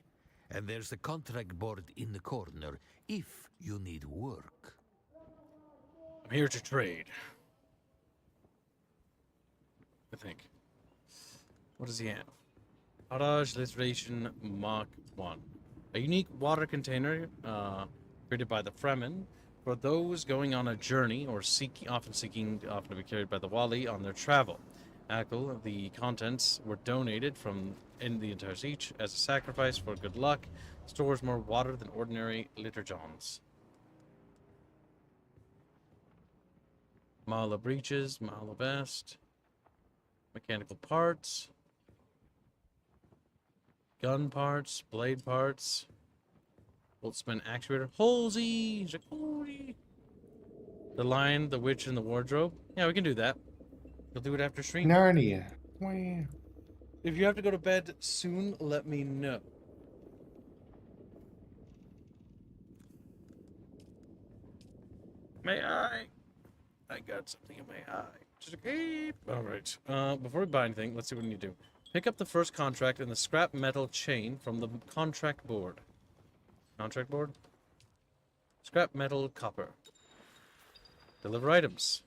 And there's a contract board in the corner if you need work. I'm here to trade. I think. What does he have? Barrage Literation Mark 1. A unique water container created by the Fremen for those going on a journey or often to be carried by the Wali on their travel. The contents were donated in the entire siege as a sacrifice for good luck. Stores more water than ordinary liturgons. Mala breeches, Mala vest, mechanical parts, gun parts, blade parts, boltsman actuator, Halsey, Jacori. The Lion, the Witch, and the Wardrobe. Yeah, we can do that. We'll do it after stream. Narnia. Wow. If you have to go to bed soon, let me know. May I? I got something in my eye. Just a keep. All right. Before we buy anything, let's see what we need to do. Pick up the first contract in the scrap metal chain from the contract board. Contract board? Scrap metal copper. Deliver items.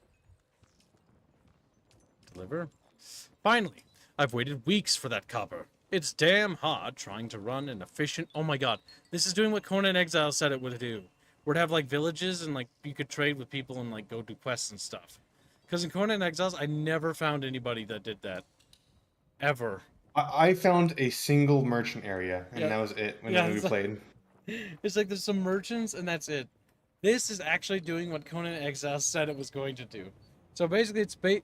Deliver. Finally, I've waited weeks for that copper. It's damn hard trying to run an efficient... Oh my god. This is doing what Conan Exile said it would do. Where to have, like, villages and, like, you could trade with people and, like, go do quests and stuff. Because in Conan Exiles, I never found anybody that did that. Ever. I found a single merchant area, and Yeah. that was it when we It's played. It's like there's some merchants, and that's it. This is actually doing what Conan Exiles said it was going to do. So basically, it's what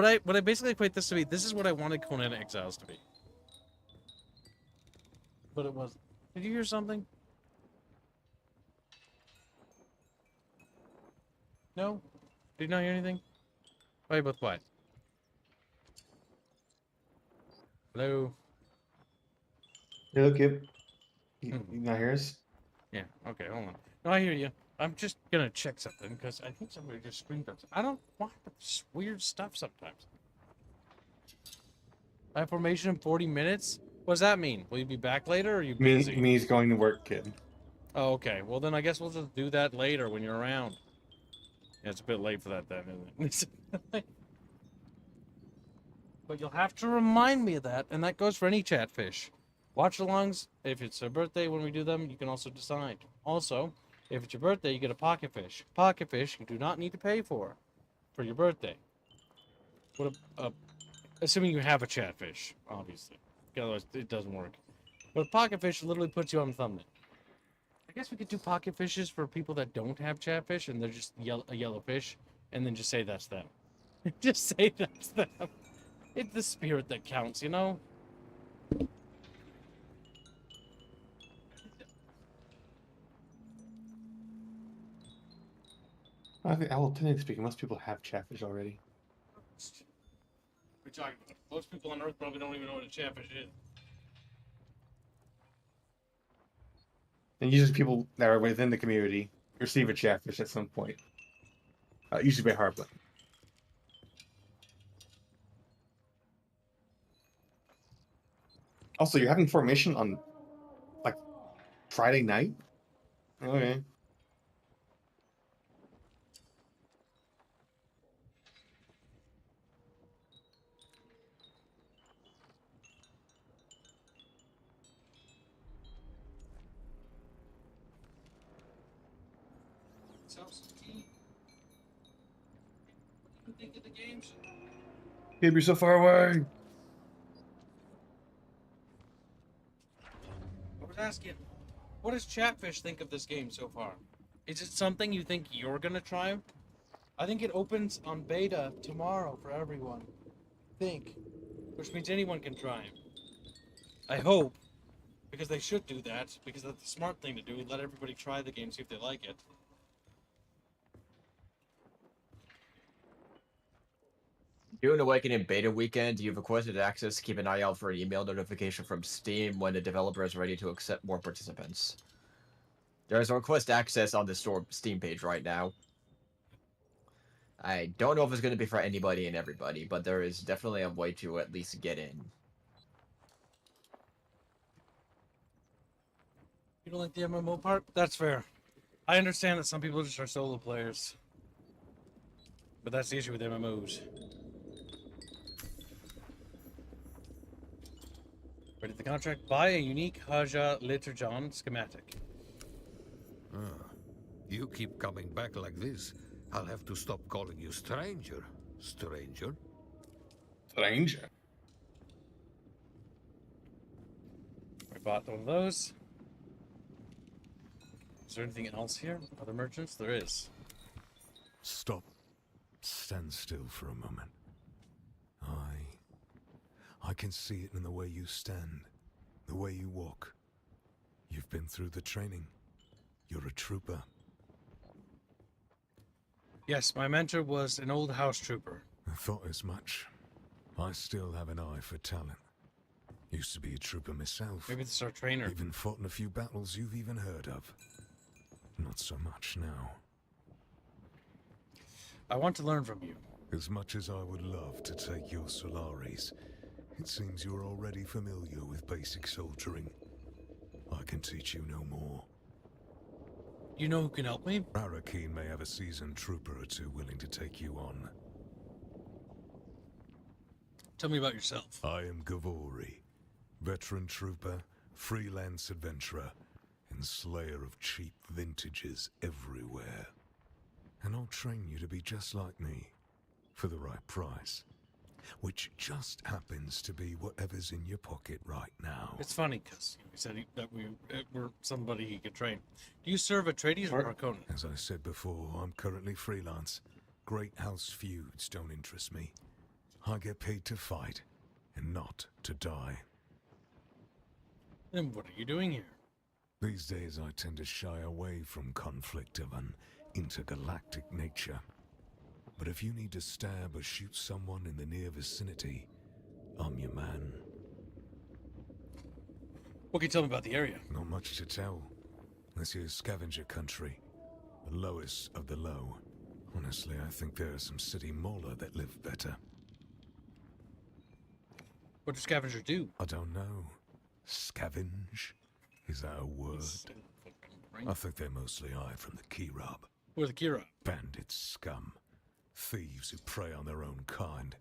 I basically equate this to be. This is what I wanted Conan Exiles to be. But it wasn't. Did you hear something? No? Did you not hear anything? Why are you both quiet? Hello? Hello, Kip. You not hear us? Yeah, okay, hold on. No, I hear you. I'm just gonna check something, because I think somebody just screen dumped. I don't want this weird stuff sometimes. I have formation in 40 minutes? What does that mean? Will you be back later, or are you busy? Me's going to work, kid. Oh, okay. Well, then I guess we'll just do that later when you're around. Yeah, it's a bit late for that then, isn't it? But you'll have to remind me of that, and that goes for any chatfish. Watch-alongs, if it's a birthday when we do them, you can also decide. Also, if it's your birthday, you get a pocket fish. Pocket fish you do not need to pay for your birthday. Assuming you have a chatfish, obviously. Otherwise, it doesn't work. But a pocket fish literally puts you on the thumbnail. I guess we could do pocket fishes for people that don't have chatfish, and they're just a yellow fish, and then just say that's them. Just say that's them. It's the spirit that counts, you know? I think, well, technically speaking, most people have chatfish already. What are you talking about? Most people on Earth probably don't even know what a chatfish is. And usually people that are within the community receive a chatfish at some point. Usually by Harbling. Also, you're having formation on, like, Friday night? Okay. What do you think of the games? Gabe, you're so far away! I was asking, what does Chatfish think of this game so far? Is it something you think you're gonna try? I think it opens on beta tomorrow for everyone. Which means anyone can try it. I hope, because they should do that, because that's the smart thing to do. Let everybody try the game, see if they like it. Dune Awakening beta weekend, you've requested access. Keep an eye out for an email notification from Steam when the developer is ready to accept more participants. There is a request access on the Steam page right now. I don't know if it's going to be for anybody and everybody, but there is definitely a way to at least get in. You don't like the MMO part? That's fair. I understand that some people just are solo players. But that's the issue with MMOs. Ready the contract? Buy a unique Haja Liturgon schematic. You keep coming back like this, I'll have to stop calling you stranger. Stranger? Stranger. We bought one of those. Is there anything else here? Other merchants? There is. Stop. Stand still for a moment. I can see it in the way you stand, the way you walk. You've been through the training. You're a trooper. Yes, my mentor was an old house trooper. I thought as much. I still have an eye for talent. Used to be a trooper myself. Maybe this is our trainer. Even fought in a few battles you've even heard of. Not so much now. I want to learn from you. As much as I would love to take your Solaris, it seems you're already familiar with basic soldiering. I can teach you no more. You know who can help me? Arakeen may have a seasoned trooper or two willing to take you on. Tell me about yourself. I am Gavori, veteran trooper, freelance adventurer, and slayer of cheap vintages everywhere. And I'll train you to be just like me, for the right price. Which just happens to be whatever's in your pocket right now. It's funny, because we said that we were somebody he could train. Do you serve Atreides or Harkonnen? As I said before, I'm currently freelance. Great house feuds don't interest me. I get paid to fight, and not to die. Then what are you doing here? These days I tend to shy away from conflict of an intergalactic nature. But if you need to stab or shoot someone in the near vicinity, I'm your man. What can you tell me about the area? Not much to tell. This here's scavenger country. The lowest of the low. Honestly, I think there are some city mauler that live better. What do scavengers do? I don't know. Scavenge? Is that a word? I think they're mostly eyed from the Kirab. Who are the Kirab? Bandits, scum. Thieves who prey on their own kind.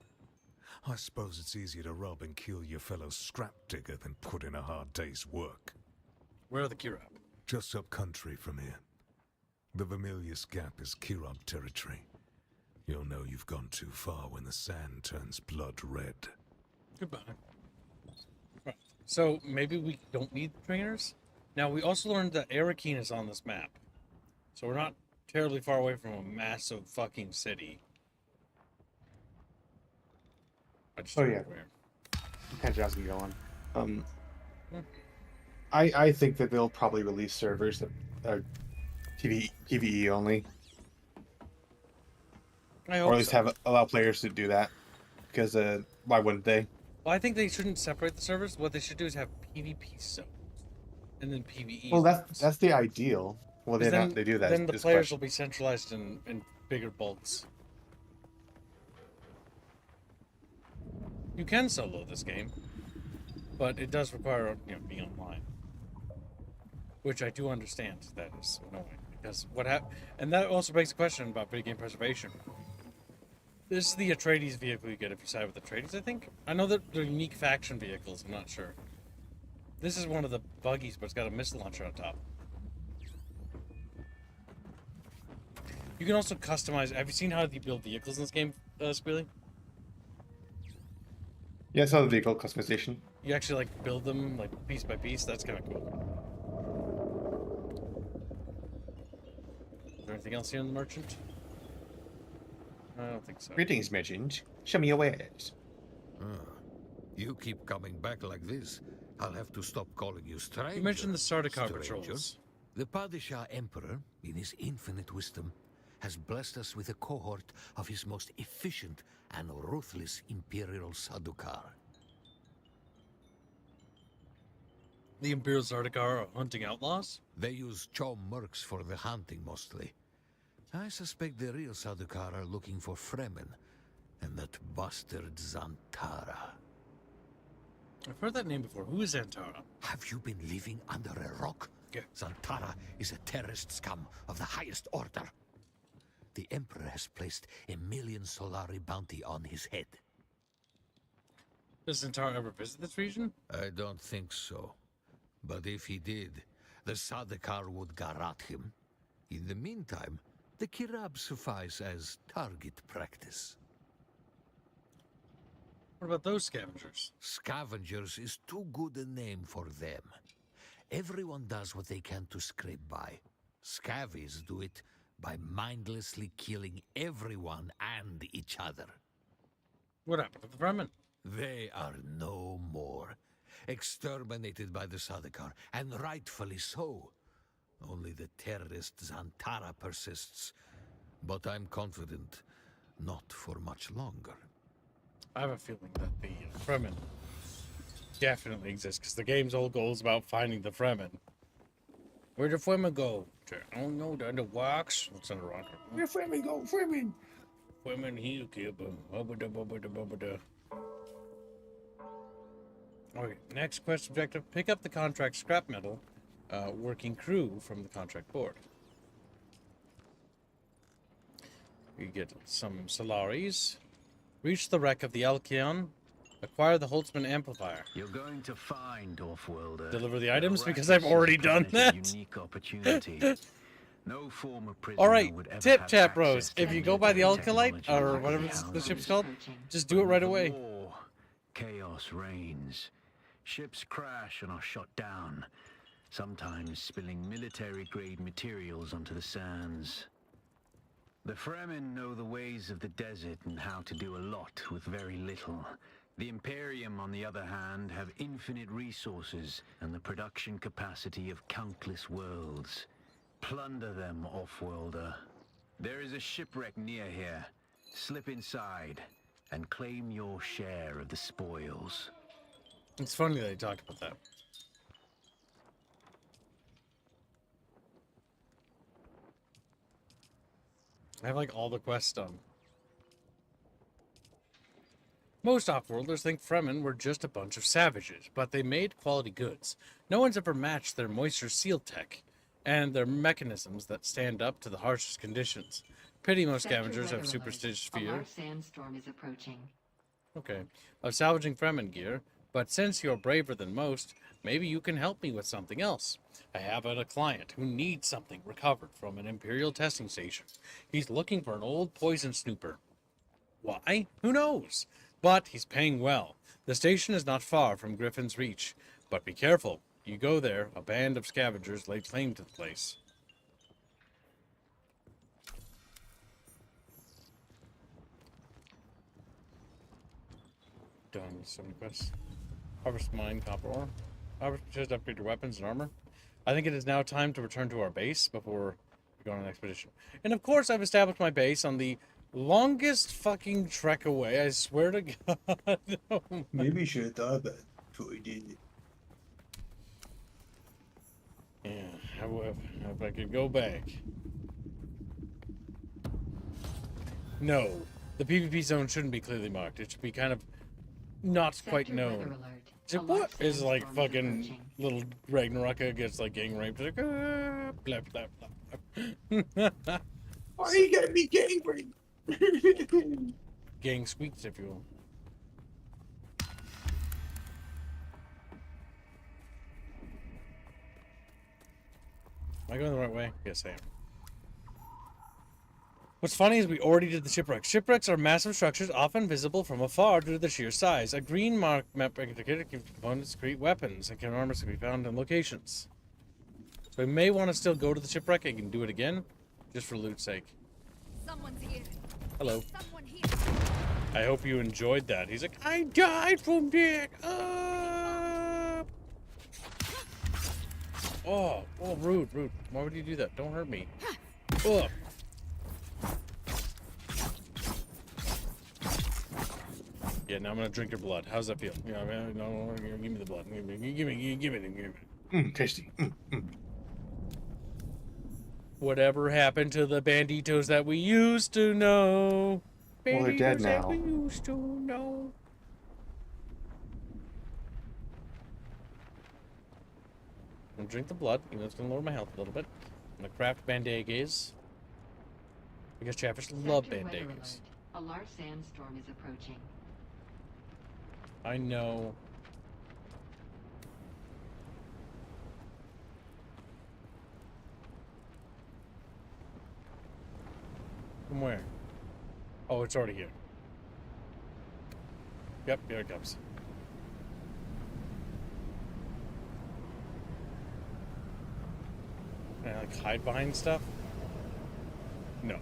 I suppose it's easier to rob and kill your fellow scrap digger than put in a hard day's work. Where are the Kirab? Just up country from here. The Vermilius Gap is Kirab territory. You'll know you've gone too far when the sand turns blood red. Goodbye. Right. So maybe we don't need trainers? Now we also learned that Arakeen is on this map. So we're not terribly far away from a massive fucking city. Oh yeah. Kind of just go on. I think that they'll probably release servers that are PvE only. I hope or at least so. allow players to do that. Because why wouldn't they? Well, I think they shouldn't separate the servers. What they should do is have PvP zones, and then PvE. Well, zones. that's the ideal. Well, they then, not they do that. Then the players will be centralized in bigger bulks. You can solo this game, but it does require being online, which I do understand. That is annoying because and that also begs the question about video game preservation. This is the Atreides vehicle you get if you side with Atreides, I think. I know that they're unique faction vehicles. I'm not sure. This is one of the buggies, but it's got a missile launcher on top. You can also customize. Have you seen how you build vehicles in this game, Squealy? Yeah, I saw the vehicle customization. You actually build them piece by piece. That's kind of cool. Is there anything else here in the merchant? I don't think so. Greetings, merchant. Show me your wares. You keep coming back like this, I'll have to stop calling you stranger. You mentioned the Sardaukar stranger. patrols. The Padishah Emperor, in his infinite wisdom, has blessed us with a cohort of his most efficient and ruthless Imperial Sardaukar. The Imperial Sardaukar are hunting outlaws? They use Chom mercs for the hunting mostly. I suspect the real Sardaukar are looking for Fremen and that bastard Zantara. I've heard that name before. Who is Zantara? Have you been living under a rock? Yeah. Zantara is a terrorist scum of the highest order. The Emperor has placed a 1,000,000 Solari bounty on his head. Does Zantara ever visit this region? I don't think so. But if he did, the Sardaukar would garrote him. In the meantime, the Kirab suffice as target practice. What about those scavengers? Scavengers is too good a name for them. Everyone does what they can to scrape by. Scavies do it by mindlessly killing everyone and each other. What happened to the Fremen? They are no more. Exterminated by the Sardaukar, and rightfully so. Only the terrorist Zantara persists. But I'm confident not for much longer. I have a feeling that the Fremen definitely exist, because the game's whole goal is about finding the Fremen. Where'd the Fremen go? I don't know, they're under rocks. What's under rock? Where Fremen go? Fremen! Fremen here, kid. Okay, next quest objective. Pick up the contract scrap metal working crew from the contract board. You get some Solaris. Reach the wreck of the Alkion. Acquire the Holtzman amplifier. You're going to find, Off-worlder. Deliver the items because I've already done that. Unique opportunity. No former prisoner Alright, would ever tip have chat access bros. to If you any go of by the their Alkalite, technology or like whatever the the ship's Hounds. called, just do it right away. War, chaos reigns. Ships crash and are shot down, sometimes spilling military-grade materials onto the sands. The Fremen know the ways of the desert and how to do a lot with very little. The Imperium, on the other hand, have infinite resources and the production capacity of countless worlds. Plunder them, Off-worlder. There is a shipwreck near here. Slip inside and claim your share of the spoils. It's funny that you talked about that. I have like all the quests done. Most off-worlders think Fremen were just a bunch of savages, but they made quality goods. No one's ever matched their moisture seal tech and their mechanisms that stand up to the harshest conditions. Pity most scavengers have superstitious A fear. large sandstorm is approaching. Okay, of salvaging Fremen gear, but since you're braver than most, maybe you can help me with something else. I have a client who needs something recovered from an Imperial testing station. He's looking for an old poison snooper. Why? Who knows? But he's paying well. The station is not far from Griffin's Reach, but be careful. You go there, a band of scavengers lay claim to the place. Done. So many quests. Harvest mine, copper ore. Harvest just upgrade your weapons and armor. I think it is now time to return to our base before we go on an expedition. And of course, I've established my base on the longest fucking trek away. I swear to God. Oh Maybe you should have thought about it before you did it. Yeah, if I could go back. No, the PvP zone shouldn't be clearly marked. It should be kind of not quite known. So what is like fucking little Ragnaraka gets like gang raped? Like, blah blah blah. Why are you getting me gang raped? Gang squeaks, if you will. Am I going the right way? Yes, I am. What's funny is we already did the shipwrecks. Shipwrecks are massive structures, often visible from afar due to their sheer size. A green mark map indicator keeps components create weapons and can armors can be found in locations. So we may want to still go to the shipwreck. I can do it again, just for loot's sake. Someone's here. Hello. I hope you enjoyed that. He's like, I died from that. Oh, rude. Why would you do that? Don't hurt me. Ugh. Yeah, now I'm gonna drink your blood. How's that feel? Yeah, no, give me the blood. Give me. Tasty. Whatever happened to the banditos that we used to know? Well, they're dead Banditos that now. we used to know. I'm gonna drink the blood, even though it's gonna lower my health a little bit. I'm gonna craft bandages. Because Chatfish love bandages. A large sandstorm is approaching. I know. From where? Oh, it's already here. Yep, here it comes. Can I, like, hide behind stuff? No.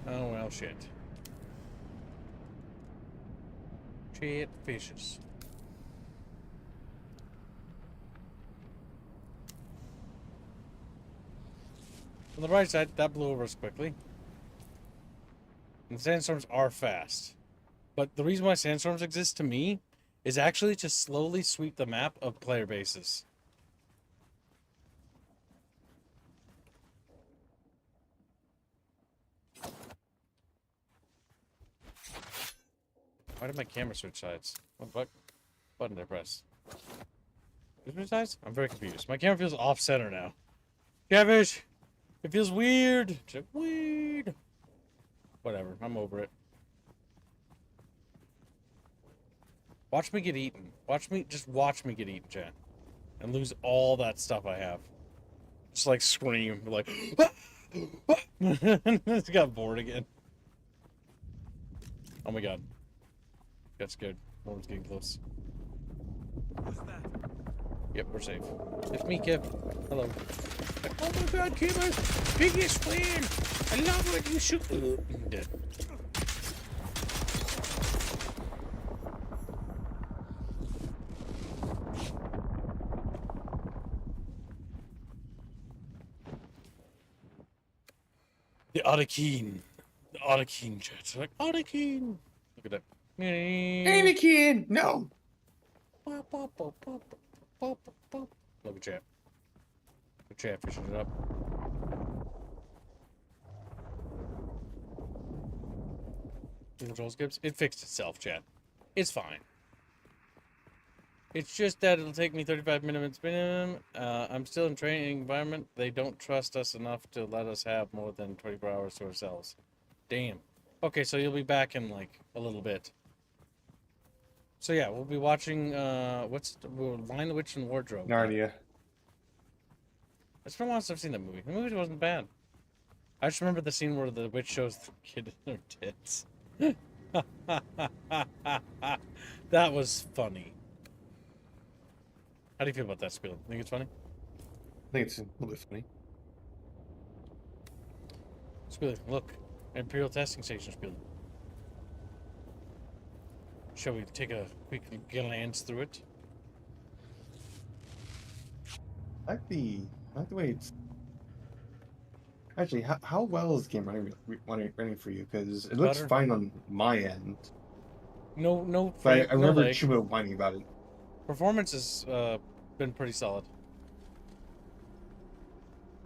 Oh, well, shit. Shit fishes. On the right side, that blew over us quickly. And sandstorms are fast. But the reason why sandstorms exist to me is actually to slowly sweep the map of player bases. Why did my camera switch sides? What the fuck? Button did I press? Switch sides? I'm very confused. My camera feels off center now. Cavish! It feels weird. It's like, weird. Whatever. I'm over it. Watch me get eaten. Just watch me get eaten, chat. And lose all that stuff I have. Just like scream. Like, It's got bored again. Oh my god. Got scared. No one's getting close. Who's that? Yep, we're safe. It's me, Kev. Hello. Oh my god, Kev! Biggest fan! I love when you shoot. I'm dead. The Ottakeen. The Ottakeen chat. Like, Ottakeen! Look at that. Anakin! No! Look at chat. The chat fishing it up. Control skips. It fixed itself, chat. It's fine. It's just that it'll take me 35 minutes minimum. I'm still in training environment. They don't trust us enough to let us have more than 24 hours to ourselves. Damn. Okay, so you'll be back in like a little bit. So yeah, we'll be watching Lion the Witch and Wardrobe. Narnia. It's been a while since I've seen that movie. The movie wasn't bad. I just remember the scene where the witch shows the kid in her tits. That was funny. How do you feel about that, Spiel? Think it's funny? I think it's a little bit funny. Spiel, look. Imperial testing station, Spiel. Shall we take a quick glance through it? I like the way it's. Actually, how well is the game running for you? Because it looks Better. fine on my end. No. But I remember lag. Chuba whining about it. Performance has been pretty solid.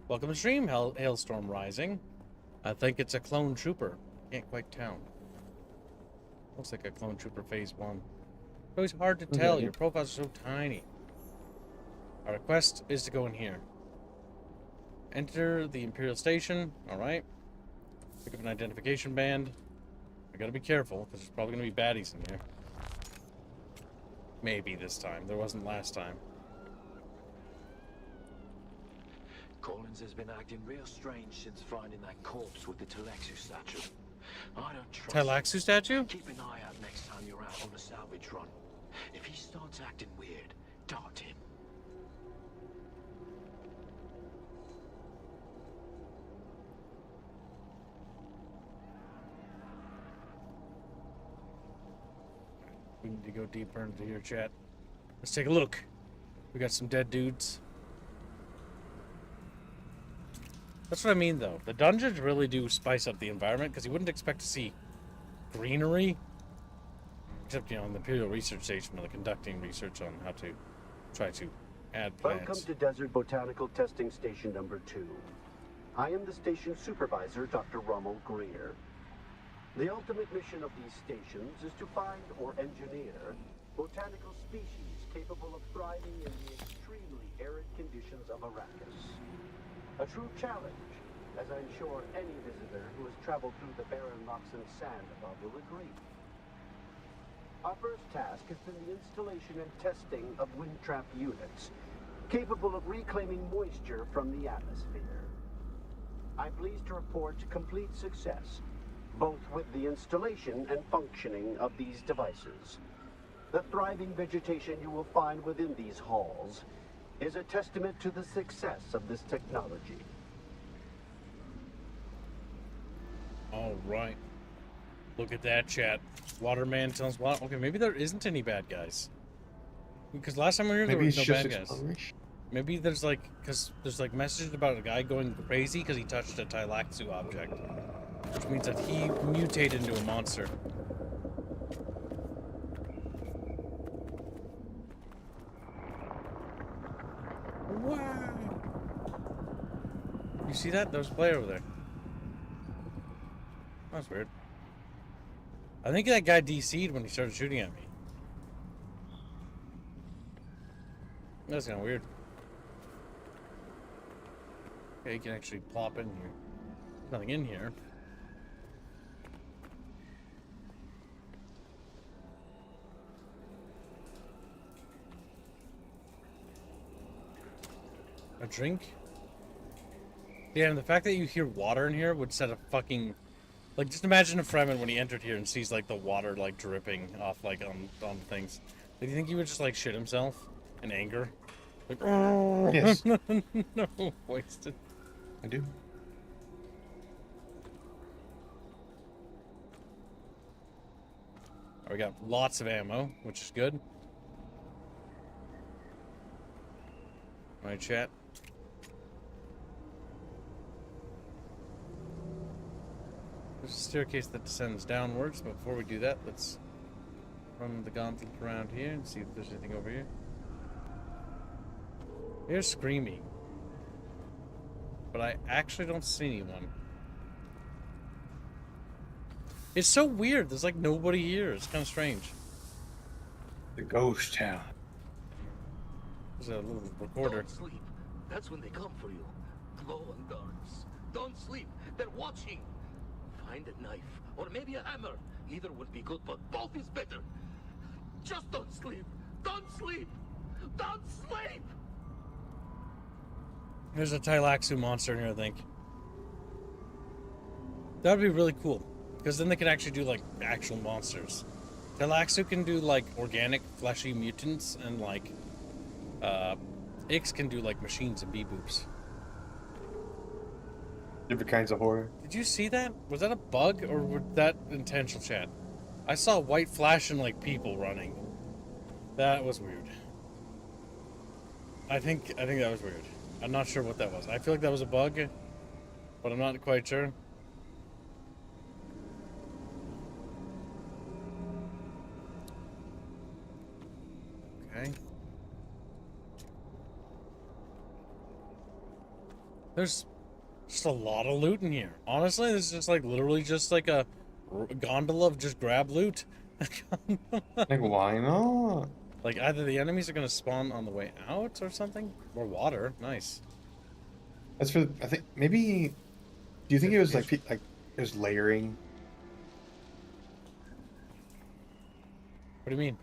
Welcome to stream, Hailstorm Rising. I think it's a clone trooper. Can't quite tell. Looks like a clone trooper phase 1. It's always hard to tell. Your profiles are so tiny. Our request is to go in here. Enter the Imperial Station. Alright. Pick up an identification band. I gotta be careful, because there's probably gonna be baddies in here. Maybe this time. There wasn't last time. Collins has been acting real strange since finding that corpse with the Telexu statue. I don't trust Telexu statue? Keep an eye out next time you're out on a salvage run. If he starts acting weird, dart him. We need to go deeper into your chat. Let's take a look. We got some dead dudes. That's what I mean, though. The dungeons really do spice up the environment, because you wouldn't expect to see greenery. Except, you know, in the Imperial Research Station, where they're conducting research on how to try to add plants. Welcome to Desert Botanical Testing Station number 2. I am the station supervisor, Dr. Rommel Greer. The ultimate mission of these stations is to find or engineer botanical species capable of thriving in the extremely arid conditions of Arrakis. A true challenge, as I'm sure any visitor who has traveled through the barren rocks and sand above will agree. Our first task has been the installation and testing of wind trap units, capable of reclaiming moisture from the atmosphere. I'm pleased to report complete success, both with the installation and functioning of these devices. The thriving vegetation you will find within these halls is a testament to the success of this technology. All right. Look at that, chat. Waterman tells water. Okay, maybe there isn't any bad guys. Because last time we were here, there were no bad guys. Maybe there's like, because there's like messages about a guy going crazy because he touched a Tylaxu object. Which means that he mutated into a monster. Wow! You see that? There's a player over there. That's weird. I think that guy DC'd when he started shooting at me. That's kind of weird. Okay, you can actually plop in here. There's nothing in here. A drink? Yeah, and the fact that you hear water in here would set a fucking... Like, just imagine a Fremen when he entered here and sees, like, the water, like, dripping off, like, on things. Do you think he would just, like, shit himself in anger? Like, oh, yes. No, wasted. I do. We got lots of ammo, which is good. Alright, chat. There's a staircase that descends downwards, but before we do that, let's run the gauntlet around here and see if there's anything over here. Here's screaming. But I actually don't see anyone. It's so weird. There's like nobody here. It's kind of strange. The ghost town. There's a little recorder. Don't sleep. That's when they come for you. Glow and darts. Don't sleep. They're watching. Find a knife or maybe a hammer. Either would be good, but both is better. Just don't sleep. Don't sleep. Don't sleep. There's a Tylaxu monster in here, I think. That would be really cool. Because then they could actually do, like, actual monsters. Tylaxu can do, like, organic, fleshy mutants, and, like, Ix can do, like, machines and bee-boops. Different kinds of horror. Did you see that? Was that a bug, or was that intentional, chat? I saw white flashing, like, people running. That was weird. I think that was weird. I'm not sure what that was. I feel like that was a bug, but I'm not quite sure. Okay. There's just a lot of loot in here. Honestly, this is just like literally just like a gondola of just grab loot. Like, why not? Like either the enemies are gonna spawn on the way out or something, or water. Nice. That's for. I think maybe. Do you think it was like it was layering? What do you mean?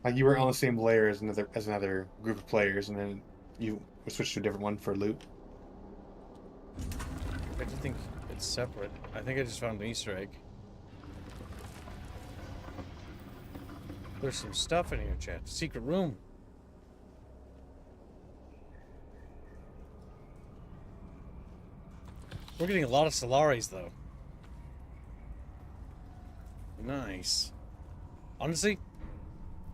Like you were on the same layer as another group of players, and then you switched to a different one for loot. I just think it's separate. I think I just found an Easter egg. There's some stuff in here, chat. Secret room. We're getting a lot of Solaris, though. Nice. Honestly,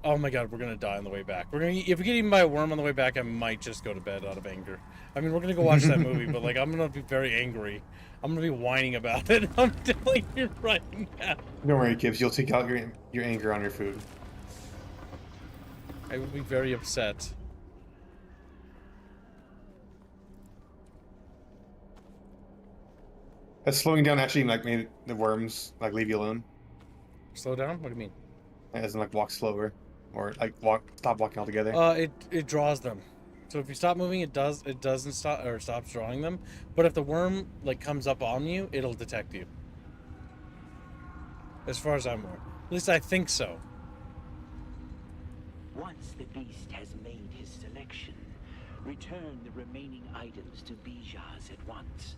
Oh my god, we're gonna die on the way back. If we get eaten by a worm on the way back, I might just go to bed out of anger. I mean, we're gonna go watch that movie, but like, I'm gonna be very angry. I'm gonna be whining about it. I'm telling you right now. Don't worry, Gibbs. You'll take out your anger on your food. I would be very upset. That slowing down actually like made the worms like leave you alone. Slow down? What do you mean? As in like walk slower, or like stop walking altogether. It draws them. So if you stop moving, it doesn't stop or stops drawing them. But if the worm like comes up on you, it'll detect you. As far as I'm aware, at least I think so. Once the beast has made his selection, return the remaining items to Bijaz at once.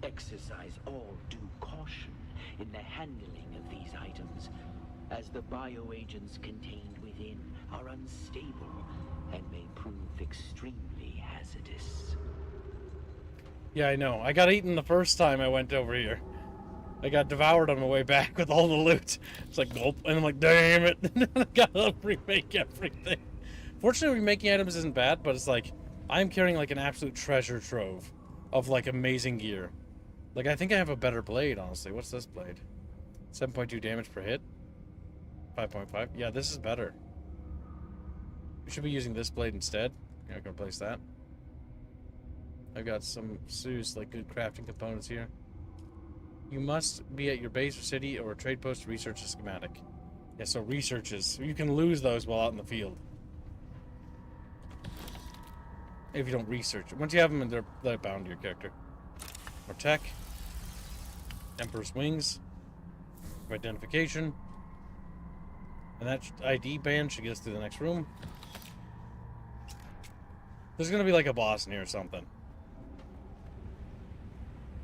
Exercise all due caution in the handling of these items, as the bioagents contained within are unstable and may prove extremely hazardous. Yeah, I know. I got eaten the first time I went over here. I got devoured on my way back with all the loot. It's like, gulp, and I'm like, damn it. I gotta remake everything. Fortunately, remaking items isn't bad, but it's like, I'm carrying like an absolute treasure trove of like amazing gear. Like, I think I have a better blade, honestly. What's this blade? 7.2 damage per hit? 5.5? Yeah, this is better. We should be using this blade instead. Yeah, I can replace that. I've got some serious, like, good crafting components here. You must be at your base or city or a trade post to research a schematic. Yeah, so researches. You can lose those while out in the field. If you don't research. Once you have them, they're bound to your character. More tech. Emperor's Wings. Identification. And that ID band should get us to the next room. There's gonna be like a boss in here or something.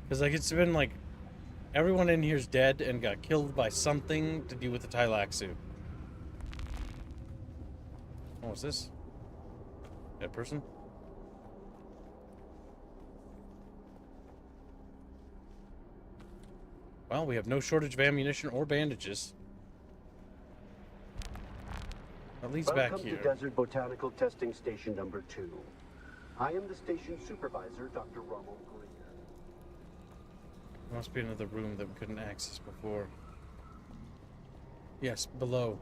Because like it's been like everyone in here's dead and got killed by something to do with the Tylaxu. What was this? That person? Well, we have no shortage of ammunition or bandages. That leads back here. Welcome to Desert Botanical Testing Station number 2. I am the station supervisor, Dr. Raffle. There must be another room that we couldn't access before. Yes, below.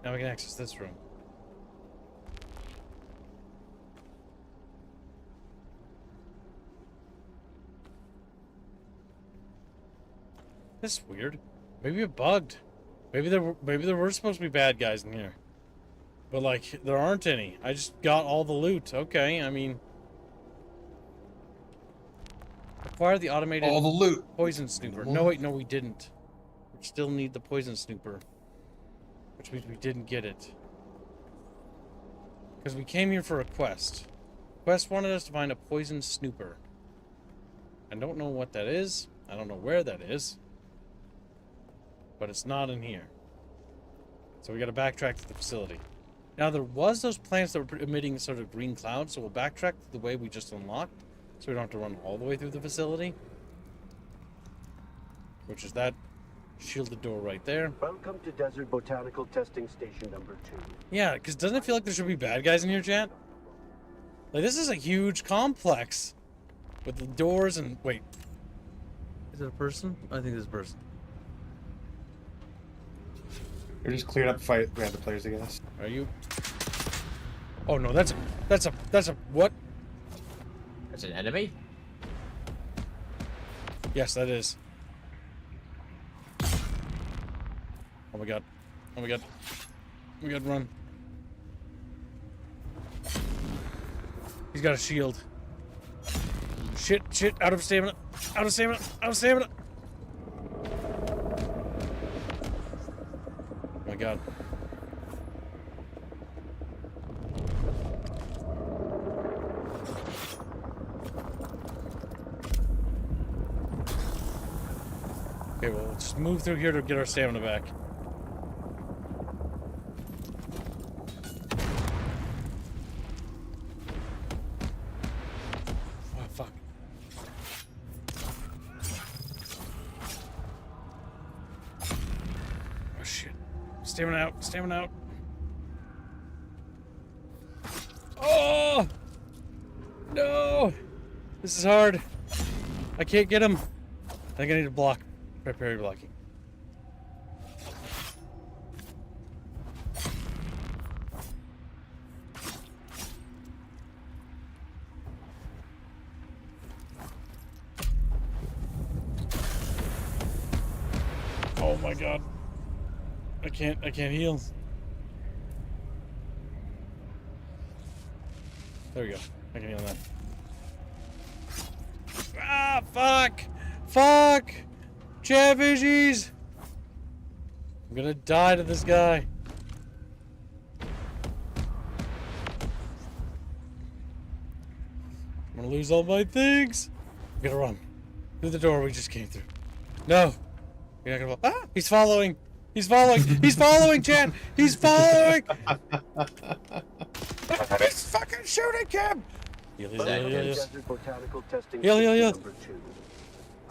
Now we can access this room. This is weird. Maybe it bugged. Maybe there were supposed to be bad guys in here. But like there aren't any. I just got all the loot. Okay, I mean, acquire the automated all the loot. Poison snooper. No wait, no we didn't. We still need the poison snooper. Which means we didn't get it. Because we came here for a quest. Quest wanted us to find a poison snooper. I don't know what that is. I don't know where that is. But it's not in here. So we gotta backtrack to the facility. Now there was those plants that were emitting sort of green clouds, so we'll backtrack to the way we just unlocked, so we don't have to run all the way through the facility. Which is that shielded door right there. Welcome to Desert Botanical Testing Station number 2. Yeah, because doesn't it feel like there should be bad guys in here, chat? Like this is a huge complex. With the doors and... Wait. Is it a person? I think it's a person. They're just cleared up fight random players, I guess. Are you? Oh no, that's a what? That's an enemy? Yes, that is. Oh my god. Oh my god. Oh my god, run. He's got a shield. Shit, out of stamina. Out of stamina. Oh my god. Okay, well, let's just move through here to get our stamina back. Oh, fuck. Oh, shit. Stamina out. Oh! No! This is hard. I can't get him. I think I need to block. Try parry blocking. Oh my god. I can't heal. There we go. I can heal that. Ah, fuck! Fuck! Chatfishies! I'm gonna die to this guy. I'm gonna lose all my things. I'm gonna run through the door we just came through. No! You're not gonna. Ah! He's following! He's following! He's following, Chan! He's following! He's fucking shooting him! Heal, heal, heal, heal, heal. Desert Botanical Testing Heal, heal, heal. Station number 2.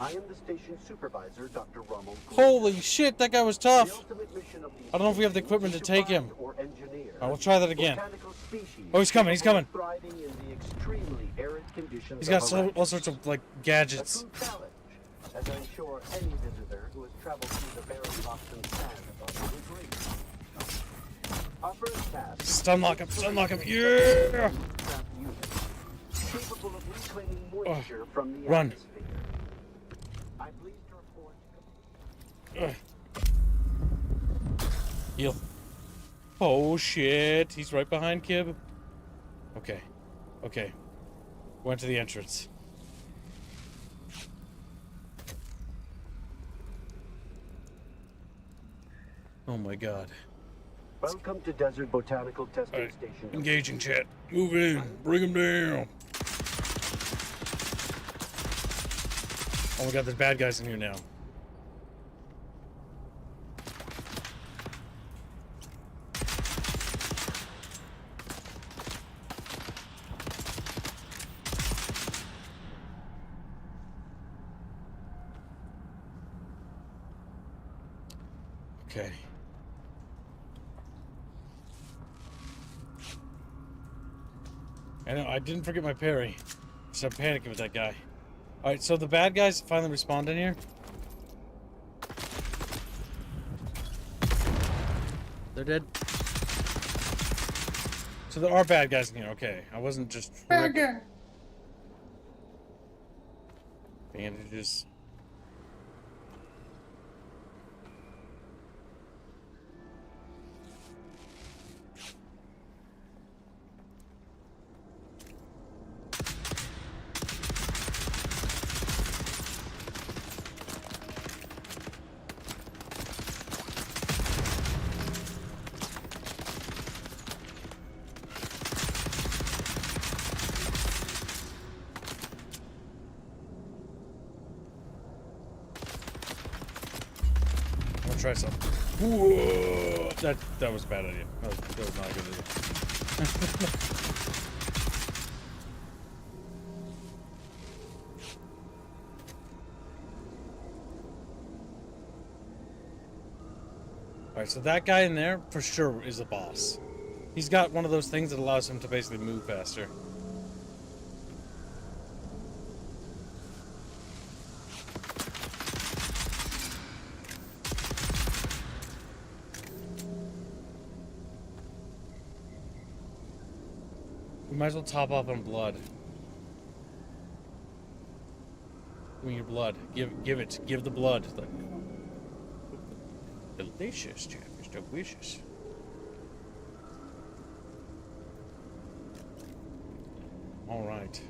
I am the station supervisor, Dr. Rommel. Holy shit, that guy was tough. The ultimate mission of these I don't know if we have the equipment to take him. or engineer Alright, we'll try that again. botanical species Oh, he's coming, he's coming. thriving in the extremely arid conditions He's got of all Arrakis. sorts of, like, A gadgets. true challenge, as I'm sure any visitor who has traveled through the barren rocks and sand above will agree. Our first task Stun lock him, stun lock him. Yeah! capable of reclaiming moisture from the Run. atmosphere. I'm pleased to report. Heal. Oh shit, he's right behind Kib. Okay. Okay. Went to the entrance. Oh my god. Welcome to Desert Botanical Testing Station. Engaging chat. Move in. Bring him down. Oh my god, there's bad guys in here now. Okay. I know, I didn't forget my parry. So I'm panicking with that guy. Alright, so the bad guys finally respawned in here. They're dead. So there are bad guys in here, okay. I wasn't just... Bad guy. Bandages. Try some. Whoa! That was a bad idea. That was not a good idea. Alright, so that guy in there for sure is a boss. He's got one of those things that allows him to basically move faster. We might as well top off on blood. Give me your blood. Give it. Give the blood. Delicious, Jeff. It's delicious. All right.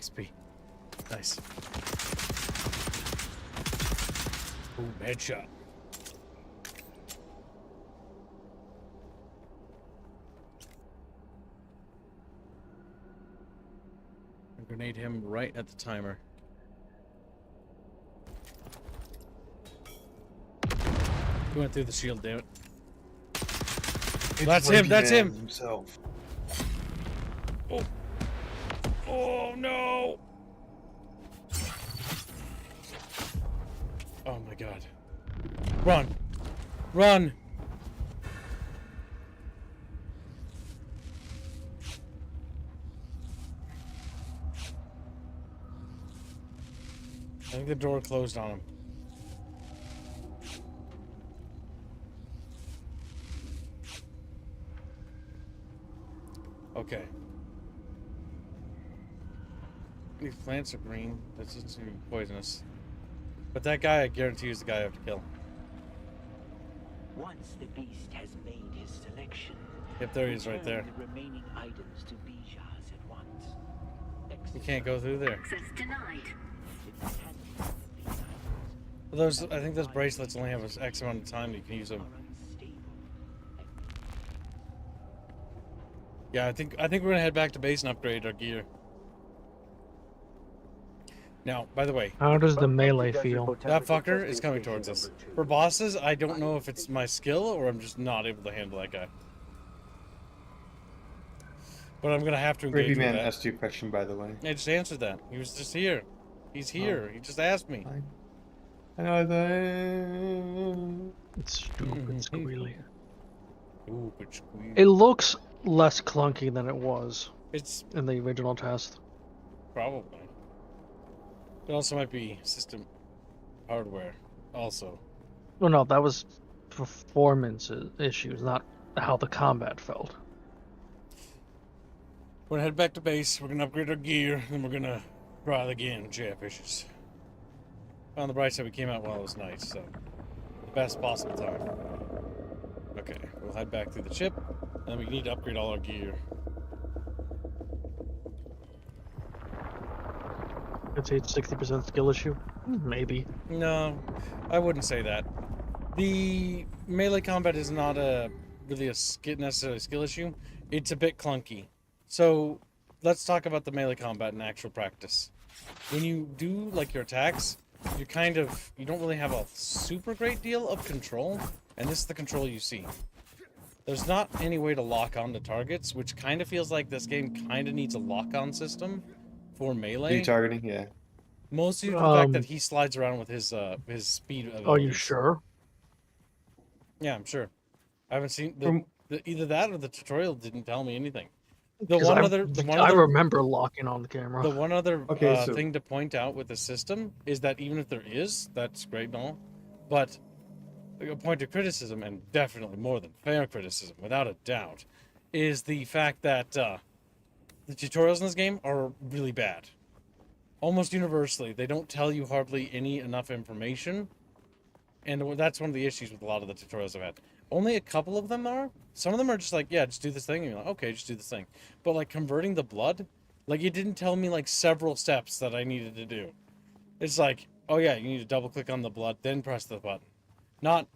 XP. Nice. Boom, headshot. I grenade him right at the timer. He went through the shield, damn it. That's him, that's him! Himself. Oh. Oh no! Oh my god. Run! Run! I think the door closed on him. Okay. These plants are green. That's just poisonous. But that guy, I guarantee, is the guy I have to kill. Once the beast has made his selection, Yep, there he is, right there. return the remaining items to Bijaz at once. You can't go through there. Access denied. Those, I think those bracelets only have X amount of time that you can use them. Yeah, I think we're gonna head back to base and upgrade our gear. Now, by the way, how does the melee feel? That fucker is coming towards us. For bosses, I don't know if it's my skill or I'm just not able to handle that guy. But I'm gonna have to engage Creepy with man that. asked you a question, by the way. I just answered that. He was just here. He's here. He just asked me. I know that. It's stupid, squealy. Stupid, squealy. It looks less clunky than it was. It's in the original test. Probably. It also might be system hardware. Also. Well, no, that was performance issues, not how the combat felt. We're gonna head back to base. We're gonna upgrade our gear, and we're gonna try again, Chatfishes. On the bright side, we came out while it was night, so the best possible time. Okay, we'll head back through the ship, and we need to upgrade all our gear. I'd say it's 60% skill issue. Maybe. No, I wouldn't say that. The melee combat is not really a necessarily skill issue. It's a bit clunky. So let's talk about the melee combat in actual practice. When you do like your attacks, you don't really have a super great deal of control, and this is the control you see. There's not any way to lock on to targets, which kind of feels like this game kind of needs a lock-on system for melee. Retargeting, yeah. Mostly the fact that he slides around with his speed. Are you sure? Yeah, I'm sure. I haven't seen either that or the tutorial didn't tell me anything. I remember locking on the camera. The one other thing to point out with the system is that even if there is, that's great and all, but a point of criticism, and definitely more than fair criticism, without a doubt, is the fact that the tutorials in this game are really bad. Almost universally, they don't tell you hardly enough information, and that's one of the issues with a lot of the tutorials I've had. Only a couple of them are. Some of them are just like, yeah, just do this thing. And you're like, okay, just do this thing. But like converting the blood, like it didn't tell me like several steps that I needed to do. It's like, oh yeah, you need to double click on the blood, then press the button.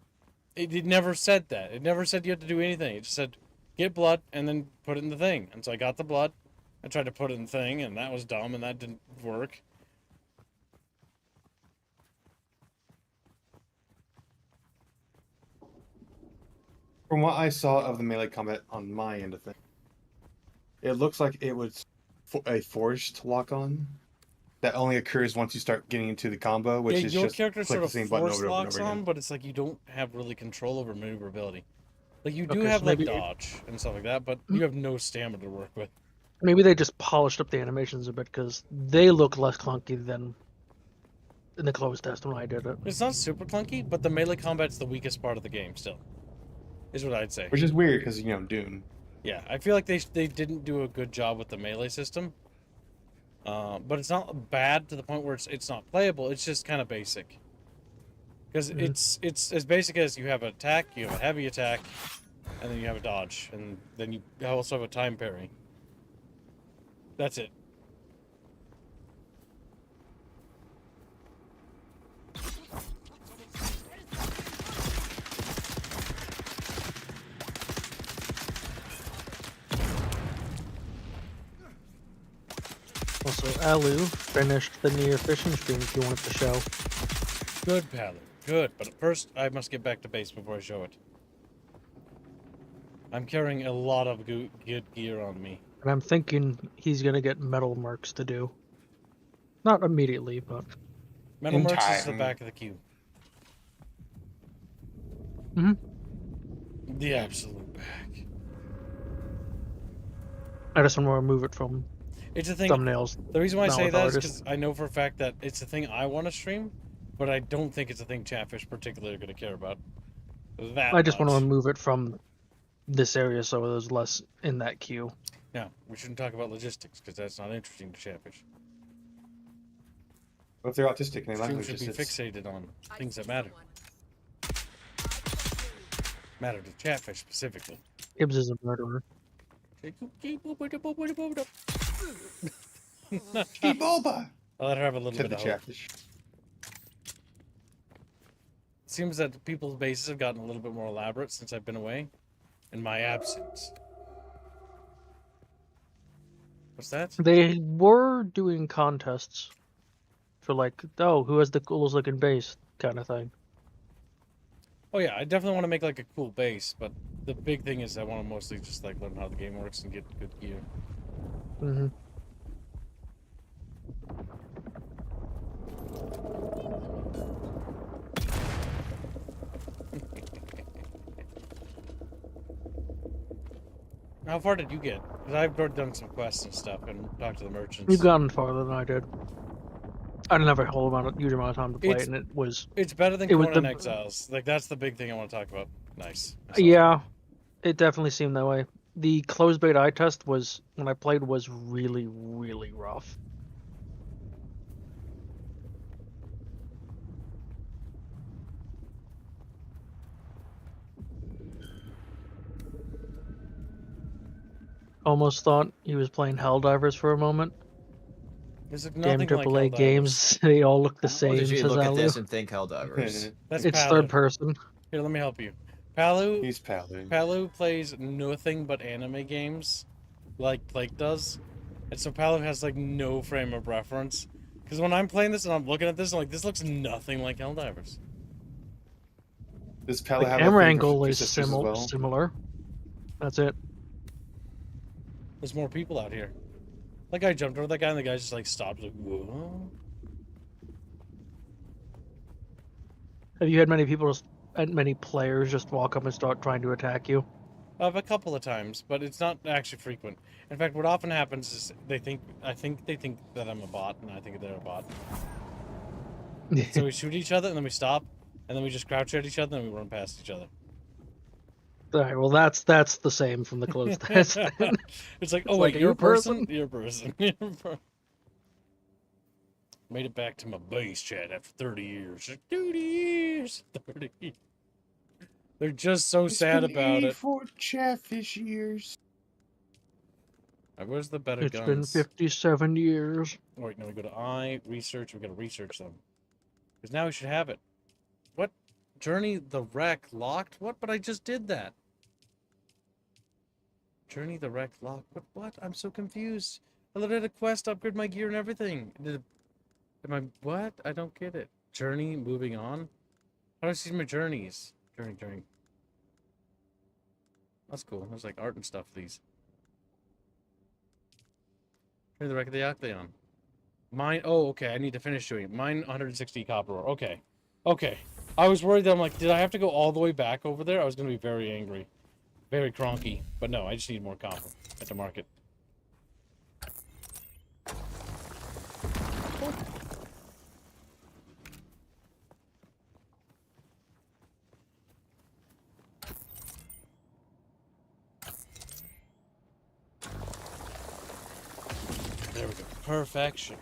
It never said that. It never said you had to do anything. It just said, get blood and then put it in the thing. And so I got the blood. I tried to put it in the thing, and that was dumb, and that didn't work. From what I saw of the melee combat on my end of things, it looks like it was a forced lock-on that only occurs once you start getting into the combo, which is your just character click sort the of same button force over and over locks and over on, again. but it's like you don't have really control over maneuverability. Like you do Okay, have so like maybe- dodge and stuff like that, but you have no stamina to work with. Maybe they just polished up the animations a bit because they look less clunky than in the closed test when I did it. It's not super clunky, but the melee combat's the weakest part of the game still. Is what I'd say. Which is weird because, Dune. Yeah, I feel like they didn't do a good job with the melee system. But it's not bad to the point where it's not playable. It's just kind of basic. Because it's as basic as you have an attack, you have a heavy attack, and then you have a dodge, and then you also have a time parry. That's it. Also, Alu finished the near fishing stream if you wanted to show. Good, Palu. Good. But first, I must get back to base before I show it. I'm carrying a lot of good gear on me. And I'm thinking he's gonna get metal mercs to do. Not immediately, but Metal In Mercs is the time. back of the queue. The absolute back. I just want to remove it from It's a thing. thumbnails. The reason why I not say with that is artists. because I know for a fact that it's a thing I want to stream, but I don't think it's a thing Chatfish particularly are going to care about. That I just want to much. remove it from this area so there's less in that queue. No, we shouldn't talk about logistics because that's not interesting to Chatfish. What if they're autistic and they Stream language should be just fixated on things that matter. Matter to Chatfish specifically. Gibbs is a murderer. Boba. I'll let her have a little Said bit the of hope. Chatfish. It seems that people's bases have gotten a little bit more elaborate since I've been away. In my absence. What's that? They were doing contests for like, oh, who has the coolest looking base kind of thing. Oh yeah, I definitely want to make like a cool base, but the big thing is I want to mostly just like learn how the game works and get good gear. Mm-hmm. How far did you get? Because I've already done some quests and stuff and talked to the merchants. You've gotten farther than I did. I didn't have a huge amount of time to play it, and it was. It's better than it was Conan the- Exiles. Like that's the big thing I want to talk about. Nice. Yeah, it definitely seemed that way. The closed beta eye test was when I played was really, really rough. Almost thought he was playing Helldivers for a moment. There's Damn nothing like AAA Helldivers. games, they all look the same. Or did you says look at Alu. this and think Helldivers? That's It's Palu. third person. Here, let me help you. Palu. He's Palu. Palu plays nothing but anime games, like Blake does, and so Palu has like no frame of reference. Because when I'm playing this and I'm looking at this, I'm like, this looks nothing like Helldivers. Does Palu The have camera a thing for angle is sisters as well? similar. That's it. There's more people out here. Like I jumped over that guy and the guy just like stopped. Like, whoa. Have you had many people, many players just walk up and start trying to attack you? A couple of times, but it's not actually frequent. In fact, what often happens is they think that I'm a bot, and I think they're a bot. So we shoot each other, and then we stop, and then we just crouch at each other, and we run past each other. All right, well that's the same from the closed test. It's like, It's oh like, wait, are you're you a person? You're a person. You're a person. Made it back to my base chat after 30 years. 30 years. 30 years. They're just so sad about it. 84 Chatfish years. Where's the better It's guns? been 57 years. Oh, wait, no, we go to I, research, we gotta research them. Because now we should have it. What? Journey the Wreck locked? What? But I just did that. Journey the Wreck locked? What? I'm so confused. I literally had a quest to upgrade my gear and everything. Am I, what? I don't get it. Journey, moving on? How do I see my journeys? Journey. That's cool. There's like art and stuff, these. Journey the Wreck of the Ocleon. Mine, oh, okay, I need to finish doing it. Mine 160 copper ore. Okay. I was worried that I'm like, did I have to go all the way back over there? I was going to be very angry. Very cronky. But no, I just need more copper at the market. There we go. Perfection.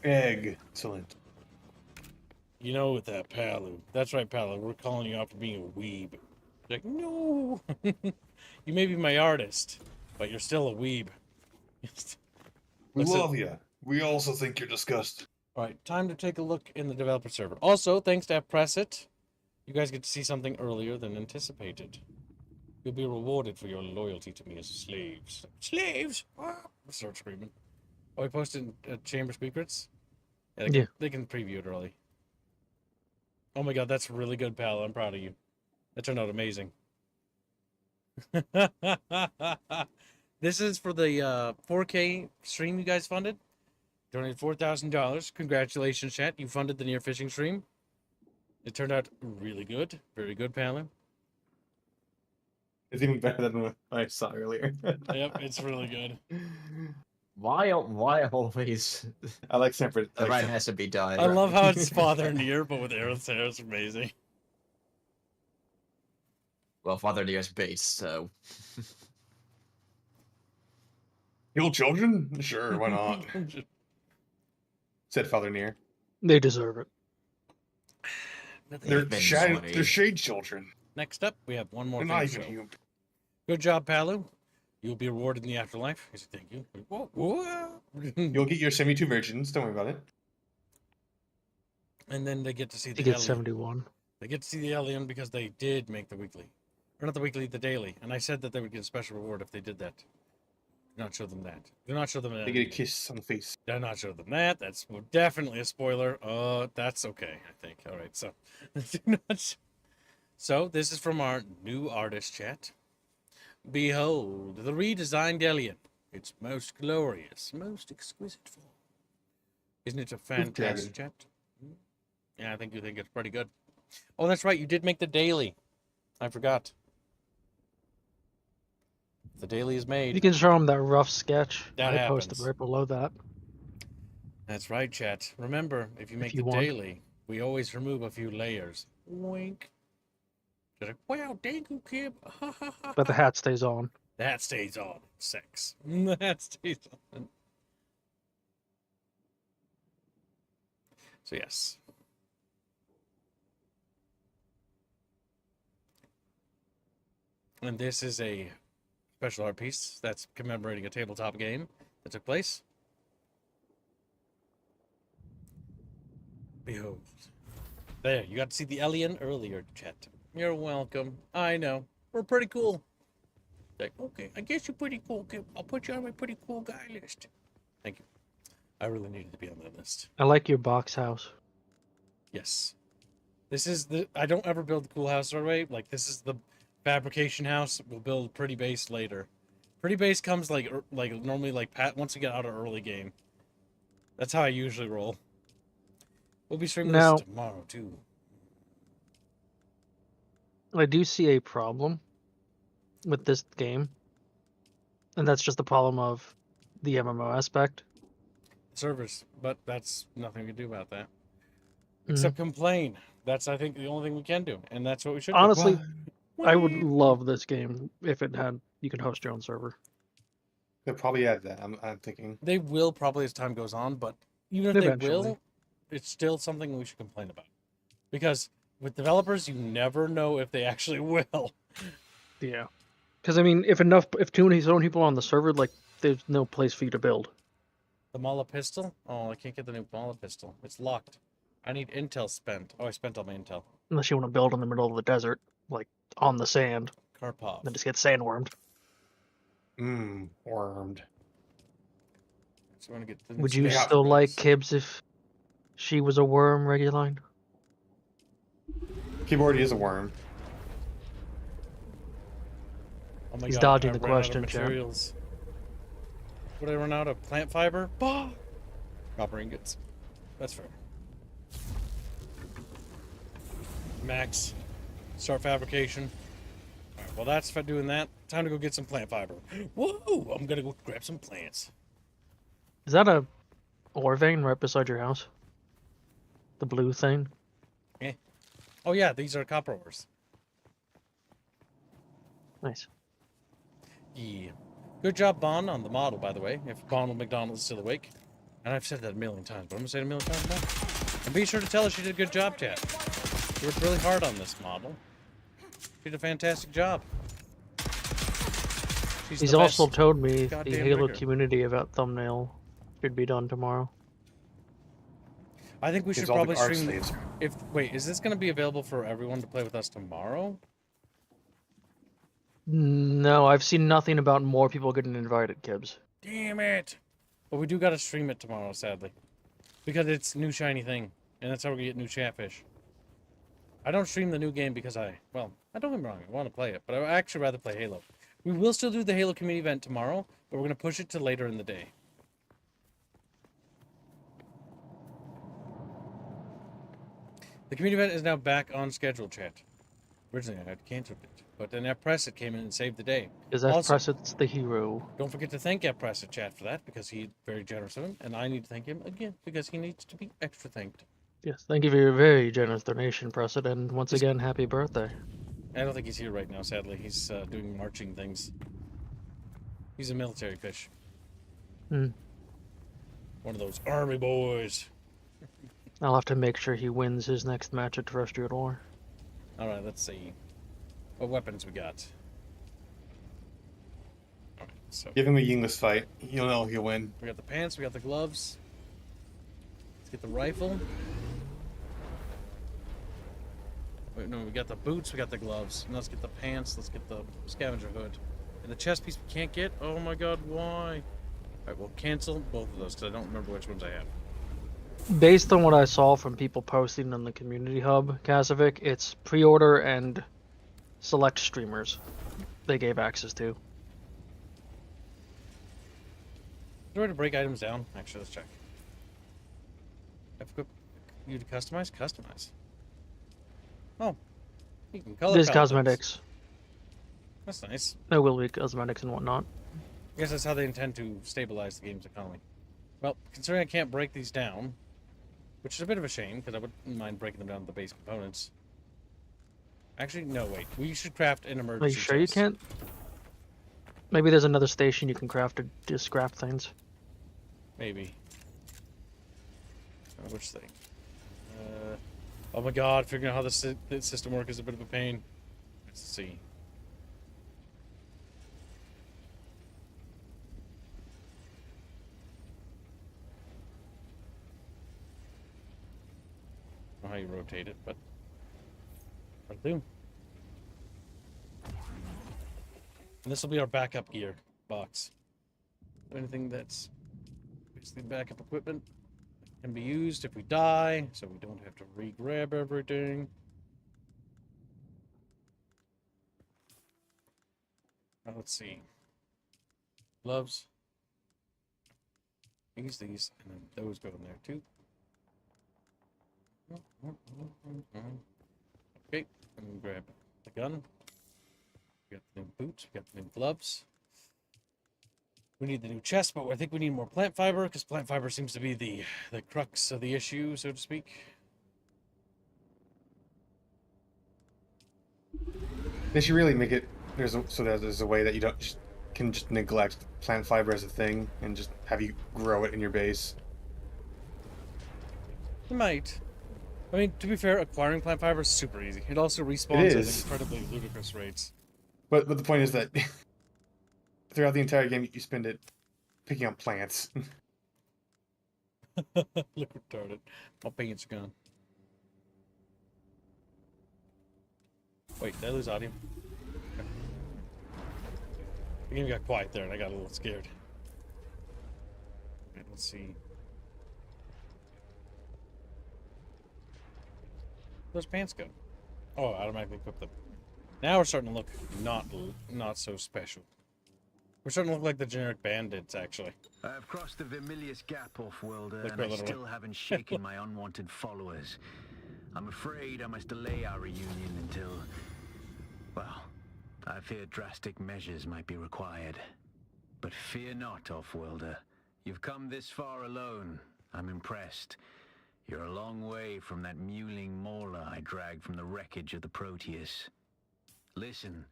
Excellent. You know, with that Palu. That's right, Palu. We're calling you out for being a weeb. Like, no. You may be my artist, but you're still a weeb. We Listen. love you. We also think you're disgusting. All right, time to take a look in the developer server. Also, thanks to Pressit, you guys get to see something earlier than anticipated. You'll be rewarded for your loyalty to me as slaves. Slaves! Start screaming. Oh, we posted Chamber Secrets? Yeah. They can preview it early. Oh my god, that's really good, pal. I'm proud of you. That turned out amazing. This is for the 4K stream you guys funded. Donated $4,000. Congratulations, chat. You funded the near fishing stream. It turned out really good. Very good, Palin. It's even better than what I saw earlier. Yep, it's really good. Why always? I like separate. The right has to be done. I love how it's Father Nier, but with Aerith's hair. It's amazing. Well, Father Nier's base, so. Kill children? Sure, why not? Said Father Nier. They deserve it. They're shade children. Next up, we have one more They're thing not to even show. human. Good job, Palu. You'll be rewarded in the afterlife. Yes, thank you. You'll get your 72 virgins. Don't worry about it. And then they get to see the He gets alien. 71. They get to see the alien because they did make the weekly. Or not the weekly, the daily. And I said that they would get a special reward if they did that. Do not show them that. Do not show them that. They get a kiss on the face. Do not show them that. That's definitely a spoiler. That's okay, I think. All right, so. So, this is from our new artist chat. Behold, the redesigned alien. Its most glorious, most exquisite form. Isn't it a fantastic chat? Yeah, I think you think it's pretty good. Oh, that's right. You did make the daily. I forgot. The daily is made. You can show them that rough sketch. That I posted happens. right below that. That's right, chat. Remember, if you make the want. daily, we always remove a few layers. Wink. They're like, wow, thank you, Kib. But the hat stays on. That stays on. Sex. That stays on. So, yes. And this is a special art piece that's commemorating a tabletop game that took place. Behold. There, you got to see the alien earlier, chat. You're welcome. I know. We're pretty cool. Like, okay, I guess you're pretty cool, Kib. I'll put you on my pretty cool guy list. Thank you. I really needed to be on that list. I like your box house. Yes. This is the... I don't ever build the cool house right away. Like, this is the fabrication house. We'll build pretty base later. Pretty base comes, like normally, like, once we get out of early game. That's how I usually roll. We'll be streaming Now, this tomorrow, too. I do see a problem with this game. And that's just the problem of the MMO aspect. Servers, but that's nothing we can do about that. Except complain. That's, I think, the only thing we can do. And that's what we should Honestly, do. I would love this game if it had you can host your own server. They'll probably add that. I'm thinking. They will probably as time goes on, but even if they will, it's still something we should complain about. Because with developers, you never know if they actually will. Yeah. Because, I mean, if too many people on the server, like, there's no place for you to build. The Mala pistol? Oh, I can't get the new Mala pistol. It's locked. I need intel spent. Oh, I spent all my intel. Unless you want to build in the middle of the desert, like, on the sand. Karpov. Then just get sandwormed. Wormed. So get Would you still like Kibbs if she was a worm, Reguline? Keyboard is a worm. Oh my He's God, dodging I the ran out of question, Chad. materials. Would I run out of plant fiber? Bah! Copper ingots. That's fair. Max. Start fabrication. Alright, well that's for doing that. Time to go get some plant fiber. Whoa! I'm gonna go grab some plants. Is that a ore vein right beside your house? The blue thing? Yeah. Oh yeah, these are copper ores. Nice. Yeah. Good job, Bon, on the model, by the way. If Bonald McDonald is still awake. And I've said that a million times, but I'm gonna say it a million times more. And be sure to tell her she did a good job, Chad. She worked really hard on this model. She did a fantastic job. He's also told me the goddamn Halo rigger. community about thumbnail should be done tomorrow. I think we should It's all the probably art stream. slaves. Wait, is this going to be available for everyone to play with us tomorrow? No, I've seen nothing about more people getting invited, Kibbs. Damn it! But we do got to stream it tomorrow, sadly, because it's new shiny thing, and that's how we get new Chatfish. I don't stream the new game because I don't get me wrong, I want to play it, but I would actually rather play Halo. We will still do the Halo community event tomorrow, but we're going to push it to later in the day. The community event is now back on schedule, chat. Originally, I had canceled it, but then Pressit came in and saved the day. Is Also, Pressit's the hero? don't forget to thank Pressit, chat, for that, because he's very generous of him, and I need to thank him again, because he needs to be extra thanked. Yes, thank you for your very generous donation, Pressit, and once again, happy birthday. I don't think he's here right now, sadly. He's doing marching things. He's a military fish. Hmm. One of those army boys. I'll have to make sure he wins his next match at Terrestrial War. Alright, let's see. What weapons we got? Alright, so Give him a Yingless fight. You'll know he'll win. we got the pants, we got the gloves. Let's get the rifle. Wait, no, we got the boots, we got the gloves. Now let's get the pants, let's get the scavenger hood. And the chest piece we can't get? Oh my god, why? Alright, we'll cancel both of those because I don't remember which ones I have. Based on what I saw from people posting on the community hub, Kasovic, it's pre-order and select streamers they gave access to. Is there a way to break items down? Actually, let's check. Equip you to customize? Customize. Oh. You can color There's palette those. cosmetics. That's nice. There will be cosmetics and whatnot. I guess that's how they intend to stabilize the game's economy. Well, considering I can't break these down, which is a bit of a shame, because I wouldn't mind breaking them down to the base components. Actually, no, wait. We should craft an emergency Are you sure chest. you can't? Maybe there's another station you can craft to just craft things. Maybe. Which thing? Oh my god, figuring out how the system works is a bit of a pain. Let's see. I don't know how you rotate it, but I'll do. And this will be our backup gear box. Anything that's basically backup equipment can be used if we die, so we don't have to re-grab everything. Now let's see. Gloves. These, and then those go in there too. Okay, and grab the gun. We got the new boots, we got the new gloves. We need the new chest, but I think we need more plant fiber, because plant fiber seems to be the crux of the issue, so to speak. They should really make it so that there's a way that you can just neglect plant fiber as a thing and just have you grow it in your base. It might. I mean, to be fair, acquiring plant fiber is super easy. It also respawns at incredibly ludicrous rates. But the point is that throughout the entire game, you spend it picking up plants. Look retarded. My paint's gone. Wait, did I lose audio? Okay. The game got quiet there and I got a little scared. Okay, let's see. Where's pants go? Oh, automatically equip them. Now we're starting to look not so special. We're starting to look like the generic bandits, actually. I've crossed the Vermilius Gap, Off-Worlder, Like and I literally. still haven't shaken my unwanted followers. I'm afraid I must delay our reunion until... well, I fear drastic measures might be required. But fear not, Off-Worlder. You've come this far alone. I'm impressed. You're a long way from that mewling mauler I dragged from the wreckage of the Proteus. Listen,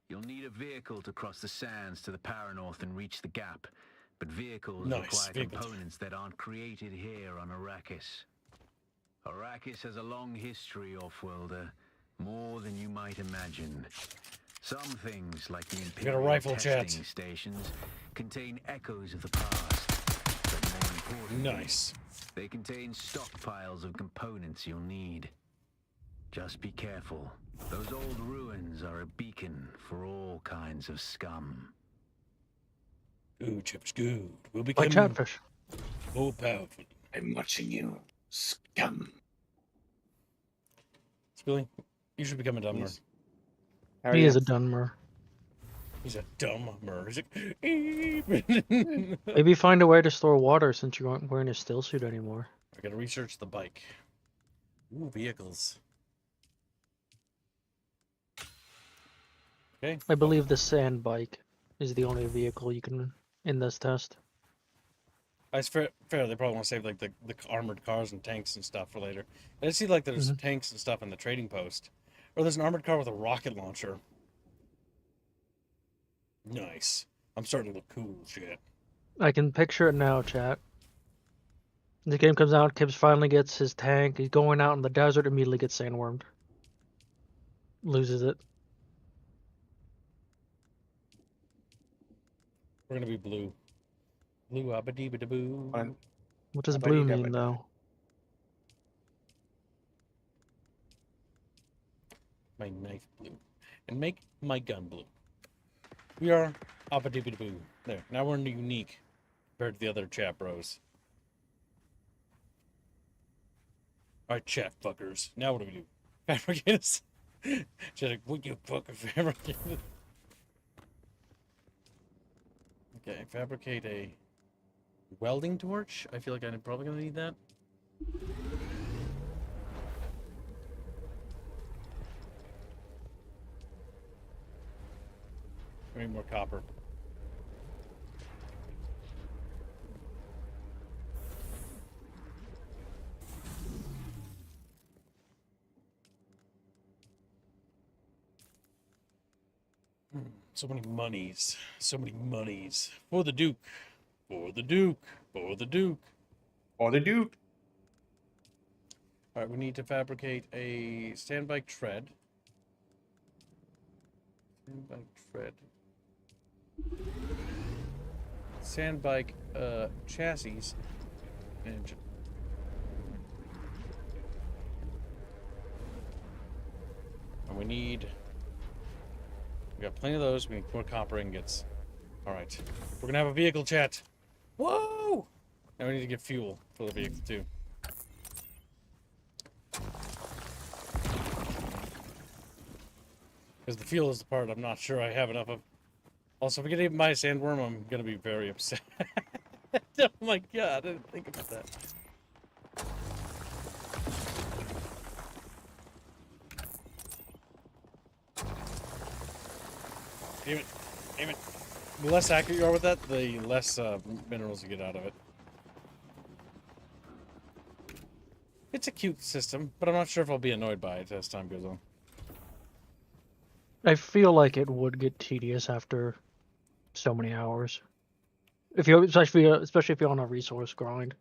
you'll need a vehicle to cross the sands to the Paranorth and reach the gap. But vehicles require components that aren't created here on Arrakis. Arrakis has a long history, Off-Worlder. More than you might imagine. Some things, like the Imperial rifle testing chat. stations, contain echoes of the past. But more importantly, Nice. they contain stockpiles of components you'll need. Just be careful. Those old ruins are a beacon for all kinds of scum. Good, chips, good. We'll Like become Chatfish. more powerful. I'm watching you, scum. Billy, you should become a dumber. He is a Dunmer. He's a dumber. He's Maybe find a way to store water since you aren't wearing a still suit anymore. I gotta research the bike. Ooh, vehicles. Okay. I believe the sand bike is the only vehicle you can in this test. It's fair. They probably want to save like the armored cars and tanks and stuff for later. I see like there's tanks and stuff in the trading post, or there's an armored car with a rocket launcher. Nice. I'm starting to look cool, shit. I can picture it now, chat. The game comes out, Kibbs finally gets his tank, he's going out in the desert, immediately gets sandwormed. Loses it. We're gonna be blue. Blue abba-dee-ba-da-boo. What does blue mean, though? My knife blue. And make my gun blue. We are abba-dee-ba-da-boo. There. Now we're unique compared to the other chat bros. Alright, chat fuckers. Now what do we do? Fabricate us? Chat like, what you fucking fabricate? Okay, fabricate a welding torch. I feel like I'm probably gonna need that. I need more copper. So many monies. So many monies. For the Duke. For the Duke. For the Duke. For the Duke. Alright, we need to fabricate a standby tread. Sandbike tread. Sandbike chassis engine. And we got plenty of those. We need more copper ingots. Alright. We're gonna have a vehicle, chat. Whoa! Now we need to get fuel for the vehicle too. Because the fuel is the part I'm not sure I have enough of. Also, if we get eaten by a sandworm, I'm gonna be very upset. Oh my god, I didn't think about that. Damn it. Damn it. The less accurate you are with that, the less minerals you get out of it. It's a cute system, but I'm not sure if I'll be annoyed by it as time goes on. I feel like it would get tedious after so many hours. If you, especially if you're on a resource grind.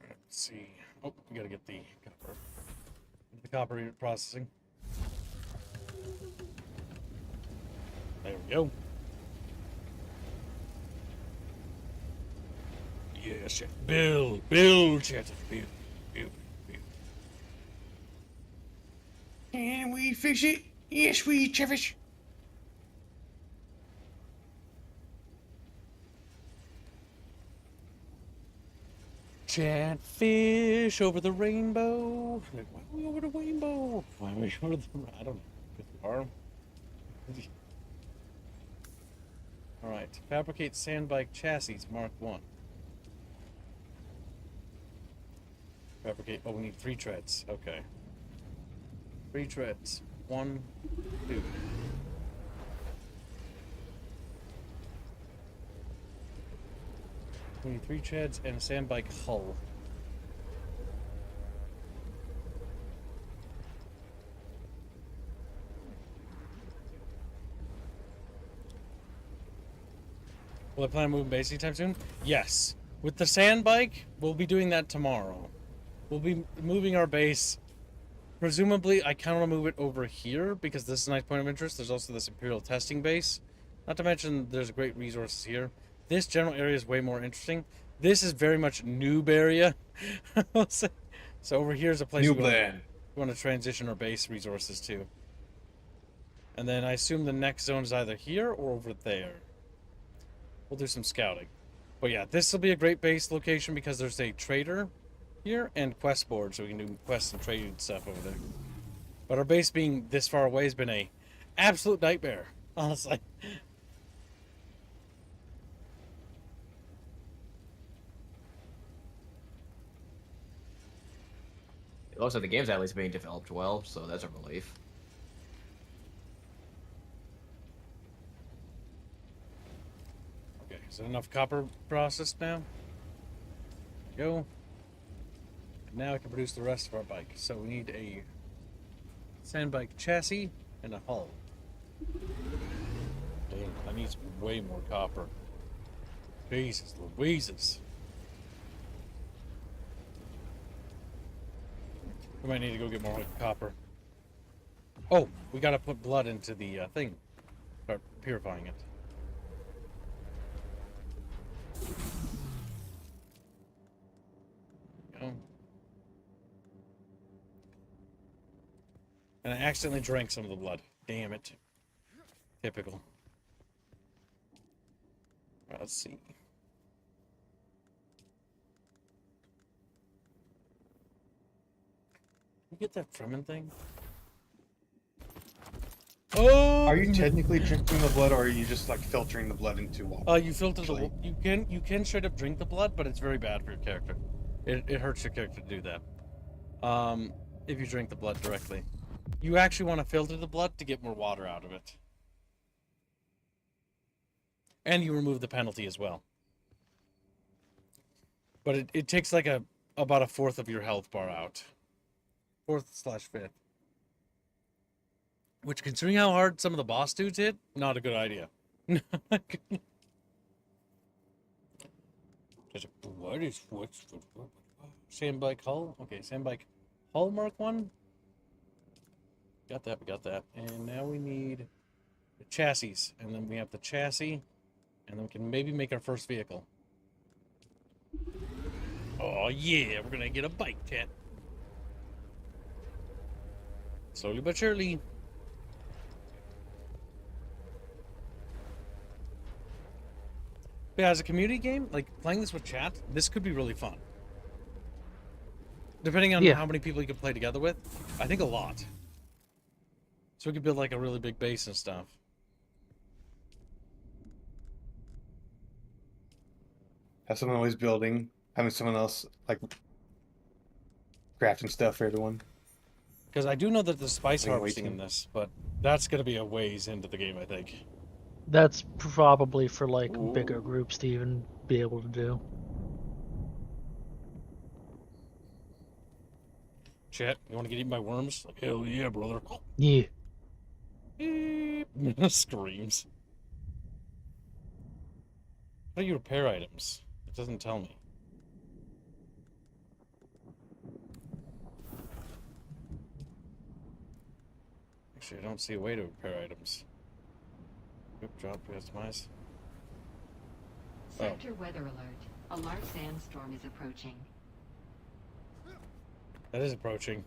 Let's see. Oh, we gotta get the copper. The copper unit processing. There we go. Yes, chat. Build, chat. Build. Can we fix it? Yes, we, Chatfish. Chatfish over the rainbow. Like, why are we over the rainbow? Why are we over the... I don't know. Because we are. Alright. Fabricate sandbike chassis, Mark 1. Fabricate... Oh, we need 3 treads. Okay. 3 treads. 1, 2. We need 3 treads and a sandbike hull. Will I plan on moving base anytime soon? Yes. With the sandbike, we'll be doing that tomorrow. We'll be moving our base. Presumably, I kind of want to move it over here because this is a nice point of interest. There's also this Imperial testing base. Not to mention, there's great resources here. This general area is way more interesting. This is very much noob area. So over here is a place we want to transition our base resources to. And then I assume the next zone is either here or over there. We'll do some scouting. But yeah, this will be a great base location because there's a trader here and quest board, so we can do quests and trade stuff over there. But our base being this far away has been a absolute nightmare, honestly. It looks like the game's at least being developed well, so that's a relief. Okay, is there enough copper processed now? Go. And now I can produce the rest of our bike. So we need a sand bike chassis and a hull. Damn, that needs way more copper. Jesus Louises. We might need to go get more copper. Oh, we gotta put blood into the thing. Start purifying it. Go. And I accidentally drank some of the blood. Damn it. Typical. Right, let's see. You get that Fremen thing? Oh! Are you technically drinking the blood, or are you just like filtering the blood into water? You filter the. You can straight up drink the blood, but it's very bad for your character. It hurts your character to do that. If you drink the blood directly, you actually want to filter the blood to get more water out of it, and you remove the penalty as well. But it takes like about a fourth of your health bar out. 4th/5th. Which, considering how hard some of the boss dudes hit, not a good idea. What is sandbike hull? Okay, sandbike hull mark 1. Got that, we got that. And now we need the chassis. And then we have the chassis. And then we can maybe make our first vehicle. Oh yeah, we're gonna get a bike, chat. Slowly but surely. But yeah, as a community game, like playing this with chat, this could be really fun. Depending on how many people you can play together with, I think a lot. So we could build like a really big base and stuff. Have someone always building, having someone else like crafting stuff for everyone. Because I do know that there's spice harvesting in this, but that's going to be a ways into the game, I think. That's probably for like bigger groups to even be able to do. Chat, you want to get eaten by worms? Like, hell yeah, brother. Yeah. Screams. How do you repair items? It doesn't tell me. Actually, I don't see a way to repair items. Oop, drop, customize. Sector weather alert. A large sandstorm is approaching. That is approaching.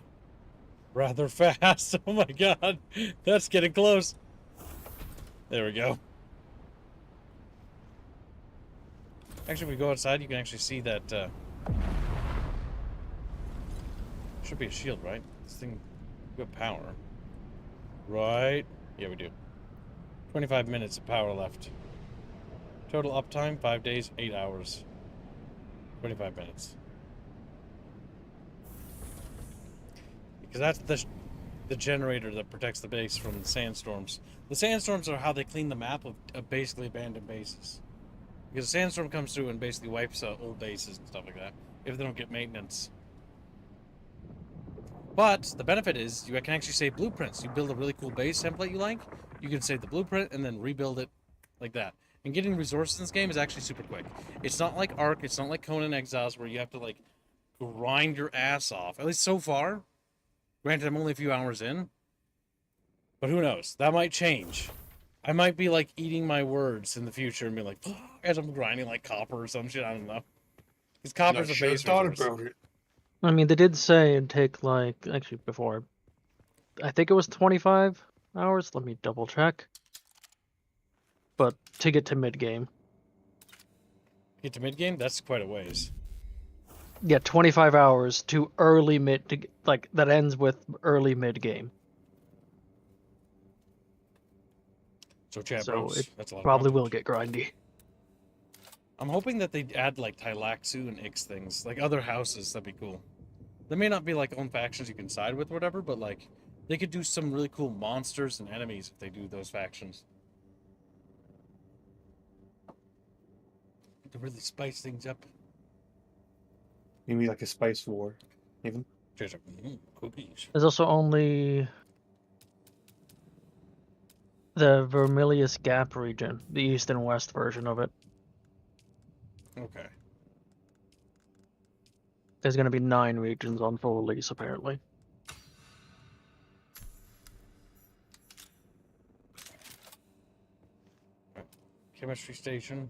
Rather fast. Oh my god. That's getting close. There we go. Actually, if we go outside, you can actually see that, should be a shield, right? This thing, we have power. Right? Yeah, we do. 25 minutes of power left. Total uptime, 5 days, 8 hours. 25 minutes. Because that's the generator that protects the base from the sandstorms. The sandstorms are how they clean the map of basically abandoned bases. Because a sandstorm comes through and basically wipes out old bases and stuff like that, if they don't get maintenance. But the benefit is you can actually save blueprints. You build a really cool base template you like, you can save the blueprint and then rebuild it like that. And getting resources in this game is actually super quick. It's not like Ark, it's not like Conan Exiles where you have to like grind your ass off. At least so far. Granted, I'm only a few hours in. But who knows? That might change. I might be like eating my words in the future and be like, as I'm grinding like copper or some shit, I don't know. Because copper's a base resource. I mean, they did say it'd take like, actually before, I think it was 25 hours. Let me double check. But to get to mid-game. Get to mid-game? That's quite a ways. Yeah, 25 hours to early mid, like that ends with early mid-game. So chat So bros, it that's a lot. probably will get grindy. I'm hoping that they add like Tylaxu and Ix things, like other houses. That'd be cool. They may not be like own factions you can side with, or whatever, but like they could do some really cool monsters and enemies if they do those factions. To really spice things up. Maybe like a spice war, even. Just cookies. There's also only the Vermilius Gap region, the east and west version of it. Okay. There's going to be 9 regions on full release, apparently. Chemistry station.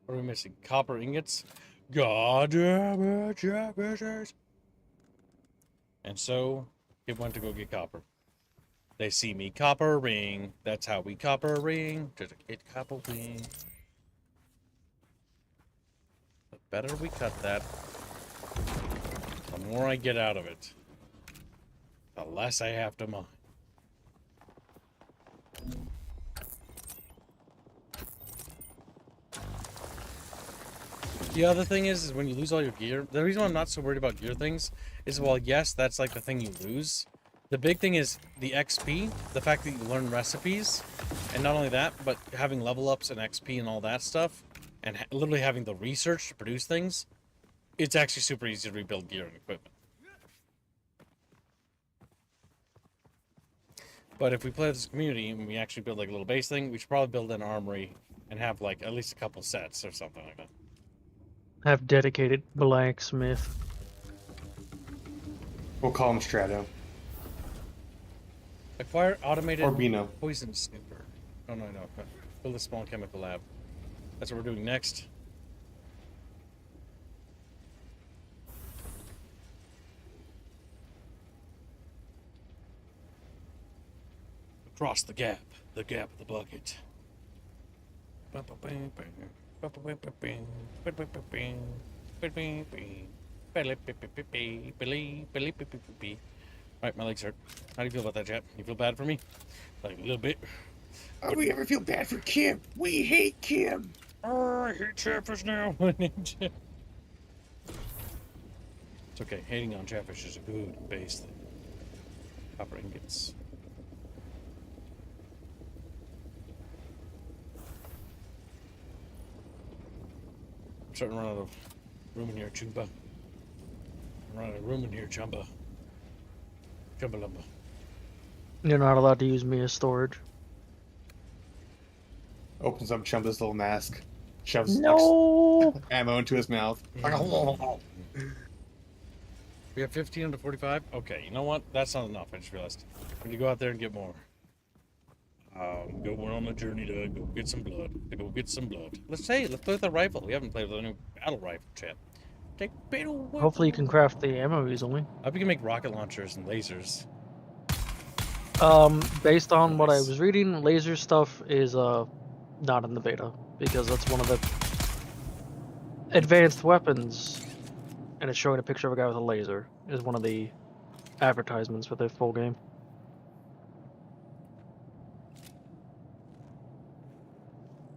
What are we missing? Copper ingots. God damn it, Japanese. And so it went to go get copper. They see me copper ring. That's how we copper ring. Just get copper ring. The better we cut that, the more I get out of it, the less I have to mine. The other thing is when you lose all your gear, the reason why I'm not so worried about gear things is, well, yes, that's like the thing you lose. The big thing is the XP, the fact that you learn recipes, and not only that, but having level ups and XP and all that stuff, and literally having the research to produce things, it's actually super easy to rebuild gear and equipment. But if we play this community and we actually build like a little base thing, we should probably build an armory and have like at least a couple sets or something like that. Have dedicated blacksmith. We'll call him Strato. Acquire automated Or Bino. poison sniffer. Oh no. Build a small chemical lab. That's what we're doing next. Across the gap of the bucket. Alright, my legs hurt. How do you feel about that, Jap? You feel bad for me? Like a little bit. Oh, we ever feel bad for Kim? We hate Kim. Oh, I hate Chatfish now. I need Chatfish. It's okay. Hating on Chatfish is a good base thing. Copper ingots. I'm starting to run out of room in here, Chumba. I'm running out of room in here, Chumba. Chumba-lumba. You're not allowed to use me as storage. Opens up Chumba's little mask. Shoves ammo into his mouth. We have 15 under 45? Okay, you know what? That's not enough, I just realized. We need to go out there and get more. We're on a journey to go get some blood. Let's play with a rifle. We haven't played with a new battle rifle, chat. Hopefully you can craft the ammo easily. I hope you can make rocket launchers and lasers. Based on what I was reading, laser stuff is not in the beta because that's one of the advanced weapons, and it's showing a picture of a guy with a laser is one of the advertisements for the full game.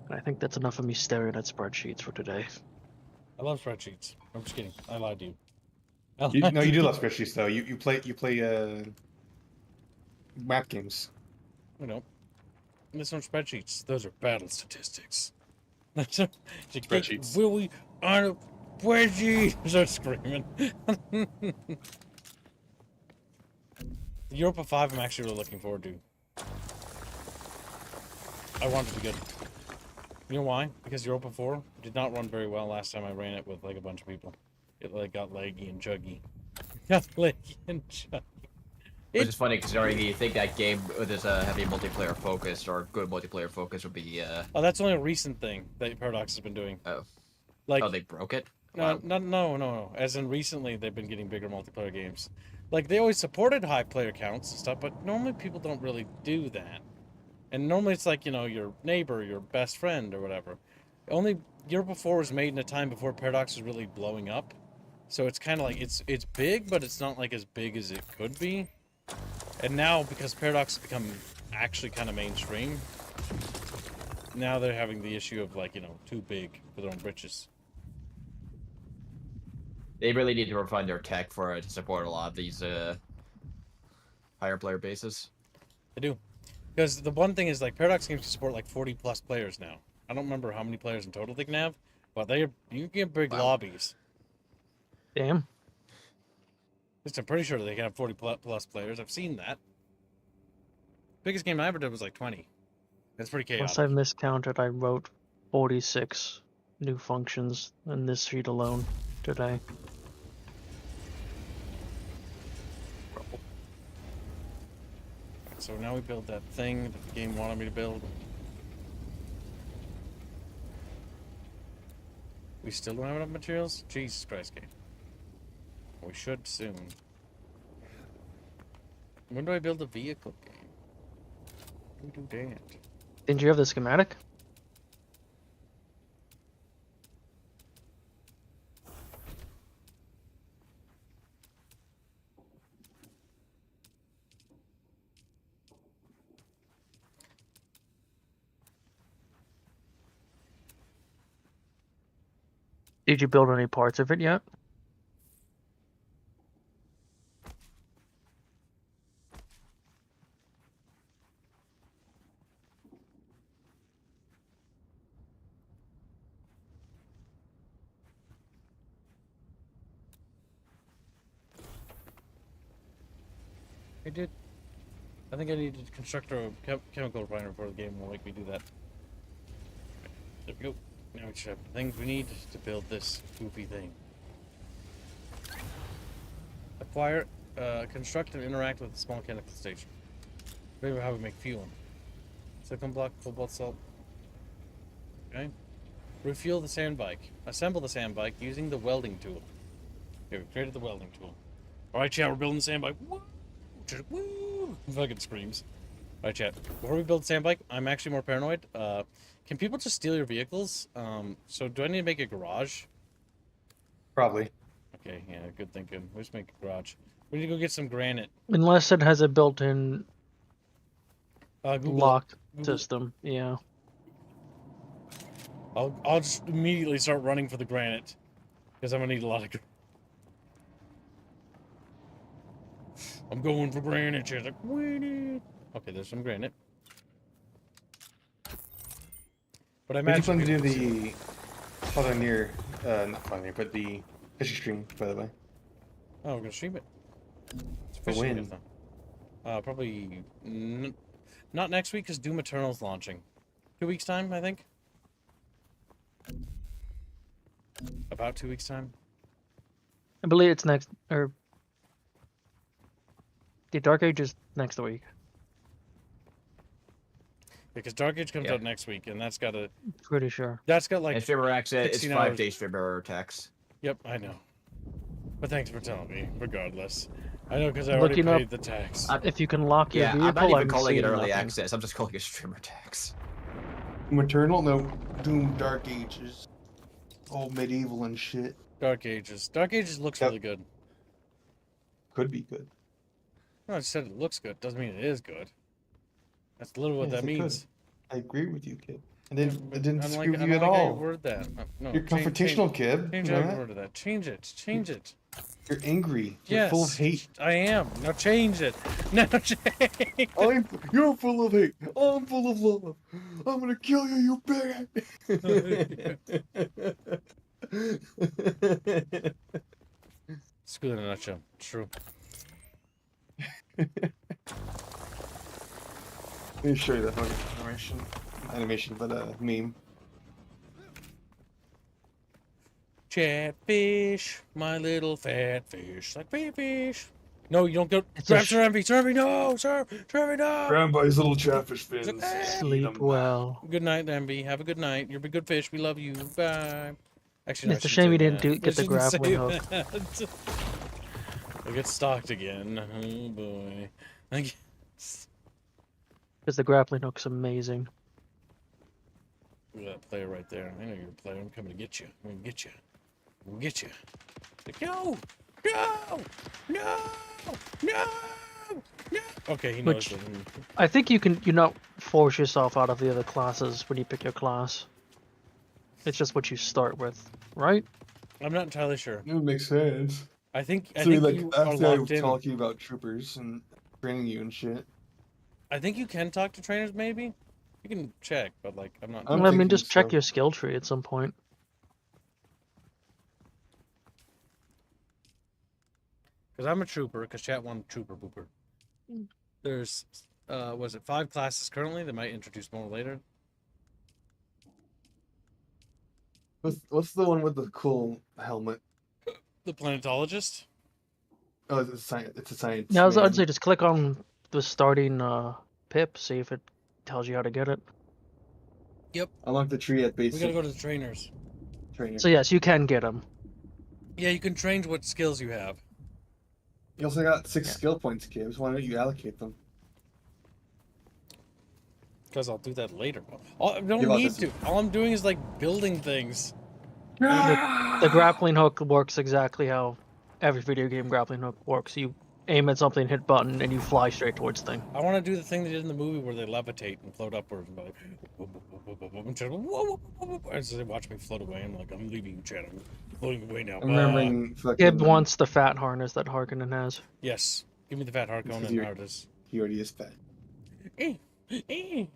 And I think that's enough of me staring at spreadsheets for today. I love spreadsheets. I'm just kidding. I lied to you. No, you do love spreadsheets though. You play map games. You know, there's some spreadsheets. Those are battle statistics. Spreadsheets. Will we on a spreadsheet? Start screaming. The Europa 5 I'm actually really looking forward to. I want it to be good. You know why? Because Europa 4 did not run very well last time I ran it with like a bunch of people. It like got laggy and chuggy. Which is funny considering you think that game with its heavy multiplayer focus or good multiplayer focus would be. Oh, that's only a recent thing that Paradox has been doing. Oh. Like. Oh, they broke it. No, no. As in recently, they've been getting bigger multiplayer games. Like they always supported high player counts and stuff, but normally people don't really do that. And normally it's like, you know, your neighbor, your best friend, or whatever. Only Europa 4 was made in a time before Paradox was really blowing up. So it's kind of like, it's big, but it's not like as big as it could be. And now, because Paradox has become actually kind of mainstream, now they're having the issue of, like, you know, too big for their own britches. They really need to refine their tech for it to support a lot of these higher player bases. They do. Because the one thing is, like, Paradox games can support, like, 40 plus players now. I don't remember how many players in total they can have, but you can get big lobbies. Damn. I'm pretty sure they can have 40 plus players. I've seen that. Biggest game I ever did was like 20. That's pretty chaotic. Once I miscounted, I wrote 46 new functions in this sheet alone today. So now we build that thing that the game wanted me to build. We still don't have enough materials? Jesus Christ, game. We should soon. When do I build a vehicle game? We do that. Didn't you have the schematic? Did you build any parts of it yet? I did. I think I need to construct a chemical refiner before the game will make me do that. There we go. Now we should have the things we need to build this goofy thing. Acquire, construct and interact with a small chemical station. Maybe how we make fuel. Silicon block, cobalt salt. Okay. Refuel the sand bike. Assemble the sand bike using the welding tool. Okay, we created the welding tool. Alright, chat, we're building the sand bike. Woo! Woo! Fucking screams. Alright, chat. Before we build the sand bike, I'm actually more paranoid. Can people just steal your vehicles? So do I need to make a garage? Probably. Okay, yeah, good thinking. Let's make a garage. We need to go get some granite. Unless it has a built-in lock Google. system, yeah. I'll just immediately start running for the granite. Because I'm gonna need a lot of I'm going for granite. She's like, wait. Okay, there's some granite. But I When do you imagine plan to do the Pioneer, not Pioneer, but the fishing stream, by the way? Oh, we're gonna stream it. It's For fishing when? though. Probably not next week because Doom Eternal's launching. 2 weeks time, I think. About 2 weeks time. I believe it's next, or the Dark Age is next week. Because Dark Age comes out next week, and that's got a. Pretty sure. That's got like. And streamer access, it's 16 5 hours. days streamer tax. Yep, I know. But thanks for telling me, regardless. I know because I already Looking paid up the tax. if you can lock your Yeah, vehicle. I'm not even I'm calling it seeing early nothing. access. I'm just calling it streamer tax. Maternal? No. Doom Dark Ages. All medieval and shit. Dark Ages. Dark Ages looks really good. Could be good. No, I said it looks good. Doesn't mean it is good. That's literally what Yes, that it could. means. I agree with you, kid. I didn't I don't disagree with I you don't at like how you all. word that. No, You're confrontational, kid. Change You know how you that? worded that. Change it. Change it. You're angry. You're Yes. full of hate. I am. Now change it. Now change it. You're full of hate. I'm full of love. I'm gonna kill you, you bigot. School in a nutshell. True. Let me show you that fucking animation, but meme. Chatfish, my little fat fish, like baby fish. No, you don't go. It's Grab a Sir Envy. Sir Envy, no, sir. Sir Envy, no. Grab by his little chatfish fins. Sleep well. Good night, Envy. Have a good night. You're a good fish. We love you. Bye. Actually, no, It's I a shouldn't shame say you didn't that. I get the shouldn't say grappling hook. that. We'll get stalked again. Oh boy. Because the grappling hook's amazing. Look at that player right there. I know you're a player. I'm coming to get you. I'm gonna get you. I'm gonna get you. Like, no! No! No! No! No! Okay, he knows Which that. I think you not force yourself out of the other classes when you pick your class. It's just what you start with, right? I'm not entirely sure. It would make sense. I think So like you are after I locked in. talking about troopers and training you and shit. I think you can talk to trainers, maybe. You can check, but like I'm not. I mean, just check your skill tree at some point. Because I'm a trooper. Because chat one trooper booper. There's, was it 5 classes currently? They might introduce more later. What's the one with the cool helmet? The planetologist. Oh, it's a science. It's a science. Yeah, I'd man. say just click on the starting pip, see if it tells you how to get it. Yep. Unlock the tree at basic. We gotta go to the trainers. Trainer. So yes, you can get them. Yeah, you can train what skills you have. You also got 6 skill points, Gibbs. Why don't you allocate them? Because I'll do that later. I don't Give out need this- to. All I'm doing is like building things. The grappling hook works exactly how every video game grappling hook works. You aim at something, hit button, and you fly straight towards the thing. I want to do the thing they did in the movie where they levitate and float upwards and like, and so they watch me float away. I'm like, I'm leaving you, chat. I'm floating away now. I'm remembering fucking. Gib wants the fat harness that Harkonnen has. Yes, give me the fat Harkonnen and Artis. He already is fat. And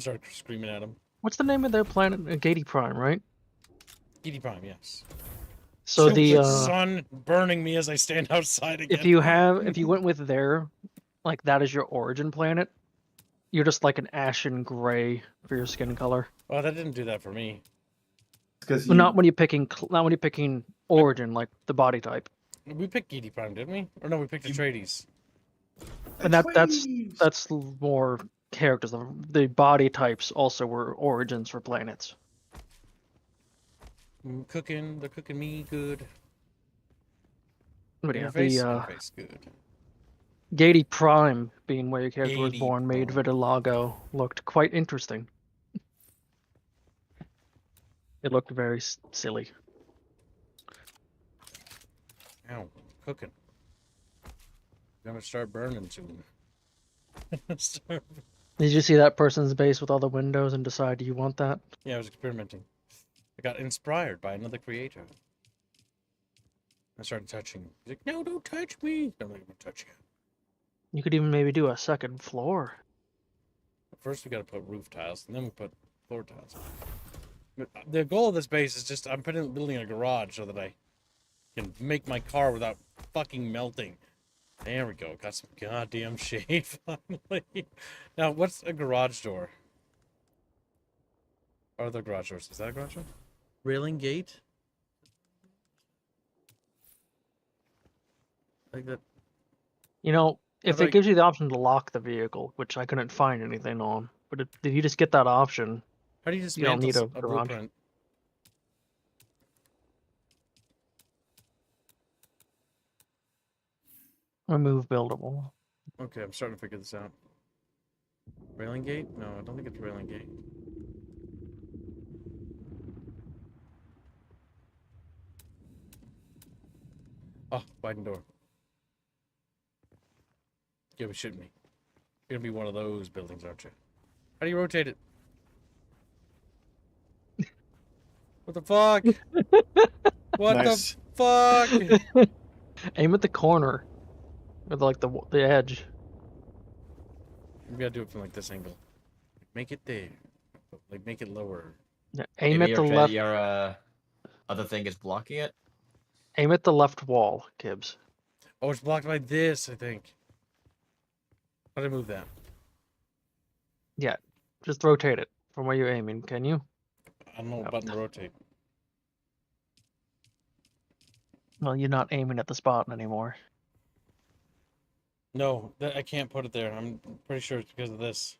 start screaming at him. What's the name of their planet? Gady Prime, right? Gady Prime, yes. So the sun burning me as I stand outside again. if you went with their, like that is your origin planet, you're just like an ashen gray for your skin color. Oh, that didn't do that for me. Because Not when you're picking origin, like the body type. We picked Gady Prime, didn't we? Or no, we picked Atreides. And that's more characters. The body types also were origins for planets. They're cooking me good. But yeah, Interface, the interface good. Gady Prime, being where your character was Gady born, made Vitiligo looked quite interesting. It looked very silly. Ow, cooking. Gonna start burning soon. Did you see that person's base with all the windows and decide you want that? Yeah, I was experimenting. I got inspired by another creator. I started touching. He's like, no, don't touch me. I'm like, I'm gonna touch you. You could even maybe do a second floor. First, we gotta put roof tiles, and then we put floor tiles. But the goal of this base is just, I'm building a garage so that I can make my car without fucking melting. There we go. Got some goddamn shade finally. Now, what's a garage door? Are there garage doors? Is that a garage door? Railing gate? Like that. You know, if How it about- gives you the option to lock the vehicle, which I couldn't find anything on, but if you just get that option, How do you you don't need dismantle a a garage. blueprint? Remove buildable. Okay, I'm starting to figure this out. Railing gate? No, I don't think it's railing gate. Oh, widen door. You'll be shooting me. You're gonna be one of those buildings, aren't you? How do you rotate it? What the fuck? What Nice. the fuck? Aim at the corner, with like the edge. We gotta do it from like this angle. Make it there. Like make it lower. Yeah, aim Maybe at the your left. Your other thing is blocking it. Aim at the left wall, Gibbs. Oh, it's blocked by this, I think. How do I move that? Yeah, just rotate it from where you're aiming. Can you? I don't know what button to rotate. Well, you're not aiming at the spot anymore. No, I can't put it there. I'm pretty sure it's because of this.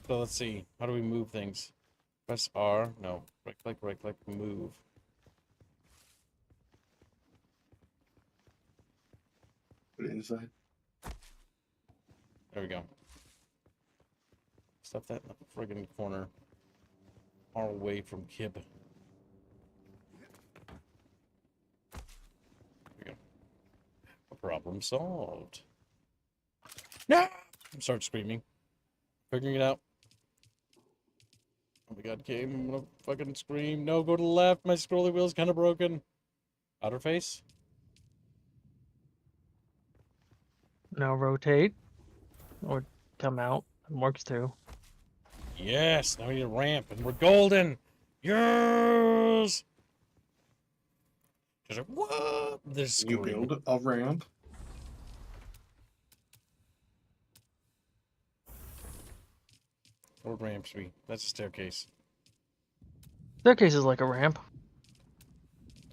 So let's see. How do we move things? Press R. No. Right click, move. Put it inside. There we go. Stuff that in the friggin' corner. Far away from Kib. There we go. Problem solved. No! Start screaming. Figuring it out. Oh my god, game. I'm gonna fucking scream. No, go to the left. My scrolling wheel's kind of broken. Outer face? Now rotate. Or come out. It works too. Yes! Now we need a ramp, and we're golden! Yes! Just like, what? This You build a ramp? Or ramps be? That's a staircase. Staircase is like a ramp.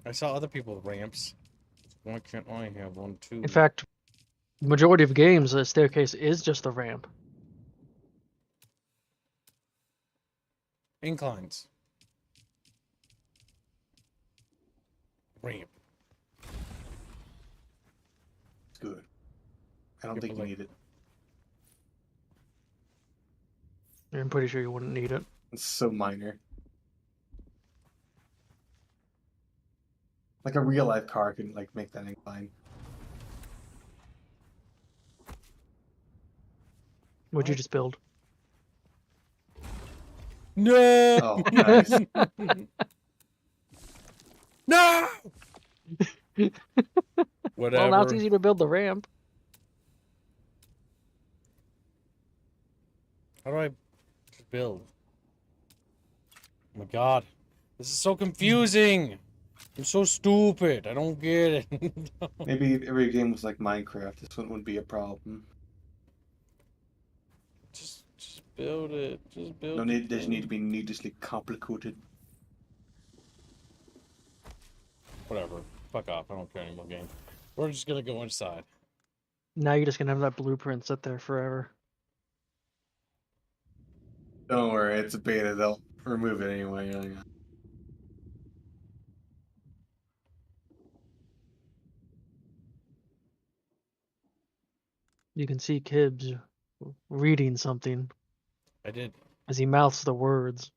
I saw other people with ramps. Why can't I have one too? In fact, majority of games, the staircase is just a ramp. Inclines. Ramp. It's good. I don't think you need it. I'm pretty sure you wouldn't need it. It's so minor. Like a real life car can like make that incline. What'd you just build? No! Oh, nice. No! Whatever. Well, now it's easy to build the ramp. How do I build? Oh my god. This is so confusing! I'm so stupid. I don't get it. Maybe if every game was like Minecraft, this one wouldn't be a problem. Just build it. Just build No it. need. Doesn't need to be needlessly complicated. Whatever. Fuck off. I don't care anymore, game. We're just gonna go inside. Now you're just gonna have that blueprint sit there forever. Don't worry, it's a beta. They'll remove it anyway. You can see Kibbs reading something I did. as he mouths the words.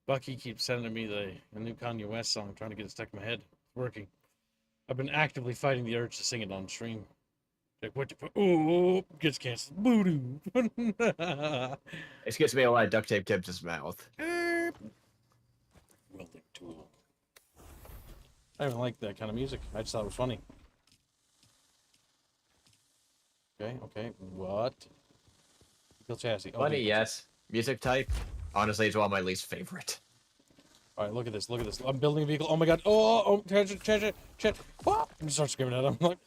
Bucky keeps sending me the new Kanye West song, trying to get it stuck in my head. It's working. I've been actively fighting the urge to sing it on stream. Like, what? Ooh, gets canceled. Voodoo. It gives me a lot of duct tape tipped his mouth. Welding tool. I don't like that kind of music. I just thought it was funny. Okay. What? Vehicle chassis. Oh, Funny, vehicle yes. Music type, honestly, it's one of my least favorite. All right, look at this. Look at this. I'm building a vehicle. Oh my god. Oh, treasure. What? I start screaming at him. I'm like,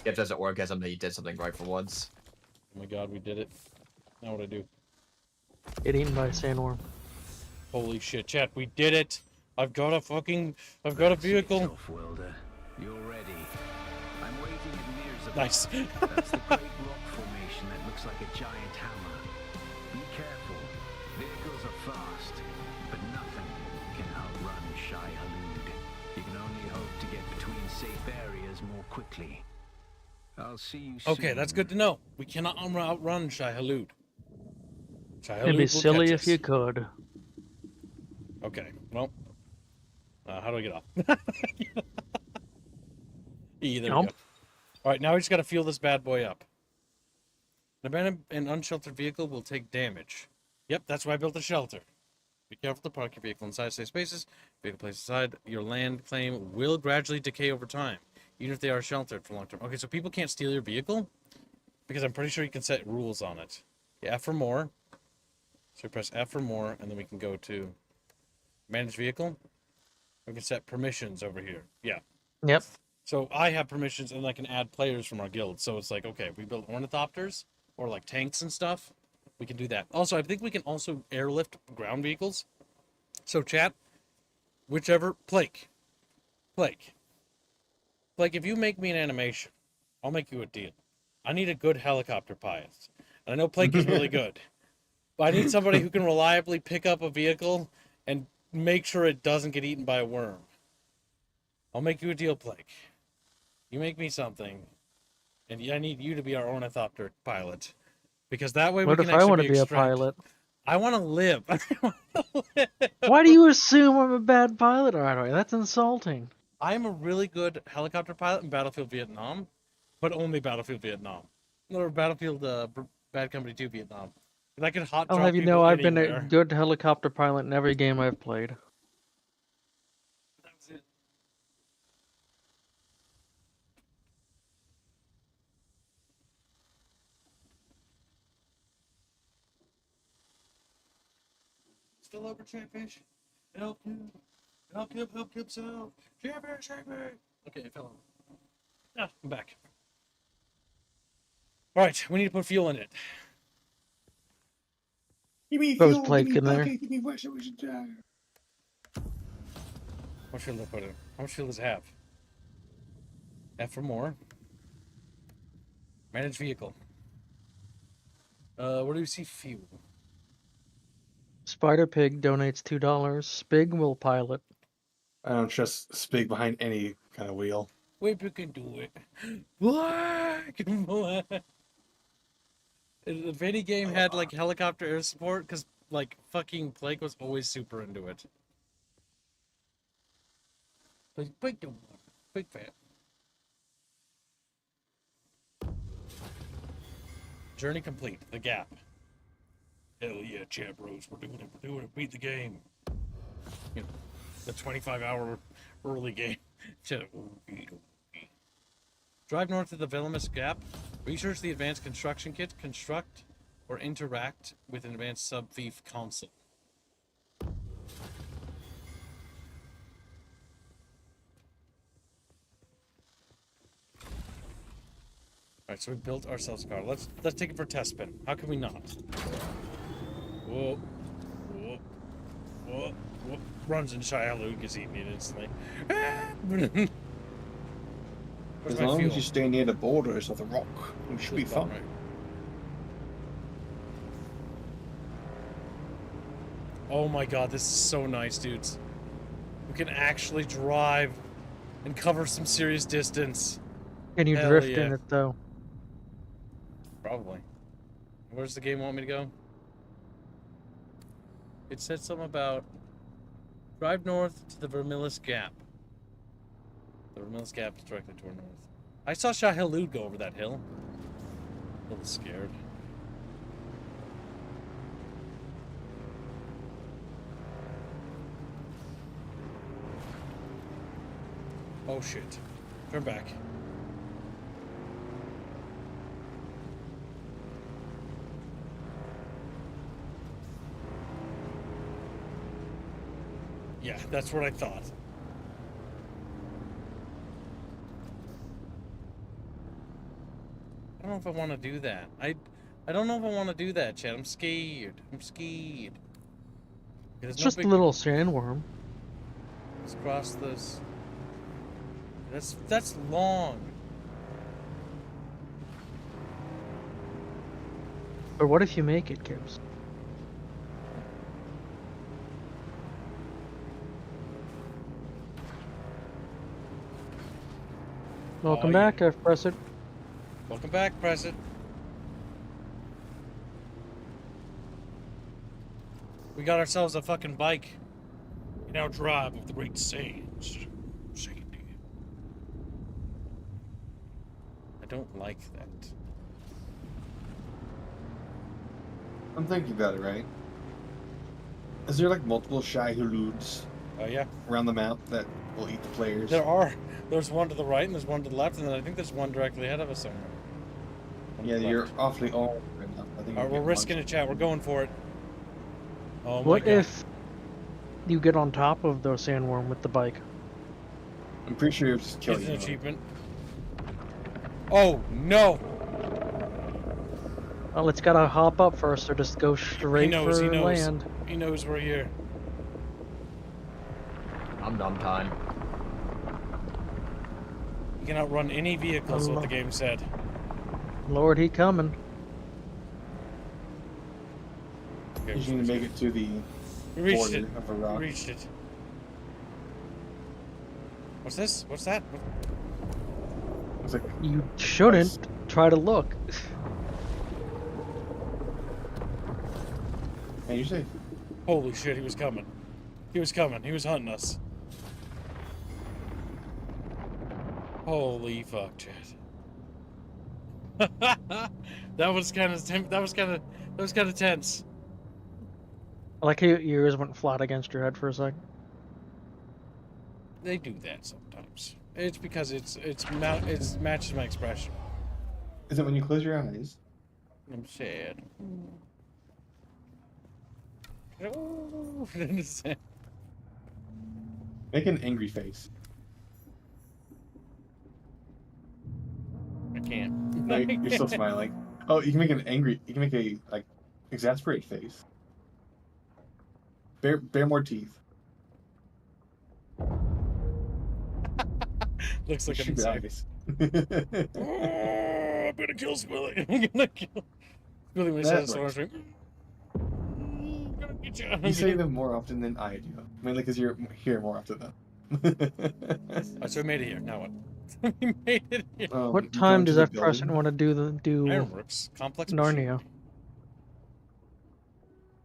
Gibbs doesn't orgasm that he did something right for once. oh my god, we did it. Now what do I do? Get eaten by a sandworm. Holy shit, chat, we did it. I've got a vehicle. Welder. You're ready. I'm waiting at Mir's Nice. That's the great rock formation that looks like a giant hammer. Be careful. Vehicles are fast, but nothing can outrun Shai Halud. You can only hope to get between safe areas more quickly. I'll see you soon. Okay, that's good to know. We cannot outrun Shai Halud. It'd be silly if you could. Okay, well, how do I get off? There we go. All right, now we just got to fuel this bad boy up. An abandoned and unsheltered vehicle will take damage. Yep, that's why I built a shelter. Be careful to park your vehicle inside safe spaces. Vehicle placed inside your land claim will gradually decay over time, even if they are sheltered for long term. Okay, so people can't steal your vehicle? Because I'm pretty sure you can set rules on it. Yeah, F for more. So we press F for more, and then we can go to manage vehicle. We can set permissions over here. Yeah. Yep. So I have permissions, and I can add players from our guild. So it's like, okay, if we build ornithopters or like tanks and stuff, we can do that. Also, I think we can also airlift ground vehicles. So chat, whichever, Blake, if you make me an animation, I'll make you a deal. I need a good helicopter pilot. And I know Blake is really good, but I need somebody who can reliably pick up a vehicle and make sure it doesn't get eaten by a worm. I'll make you a deal, Blake. You make me something, and I need you to be our ornithopter pilot, because that way What we if can I actually want to be a extract- pilot? I want to live. Why do you assume I'm a bad pilot right away? That's insulting. I'm a really good helicopter pilot in Battlefield Vietnam, but only Battlefield Vietnam or Battlefield Bad Company 2 Vietnam. And I can hot I'll drop have you people know I've been a anywhere. good helicopter pilot in every game I've played. That's it. Still over Chatfish. Help him. Help him help himself. Chatfish, Chatfish. Okay, I fell over. Ah, I'm back. Alright, we need to put fuel in it. Give me Those fuel, give plates me in there. bucket, give me pressure, we should die. How much fuel did I put in? How much fuel does it have? F for more. Manage vehicle. Where do we see fuel? Spider Pig donates $2. Spig will pilot. I don't trust Spig behind any kind of wheel. Wait, you can do it. Black and black. If any game had like helicopter air support, because like fucking Blake was always super into it. Big fan. Journey complete. The gap. Hell yeah, chat bros. We're doing it. Beat the game. You know, the 25-hour early game. Drive north of the Villamus Gap. Research the advanced construction kit. Construct or interact with an advanced sub-thief console. Alright, so we built ourselves a car. Let's take it for a test spin. How can we not? Whoa. Whoa. Whoa. Whoa. Runs in Shia gets eaten instantly. As long as you stay near the borders of the rock, we should be fine. Right. Oh my god, this is so nice, dudes. We can actually drive and cover some serious distance. Can you drift in it, though? Probably. Where's the game want me to go? It said something about drive north to the Vermillis Gap. The Vermillis Gap is directly toward north. I saw Shahilud go over that hill. A little scared. Oh shit. Turn back. Yeah, that's what I thought. I don't know if I want to do that. I don't know if I want to do that, Chad. I'm scared. It's just a little sandworm. Let's cross this. That's long. But what if you make it, Gibbs? Welcome back, Present. Welcome back, Present. We got ourselves a fucking bike. We now drive of the great sands. Safety. I don't like that. I'm thinking about it, right? Is there like multiple Shai-Huluds yeah. around the map that will eat the players? There are. There's one to the right and there's one to the left, and then I think there's one directly ahead of us somewhere. Yeah, you're awfully all right now. I think Alright, we're risking it, chat. We're going for it. Oh my What god. if you get on top of the sandworm with the bike? I'm pretty sure you'll just kill It's you. an achievement. Oh no! Well, it's gotta hop up first or just go straight for land. He knows we're here. I'm done time. You can outrun any vehicles, what the game said. Lord, he coming. You just need to make it to the We reached border it. of a rock. We reached it. What's this? What's that? It's like, You shouldn't try to look. hey, you safe. Holy shit, he was coming. He was coming. He was hunting us. Holy fuck, chat. That was kind of tense. I like how your ears went flat against your head for a sec. They do that sometimes. It's because it matches my expression. Is it when you close your eyes? I'm sad. Make an angry face. I can't. No, you're still smiling. Oh, you can make an angry. You can make a like exasperated face. Bare more teeth. Looks like I'm Stupid insane. eyes. Oh, I'm gonna kill Spilly. I'm gonna kill Spilly when he says That so. works. Gonna get you. You say them more often than I do. Mainly because you're here more often than. Alright, so we made it here. Now what? We made it here. What time does that person want to do Ironworks, complex Narnia? machine.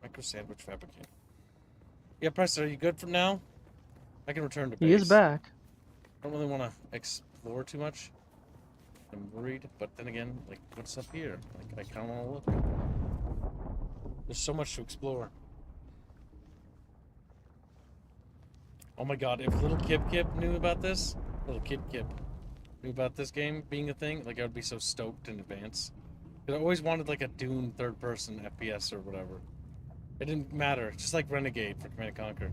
Micro sandwich fabricator. Yeah, Preston, are you good for now? I can return to base. He is back. I don't really want to explore too much. I'm worried, but then again, like, what's up here? Like, I kind of want to look. There's so much to explore. Oh my god, if little Kip knew about this, little Kip knew about this game being a thing, like, I would be so stoked in advance. 'Cause I always wanted, like, a Dune third-person FPS or whatever. It didn't matter, just like Renegade for Command & Conquer.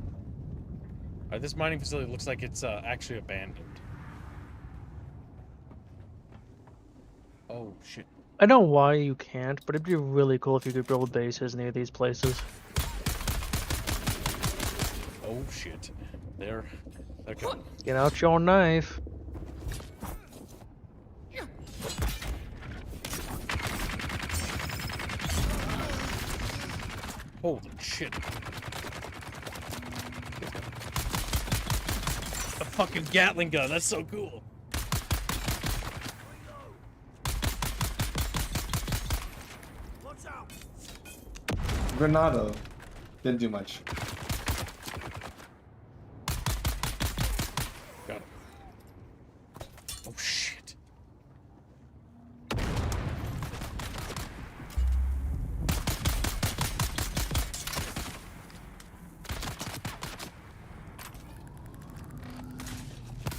Alright, this mining facility looks like it's actually abandoned. Oh, shit. I know why you can't, but it'd be really cool if you could build bases near these places. Oh, shit. They're coming. Get out your knife. Holy shit. A fucking Gatling gun, that's so cool. Granado didn't do much. Got it. Oh shit.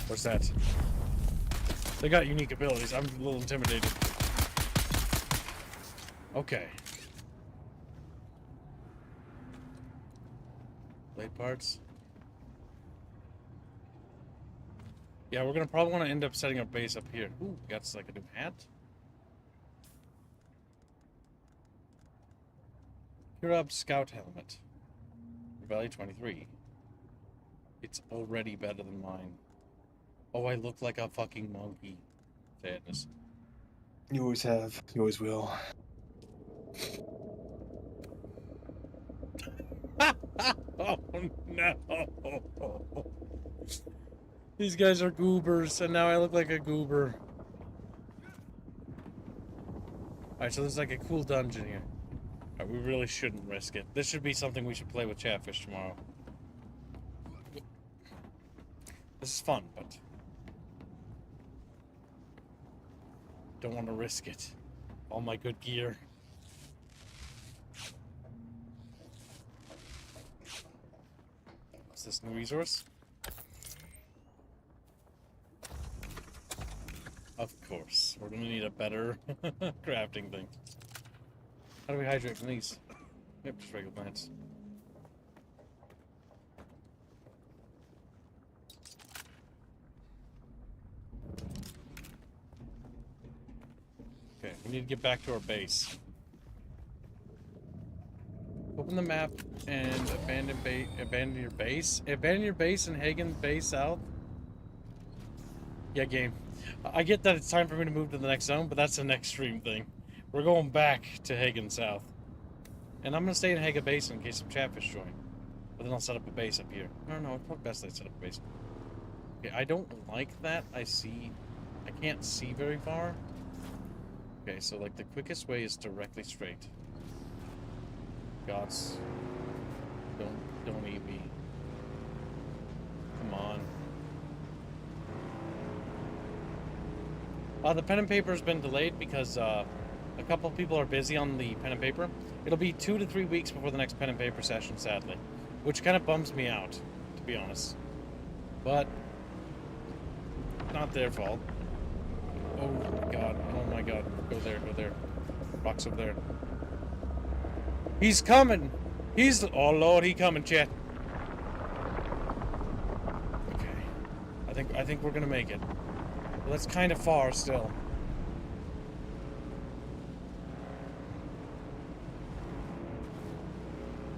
What's that? They got unique abilities. I'm a little intimidated. Okay. Blade parts. Yeah, we're gonna probably want to end up setting up base up here. Ooh, we got like a new hat. Hurab Scout helmet. Value 23. It's already better than mine. Oh, I look like a fucking monkey. Sadness. You always have. You always will. Oh no! These guys are goobers, and now I look like a goober. Alright, so there's like a cool dungeon here. Alright, we really shouldn't risk it. This should be something we should play with Chatfish tomorrow. This is fun, but don't want to risk it. All my good gear. What's this new resource? Of course. We're gonna need a better crafting thing. How do we hydrate from these? Yep, just regular plants. Okay, we need to get back to our base. Open the map and abandon your base. Abandon your base in Hagen Base South. Yeah, game. I get that it's time for me to move to the next zone, but that's an extreme thing. We're going back to Hagen South. And I'm gonna stay in Hagen Base in case some Chatfish join. But then I'll set up a base up here. No, it's probably best I set up a base. Okay, I don't like that. I can't see very far. Okay, so like the quickest way is directly straight. Gods, don't eat me. Come on. The pen and paper has been delayed because a couple of people are busy on the pen and paper. It'll be 2 to 3 weeks before the next pen and paper session, sadly, which kind of bums me out, to be honest. But not their fault. Oh my god! Oh my god! Go there! Go there! Rock's over there. He's coming! He's... Oh lord, he coming, chat. Okay. I think we're gonna make it. Well, that's kind of far still.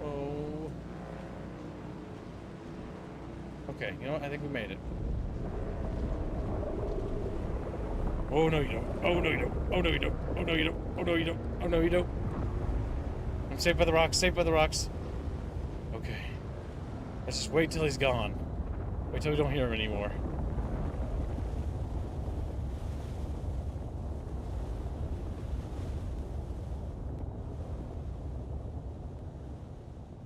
Oh. Okay, you know what? I think we made it. Oh no you don't. Oh no you don't. Oh no you don't. Oh no you don't. Oh no you don't. Oh no you don't. I'm saved by the rocks. Saved by the rocks. Okay. Let's just wait till he's gone. Wait till we don't hear him anymore.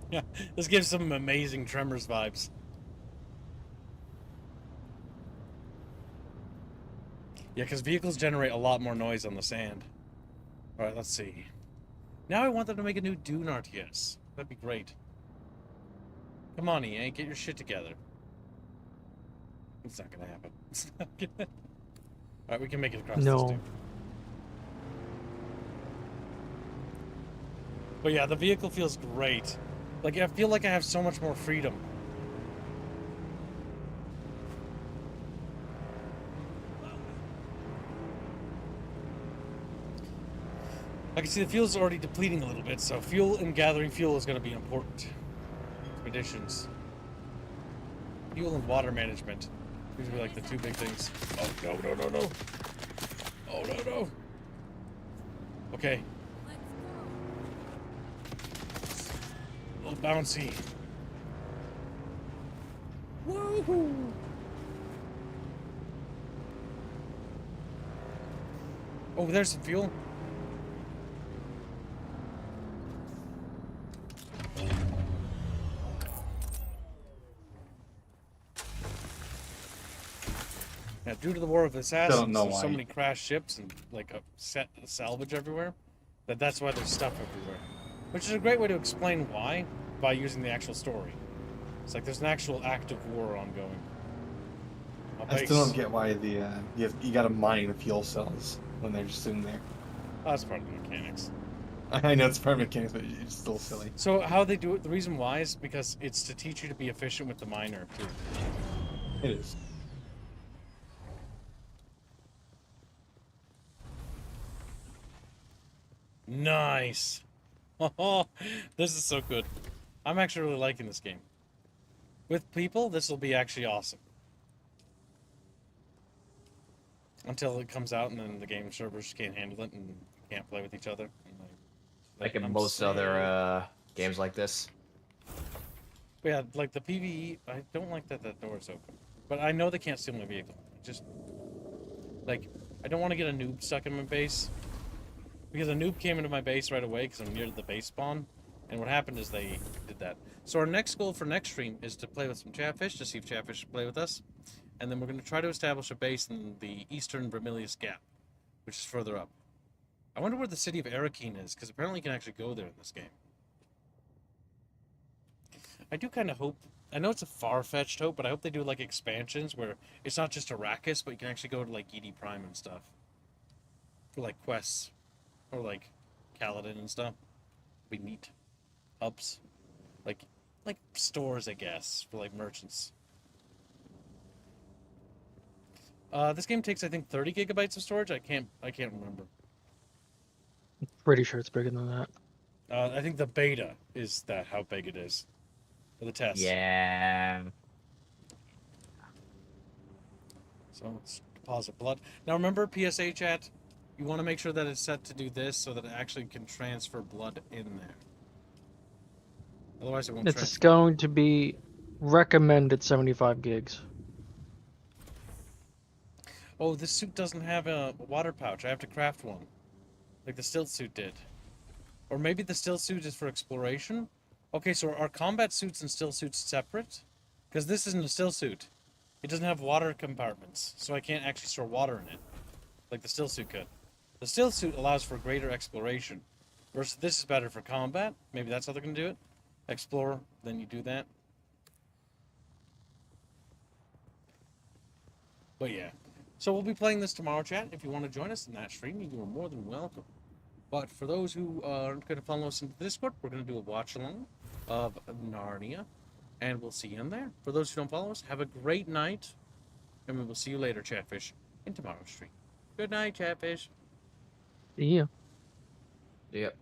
Yeah, this gives some amazing Tremors vibes. Yeah, because vehicles generate a lot more noise on the sand. Alright, let's see. Now I want them to make a new Dune RTS. That'd be great. Come on, EA, get your shit together. It's not gonna happen. It's not gonna... Alright, we can make it across this too. But yeah, the vehicle feels great. Like, I feel like I have so much more freedom. I can see the fuel's already depleting a little bit, so fuel and gathering fuel is going to be important. Conditions. Fuel and water management. These are like the two big things. Oh, no, no, no, no. Oh, no, no. Okay. A little bouncy. Woohoo! Oh, there's some fuel. Now, due to the War of Assassins, there's so many crashed ships and like a set salvage everywhere that's why there's stuff everywhere. Which is a great way to explain why by using the actual story. It's like there's an actual active war ongoing. I still don't get why the you gotta mine the fuel cells when they're just sitting there. Oh, that's part of the mechanics. I know it's part of mechanics, but it's still silly. So how they do it, the reason why is because it's to teach you to be efficient with the miner too. It is. Nice. Oh, this is so good. I'm actually really liking this game. With people, this will be actually awesome. Until it comes out and then the game servers can't handle it and can't play with each other. And like in most other games like this. But yeah, like the PvE, I don't like that that door is open. But I know they can't steal my vehicle. Just, like, I don't want to get a noob stuck in my base. Because a noob came into my base right away because I'm near the base spawn. And what happened is they did that. So our next goal for next stream is to play with some Chatfish, to see if Chatfish will play with us. And then we're going to try to establish a base in the eastern Vermilius Gap, which is further up. I wonder where the city of Arakeen is, because apparently you can actually go there in this game. I do kind of hope... I know it's a far-fetched hope, but I hope they do, like, expansions where it's not just Arrakis, but you can actually go to, like, ED Prime and stuff. For, like, quests. Or, like, Kaladin and stuff. Be neat. Hubs. Like stores, I guess, for, like, merchants. This game takes, I think, 30 gigabytes of storage. I can't remember. I'm pretty sure it's bigger than that. I think the beta is how big it is. For the test. Yeah. So let's deposit blood. Now remember, PSA chat, you want to make sure that it's set to do this so that it actually can transfer blood in there. Otherwise it won't transfer. It's going to be recommended 75 gigs. Oh, this suit doesn't have a water pouch. I have to craft one. Like the stilt suit did. Or maybe the stilt suit is for exploration? Okay, so are combat suits and still suits separate? Because this isn't a still suit. It doesn't have water compartments, so I can't actually store water in it. like the still suit could. The still suit allows for greater exploration, versus this is better for combat. Maybe that's how they're gonna do it. Explore, then you do that. But yeah, so we'll be playing this tomorrow, chat. If you want to join us in that stream, you are more than welcome. But for those who aren't going to follow us into Discord, we're going to do a watch along of Narnia, and we'll see you in there. For those who don't follow us, have a great night, and we will see you later, Chatfish, in tomorrow's stream. Good night, Chatfish. See ya. Yep.